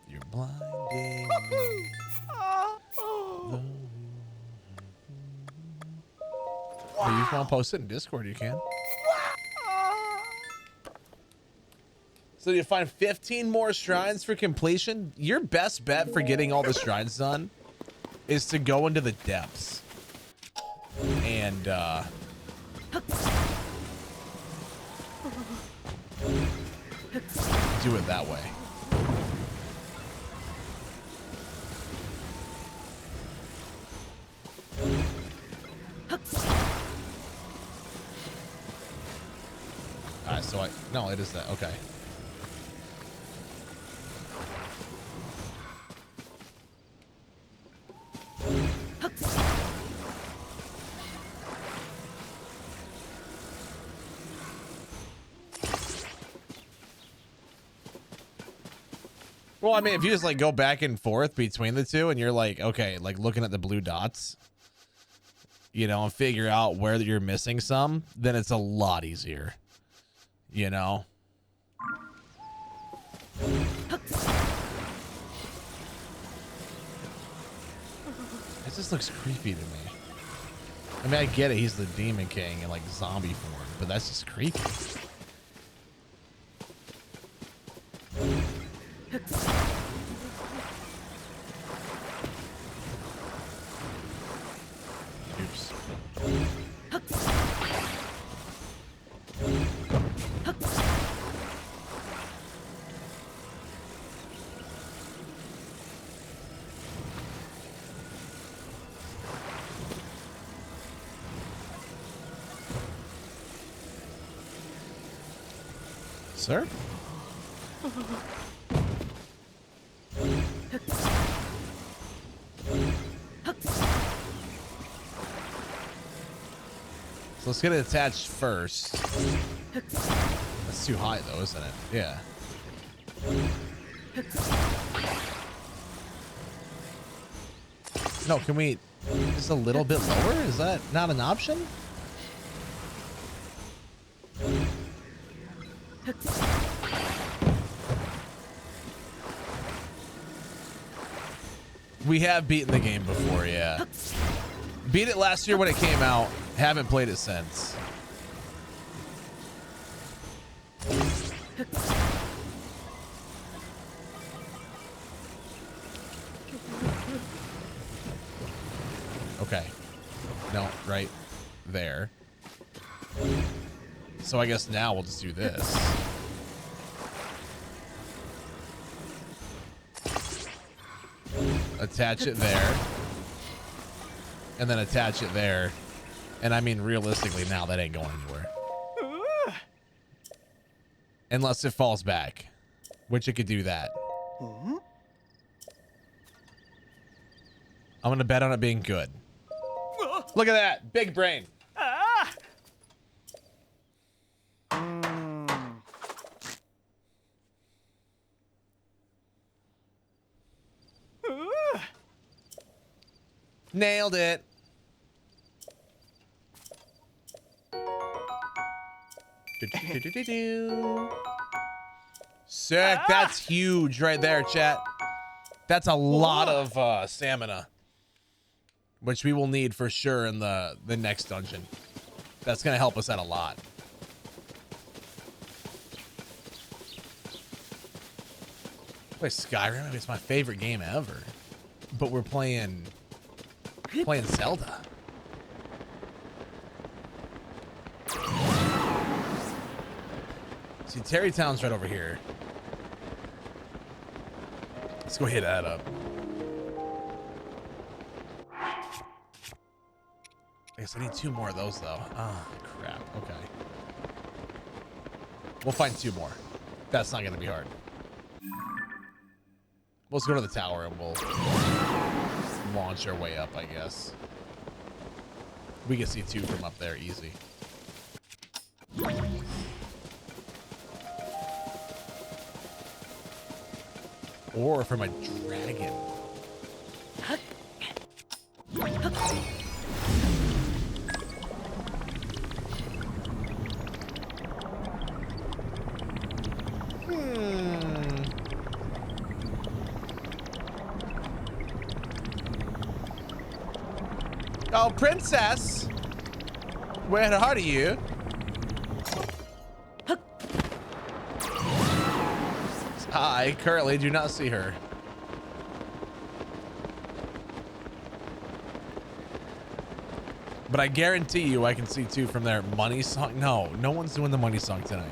You're blinding me. Hey, you want to post it in Discord, you can. So you find 15 more shrines for completion? Your best bet for getting all the shrines done is to go into the depths. And do it that way. Alright, so no, it is that. Okay. Well, I mean, if you just like go back and forth between the two and you're like, okay, like looking at the blue dots, you know, and figure out where you're missing some, then it's a lot easier, you know? It just looks creepy to me. I mean, I get it. He's the Demon King in like zombie form, but that's just creepy. Oops. Sir? So let's get it attached first. That's too high though, isn't it? Yeah. No, can we just a little bit lower? Is that not an option? We have beaten the game before, yeah. Beat it last year when it came out. Haven't played it since. Okay. No, right there. So I guess now we'll just do this. Attach it there. And then attach it there. And I mean, realistically, now that ain't going anywhere. Unless it falls back, which it could do that. I'm going to bet on it being good. Look at that. Big brain. Nailed it. Sick. That's huge right there, chat. That's a lot of stamina, which we will need for sure in the next dungeon. That's going to help us out a lot. Play Skyrim. I mean, it's my favorite game ever. But we're playing Zelda. See, Terrytown's right over here. Let's go hit that up. I guess I need 2 more of those, though. Ah, crap. Okay. We'll find 2 more. That's not going to be hard. Let's go to the tower and we'll launch our way up, I guess. We can see 2 from up there easy. Or from a dragon. Oh, princess! Where are you? I currently do not see her. But I guarantee you I can see 2 from their money song. No, no one's doing the money song tonight.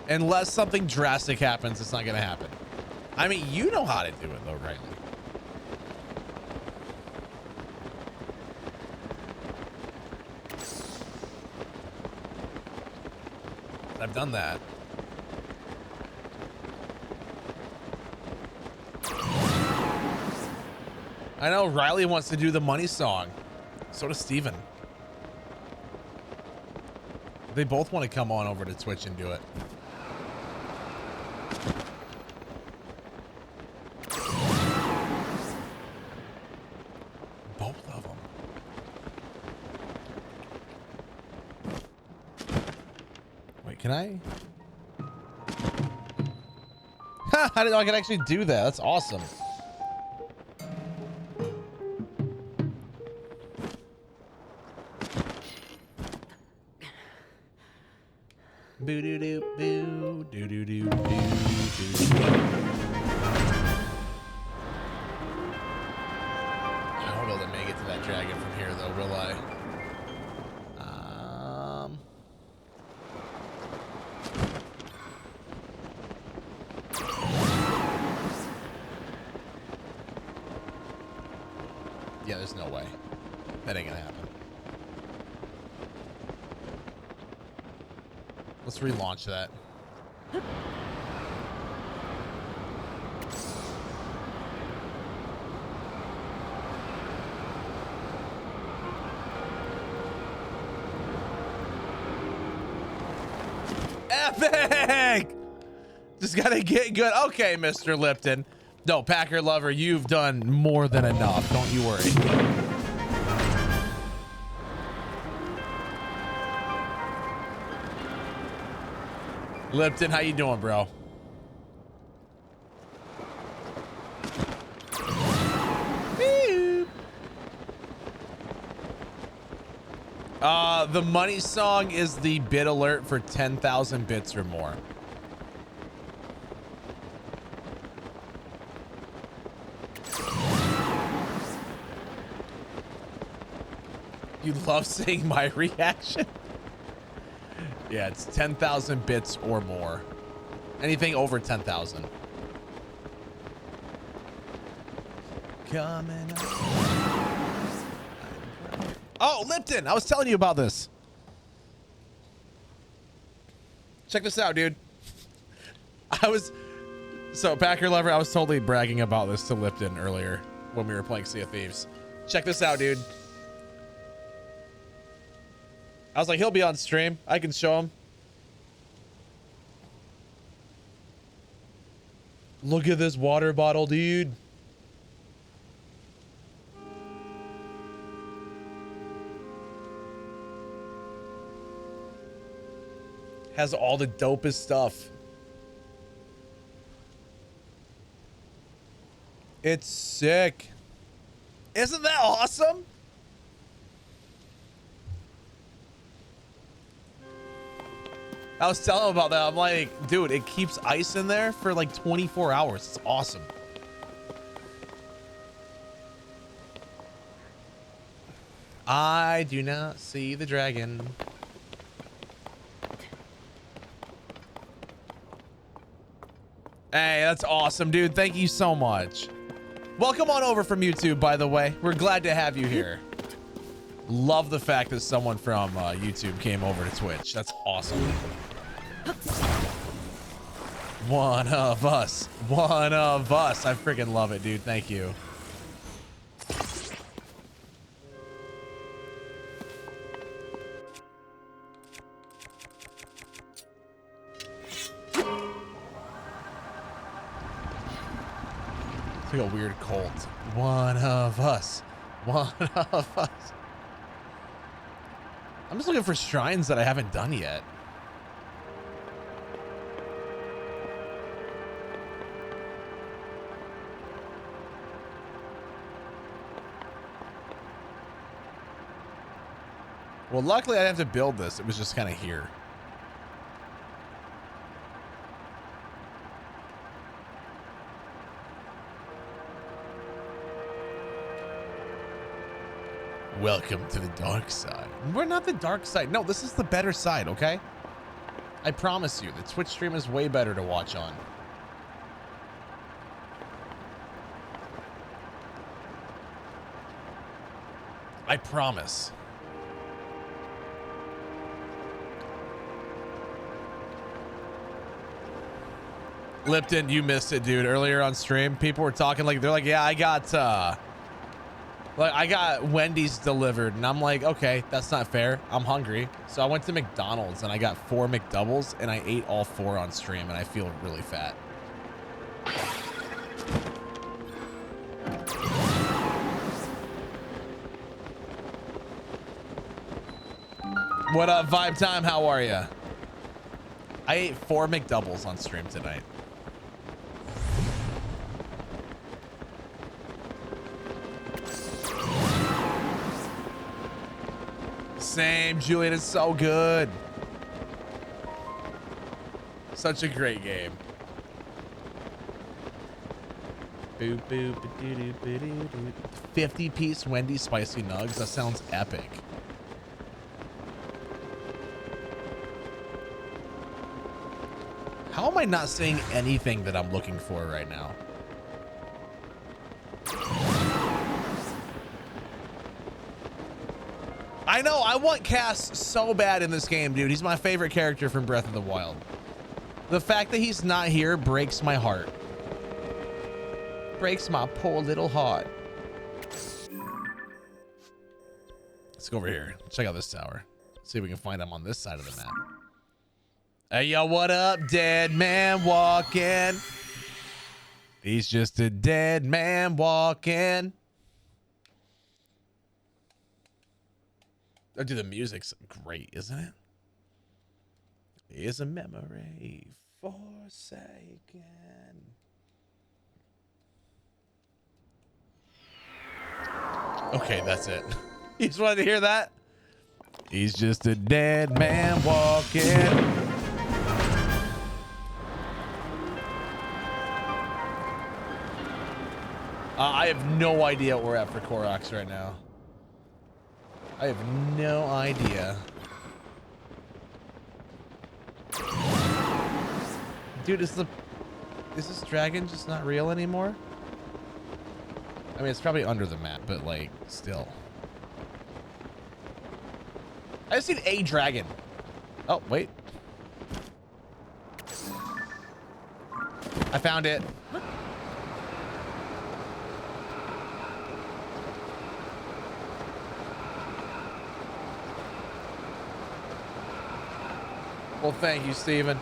Unless something drastic happens, it's not going to happen. I mean, you know how to do it though, Riley. I've done that. I know Riley wants to do the money song. So does Steven. They both want to come on over to Twitch and do it. Both of them. Wait, can I? Ha! I didn't know I could actually do that. That's awesome. Boo doo doo boo doo doo doo doo doo. I won't be able to make it to that dragon from here though, will I? Yeah, there's no way. That ain't gonna happen. Let's relaunch that. Epic! Just gotta get good. Okay, Mr. Lipton. No, Packer lover, you've done more than enough. Don't you worry. Lipton, how you doing, bro? The money song is the bit alert for 10,000 bits or more. You love seeing my reaction? Yeah, it's 10,000 bits or more. Anything over 10,000. Coming up. Oh, Lipton! I was telling you about this. Check this out, dude. So Packer Lover, I was totally bragging about this to Lipton earlier when we were playing Sea of Thieves. Check this out, dude. I was like, he'll be on stream. I can show him. Look at this water bottle, dude. Has all the dopest stuff. It's sick. Isn't that awesome? I was telling him about that. I'm like, dude, it keeps ice in there for like 24 hours. It's awesome. I do not see the dragon. Hey, that's awesome, dude. Thank you so much. Welcome on over from YouTube, by the way. We're glad to have you here. Love the fact that someone from YouTube came over to Twitch. That's awesome. One of us. One of us. I freaking love it, dude. Thank you. It's like a weird cult. One of us. One of us. I'm just looking for shrines that I haven't done yet. Well, luckily I didn't have to build this. It was just kind of here. Welcome to the dark side. We're not the dark side. No, this is the better side, okay? I promise you, the Twitch stream is way better to watch on. I promise. Lipton, you missed it, dude. Earlier on stream, people were talking like, they're like, yeah, I got Wendy's delivered. And I'm like, okay, that's not fair. I'm hungry. So I went to McDonald's and I got 4 McDoubles and I ate all 4 on stream and I feel really fat. What up, Vibe Time? How are ya? I ate 4 McDoubles on stream tonight. Same, Julian. It's so good. Such a great game. 50-piece Wendy's spicy nugs. That sounds epic. How am I not seeing anything that I'm looking for right now? I know, I want Cass so bad in this game, dude. He's my favorite character from Breath of the Wild. The fact that he's not here breaks my heart. Breaks my poor little heart. Let's go over here. Check out this tower. See if we can find him on this side of the map. Hey, yo, what up, dead man walking? He's just a dead man walking. Oh, dude, the music's great, isn't it? Is a memory forsaken. Okay, that's it. You just wanted to hear that? He's just a dead man walking. I have no idea what we're at for Koroks right now. I have no idea. Dude, is this dragon just not real anymore? I mean, it's probably under the map, but like, still. I just need a dragon. Oh, wait. I found it. Well, thank you, Steven.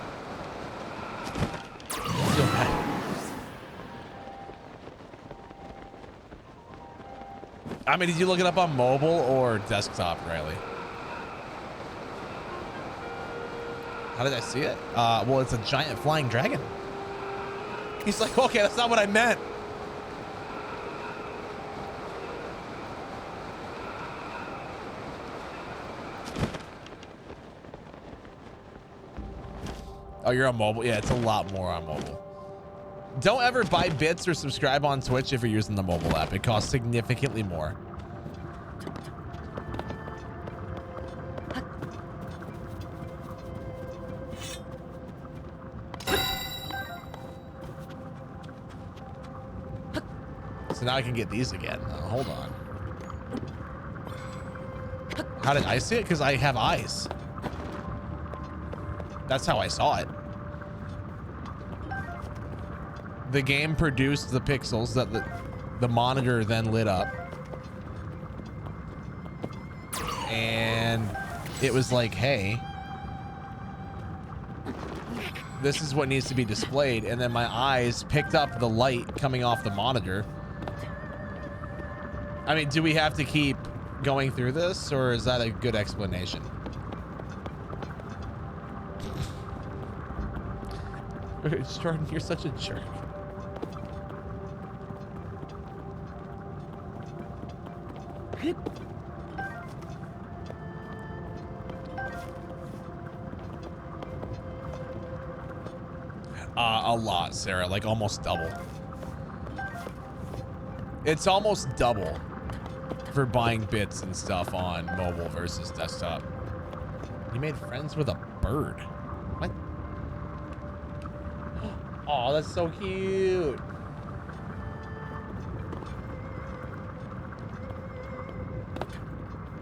I mean, did you look it up on mobile or desktop, Riley? How did I see it? Well, it's a giant flying dragon. He's like, okay, that's not what I meant. Oh, you're on mobile? Yeah, it's a lot more on mobile. Don't ever buy bits or subscribe on Twitch if you're using the mobile app. It costs significantly more. So now I can get these again. Hold on. How did I see it? Because I have eyes. That's how I saw it. The game produced the pixels that the monitor then lit up. And it was like, hey, this is what needs to be displayed. And then my eyes picked up the light coming off the monitor. I mean, do we have to keep going through this, or is that a good explanation? Jordan, you're such a jerk. A lot, Sarah, like almost double. It's almost double for buying bits and stuff on mobile versus desktop. You made friends with a bird. What? Oh, that's so cute.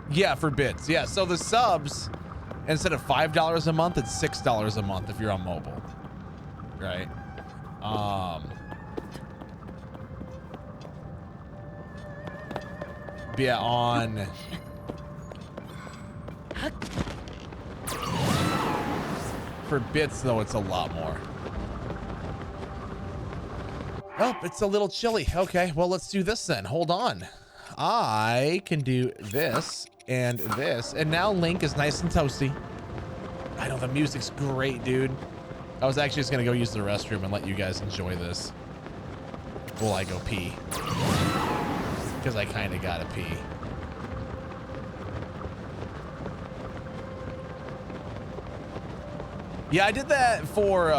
Yeah, for bits. Yeah, so the subs, instead of $5 a month, it's $6 a month if you're on mobile. Right? But yeah, on for bits though, it's a lot more. Oh, it's a little chilly. Okay, well, let's do this then. Hold on. I can do this and this, and now Link is nice and toasty. I know the music's great, dude. I was actually just gonna go use the restroom and let you guys enjoy this while I go pee, because I kind of gotta pee. Yeah, I did that for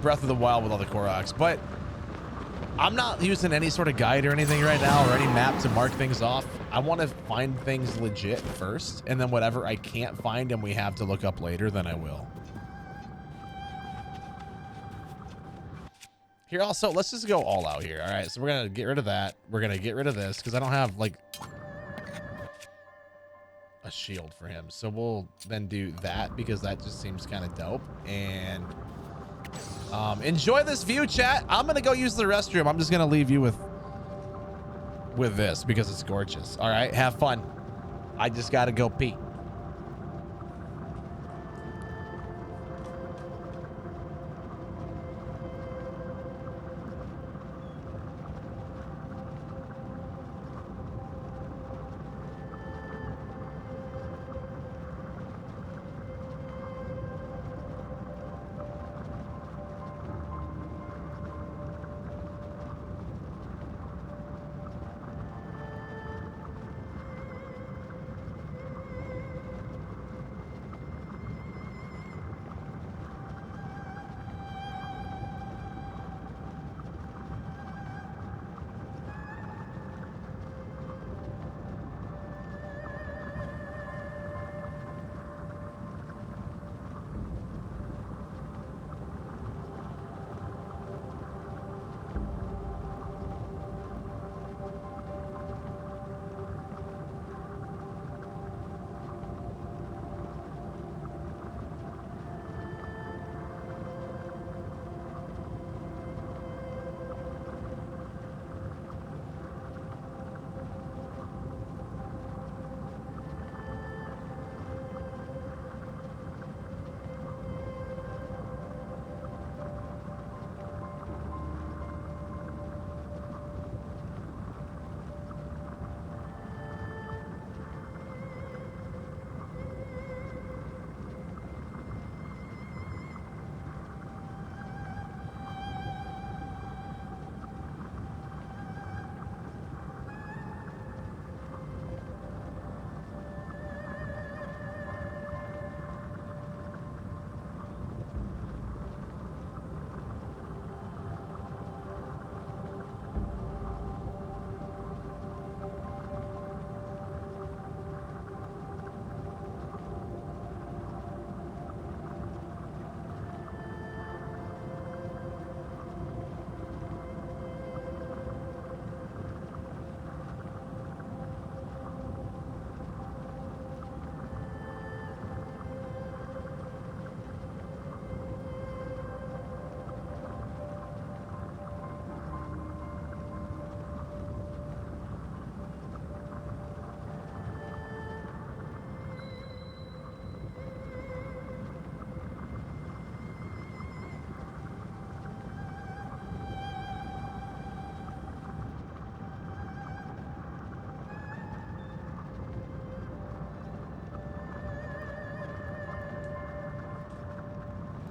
Breath of the Wild with all the Koroks, but I'm not using any sort of guide or anything right now, or any map to mark things off. I want to find things legit first, and then whatever I can't find and we have to look up later, then I will. Here, also, let's just go all out here. All right, so we're gonna get rid of that. We're gonna get rid of this because I don't have like a shield for him. So we'll then do that because that just seems kind of dope. And enjoy this view, chat. I'm gonna go use the restroom. I'm just gonna leave you with this because it's gorgeous. All right, have fun. I just gotta go pee.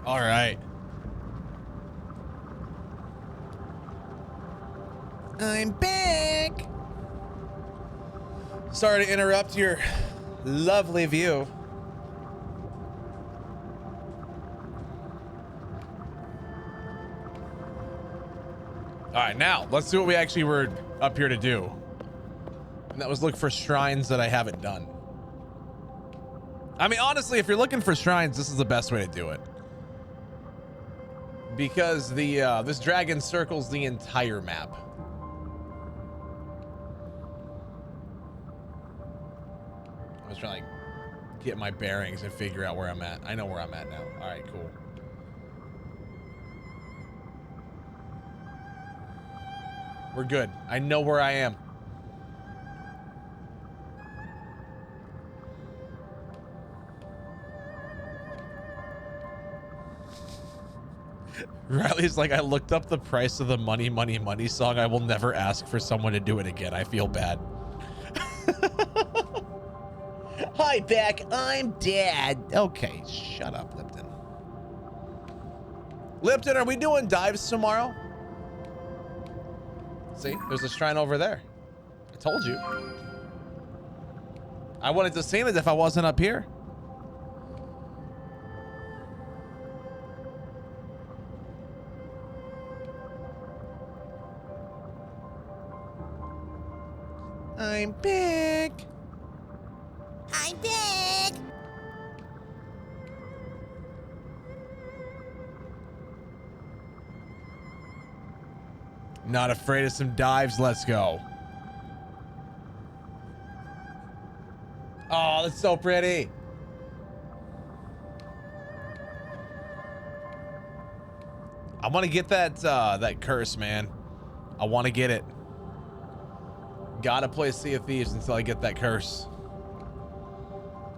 All right. I'm back. Sorry to interrupt your lovely view. All right, now let's do what we actually were up here to do. And that was look for shrines that I haven't done. I mean, honestly, if you're looking for shrines, this is the best way to do it. Because the this dragon circles the entire map. I was trying to get my bearings and figure out where I'm at. I know where I'm at now. All right, cool. We're good. I know where I am. Riley's like, I looked up the price of the Money, Money, Money song. I will never ask for someone to do it again. I feel bad. Hi, Beck. I'm Dad. Okay, shut up, Lipton. Lipton, are we doing dives tomorrow? See, there's a shrine over there. I told you. I wanted to see it if I wasn't up here. I'm big. I'm big. Not afraid of some dives. Let's go. Oh, that's so pretty. I want to get that that curse, man. I want to get it. Gotta play Sea of Thieves until I get that curse.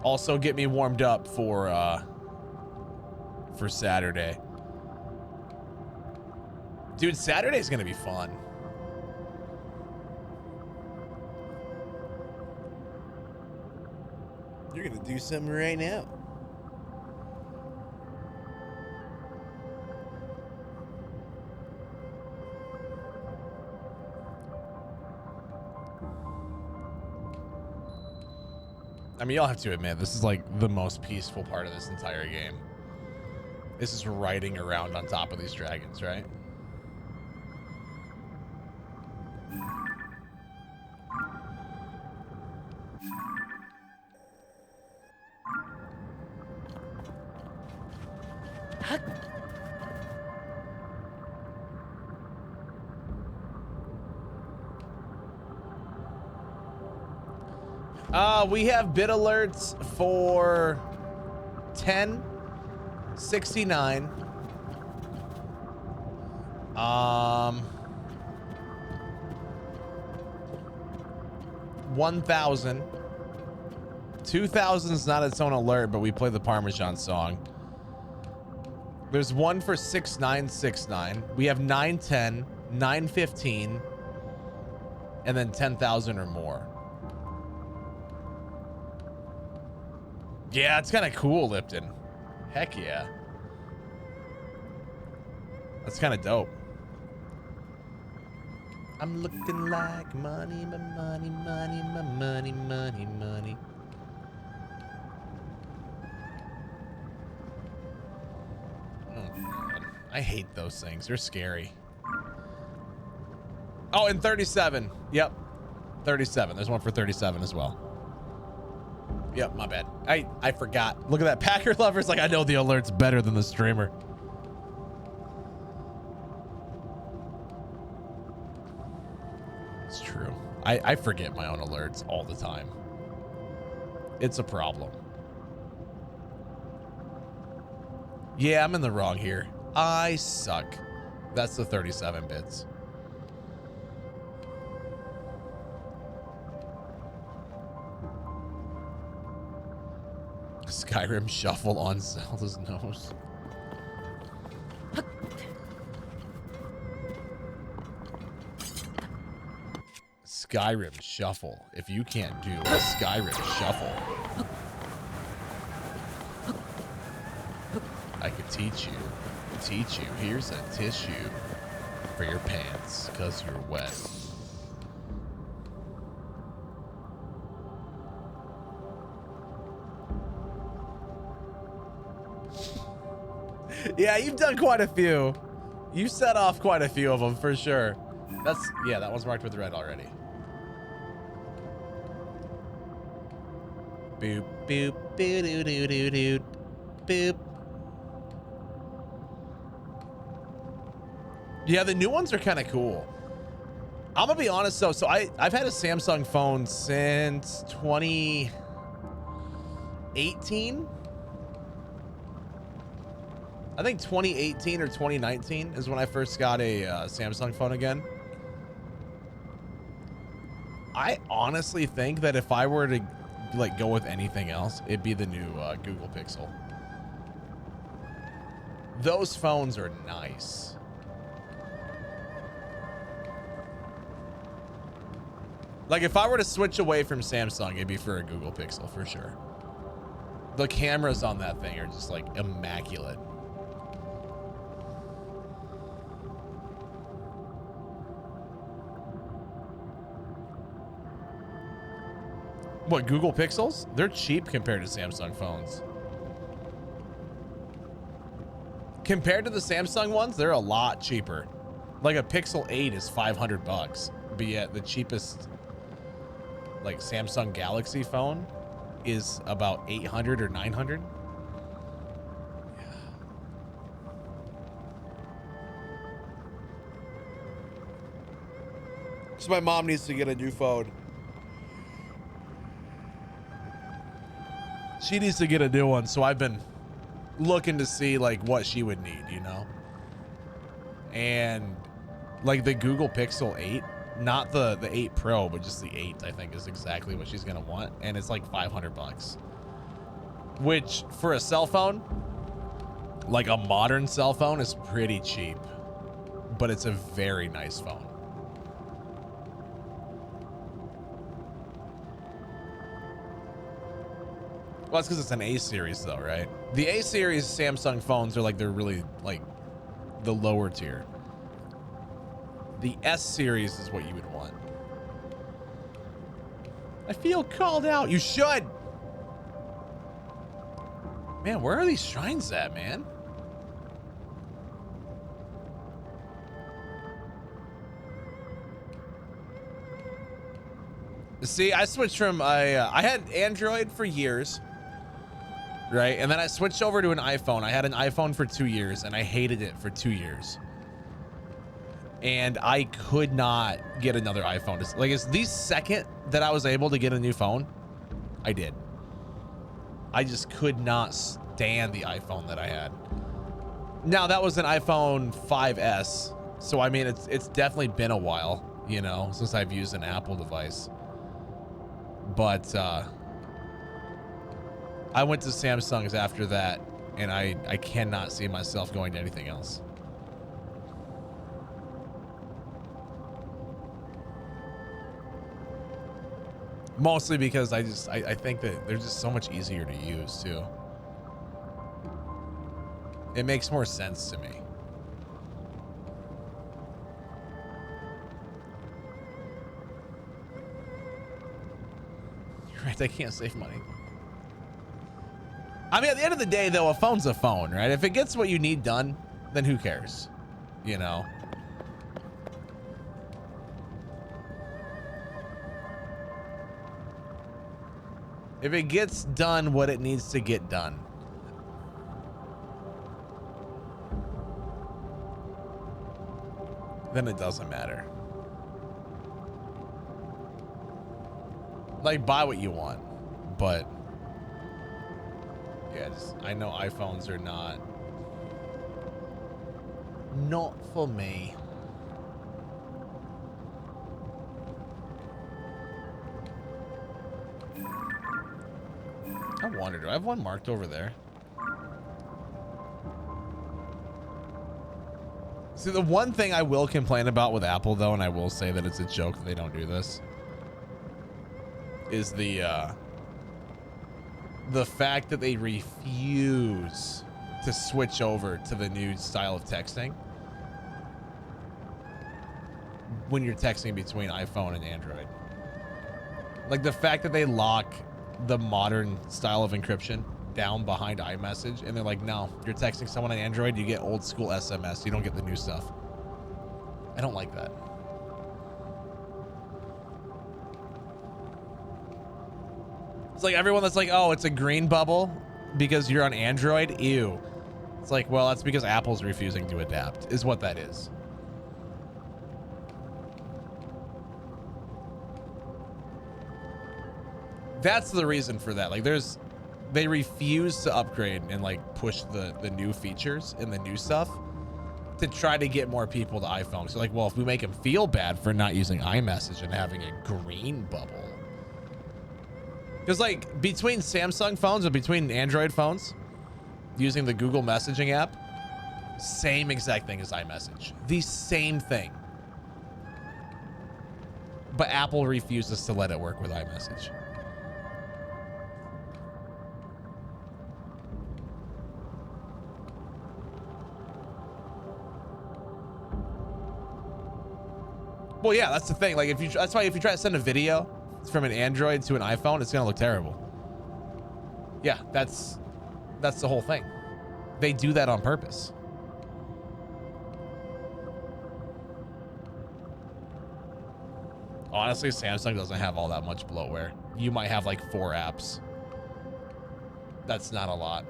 Also, get me warmed up for Saturday. Dude, Saturday's gonna be fun. You're gonna do something right now. I mean, y'all have to admit, this is like the most peaceful part of this entire game. This is riding around on top of these dragons, right? We have bid alerts for 1069. 1000. 2000 is not its own alert, but we play the Parmesan song. There's one for 6969. We have 910, 915, and then 10,000 or more. Yeah, it's kind of cool, Lipton. Heck yeah. That's kind of dope. I'm looking like money, my money, money, my money, money, money. Oh, God. I hate those things. They're scary. Oh, and 37. Yep. 37. There's one for 37 as well. Yep, my bad. I forgot. Look at that. Packer Lover's like, I know the alert's better than the streamer. It's true. I forget my own alerts all the time. It's a problem. Yeah, I'm in the wrong here. I suck. That's the 37 bits. Skyrim shuffle on Zelda's nose. Skyrim shuffle. If you can't do a Skyrim shuffle, I could teach you. Here's a tissue for your pants, cause you're wet. Yeah, you've done quite a few. You set off quite a few of them for sure. Yeah, that one's marked with red already. Boop, boop, boo doo doo doo doo, boop. Yeah, the new ones are kind of cool. I'm gonna be honest though, so I've had a Samsung phone since 2018. I think 2018 or 2019 is when I first got a Samsung phone again. I honestly think that if I were to like go with anything else, it'd be the new Google Pixel. Those phones are nice. Like if I were to switch away from Samsung, it'd be for a Google Pixel for sure. The cameras on that thing are just like immaculate. What, Google Pixels? They're cheap compared to Samsung phones. Compared to the Samsung ones, they're a lot cheaper. Like a Pixel 8 is 500 bucks, but yet the cheapest like Samsung Galaxy phone is about 800 or 900. Yeah. So my mom needs to get a new phone. She needs to get a new one, so I've been looking to see like what she would need, you know? And like the Google Pixel 8, not the 8 Pro, but just the 8, I think is exactly what she's gonna want. And it's like 500 bucks. Which for a cell phone, like a modern cell phone, is pretty cheap. But it's a very nice phone. Well, that's because it's an A series though, right? The A series Samsung phones are like, they're really like the lower tier. The S series is what you would want. I feel called out. You should. Man, where are these shrines at, man? See, I switched from, I had Android for years. Right, and then I switched over to an iPhone. I had an iPhone for 2 years, and I hated it for 2 years. And I could not get another iPhone. It's the second that I was able to get a new phone, I did. I just could not stand the iPhone that I had. Now, that was an iPhone 5S. So, I mean, it's definitely been a while, you know, since I've used an Apple device. But, I went to Samsung's after that, and I cannot see myself going to anything else. Mostly because I think that they're just so much easier to use too. It makes more sense to me. You're right, I can't save money. I mean, at the end of the day, though, a phone's a phone, right? If it gets what you need done, then who cares? You know? If it gets done what it needs to get done. Then it doesn't matter. Like, buy what you want, but... yeah, I know iPhones are not for me. I wonder, do I have one marked over there? See, the one thing I will complain about with Apple, though, and I will say that it's a joke that they don't do this, is the fact that they refuse to switch over to the new style of texting when you're texting between iPhone and Android. Like the fact that they lock the modern style of encryption down behind iMessage and they're like, no, you're texting someone on Android, you get old school SMS, you don't get the new stuff. I don't like that. It's like everyone that's like, oh, it's a green bubble because you're on Android. Ew. It's like, well, that's because Apple's refusing to adapt, is what that is. That's the reason for that. Like they refuse to upgrade and like push the new features and the new stuff to try to get more people to iPhone. So like, well, if we make them feel bad for not using iMessage and having a green bubble. Because like between Samsung phones and between Android phones using the Google messaging app, same exact thing as iMessage. The same thing. But Apple refuses to let it work with iMessage. Well, yeah, that's the thing. Like, that's why if you try to send a video from an Android to an iPhone, it's gonna look terrible. Yeah, that's the whole thing. They do that on purpose. Honestly, Samsung doesn't have all that much bloatware. You might have like 4 apps. That's not a lot.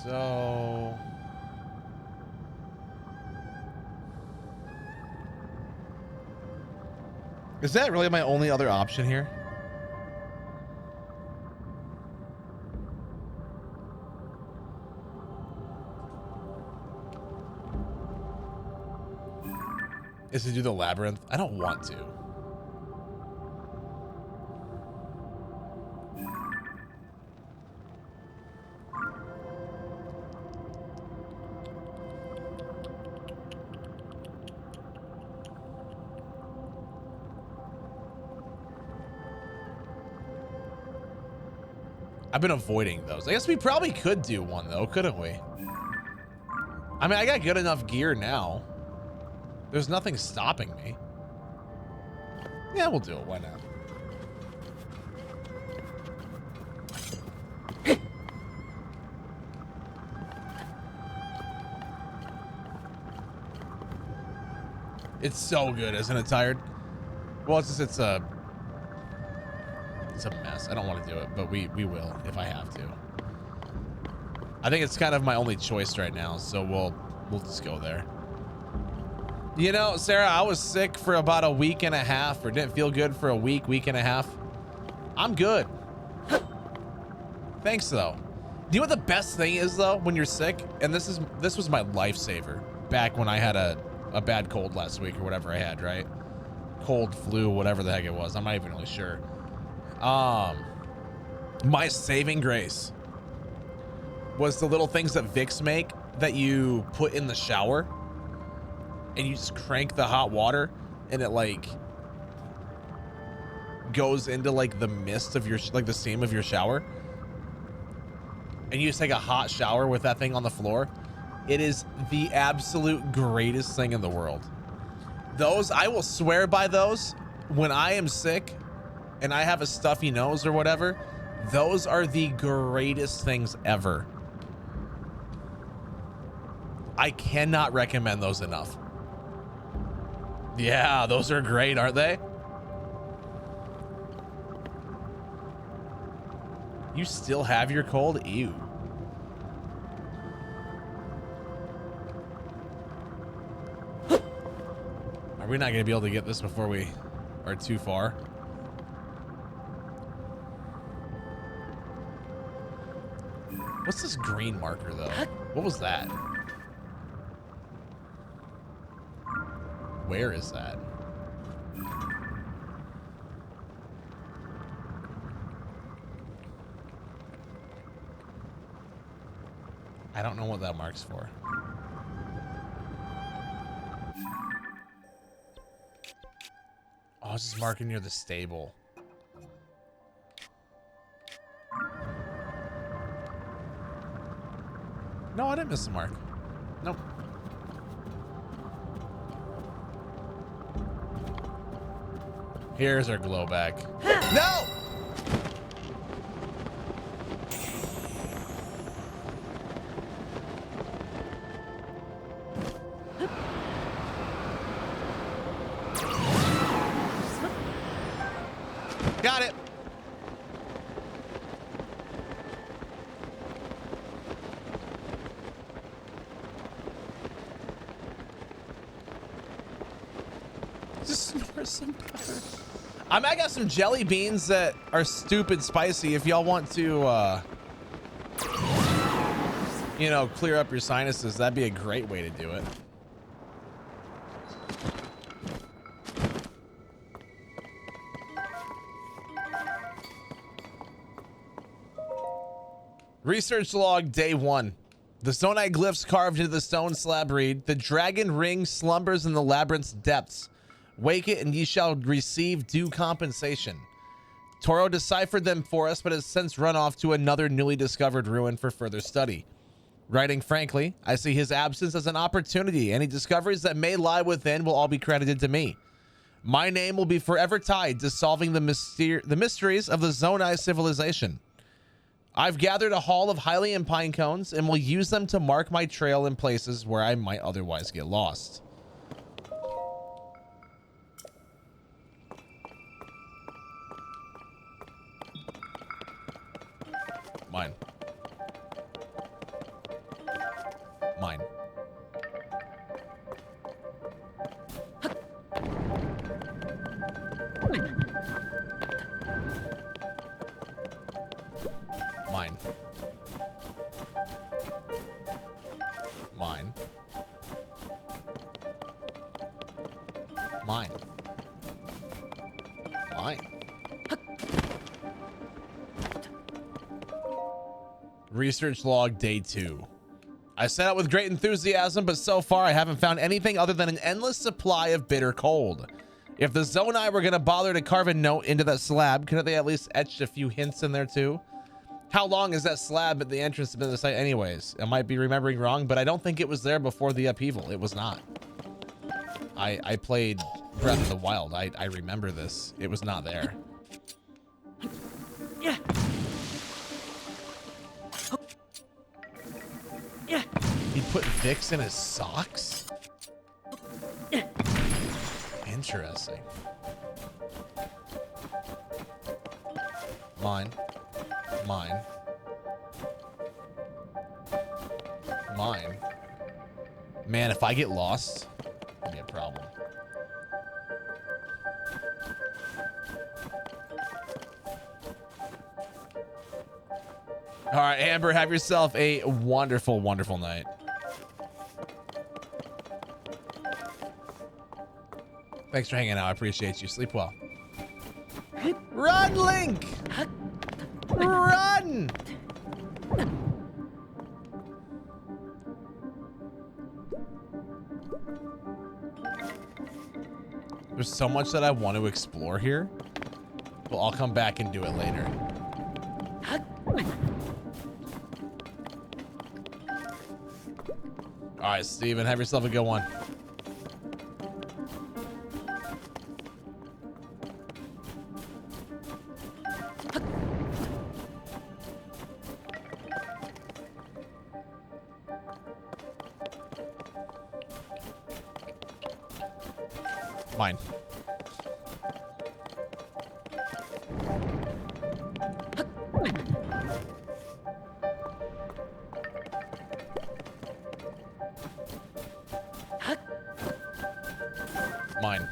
So is that really my only other option here? Is to do the labyrinth? I don't want to. I've been avoiding those. I guess we probably could do one though, couldn't we? I mean, I got good enough gear now. There's nothing stopping me. Yeah, we'll do it. Why not? It's so good, isn't it, Tired? Well, it's just, it's a mess. I don't want to do it, but we will if I have to. I think it's kind of my only choice right now, so we'll just go there. You know, Sarah, I was sick for about a week and a half, or didn't feel good for a week and a half. I'm good. Thanks though. Do you know what the best thing is though when you're sick? And this was my lifesaver back when I had a bad cold last week or whatever I had, right? Cold, flu, whatever the heck it was. I'm not even really sure. My saving grace was the little things that Vicks make that you put in the shower and you just crank the hot water and it like goes into like the mist of your, like the steam of your shower, and you just take a hot shower with that thing on the floor. It is the absolute greatest thing in the world. Those, I will swear by those when I am sick and I have a stuffy nose or whatever. Those are the greatest things ever. I cannot recommend those enough. Yeah, those are great, aren't they? You still have your cold? Ew. Are we not going to be able to get this before we are too far? What's this green marker, though? What was that? Where is that? I don't know what that marks for. Oh, it's just marking near the stable. No, I didn't miss the mark. Nope. Here's our glow bag. No! Got it. Just snort some pepper. I got some jelly beans that are stupid spicy. If y'all want to, you know, clear up your sinuses, that'd be a great way to do it. Research log day 1. The Zonai glyphs carved into the stone slab read, "The dragon ring slumbers in the labyrinth's depths. Wake it and ye shall receive due compensation." Toro deciphered them for us, but has since run off to another newly discovered ruin for further study. Writing frankly, I see his absence as an opportunity. Any discoveries that may lie within will all be credited to me. My name will be forever tied to solving the mysteries of the Zonai civilization. I've gathered a haul of Hylian pine cones and will use them to mark my trail in places where I might otherwise get lost. Mine. Mine. Mine. Mine. Mine. Mine. Research log day 2. I set out with great enthusiasm, but so far I haven't found anything other than an endless supply of bitter cold. If the Zonai were going to bother to carve a note into that slab, couldn't they at least etch a few hints in there too? How long is that slab at the entrance to the site anyways? I might be remembering wrong, but I don't think it was there before the upheaval. It was not. I played Breath of the Wild. I remember this. It was not there. Yeah. Yeah. He put Vicks in his socks? Interesting. Mine. Mine. Mine. Man, if I get lost, it'll be a problem. All right, Amber, have yourself a wonderful, wonderful night. Thanks for hanging out. I appreciate you. Sleep well. Run, Link! Run! There's so much that I want to explore here. Well, I'll come back and do it later. All right, Steven, have yourself a good one. Mine. Mine.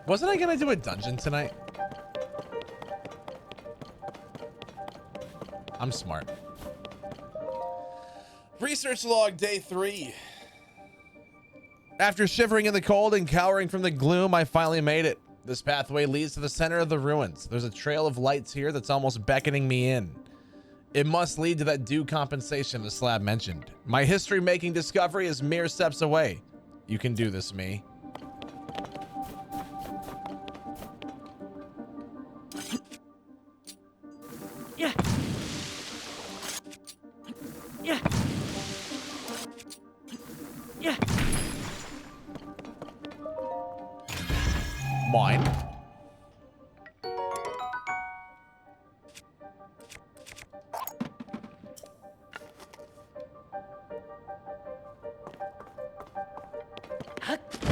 Wasn't I gonna do a dungeon tonight? I'm smart. Research log day 3. After shivering in the cold and cowering from the gloom, I finally made it. This pathway leads to the center of the ruins. There's a trail of lights here that's almost beckoning me in. It must lead to that due compensation the slab mentioned. My history-making discovery is mere steps away. You can do this, me. Yeah. Yeah. Yeah. Mine.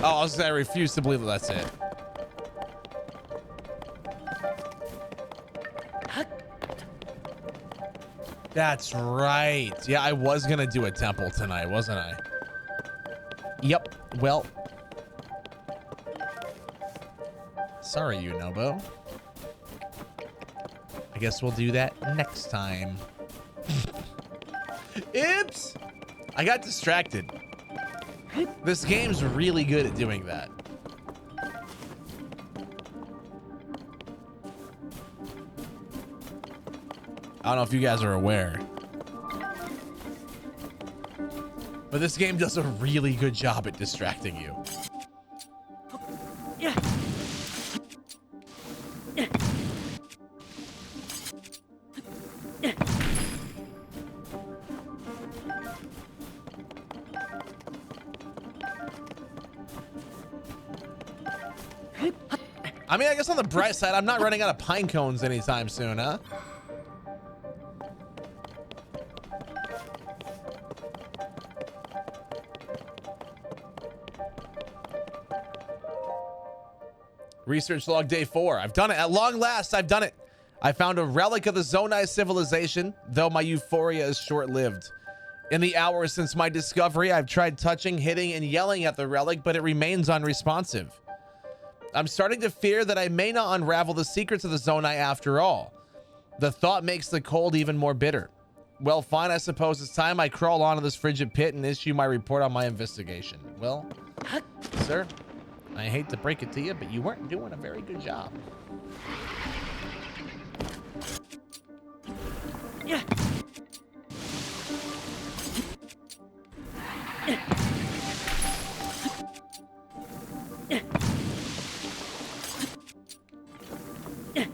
Oh, I refuse to believe that that's it. That's right. Yeah, I was gonna do a temple tonight, wasn't I? Yep. Well. Sorry, Unobo. I guess we'll do that next time. Oops! I got distracted. This game's really good at doing that. I don't know if you guys are aware, but this game does a really good job at distracting you. Yeah. Yeah. Yeah. I mean, I guess on the bright side, I'm not running out of pine cones anytime soon, huh? Research log day 4. I've done it. At long last, I've done it. I found a relic of the Zonai civilization, though my euphoria is short-lived. In the hours since my discovery, I've tried touching, hitting, and yelling at the relic, but it remains unresponsive. I'm starting to fear that I may not unravel the secrets of the Zonai after all. The thought makes the cold even more bitter. Well, fine, I suppose it's time I crawl onto this frigid pit and issue my report on my investigation. Well, sir, I hate to break it to you, but you weren't doing a very good job. Yeah. Yeah. Yeah. Yeah.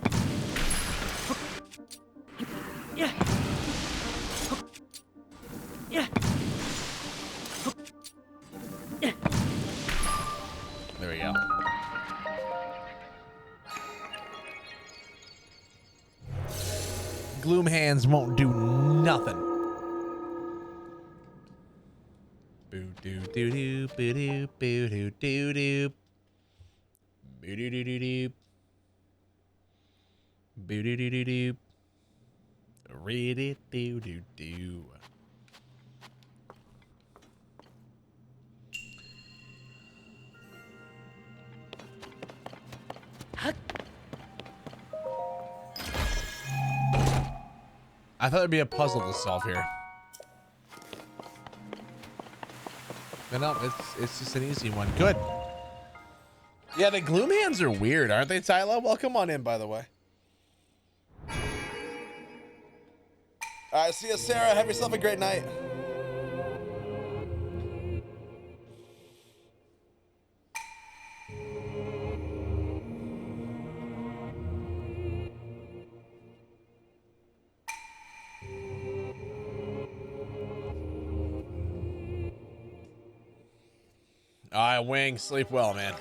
Yeah. Yeah. Yeah. There we go. Gloom hands won't do nothing. Boo doo doo doo boo doo boo doo doo doo. Boo doo doo doo doo. Boo doo doo doo doo. Read it doo doo doo. I thought there'd be a puzzle to solve here. But no, it's just an easy one. Good. Yeah, the gloom hands are weird, aren't they, Tyler? Welcome on in, by the way. All right, see you, Sarah. Have yourself a great night. All right, Wing, sleep well, man.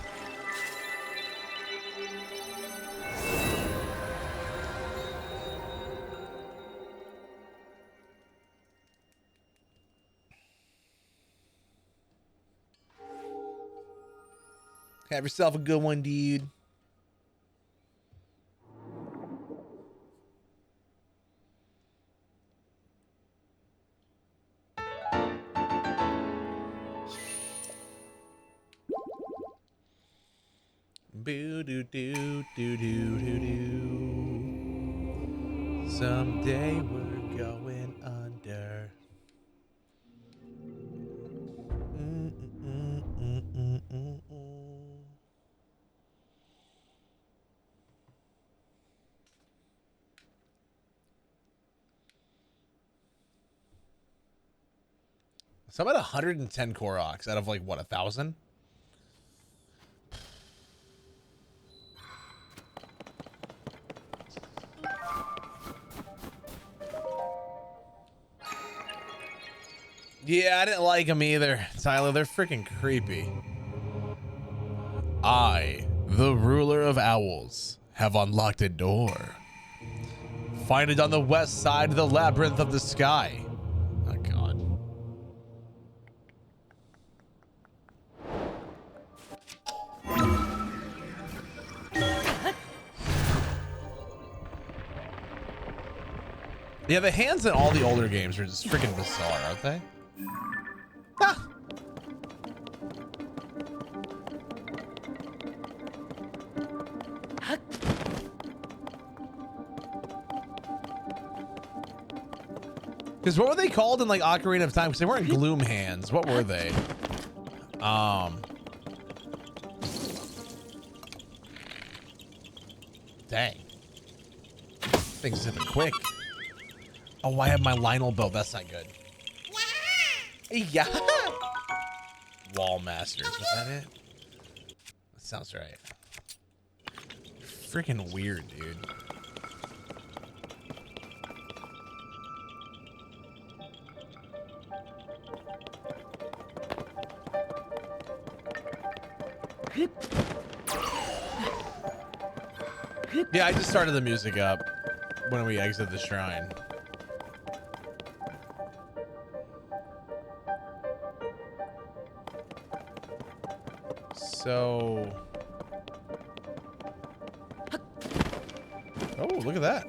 Have yourself a good one, dude. Boo doo doo doo doo doo doo. Someday we're going under. So I'm at 110 Koroks out of like what, 1,000? Yeah, I didn't like them either, Tyler. They're freaking creepy. I, the ruler of owls, have unlocked a door. Find it on the west side of the labyrinth of the sky. Oh, God. Yeah, the hands in all the older games are just freaking bizarre, aren't they? Ah. Because what were they called in like Ocarina of Time? Because they weren't gloom hands. What were they? Dang. Things zipping quick. Oh, I have my Lionel belt. That's not good. Yeah. Wall Masters. Was that it? That sounds right. Freaking weird, dude. Yeah, I just started the music up when we exit the shrine. So... Oh, look at that.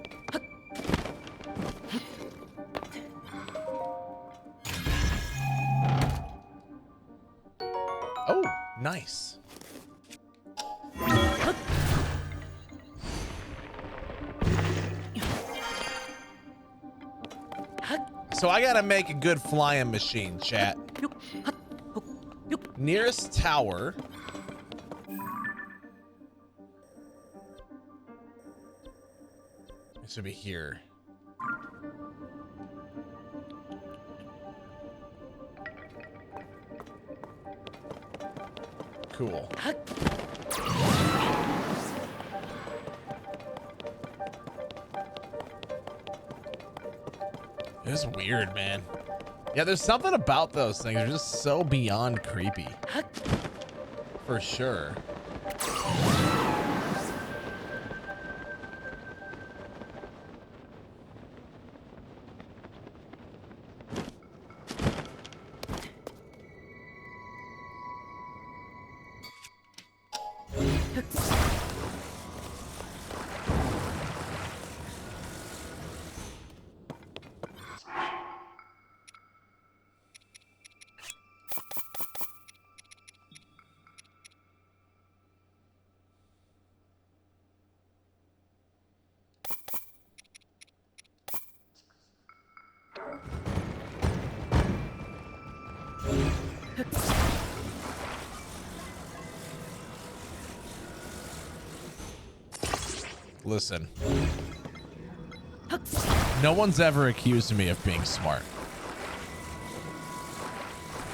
Oh, nice. So I gotta make a good flying machine, chat. Nearest tower. It should be here. Cool. It's weird, man. Yeah, there's something about those things. They're just so beyond creepy. For sure. Listen. No one's ever accused me of being smart.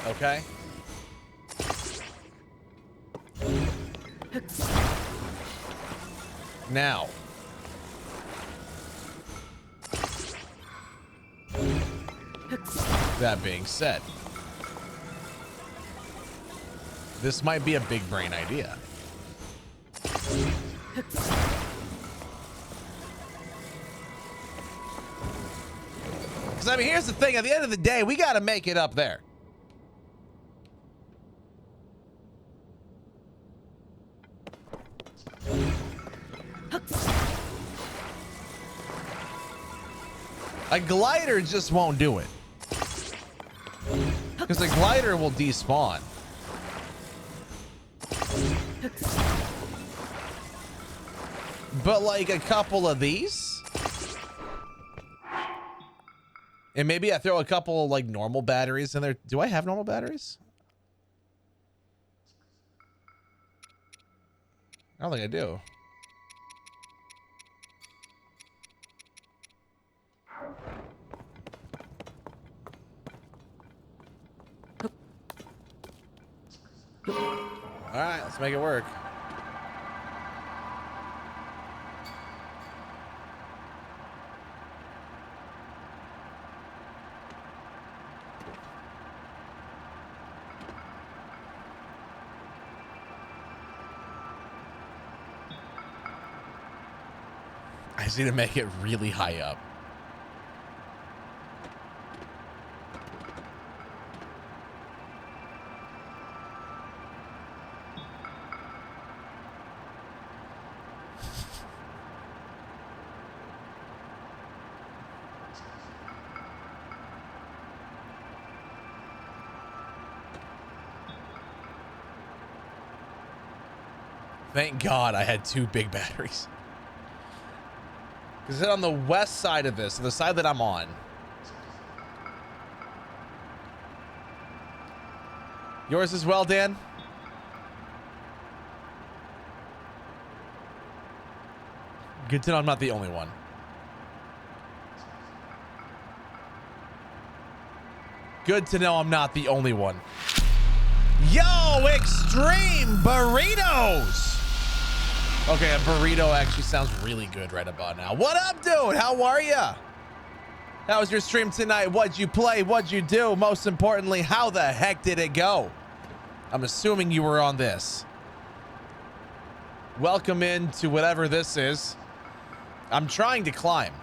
Okay? Now. That being said, this might be a big brain idea. Because, I mean, here's the thing. At the end of the day, we got to make it up there. A glider just won't do it. Because a glider will despawn. But like a couple of these? And maybe I throw a couple like normal batteries in there. Do I have normal batteries? I don't think I do. All right, let's make it work. I just need to make it really high up. Thank God I had 2 big batteries. Because it's on the west side of this, the side that I'm on. Yours as well, Dan? Good to know I'm not the only one. Good to know I'm not the only one. Yo, extreme burritos! Okay, a burrito actually sounds really good right about now. What up, dude? How are ya? How was your stream tonight? What'd you play? What'd you do? Most importantly, how the heck did it go? I'm assuming you were on this. Welcome into whatever this is. I'm trying to climb.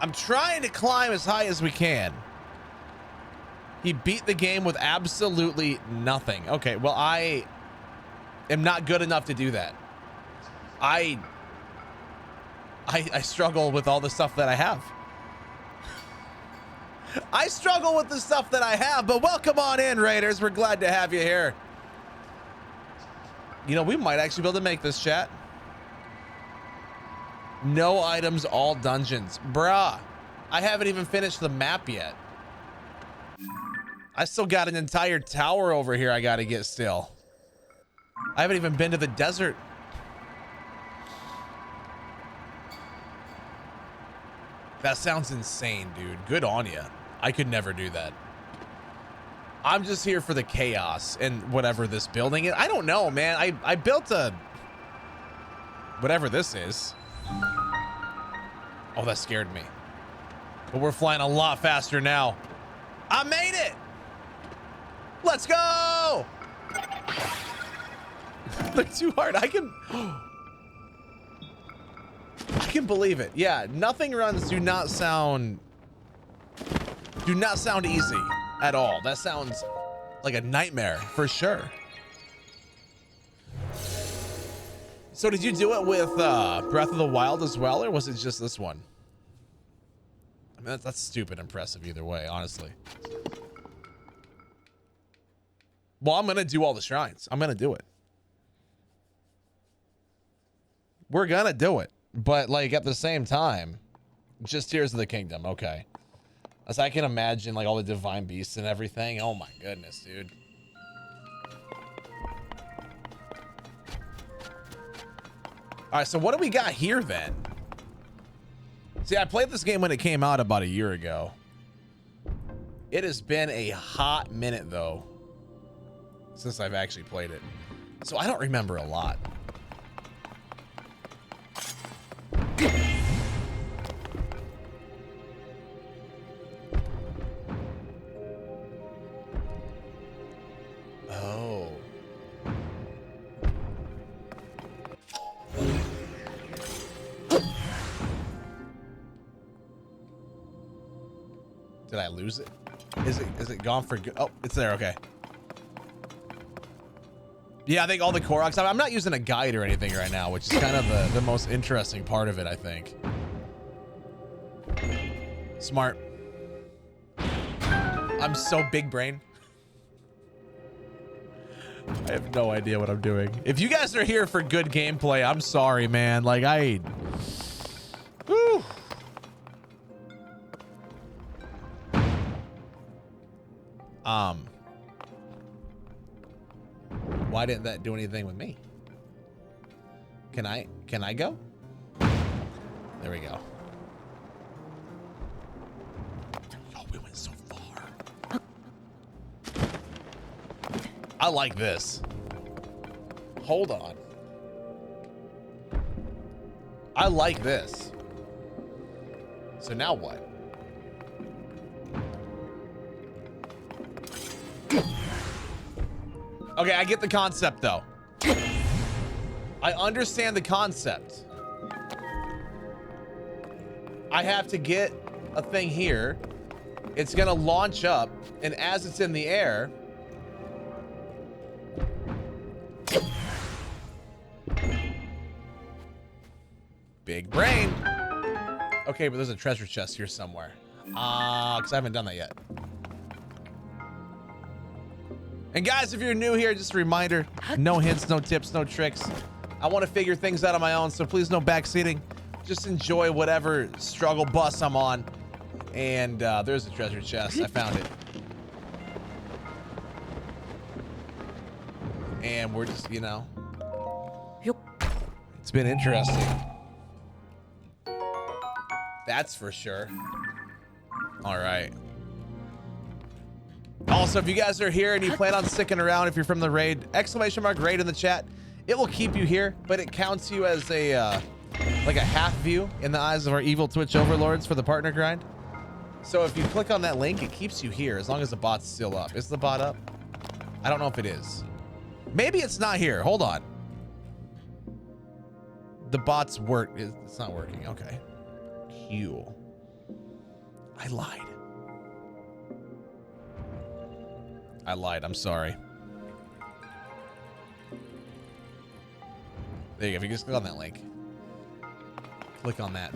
I'm trying to climb as high as we can. He beat the game with absolutely nothing. Okay, well, I am not good enough to do that. I struggle with all the stuff that I have. I struggle with the stuff that I have, but welcome on in, Raiders. We're glad to have you here. You know, we might actually be able to make this, chat. No items, all dungeons. Bruh, I haven't even finished the map yet. I still got an entire tower over here I gotta get still. I haven't even been to the desert. That sounds insane, dude. Good on you. I could never do that. I'm just here for the chaos and whatever this building is. I don't know, man. I built a... whatever this is. Oh, that scared me. But we're flying a lot faster now. I made it! Let's go! They're too hard. I can believe it. Yeah, nothing runs do not sound easy at all. That sounds like a nightmare for sure. So did you do it with Breath of the Wild as well, or was it just this one? I mean, that's stupid impressive either way, honestly. Well, I'm gonna do all the shrines. I'm gonna do it. We're gonna do it. But like at the same time, just Tears of the Kingdom, okay. As I can imagine, like all the divine beasts and everything. Oh my goodness, dude. All right, so what do we got here then? See, I played this game when it came out about a year ago. It has been a hot minute though, since I've actually played it. So I don't remember a lot. Oh. Did I lose it? Is it gone for good? Oh, it's there. Okay. Yeah, I think all the Koroks. I'm not using a guide or anything right now, which is kind of the most interesting part of it, I think. Smart. I'm so big brain. I have no idea what I'm doing. If you guys are here for good gameplay, I'm sorry, man. Like, whew. Why didn't that do anything with me? Can I go? There we go. Oh, we went so far. I like this. Hold on. I like this. So now what? Okay, I get the concept though. I understand the concept. I have to get a thing here. It's gonna launch up, and as it's in the air, big brain. Okay, but there's a treasure chest here somewhere. Because I haven't done that yet. And guys, if you're new here, just a reminder, no hints, no tips, no tricks. I want to figure things out on my own, so please no backseating. Just enjoy whatever struggle bus I'm on. And there's a treasure chest. I found it. And we're just, you know. It's been interesting. That's for sure. All right. Also, if you guys are here and you plan on sticking around, if you're from the raid, !raid in the chat. It will keep you here, but it counts you as a like a half view in the eyes of our evil Twitch overlords for the partner grind. So if you click on that link, it keeps you here as long as the bot's still up. Is the bot up? I don't know if it is. Maybe it's not here. Hold on. The bot's work. It's not working. Okay. Q. I lied. I lied. I'm sorry. There you go. If you just click on that link. Click on that.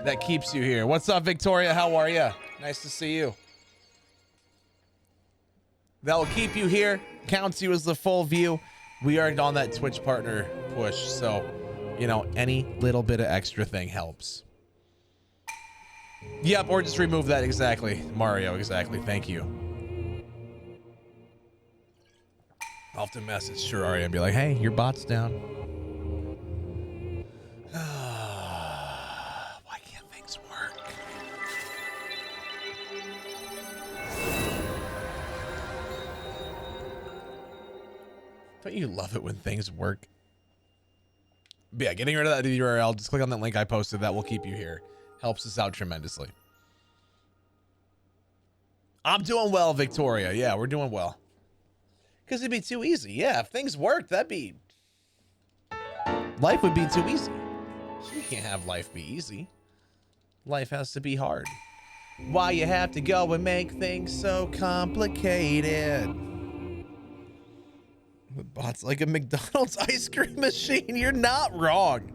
That keeps you here. What's up, Victoria? How are you? Nice to see you. That will keep you here. Counts you as the full view. We are on that Twitch partner push. So, you know, any little bit of extra thing helps. Yep, or just remove that. Exactly. Mario, exactly. Thank you. I'll have to message Shirari and be like, hey, your bot's down. Why can't things work? Don't you love it when things work? But yeah, getting rid of that URL, just click on that link I posted. That will keep you here. Helps us out tremendously. I'm doing well, Victoria. Yeah, we're doing well. Because it'd be too easy. Yeah, if things worked, that'd be... Life would be too easy. You can't have life be easy. Life has to be hard. Why you have to go and make things so complicated? The bot's like a McDonald's ice cream machine. You're not wrong.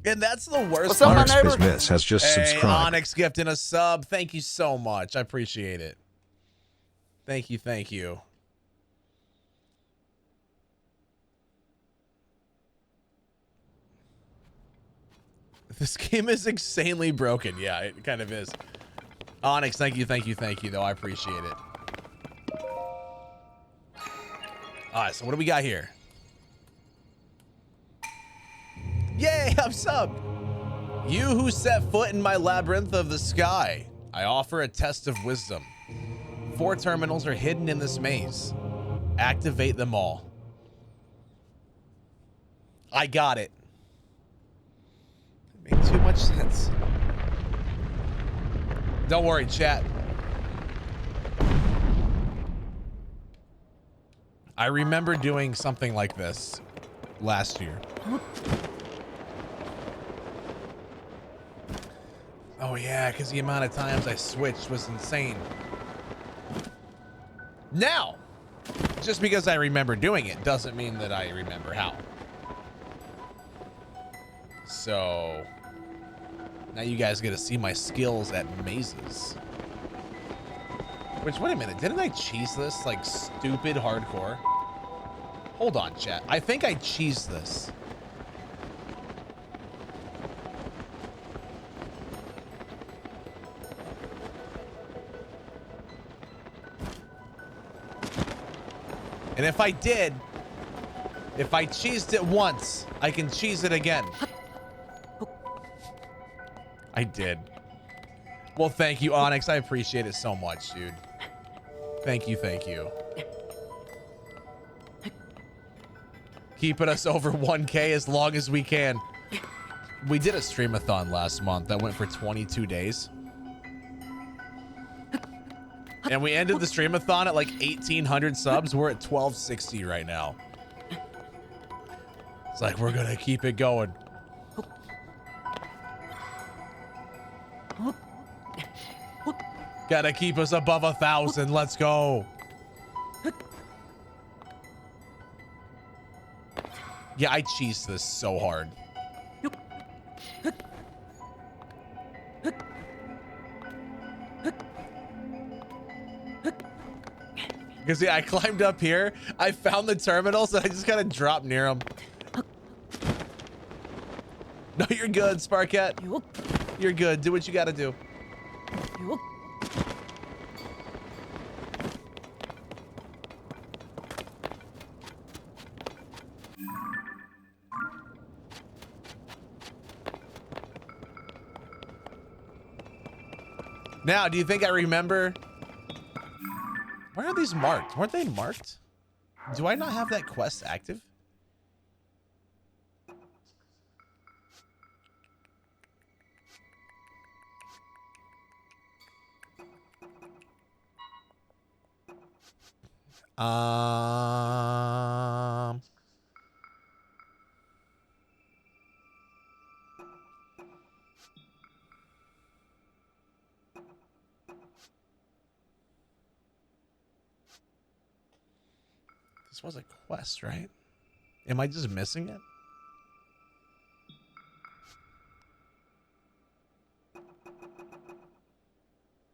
And that's the worst part. Onyx Bismiss has just subscribed. Onyx gifting a sub. Thank you so much. I appreciate it. Thank you. Thank you. This game is insanely broken. Yeah, it kind of is. Onyx, thank you, though. I appreciate it. All right, so what do we got here? Yay, I'm subbed. You who set foot in my labyrinth of the sky, I offer a test of wisdom. 4 terminals are hidden in this maze. Activate them all. I got it. It made too much sense. Don't worry, chat. I remember doing something like this last year. Oh yeah, because the amount of times I switched was insane. Now, just because I remember doing it doesn't mean that I remember how. So now you guys get to see my skills at mazes. Which, wait a minute, didn't I cheese this like stupid hardcore? Hold on, chat. I think I cheesed this. And if I did, if I cheesed it once, I can cheese it again. I did. Well, thank you, Onyx. I appreciate it so much, dude. Thank you, thank you. Keeping us over 1K as long as we can. We did a streamathon last month that went for 22 days. And we ended the streamathon at like 1,800 subs. We're at 1,260 right now. It's like, we're gonna keep it going. Gotta keep us above 1,000. Let's go. Yeah, I cheesed this so hard. Because yeah, I climbed up here, I found the terminals, and I just kind of dropped near them. No, you're good, Sparkette. You're good. Do what you gotta do. Now, do you think I remember? Where are these marked? Weren't they marked? Do I not have that quest active? This was a quest, right? Am I just missing it?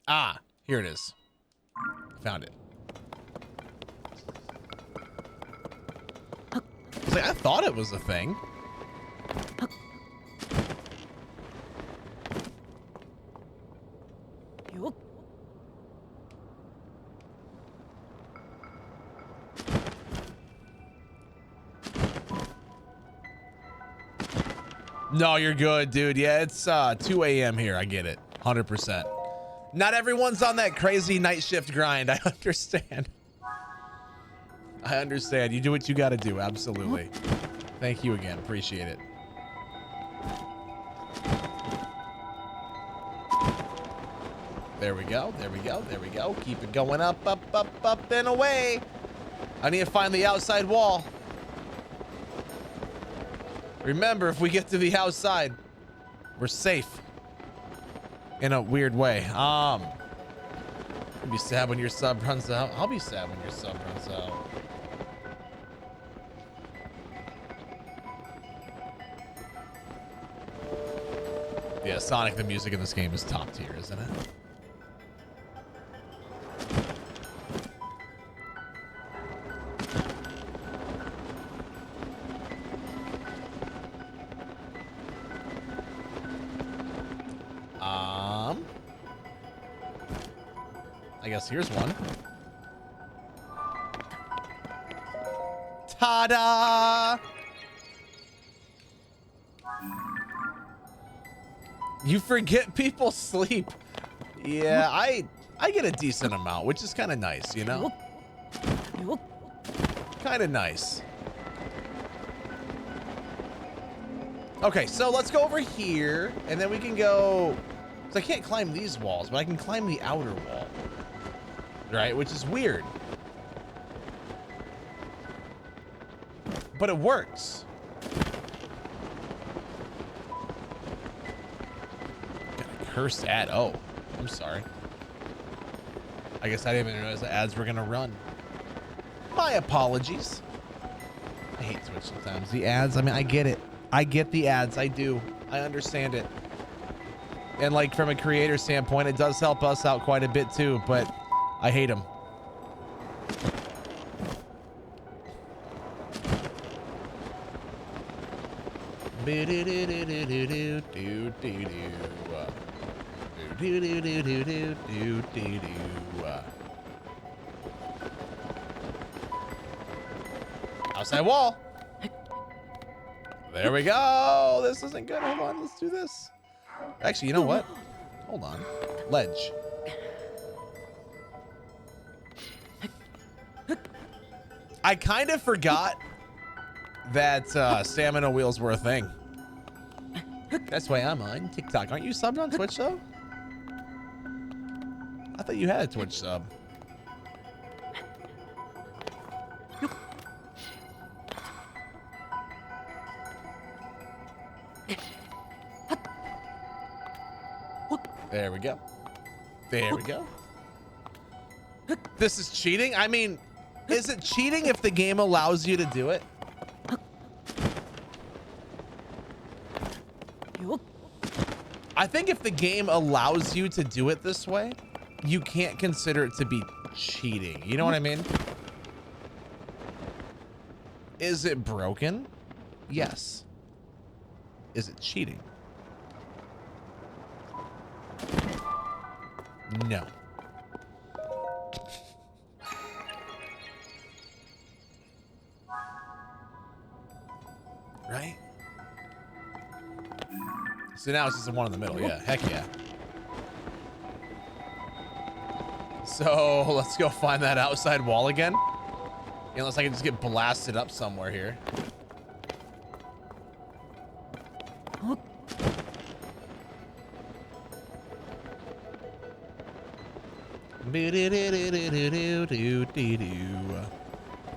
Ah, here it is. Found it. I was like, I thought it was a thing. No, you're good, dude. Yeah, it's 2 a.m. here. I get it. 100%. Not everyone's on that crazy night shift grind. I understand. I understand. You do what you got to do. Absolutely. Thank you again. Appreciate it. There we go. There we go. There we go. Keep it going up, up, up, up, and away. I need to find the outside wall. Remember, if we get to the outside, we're safe. In a weird way. You'll be sad when your sub runs out. I'll be sad when your sub runs out. Yeah, Sonic, the music in this game is top tier, isn't it? I guess here's one. Ta-da! You forget people sleep. Yeah, I get a decent amount, which is kind of nice, you know? Kind of nice. Okay, so let's go over here, and then we can go... So I can't climb these walls, but I can climb the outer wall. Right, which is weird. But it works. Got a cursed ad. Oh, I'm sorry. I guess I didn't even realize the ads were gonna run. My apologies. I hate Twitch sometimes. The ads, I mean, I get it. I get the ads. I do. I understand it. And like from a creator standpoint, it does help us out quite a bit too, but I hate them. Outside wall. There we go. This isn't good. Hold on. Let's do this. Actually, you know what? Hold on. Ledge. I kind of forgot that stamina wheels were a thing. That's why I'm on TikTok. Aren't you subbed on Twitch though? I thought you had a Twitch sub. There we go. There we go. This is cheating? I mean, is it cheating if the game allows you to do it? I think if the game allows you to do it this way, you can't consider it to be cheating. You know what I mean? Is it broken? Yes. Is it cheating? No. Right? So now it's just the one in the middle. Yeah, heck yeah. So let's go find that outside wall again. Unless I can just get blasted up somewhere here.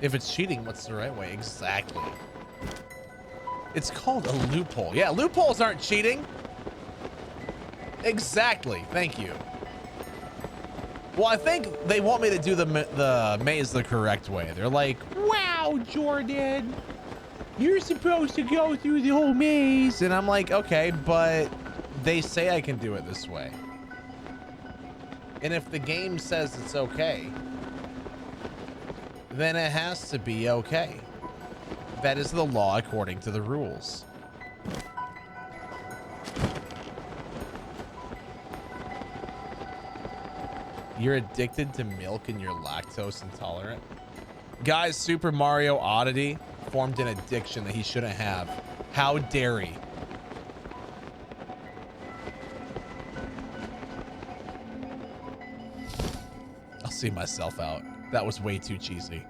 If it's cheating, what's the right way? Exactly. It's called a loophole. Yeah, loopholes aren't cheating. Exactly. Thank you. Well, I think they want me to do the maze the correct way. They're like, wow, Jordan, you're supposed to go through the whole maze. And I'm like, okay, but they say I can do it this way. And if the game says it's okay, then it has to be okay. That is the law according to the rules. You're addicted to milk and you're lactose intolerant. Guys, Super Mario Oddity formed an addiction that he shouldn't have. How dare he? I'll see myself out. That was way too cheesy.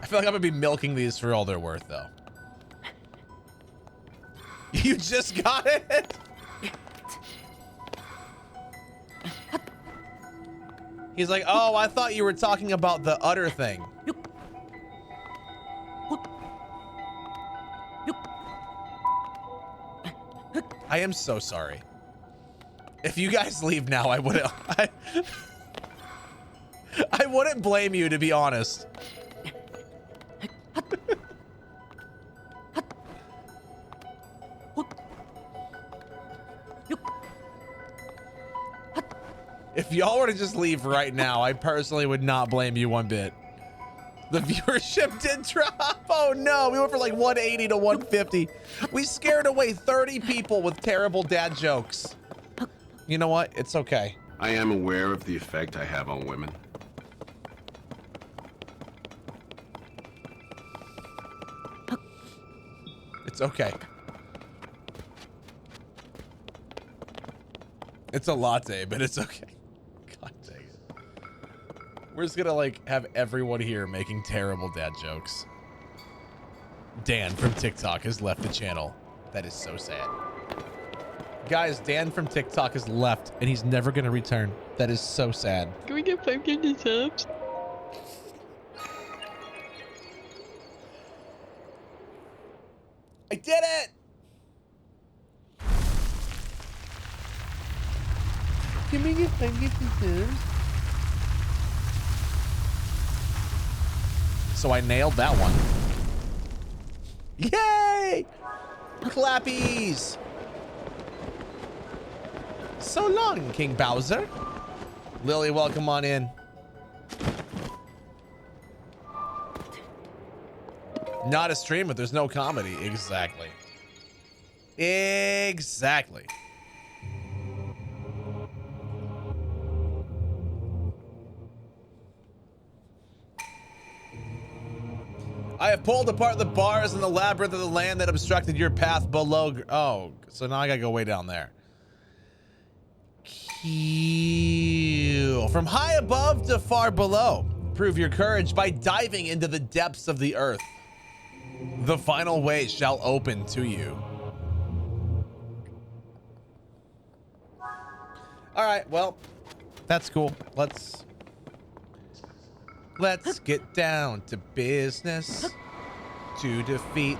I feel like I'm gonna be milking these for all they're worth, though. You just got it? He's like, oh, I thought you were talking about the udder thing. I am so sorry. If you guys leave now, I wouldn't. I wouldn't blame you, to be honest. If y'all were to just leave right now, I personally would not blame you one bit. The viewership did drop. Oh no, we went from like 180 to 150. We scared away 30 people with terrible dad jokes. You know what? It's okay. I am aware of the effect I have on women. It's okay. It's a latte, but it's okay. God dang it. We're just gonna like have everyone here making terrible dad jokes. Dan from TikTok has left the channel. That is so sad. Guys, Dan from TikTok has left and he's never gonna return. That is so sad. Can we get 500 subs? I did it! Can we get 500 subs? So I nailed that one. Yay! Clappies! So long, King Bowser. Lily, welcome on in. Not a stream, but there's no comedy. Exactly. Exactly. I have pulled apart the bars in the labyrinth of the land that obstructed your path below. Oh, so now I gotta go way down there. From high above to far below. Prove your courage by diving into the depths of the earth. The final way shall open to you. All right, well, that's cool. Let's get down to business to defeat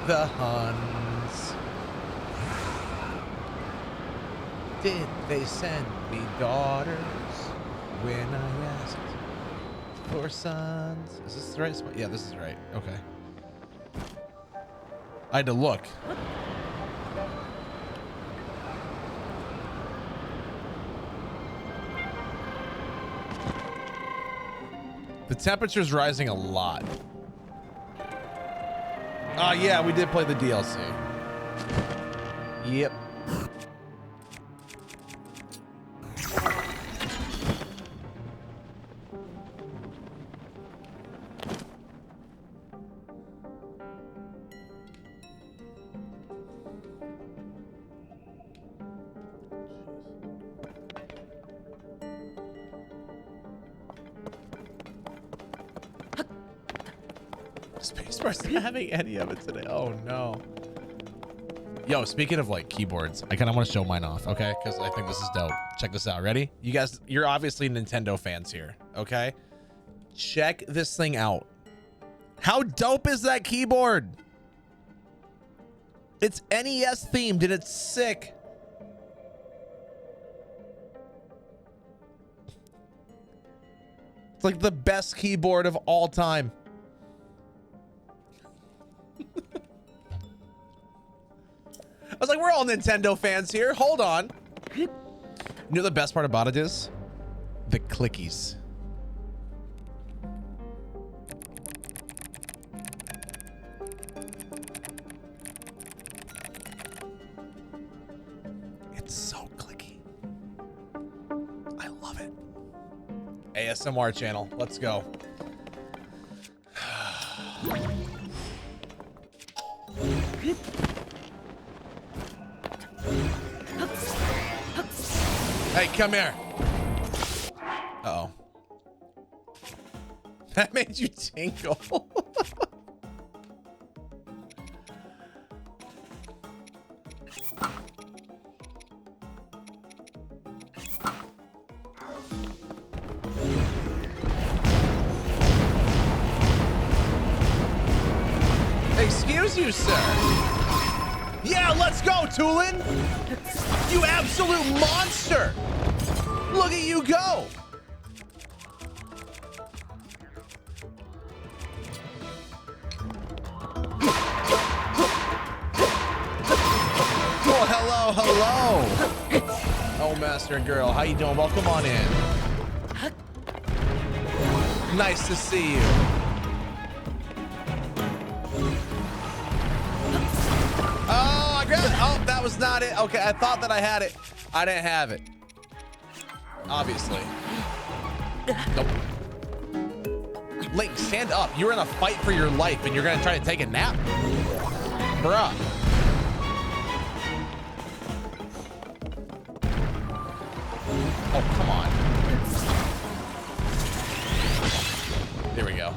the Huns. Did they send me daughters when I asked for sons? Is this the right spot? Yeah, this is right. Okay. I had to look. The temperature's rising a lot. Oh, yeah, we did play the DLC. Yep. Spacebar's not having any of it today. Oh no. Yo, speaking of like keyboards, I kind of want to show mine off, okay? Because I think this is dope. Check this out. Ready? You guys, you're obviously Nintendo fans here, okay? Check this thing out. How dope is that keyboard? It's NES themed and it's sick. It's like the best keyboard of all time. I was like, we're all Nintendo fans here. Hold on. You know the best part about it is? The clickies. It's so clicky. I love it. ASMR channel. Let's go. Hey, come here. Uh-oh. That made you tinkle. Excuse you, sir. Yeah, let's go, Tulin. You absolute monster. Look at you go. Oh, hello, hello. Oh, master and girl, how you doing? Welcome on in. Nice to see you. Oh, I grabbed it. Oh, that was not it. Okay, I thought that I had it. I didn't have it. Obviously. Nope. Link, stand up. You're in a fight for your life and you're gonna try to take a nap? Bruh. Oh, come on. There we go.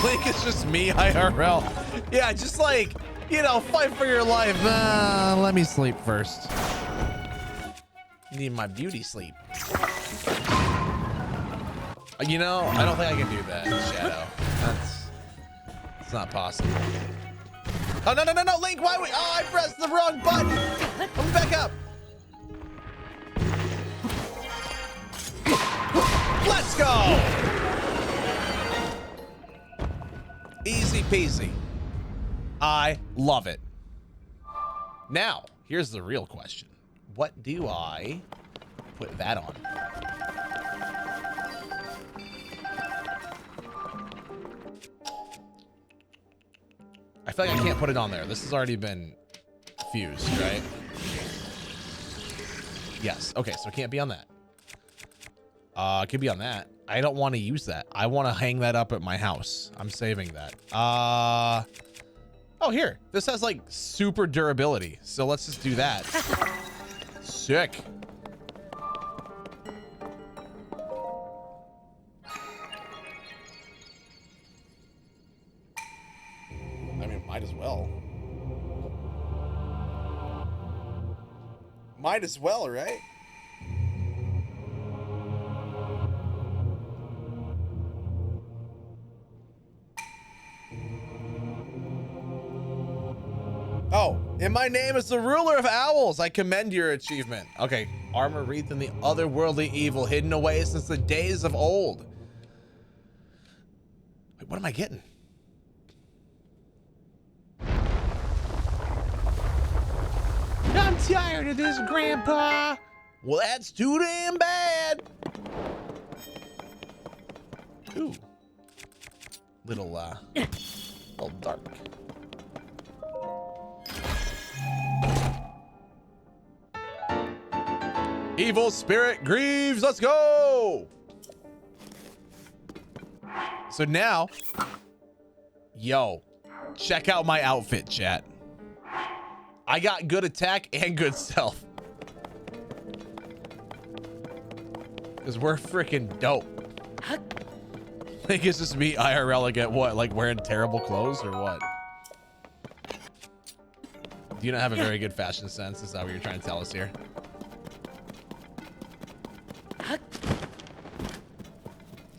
Link is just me IRL. Yeah, just like, you know, fight for your life. Let me sleep first. Need my beauty sleep. You know, I don't think I can do that, Shadow. It's not possible. Oh, no, no, no, no, Link, why? Oh, I pressed the wrong button. Come back up. Let's go. Easy peasy. I love it. Now, here's the real question. What do I put that on? I feel like I can't put it on there. This has already been fused, right? Yes. Okay, so it can't be on that. It could be on that. I don't want to use that. I want to hang that up at my house. I'm saving that. Oh, here. This has like super durability. So let's just do that. Sick. I mean, might as well. Might as well, right? Oh, and my name is the ruler of owls. I commend your achievement. Okay, armor wreathed in the otherworldly evil hidden away since the days of old. Wait, what am I getting? I'm tired of this, Grandpa. Well, that's too damn bad. Ooh. Little dark. Evil spirit grieves, let's go! So now, yo, check out my outfit, chat. I got good attack and good stealth. Because we're freaking dope. I think it's just me IRL again, what, like wearing terrible clothes or what? Do you not have a very good fashion sense? Is that what you're trying to tell us here?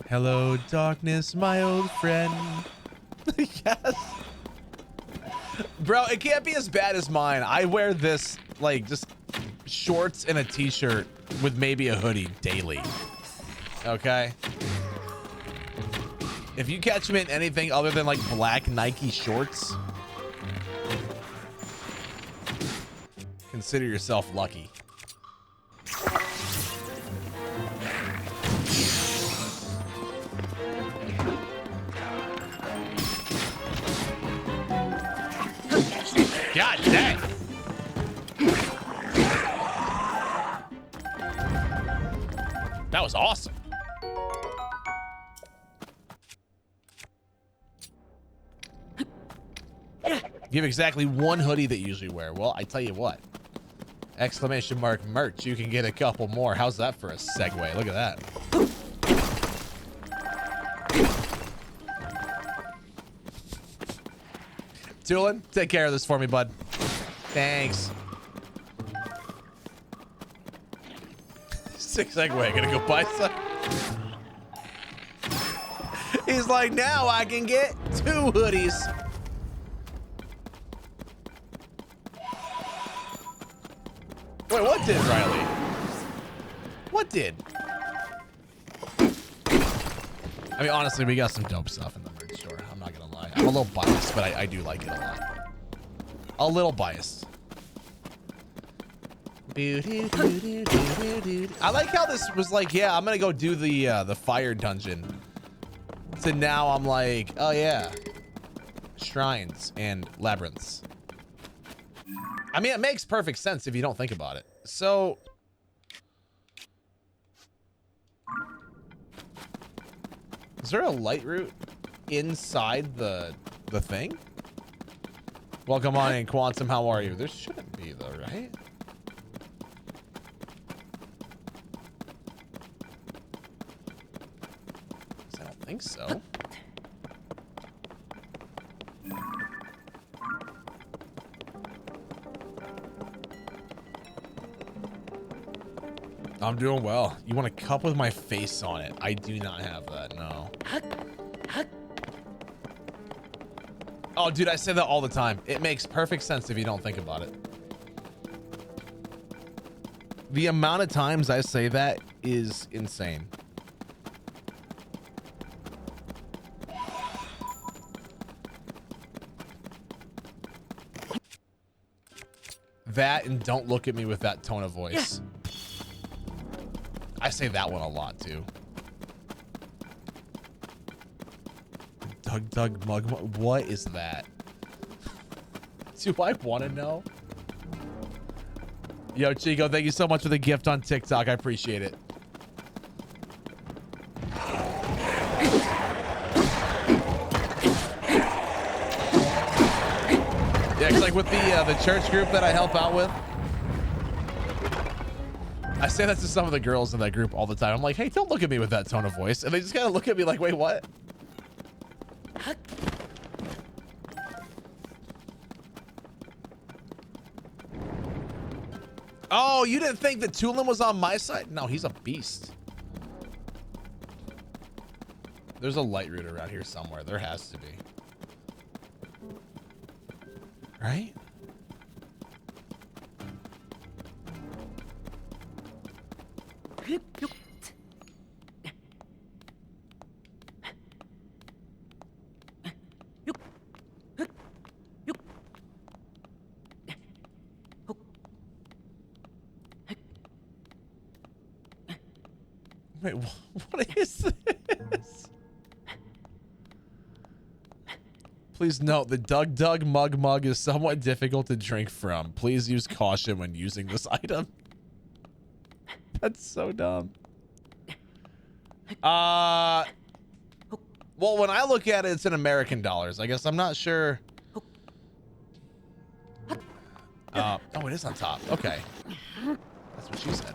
Hello, darkness, my old friend. Yes. Bro, it can't be as bad as mine. I wear this, like, just shorts and a t-shirt with maybe a hoodie daily. Okay? If you catch me in anything other than, like, black Nike shorts, consider yourself lucky. God dang. That was awesome. You have exactly one hoodie that you usually wear. Well, I tell you what. Exclamation mark merch. You can get a couple more. How's that for a segue? Look at that. Tulin, take care of this for me, bud. Thanks. Sick segue. Gonna go buy some. He's like, now I can get 2 hoodies. Wait, what did, Riley? What did? I mean, honestly, we got some dope stuff in the merch store. I'm not gonna lie. I'm a little biased, but I do like it a lot. A little biased. I like how this was like, yeah, I'm gonna go do the fire dungeon. So now I'm like, oh yeah, shrines and labyrinths. I mean, it makes perfect sense if you don't think about it. So, is there a light route inside the thing? Welcome on in, Quantum. How are you? There shouldn't be though, right? I don't think so. I'm doing well. You want a cup with my face on it? I do not have that, no. Oh, dude, I say that all the time. It makes perfect sense if you don't think about it. The amount of times I say that is insane. That and don't look at me with that tone of voice. Yeah. I say that one a lot too. Doug Mug. What is that? Do I want to know? Yo, Chico, thank you so much for the gift on TikTok. I appreciate it. Like with the church group that I help out with. I say that to some of the girls in that group all the time. I'm like, hey, don't look at me with that tone of voice. And they just kind of look at me like, wait, what? Oh, you didn't think that Tulin was on my side? No, he's a beast. There's a light route around here somewhere. There has to be. Right? Wait, what is this? Please note, the Doug mug is somewhat difficult to drink from. Please use caution when using this item. That's so dumb. Well, when I look at it, it's in American dollars. I guess I'm not sure. Oh, it is on top. Okay. That's what she said.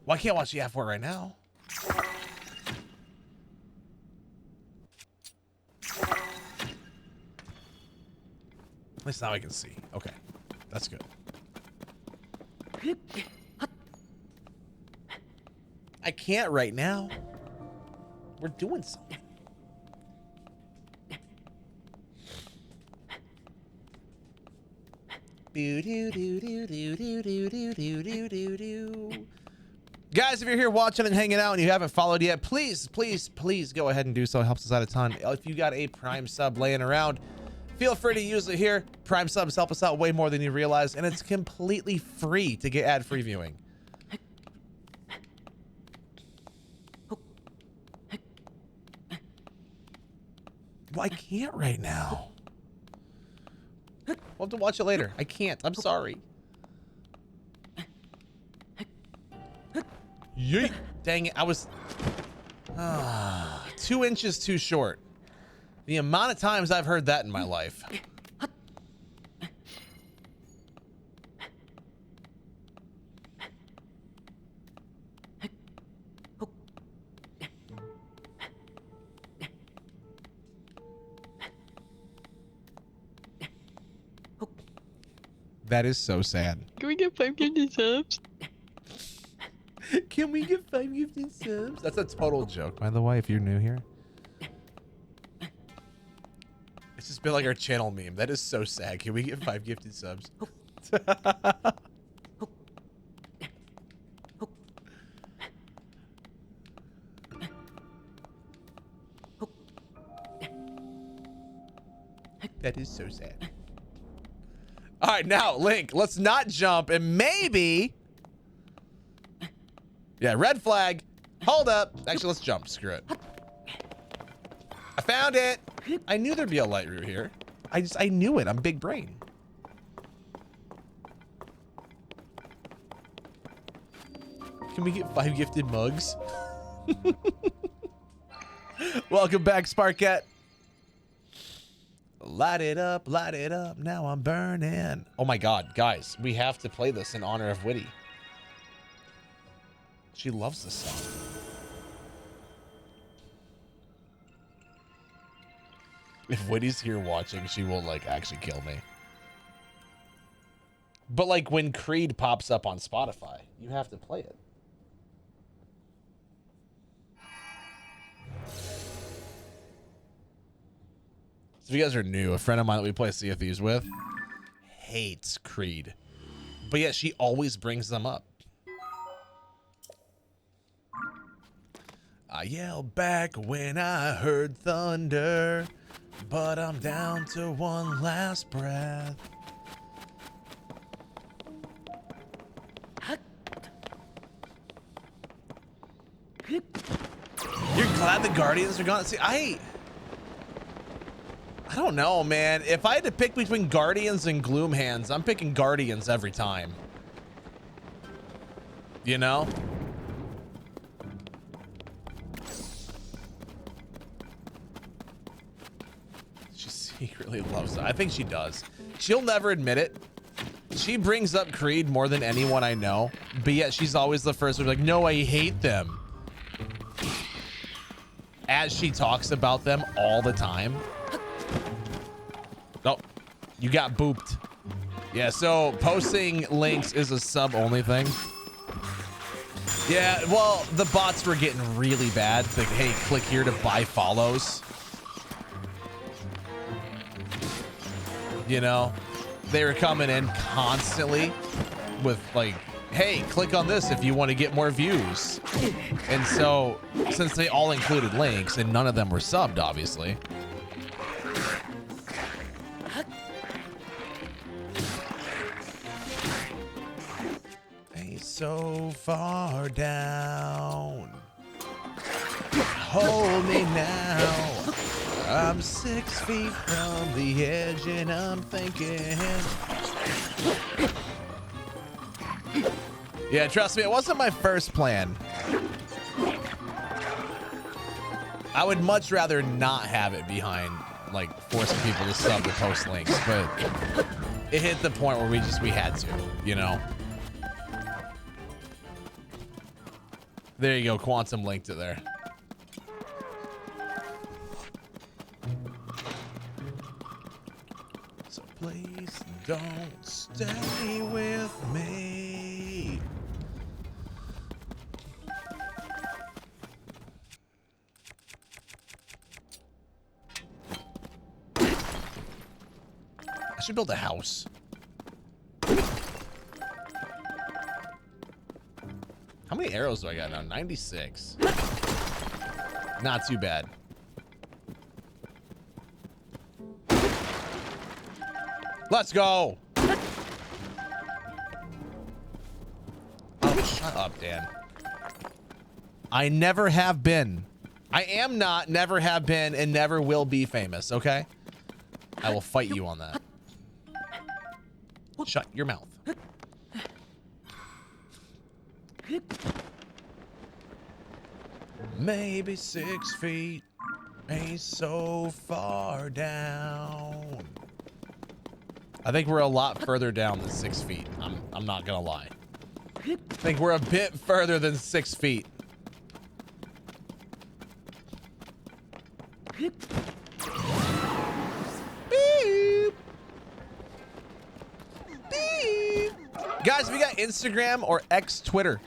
Well, I can't watch the F4 right now. At least now I can see. Okay. That's good. I can't right now. We're doing something. Guys, if you're here watching and hanging out and you haven't followed yet, please go ahead and do so. It helps us out a ton. If you got a Prime sub laying around, feel free to use it here. Prime subs help us out way more than you realize, and it's completely free to get ad-free viewing. Well, I can't right now. We'll have to watch it later. I can't. I'm sorry. Yeet. Dang it. I was 2 inches too short. The amount of times I've heard that in my life. That is so sad. Can we get 5 gifted subs? Can we get 5 gifted subs? That's a total joke, by the way, if you're new here. It's just been like our channel meme. That is so sad. Can we get 5 gifted subs? That is so sad. All right, now, Link, let's not jump and maybe... Yeah, red flag. Hold up. Actually, let's jump. Screw it. I found it. I knew there'd be a light route here. I knew it. I'm big brain. Can we get 5 gifted mugs? Welcome back, Sparkette. Light it up, now I'm burning. Oh my god, guys, we have to play this in honor of Whitty. She loves this song. If Whitty's here watching, she will like actually kill me. But like when Creed pops up on Spotify, you have to play it. So if you guys are new, a friend of mine that we play Sea of Thieves with hates Creed. But yet she always brings them up. I yelled back when I heard thunder, but I'm down to one last breath. You're glad the Guardians are gone? See, I don't know, man. If I had to pick between Guardians and Gloomhands, I'm picking Guardians every time. You know? She really loves it. I think she does. She'll never admit it. She brings up Creed more than anyone I know, but yet she's always the first one to be like, no, I hate them. As she talks about them all the time. Oh, you got booped. Yeah, so posting links is a sub-only thing. Yeah, well, the bots were getting really bad. Like, hey, click here to buy follows. You know, they were coming in constantly with like, hey, click on this if you want to get more views. And so, since they all included links and none of them were subbed, obviously. Hey, so far down. Hold me now. I'm 6 feet from the edge and I'm thinking. Yeah, trust me, it wasn't my first plan. I would much rather not have it behind, like, forcing people to sub to post links, but it hit the point where we had to, you know? There you go, Quantum linked it there. So please don't stay with me. I should build a house. How many arrows do I got now? 96. Not too bad. Let's go. Oh, shut up, Dan. I never have been. I am not, never have been, and never will be famous, okay? I will fight you on that. Shut your mouth. Maybe 6 feet ain't so far down. I think we're a lot further down than 6 feet. I'm not gonna lie. I think we're a bit further than 6 feet. Beep. Beep. Guys, if you got Instagram or X Twitter,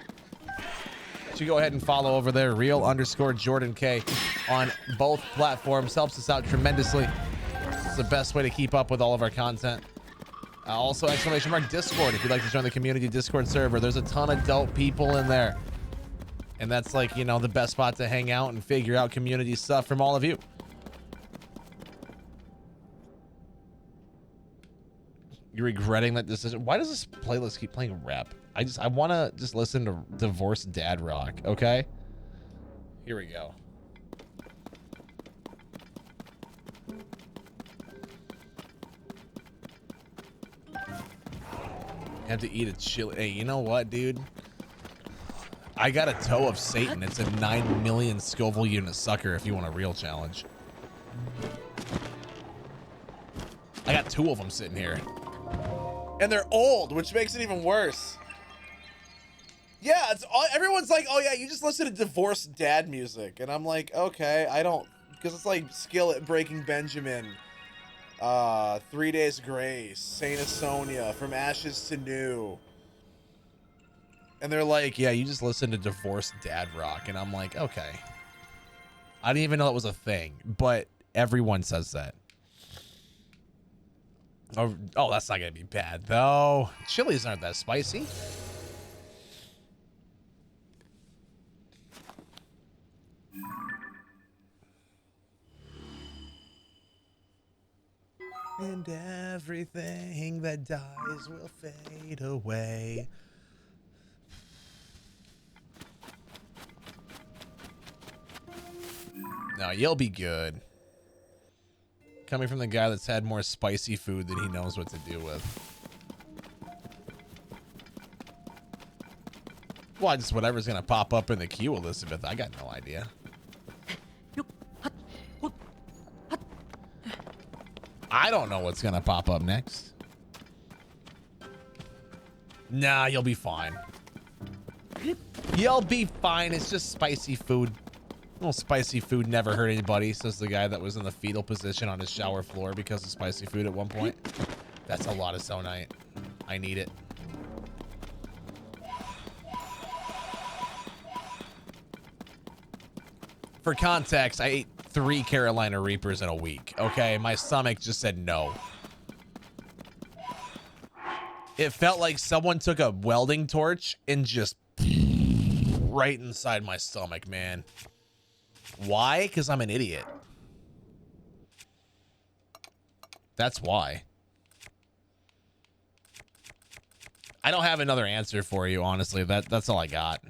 you go ahead and follow over there, real_Jordan K on both platforms. Helps us out tremendously. It's the best way to keep up with all of our content. Also, !Discord if you'd like to join the community Discord server. There's a ton of dope people in there. And that's like, you know, the best spot to hang out and figure out community stuff from all of you. You're regretting that decision. Why does this playlist keep playing rap? I want to just listen to divorced dad rock, okay? Here we go. Have to eat a chili. Hey, you know what, dude? I got a toe of Satan. It's a 9 million Scoville unit sucker if you want a real challenge. I got 2 of them sitting here. And they're old, which makes it even worse. Yeah, it's all, everyone's like, oh yeah, you just listen to divorced dad music. And I'm like, okay, I don't, because it's like Skillet, Breaking Benjamin, 3 Days Grace, Saint Asonia, From Ashes to New. And they're like, yeah, you just listen to divorced dad rock. And I'm like, okay. I didn't even know it was a thing, but everyone says that. Oh, that's not gonna be bad though. Chilies aren't that spicy. And everything that dies will fade away. No, you'll be good. Coming from the guy that's had more spicy food than he knows what to do with. Well, just whatever's gonna pop up in the queue, Elizabeth. I got no idea. I don't know what's gonna pop up next. Nah, you'll be fine. You'll be fine. It's just spicy food. Well, spicy food never hurt anybody, says the guy that was in the fetal position on his shower floor because of spicy food at one point. That's a lot of Zonite. I need it. For context, I ate 3 Carolina Reapers in a week. Okay, my stomach just said no. It felt like someone took a welding torch and just right inside my stomach, man. Why? Because I'm an idiot. That's why. I don't have another answer for you, honestly. That's all I got.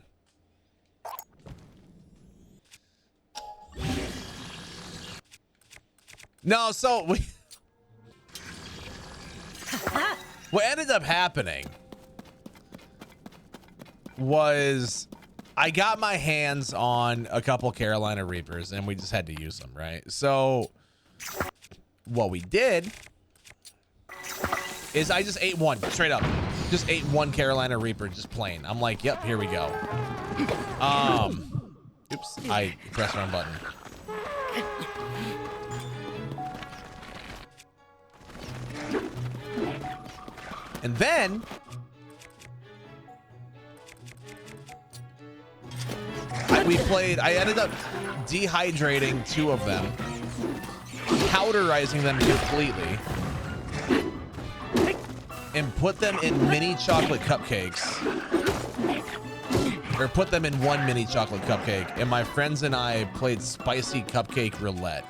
No, so what ended up happening was I got my hands on a couple Carolina Reapers and we just had to use them, right? So what we did is I just ate one straight up. Just ate 1 Carolina Reaper, just plain. I'm like, yep, here we go. Oops, I pressed the wrong button. And then I ended up dehydrating 2 of them, powderizing them completely, and put them in mini chocolate cupcakes. Or put them in 1 mini chocolate cupcake. And my friends and I played spicy cupcake roulette,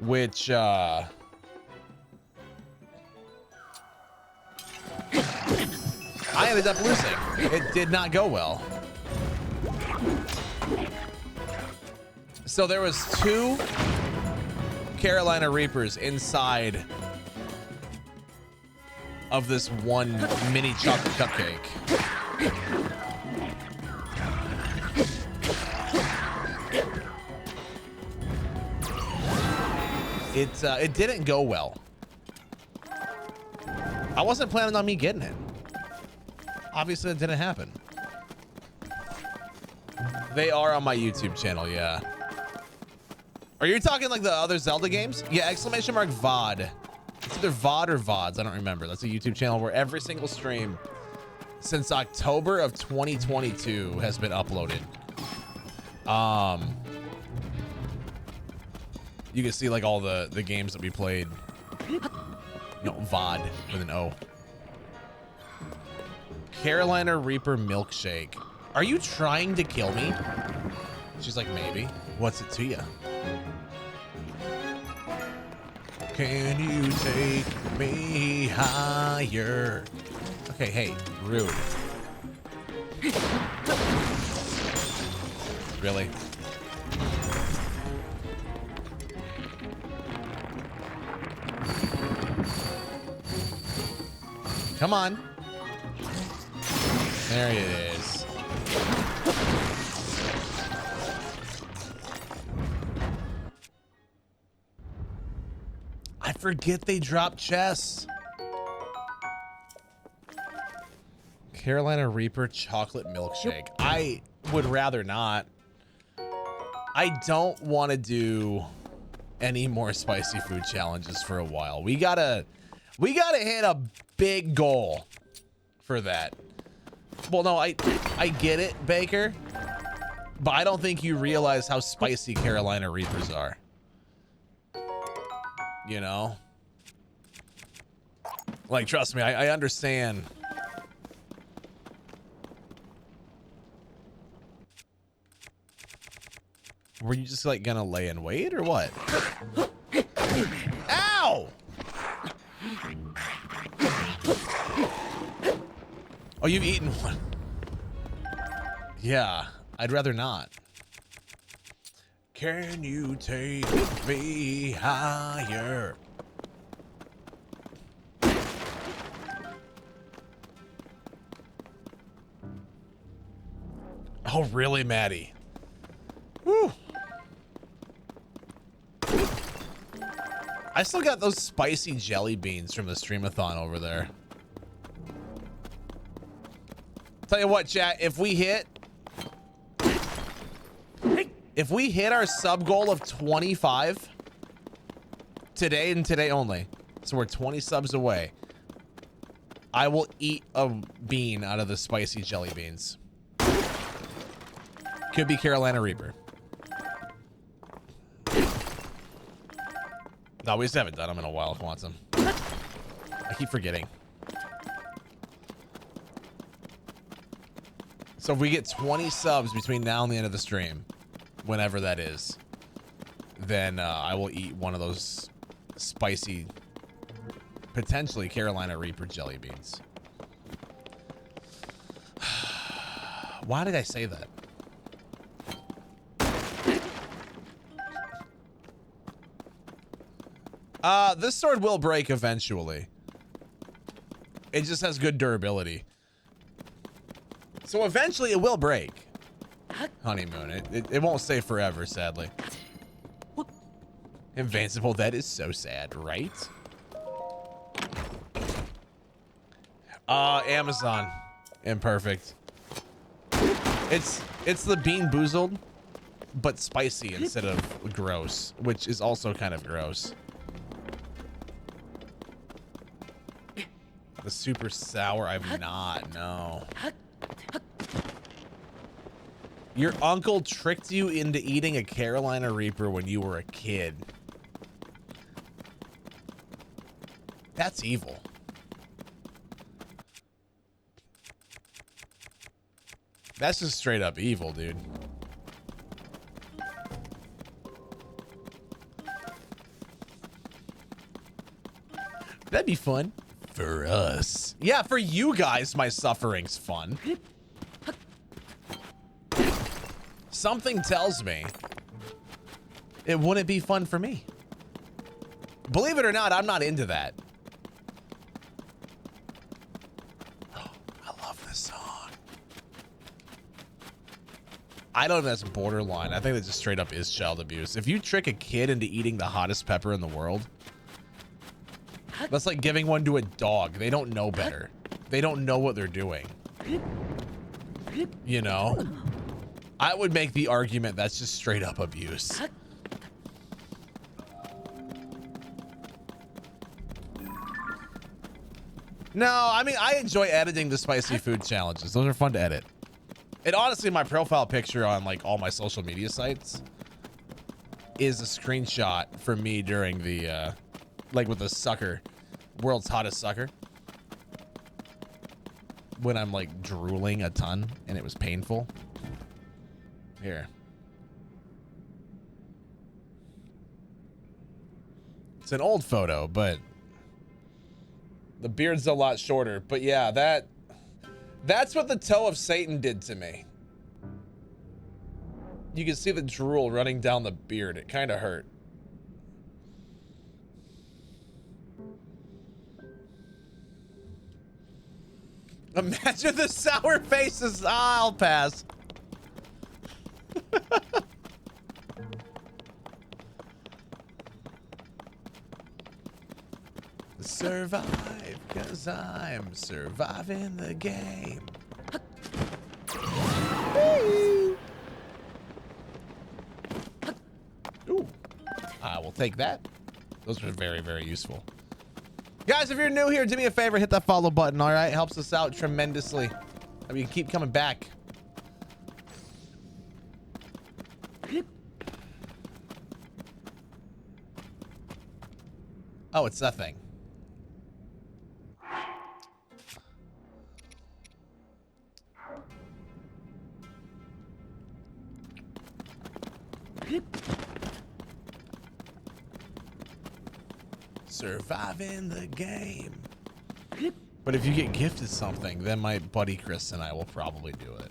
which, I ended up losing. It did not go well. So there was 2 Carolina Reapers inside of this 1 mini chocolate cupcake. It didn't go well. I wasn't planning on me getting it. Obviously, it didn't happen. They are on my YouTube channel, yeah. Are you talking like the other Zelda games? Yeah, exclamation mark VOD. It's either VOD or VODs. I don't remember. That's a YouTube channel where every single stream since October of 2022 has been uploaded. You can see like all the games that we played. No, VOD with an O. Carolina Reaper milkshake. Are you trying to kill me? She's like, maybe. What's it to you? Can you take me higher? Okay, hey, rude. Really? Come on. There it is. I forget they drop chests. Carolina Reaper chocolate milkshake. I would rather not. I don't want to do any more spicy food challenges for a while. We gotta hit a big goal for that. Well, no, I get it, Baker, but I don't think you realize how spicy Carolina Reapers are. You know? Like, trust me, I understand. Were you just like gonna lay in wait or what? Ow! Oh, you've eaten one. Yeah, I'd rather not. Can you take me higher? Oh, really, Maddie? Whew. I still got those spicy jelly beans from the streamathon over there. Tell you what, chat, if we hit our sub goal of 25 today and today only, so we're 20 subs away, I will eat a bean out of the spicy jelly beans. Could be Carolina Reaper. No, we just haven't done them in a while if you want some. I keep forgetting. So if we get 20 subs between now and the end of the stream, whenever that is, then I will eat one of those spicy, potentially Carolina Reaper jelly beans. Why did I say that? This sword will break eventually. It just has good durability. So eventually it will break. Honeymoon. It won't stay forever, sadly. Invincible, that is so sad, right? Amazon. Imperfect. It's the Bean Boozled, but spicy instead of gross, which is also kind of gross. The super sour, I've not, no. Your uncle tricked you into eating a Carolina Reaper when you were a kid. That's evil. That's just straight up evil, dude. That'd be fun. For us. Yeah, for you guys, my suffering's fun. Something tells me it wouldn't be fun for me. Believe it or not, I'm not into that. Oh, I love this song. I don't know if that's borderline. I think that just straight up is child abuse. If you trick a kid into eating the hottest pepper in the world, that's like giving one to a dog. They don't know better. They don't know what they're doing. You know? I would make the argument that's just straight up abuse. No, I mean, I enjoy editing the spicy food challenges. Those are fun to edit. And honestly, my profile picture on like all my social media sites is a screenshot from me during the, like with the sucker, world's hottest sucker. When I'm like drooling a ton and it was painful. Here. It's an old photo, but the beard's a lot shorter. But yeah, that's what the toe of Satan did to me. You can see the drool running down the beard. It kind of hurt. Imagine the sour faces. I'll pass. Survive, 'cause I'm surviving the game. Ooh, I will take that. Those are very, very useful. Guys, if you're new here, do me a favor, hit that follow button, all right? It helps us out tremendously. I mean, keep coming back. Oh, it's nothing. Surviving the game. But if you get gifted something, then my buddy Chris and I will probably do it.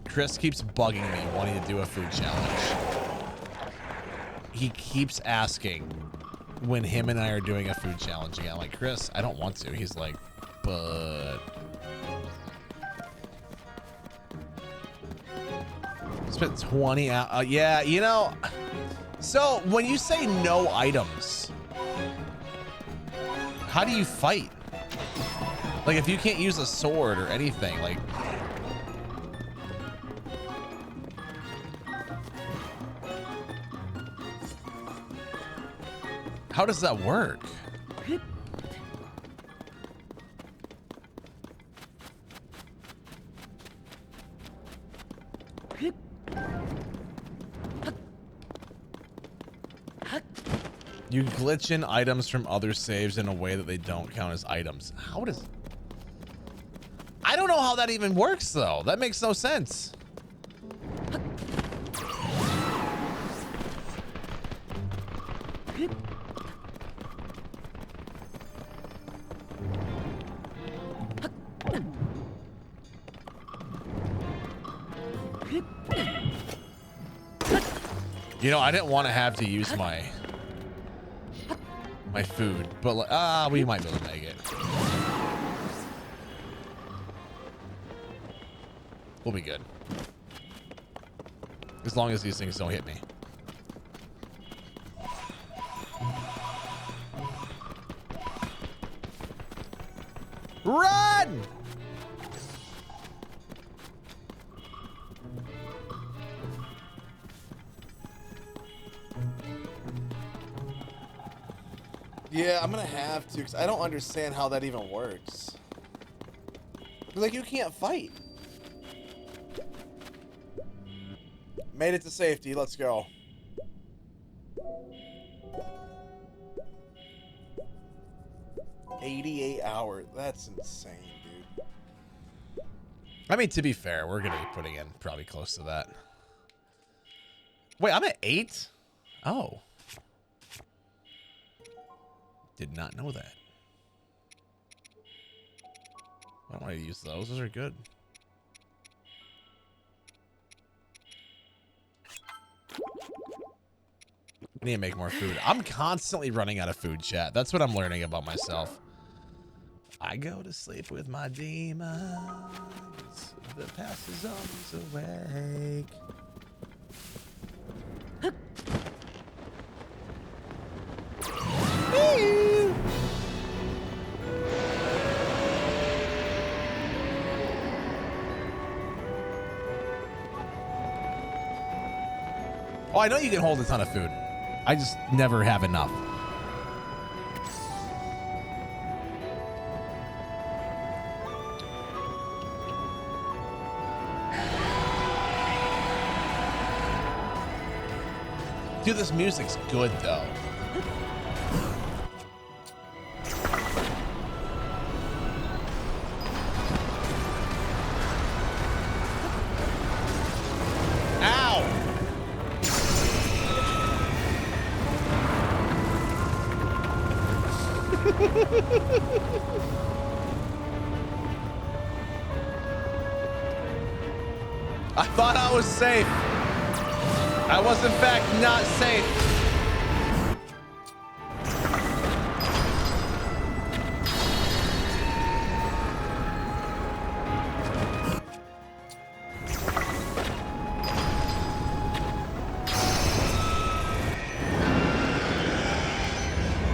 Chris keeps bugging me wanting to do a food challenge. He keeps asking when him and I are doing a food challenge again. I'm like, Chris, I don't want to. He's like, but... Spent 20 hours. Yeah, you know... So when you say no items, how do you fight? Like if you can't use a sword or anything, like. How does that work? You glitch in items from other saves in a way that they don't count as items. How does... I don't know how that even works, though. That makes no sense. You know, I didn't want to have to use my food, but like, we might be able to make it. We'll be good. As long as these things don't hit me. Run! Yeah, I'm gonna have to, because I don't understand how that even works. Like, you can't fight. Made it to safety, let's go. $88 hours, that's insane, dude. I mean, to be fair, we're gonna be putting in probably close to that. Wait, I'm at 8? Oh. Did not know that. I don't want to use those. Those are good. I need to make more food. I'm constantly running out of food, chat. That's what I'm learning about myself. I go to sleep with my demons. The past is always awake. Oh, I know you can hold a ton of food. I just never have enough. Dude, this music's good though. I thought I was safe. I was in fact not safe.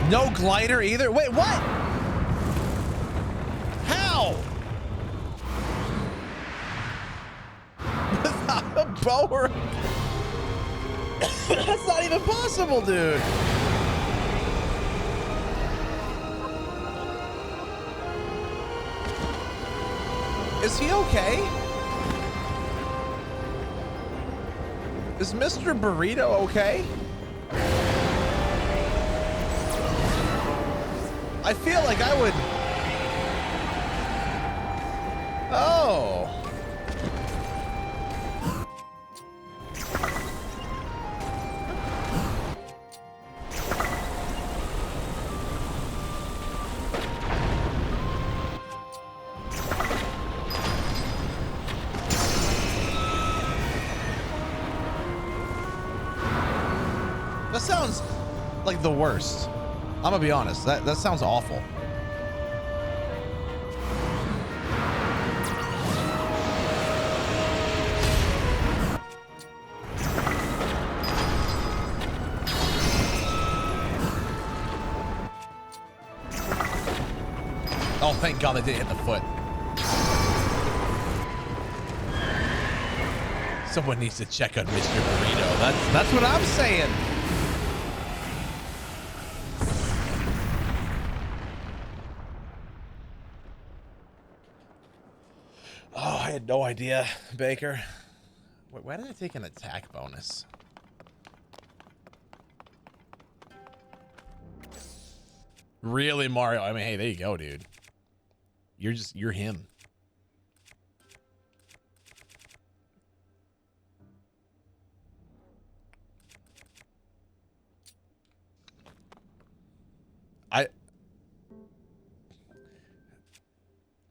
No glider either? Wait, what? How? Without a bow or... That's not even possible, dude. Is he okay? Is Mr. Burrito okay? I feel like I would... Oh. That sounds like the worst. I'm gonna be honest, that sounds awful. Oh, thank God they didn't hit the foot. Someone needs to check on Mr. Burrito. That's what I'm saying. Oh, I had no idea, Baker. Wait, why did I take an attack bonus? Really, Mario? I mean, hey, there you go, dude. You're him. I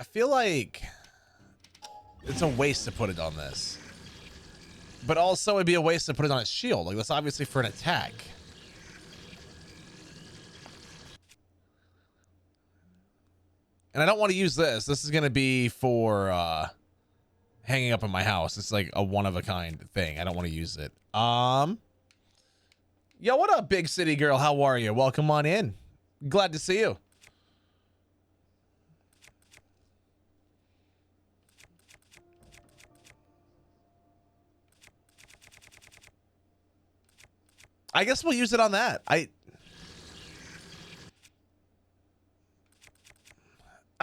feel like it's a waste to put it on this. But also it'd be a waste to put it on a shield. Like, that's obviously for an attack. And I don't want to use this. This is going to be for hanging up in my house. It's like a one-of-a-kind thing. I don't want to use it. Yo, what up, big city girl? How are you? Welcome on in. Glad to see you. I guess we'll use it on that. I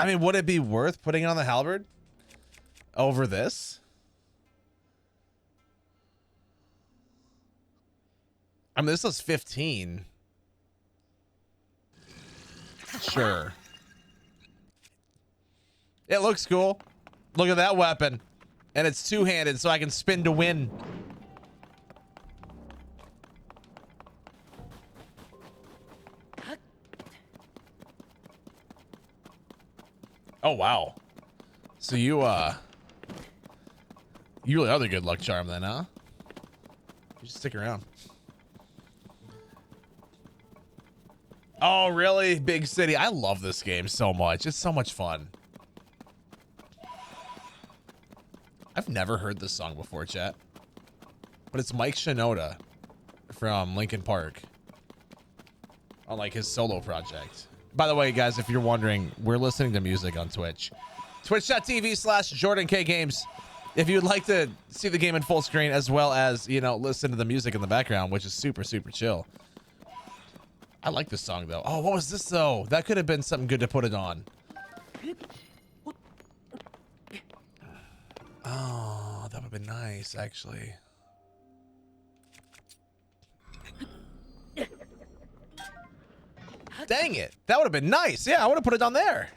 mean, would it be worth putting it on the halberd over this? I mean, this is 15. Sure. It looks cool. Look at that weapon. And it's two-handed, so I can spin to win. Oh, wow. So you really are the good luck charm then, huh? You just stick around. Oh, really? Big city. I love this game so much. It's so much fun. I've never heard this song before, chat. But it's Mike Shinoda from Linkin Park on like his solo project. By the way, guys, if you're wondering, we're listening to music on Twitch. Twitch.tv/JordanKGames. If you'd like to see the game in full screen as well as, you know, listen to the music in the background, which is super, super chill. I like this song, though. Oh, what was this, though? That could have been something good to put it on. Oh, that would have been nice, actually. Dang it. That would have been nice. Yeah, I would have put it on there.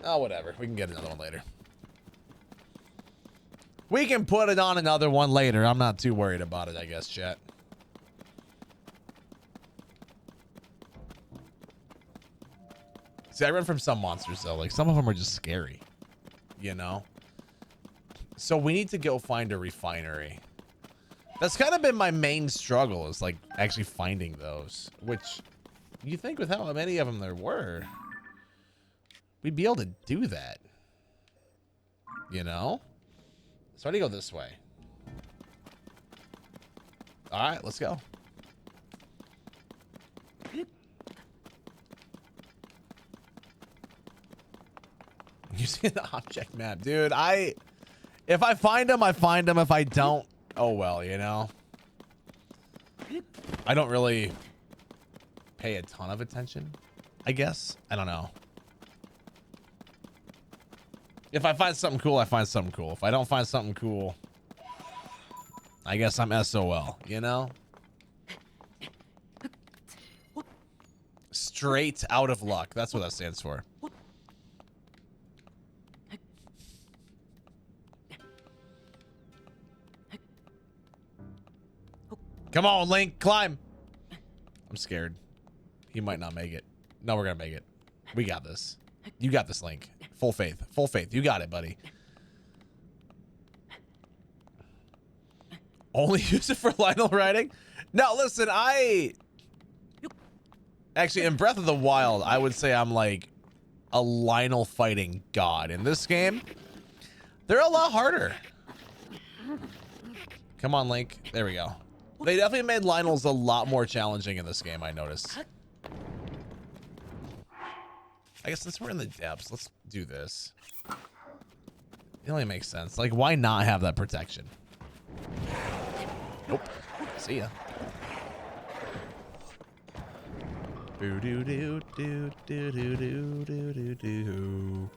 Oh, whatever. We can get another one later. We can put it on another one later. I'm not too worried about it, I guess, chat. See, I run from some monsters, though. Like, some of them are just scary. You know? So we need to go find a refinery. That's kind of been my main struggle, is, like, actually finding those. Which... you think with how many of them there were, we'd be able to do that, you know? So I need to go this way. All right, let's go. You see the object map, dude. If I find them, I find them. If I don't, oh well, you know? I don't really pay a ton of attention, I guess. I don't know. If I find something cool, I find something cool. If I don't find something cool, I guess I'm SOL, you know? Straight out of luck. That's what that stands for. Come on, Link, climb. I'm scared. He might not make it. No, we're gonna make it. We got this. You got this, Link. Full faith. Full faith. You got it, buddy. Only use it for Lionel riding? No, listen, actually, in Breath of the Wild, I would say I'm like a Lionel fighting god. In this game, they're a lot harder. Come on, Link. There we go. They definitely made Lionel's a lot more challenging in this game, I noticed. I guess since we're in the depths, let's do this. It only makes sense. Like, why not have that protection? Nope. See ya. Boo doo doo doo doo doo doo doo doo doo.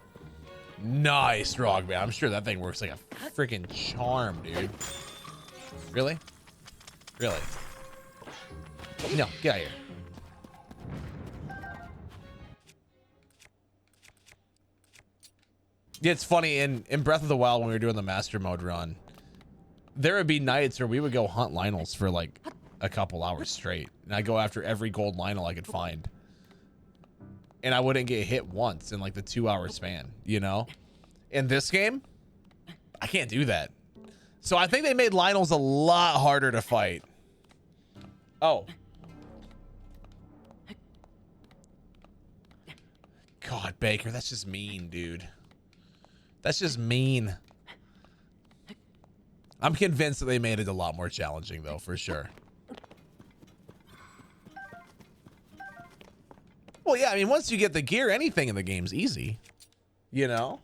Nice, Frogman. I'm sure that thing works like a freaking charm, dude. Really? Really? No, get out of here. Yeah, it's funny, in Breath of the Wild when we were doing the master mode run, there would be nights where we would go hunt Lionels for like a couple hours straight. And I'd go after every gold Lionel I could find. And I wouldn't get hit once in like the 2-hour span, you know? In this game, I can't do that. So I think they made Lionels a lot harder to fight. Oh. God, Baker, that's just mean, dude. That's just mean. I'm convinced that they made it a lot more challenging, though, for sure. Well, yeah, I mean, once you get the gear, anything in the game's easy. You know?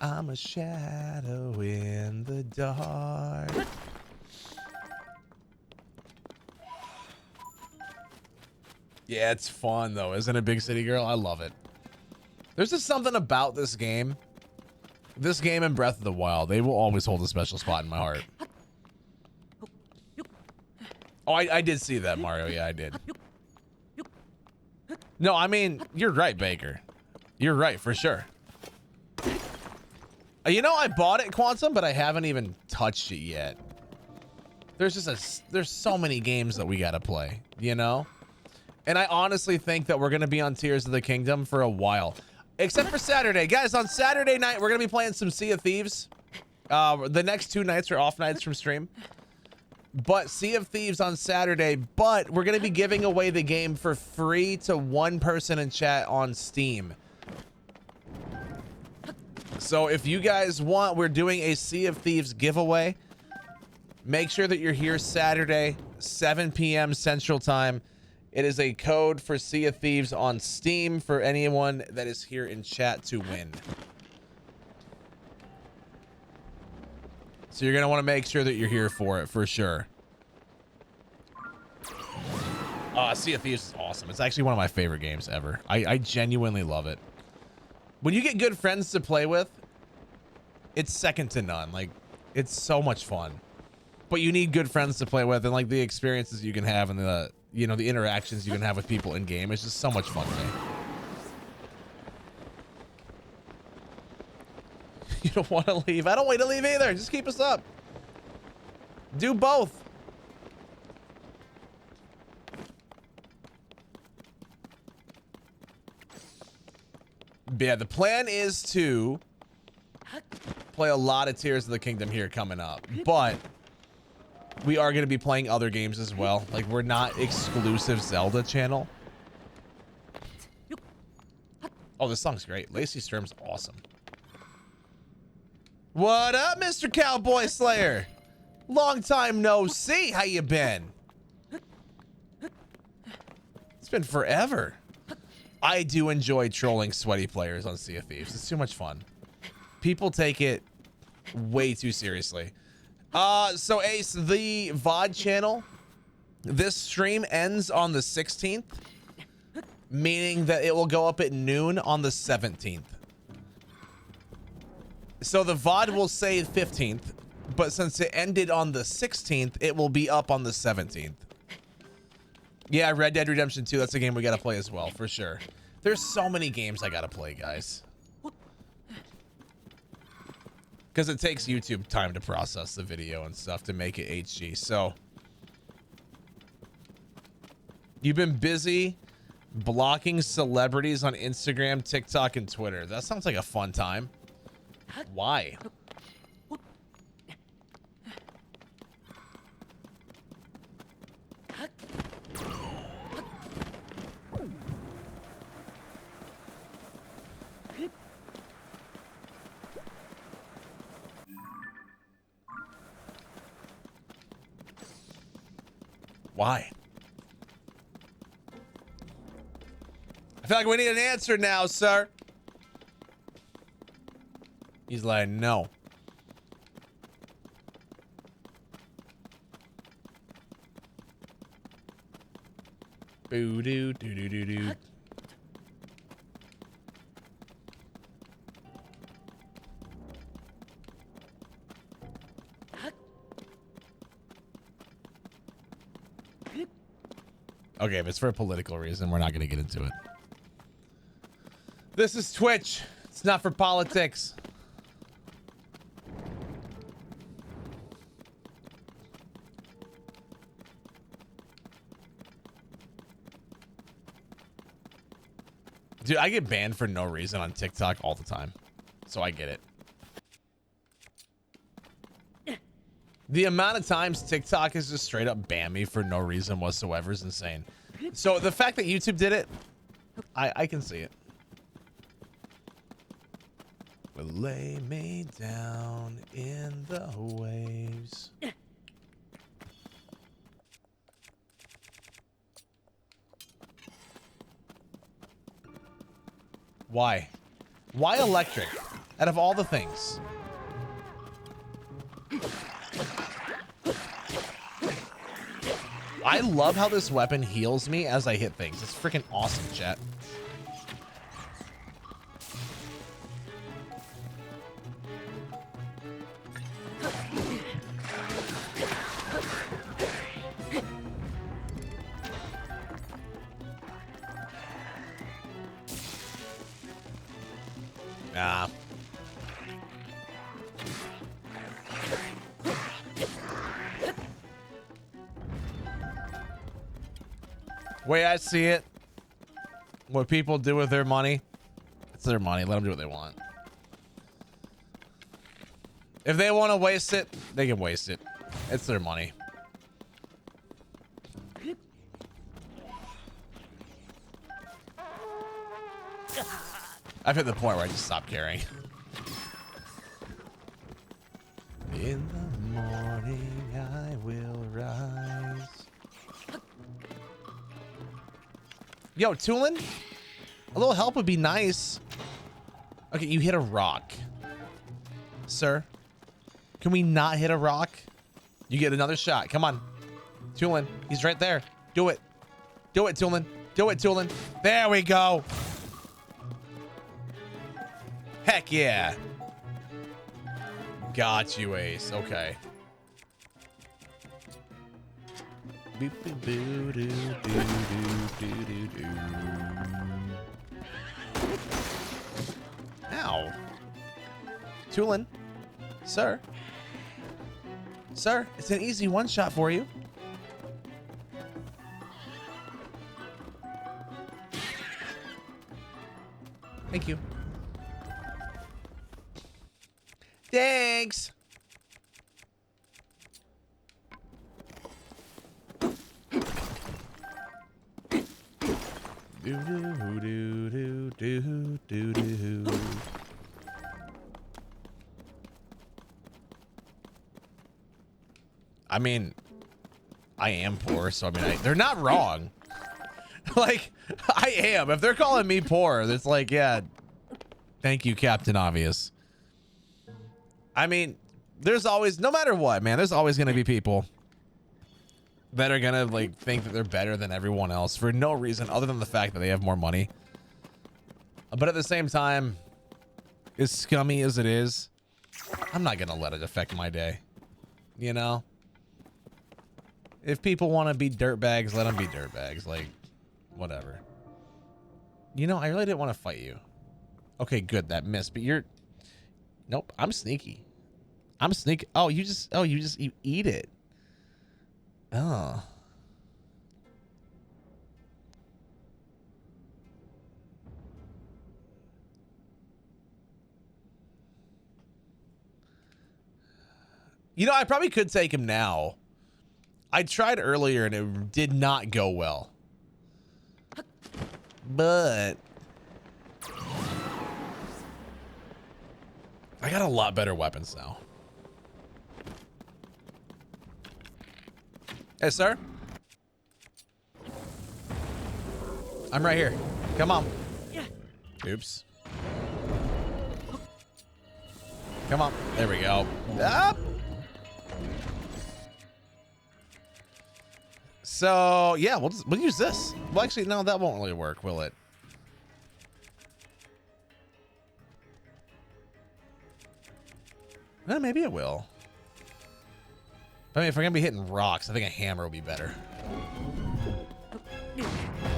I'm a shadow in the dark. Yeah, it's fun, though, isn't it, Big City Girl? I love it. There's just something about this game. This game and Breath of the Wild, they will always hold a special spot in my heart. Oh, I did see that, Mario. Yeah, I did. No, I mean, you're right, Baker. You're right, for sure. You know, I bought it, Quantum, but I haven't even touched it yet. There's so many games that we gotta play, you know? And I honestly think that we're gonna be on Tears of the Kingdom for a while. Except for Saturday. Guys, on Saturday night, we're gonna be playing some Sea of Thieves. The next 2 nights are off nights from stream. But Sea of Thieves on Saturday, but we're gonna be giving away the game for free to 1 person in chat on Steam. So if you guys want, we're doing a Sea of Thieves giveaway. Make sure that you're here Saturday, 7 p.m. Central Time. It is a code for Sea of Thieves on Steam for anyone that is here in chat to win. So you're going to want to make sure that you're here for it, for sure. Sea of Thieves is awesome. It's actually one of my favorite games ever. I genuinely love it. When you get good friends to play with, it's second to none. Like, it's so much fun. But you need good friends to play with, and like the experiences you can have and the, you know, the interactions you can have with people in game. It's just so much fun to me. You don't want to leave. I don't want to leave either. Just keep us up. Do both. Yeah, the plan is to play a lot of Tears of the Kingdom here coming up, but we are going to be playing other games as well. Like, we're not exclusive Zelda channel. Oh, this song's great. Lacey Sturm's awesome. What up, Mr. Cowboy Slayer? Long time no see. How you been? It's been forever. I do enjoy trolling sweaty players on Sea of Thieves. It's too much fun. People take it way too seriously. So Ace, the VOD channel, this stream ends on the 16th, meaning that it will go up at noon on the 17th. So the VOD will say 15th, but since it ended on the 16th, it will be up on the 17th. Yeah, Red Dead Redemption 2, that's a game we gotta play as well, for sure. There's so many games I gotta play, guys. Because it takes YouTube time to process the video and stuff to make it HG, so. You've been busy blocking celebrities on Instagram, TikTok, and Twitter. That sounds like a fun time. Why? Why? I feel like we need an answer now, sir. He's like, no. Boo doo doo doo doo doo. Okay, if it's for a political reason, we're not going to get into it. This is Twitch. It's not for politics. Dude, I get banned for no reason on TikTok all the time. So I get it. The amount of times TikTok has just straight up banned me for no reason whatsoever is insane. So the fact that YouTube did it, I can see it. Will lay me down in the waves. Why? Why electric? Out of all the things. I love how this weapon heals me as I hit things. It's freaking awesome, chat. Nah. Way I see it, what people do with their money, it's their money. Let them do what they want. If they want to waste it, they can waste it. It's their money. I've hit the point where I just stop caring. In the morning, I will rise. Yo, Tulin, a little help would be nice. Okay, you hit a rock. Sir, can we not hit a rock? You get another shot. Come on. Tulin, he's right there. Do it. Do it, Tulin. Do it, Tulin. There we go. Heck yeah. Got you, Ace. Okay. Ow. Tulin. Sir. Sir, it's an easy one shot for you. Thank you. Thanks. Do do do do do do. I mean, I am poor, so I mean, they're not wrong. Like, I am. If they're calling me poor, it's like, yeah, thank you, Captain Obvious. I mean, there's always, no matter what, man, there's always going to be people that are going to, like, think that they're better than everyone else for no reason other than the fact that they have more money. But at the same time, as scummy as it is, I'm not going to let it affect my day. You know? If people want to be dirtbags, let them be dirtbags. Like, whatever. You know, I really didn't want to fight you. Okay, good. That missed. But you're... Nope. I'm sneaky. I'm sneaky. Oh, you eat it. Oh. You know, I probably could take him now. I tried earlier and it did not go well. But I got a lot better weapons now. Hey, sir. I'm right here. Come on. Oops. Come on. There we go. Up. So yeah, we'll use this. Well, actually, no, that won't really work, will it? Maybe it will. I mean, if we're gonna be hitting rocks, I think a hammer will be better.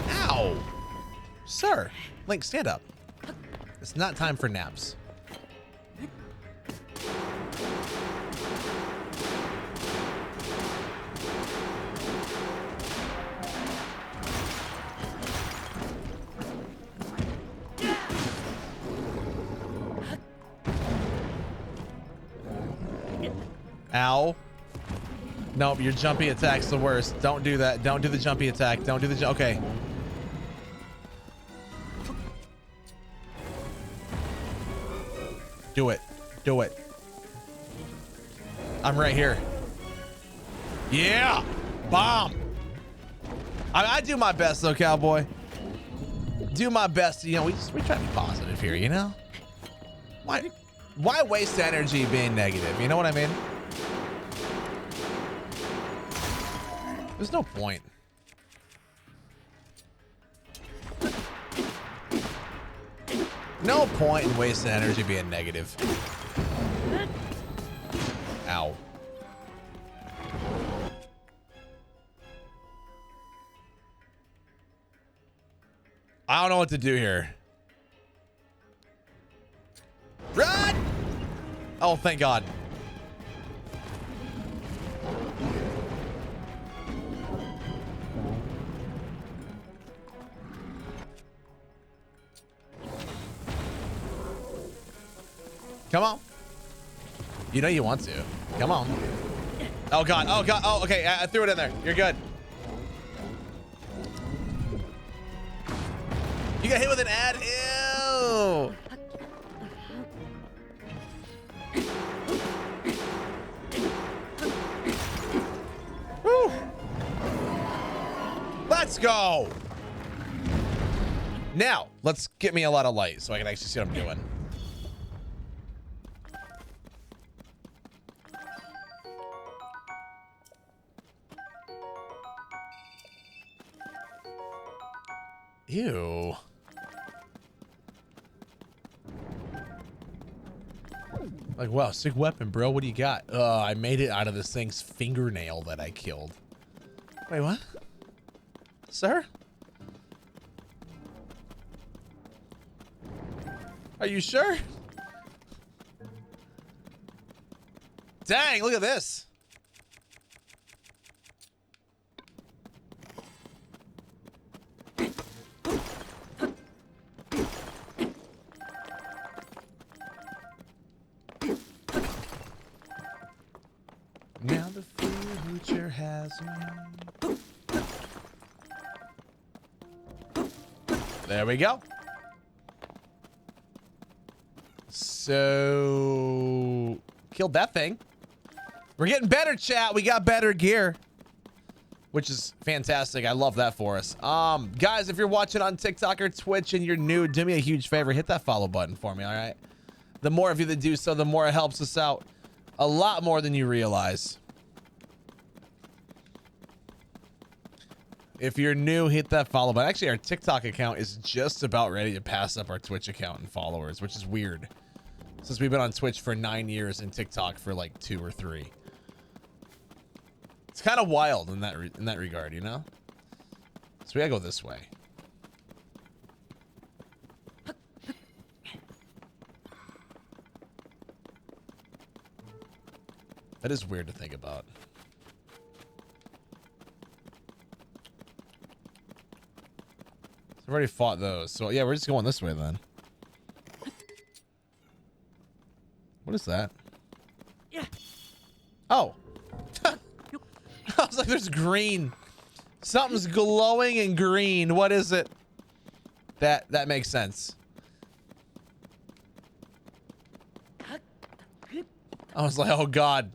Ow! Sir, Link, stand up. It's not time for naps. Ow. Nope, your jumpy attack's the worst. Don't do that. Don't do the jumpy attack. Don't do the okay. Do it. Do it. I'm right here. Yeah. Bomb. I do my best though, cowboy. Do my best. You know, we try to be positive here, you know? Why waste energy being negative? You know what I mean? There's no point. No point in wasting energy being negative. Ow. I don't know what to do here. Run! Oh, thank God. Come on. You know you want to. Come on. Oh, God. Oh, God. Oh, okay. I threw it in there. You're good. You got hit with an ad? Ew. Woo. Let's go. Now, let's get me a lot of light so I can actually see what I'm doing. Ew. Like, wow, sick weapon, bro. What do you got? I made it out of this thing's fingernail that I killed. Wait, what? Sir? Are you sure? Dang, look at this. Now the future has me. There we go. So, killed that thing. We're getting better, chat. We got better gear, which is fantastic. I love that for us. Guys, if you're watching on TikTok or Twitch and you're new, do me a huge favor. Hit that follow button for me, all right? The more of you that do so, the more it helps us out. A lot more than you realize. If you're new, hit that follow button. Actually, our TikTok account is just about ready to pass up our Twitch account and followers, which is weird. Since we've been on Twitch for 9 years and TikTok for like 2 or 3. It's kind of wild in that regard, you know? So we gotta go this way. That is weird to think about. So I've already fought those. So yeah, we're just going this way then. What is that? Yeah. Oh. I was like, there's green. Something's glowing and green. What is it? That makes sense. I was like, oh God.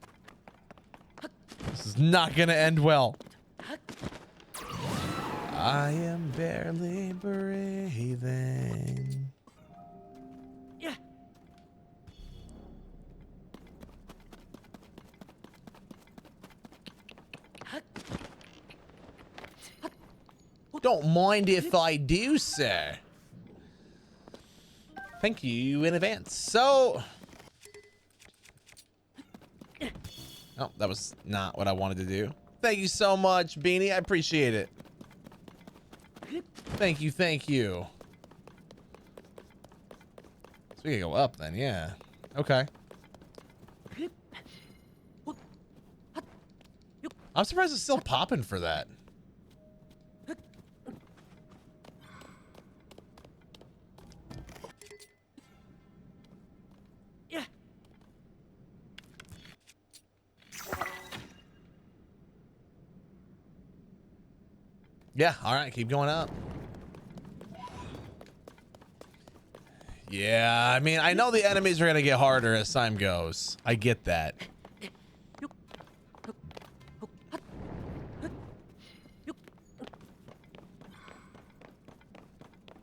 This is not gonna end well. I am barely breathing. Yeah. Don't mind if I do, sir. Thank you in advance. So... Oh, that was not what I wanted to do. Thank you so much, Beanie. I appreciate it. Thank you, thank you. So we can go up then, yeah. Okay. I'm surprised it's still popping for that. Yeah, all right, keep going up. Yeah, I mean, I know the enemies are gonna get harder as time goes. I get that.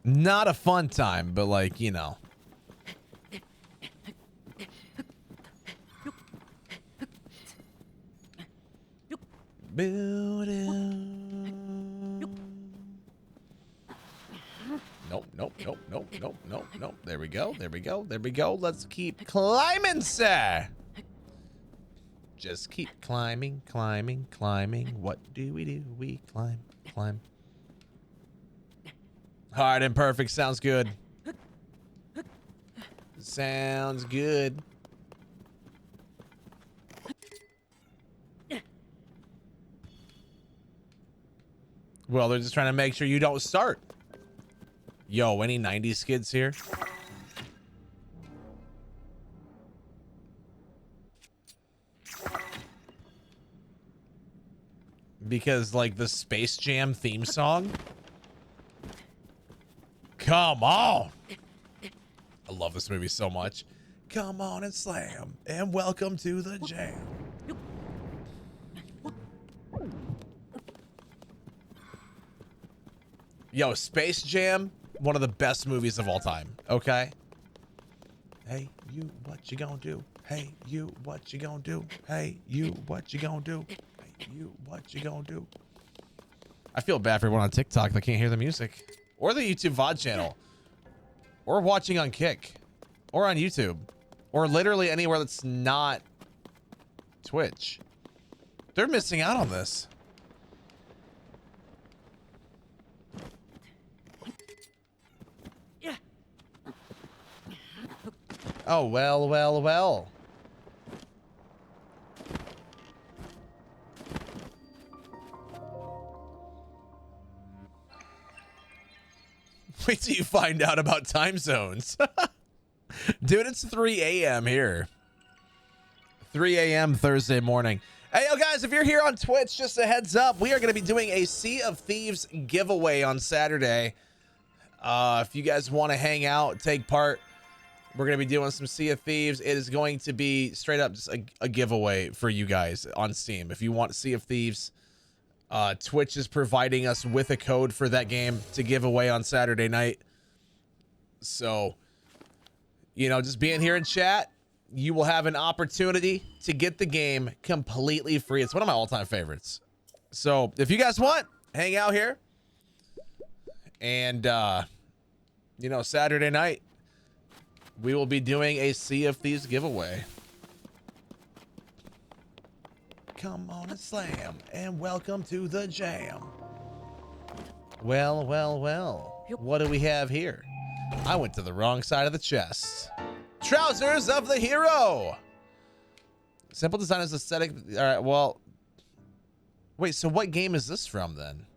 Not a fun time, but like, you know. Nope, nope, nope, nope, nope, nope, nope. There we go, there we go, there we go. Let's keep climbing, sir. Just keep climbing, climbing, climbing. What do? We climb, climb. Hard and perfect sounds good. Sounds good. Well, they're just trying to make sure you don't start. Yo, any 90s kids here? Because, like, the Space Jam theme song? Come on! I love this movie so much. Come on and slam, and welcome to the jam. Yo, Space Jam, one of the best movies of all time, okay? Hey, you, what you gonna do? Hey, you, what you gonna do? Hey, you, what you gonna do? Hey, you, what you gonna do? I feel bad for everyone on TikTok that can't hear the music. Or the YouTube VOD channel. Or watching on Kick. Or on YouTube. Or literally anywhere that's not Twitch. They're missing out on this. Oh, well, well, well. Wait till you find out about time zones. Dude, it's 3 a.m. here. 3 a.m. Thursday morning. Hey, yo, guys, if you're here on Twitch, just a heads up, we are going to be doing a Sea of Thieves giveaway on Saturday. If you guys want to hang out, take part, we're going to be doing some Sea of Thieves. It is going to be straight up just a giveaway for you guys on Steam. If you want Sea of Thieves, Twitch is providing us with a code for that game to give away on Saturday night. So, you know, just being here in chat, you will have an opportunity to get the game completely free. It's one of my all-time favorites. So if you guys want, hang out here. And, you know, Saturday night, we will be doing a Sea of Thieves giveaway. Come on and slam, and welcome to the jam. Well, well, well. What do we have here? I went to the wrong side of the chest. Trousers of the hero. Simple design is aesthetic. All right, well. Wait, so what game is this from then?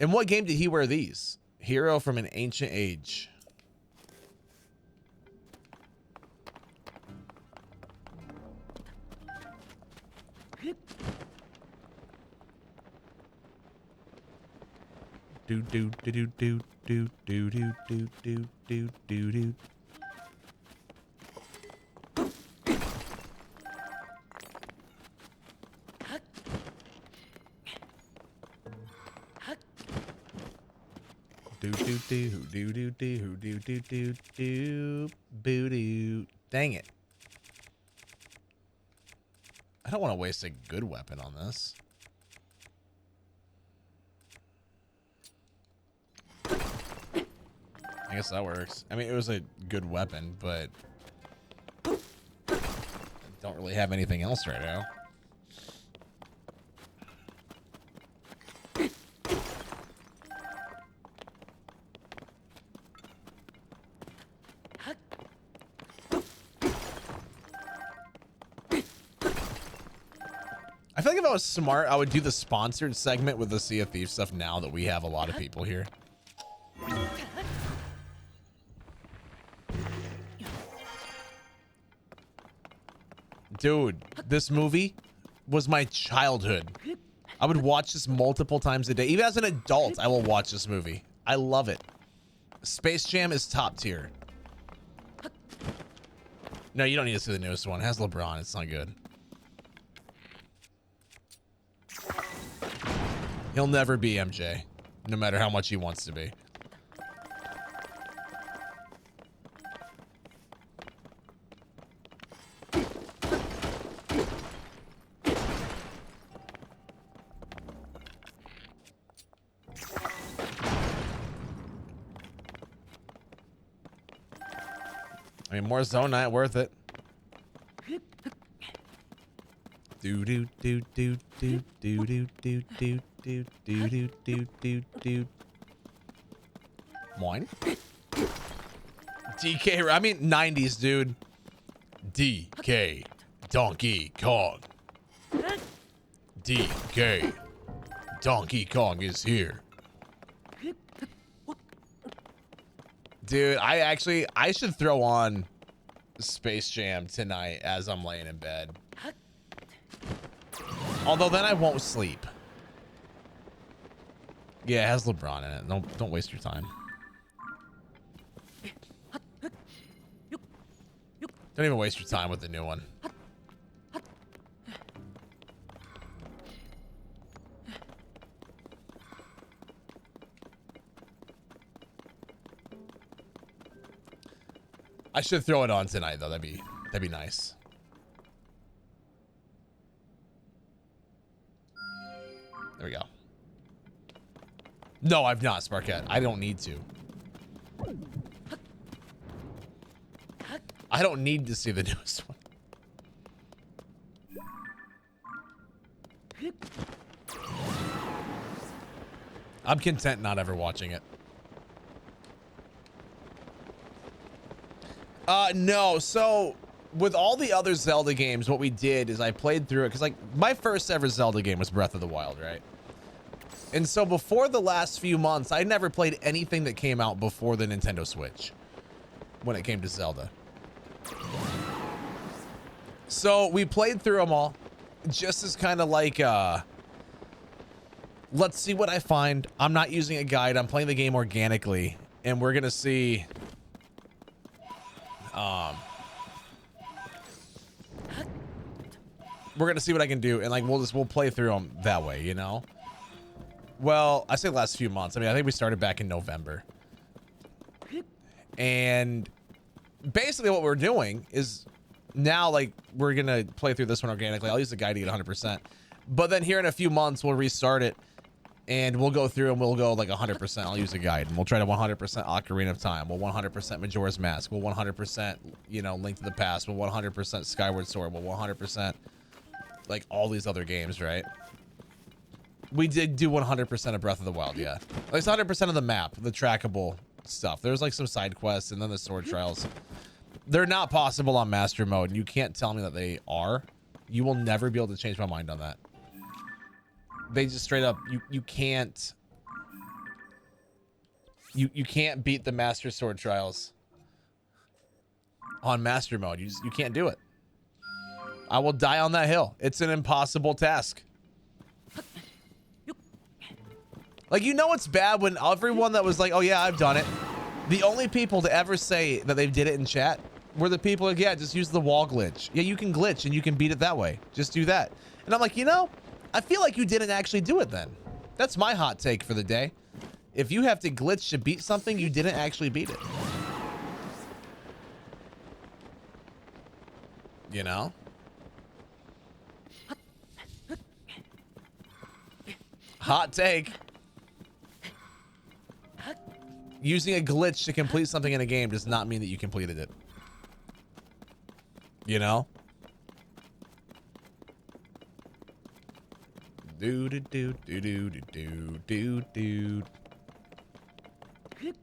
And what game did he wear these? Hero from an ancient age. Do do do do do do do do do do do do do. do do do do do do do do do do boo doo. Dang it. I don't want to waste a good weapon on this. I guess that works. I mean, it was a good weapon, but I don't really have anything else right now. I feel like if I was smart, I would do the sponsored segment with the Sea of Thieves stuff now that we have a lot of people here. Dude, this movie was my childhood. I would watch this multiple times a day. Even as an adult, I will watch this movie. I love it. Space Jam is top tier. No, you don't need to see the newest one. It has LeBron. It's not good. He'll never be MJ, no matter how much he wants to be. I mean, more Zone Night, worth it. Do do do do do do do do do do do do do do. Moin. DK, I mean 90s, dude. DK, Donkey Kong. DK, Donkey Kong is here. Dude, I should throw on Space Jam tonight as I'm laying in bed. Although then I won't sleep. Yeah, it has LeBron in it. Don't waste your time. Don't even waste your time with the new one. I should throw it on tonight though. That'd be nice. There we go. No, I've not, Sparkette. I don't need to. I don't need to see the newest one. I'm content not ever watching it. No, so with all the other Zelda games, what we did is I played through it because like my first ever Zelda game was Breath of the Wild, right? And so before the last few months, I never played anything that came out before the Nintendo Switch when it came to Zelda. So we played through them all just as kind of like, let's see what I find. I'm not using a guide. I'm playing the game organically and we're going to see, we're going to see what I can do. And like, we'll play through them that way, you know? Well, I say last few months. I mean, I think we started back in November. And basically what we're doing is now, like, we're going to play through this one organically. I'll use the guide to get 100%. But then here in a few months, we'll restart it. And we'll go through and we'll go like 100%. I'll use a guide. And we'll try to 100% Ocarina of Time. We'll 100% Majora's Mask. We'll 100%, you know, Link to the Past. We'll 100% Skyward Sword. We'll 100% like all these other games, right? We did do 100% of Breath of the Wild, yeah. At least 100% of the map, the trackable stuff. There's like some side quests and then the sword trials. They're not possible on Master Mode, and you can't tell me that they are. You will never be able to change my mind on that. They just straight up, you can't... You can't beat the Master Sword trials on Master Mode. You can't do it. I will die on that hill. It's an impossible task. Like, you know, it's bad when everyone that was like, oh yeah, I've done it. The only people to ever say that they did it in chat were the people like, yeah, just use the wall glitch. Yeah, you can glitch and you can beat it that way. Just do that. And I'm like, you know, I feel like you didn't actually do it then. That's my hot take for the day. If you have to glitch to beat something, you didn't actually beat it. You know? Hot take. Using a glitch to complete something in a game does not mean that you completed it. You know? Do do do do do do do do. Beep.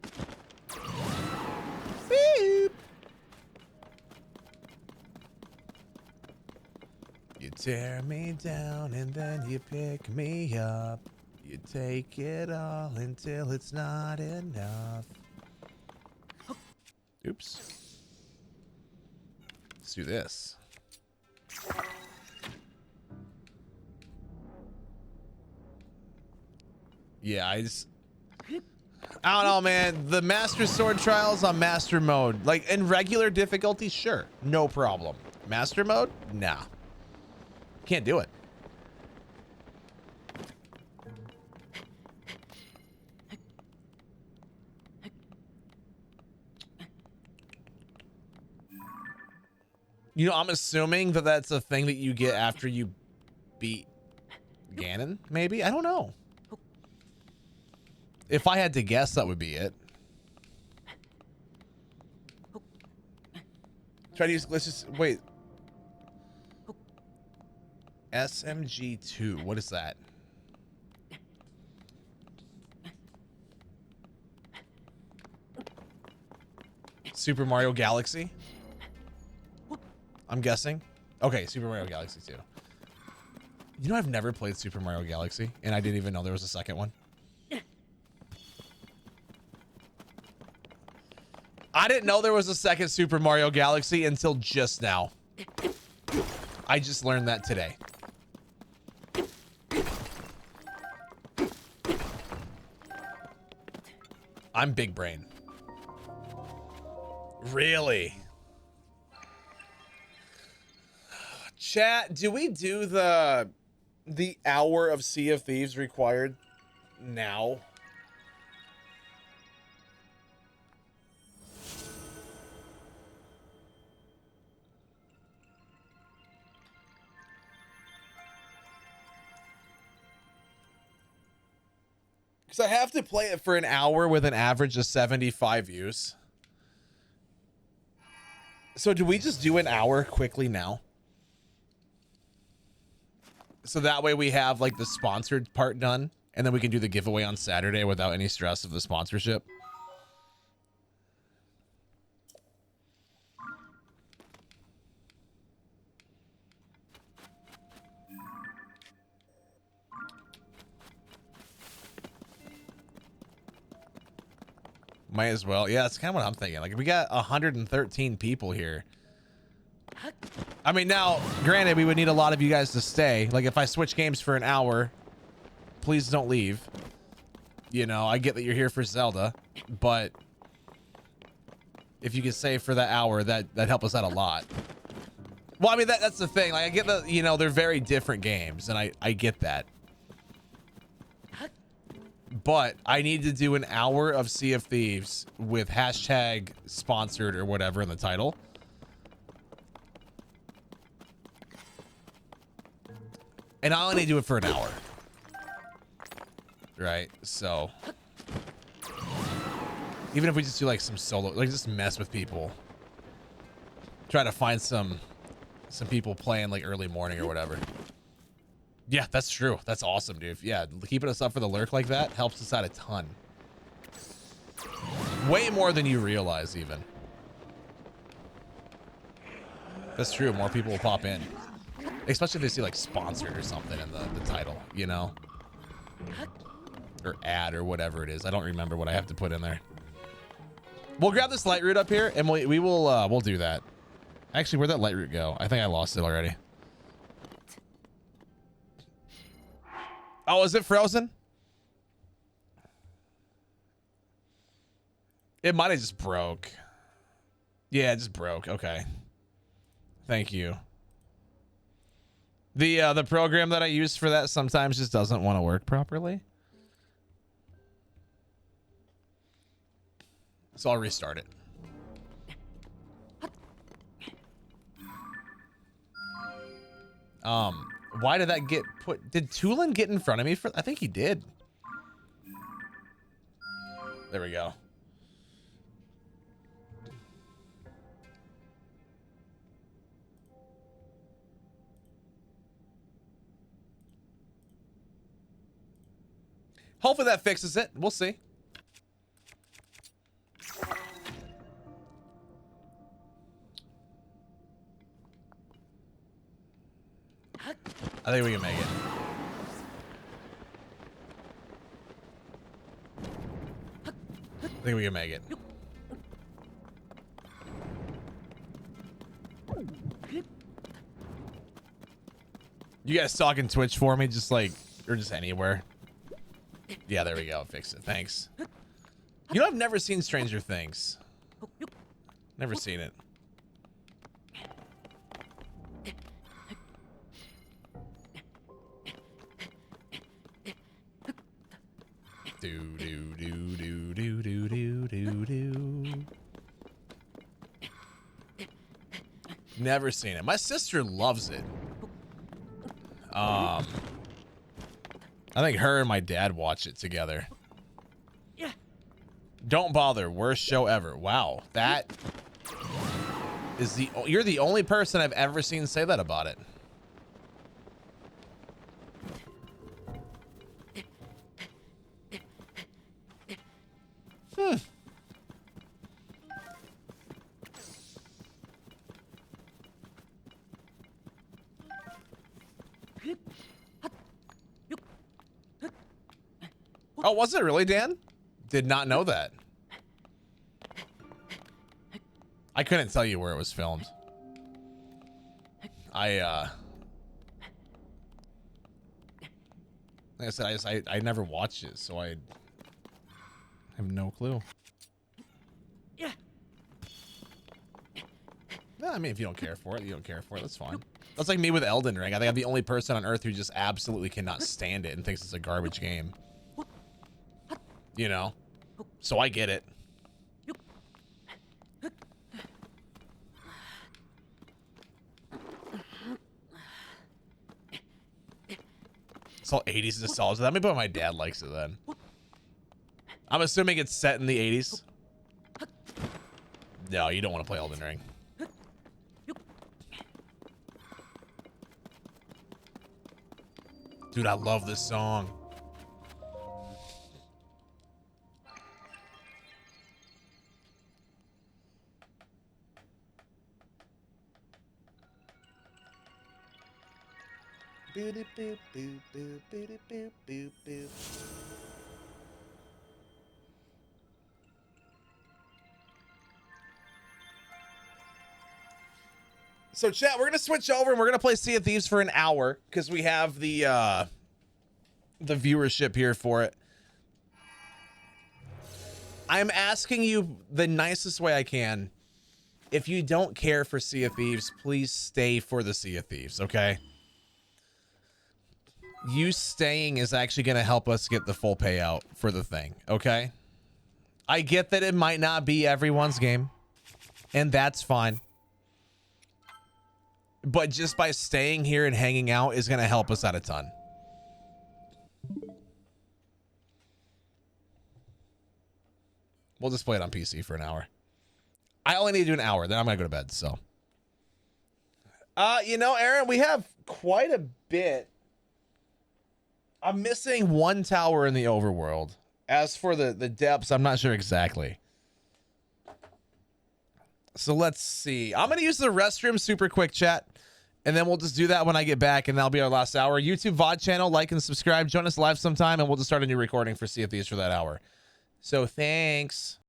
You tear me down and then you pick me up. You take it all until it's not enough. Oops. Let's do this. Yeah, I don't know, man. The Master Sword Trials on Master Mode. Like, in regular difficulty, sure. No problem. Master Mode? Nah. Can't do it. You know, I'm assuming that that's a thing that you get after you beat Ganon, maybe? I don't know. If I had to guess, that would be it. Try to use, let's just, wait. SMG2, what is that? Super Mario Galaxy? I'm guessing. Okay, Super Mario Galaxy 2. You know, I've never played Super Mario Galaxy, and I didn't even know there was a second one. I didn't know there was a second Super Mario Galaxy until just now. I just learned that today. I'm big brain. Really? Chat, do we do the hour of Sea of Thieves required now? Because I have to play it for an hour with an average of 75 views. So do we just do an hour quickly now? So that way we have like the sponsored part done, and then we can do the giveaway on Saturday without any stress of the sponsorship. Might as well. Yeah, that's kind of what I'm thinking. Like, we got 113 people here. I mean, now, granted, we would need a lot of you guys to stay. Like, if I switch games for an hour, please don't leave. You know, I get that you're here for Zelda, but if you could stay for that hour, that'd help us out a lot. Well, I mean, that's the thing. Like, I get that, you know, they're very different games, and I get that. But I need to do an hour of Sea of Thieves with hashtag sponsored or whatever in the title. And I only do it for an hour. Right? So even if we just do like some solo, like just mess with people. Try to find some people playing like early morning or whatever. Yeah, that's true. That's awesome, dude. Yeah, keeping us up for the lurk like that helps us out a ton. Way more than you realize, even. That's true. More people will pop in. Especially if they see, like, sponsored or something in the title, you know? Or ad or whatever it is. I don't remember what I have to put in there. We'll grab this light route up here, and we'll do that. Actually, where'd that light route go? I think I lost it already. Oh, is it frozen? It might have just broke. Yeah, it just broke. Okay. Thank you. The program that I use for that sometimes just doesn't want to work properly. So I'll restart it. Why did that get put? Did Tulin get in front of me for? I think he did. There we go. Hopefully that fixes it. We'll see. I think we can make it. I think we can make it. You guys talking Twitch for me? Just like, or just anywhere? Yeah, there we go. Fix it. Thanks. You know, I've never seen Stranger Things. Never seen it. Do do do do do do do do do. Never seen it. My sister loves it. I think her and my dad watch it together. Yeah. Don't bother. Worst show ever. Wow, that is you're the only person I've ever seen say that about it. Oh, was it really, Dan? Did not know that. I couldn't tell you where it was filmed. Like I said, I never watched it, so I have no clue. Yeah. Yeah, I mean, if you don't care for it, you don't care for it. That's fine. That's like me with Elden Ring. I think I'm the only person on earth who just absolutely cannot stand it and thinks it's a garbage game. You know? So I get it. It's all 80s nostalgia. That may be why my dad likes it then. I'm assuming it's set in the 80s. No, you don't want to play Elden Ring. Dude, I love this song. So chat, we're gonna switch over and we're gonna play Sea of Thieves for an hour because we have the viewership here for it. I'm asking you the nicest way I can. If you don't care for Sea of Thieves, please stay for the Sea of Thieves, okay? You staying is actually going to help us get the full payout for the thing, okay? I get that it might not be everyone's game, and that's fine. But just by staying here and hanging out is going to help us out a ton. We'll just play it on PC for an hour. I only need to do an hour, then I'm going to go to bed, so. You know, Aaron, we have quite a bit. I'm missing one tower in the overworld. As for the depths, I'm not sure exactly. So let's see. I'm going to use the restroom super quick, chat. And then we'll just do that when I get back, and that'll be our last hour. YouTube VOD channel, like and subscribe. Join us live sometime, and we'll just start a new recording for Sea of Thieves for that hour. So thanks.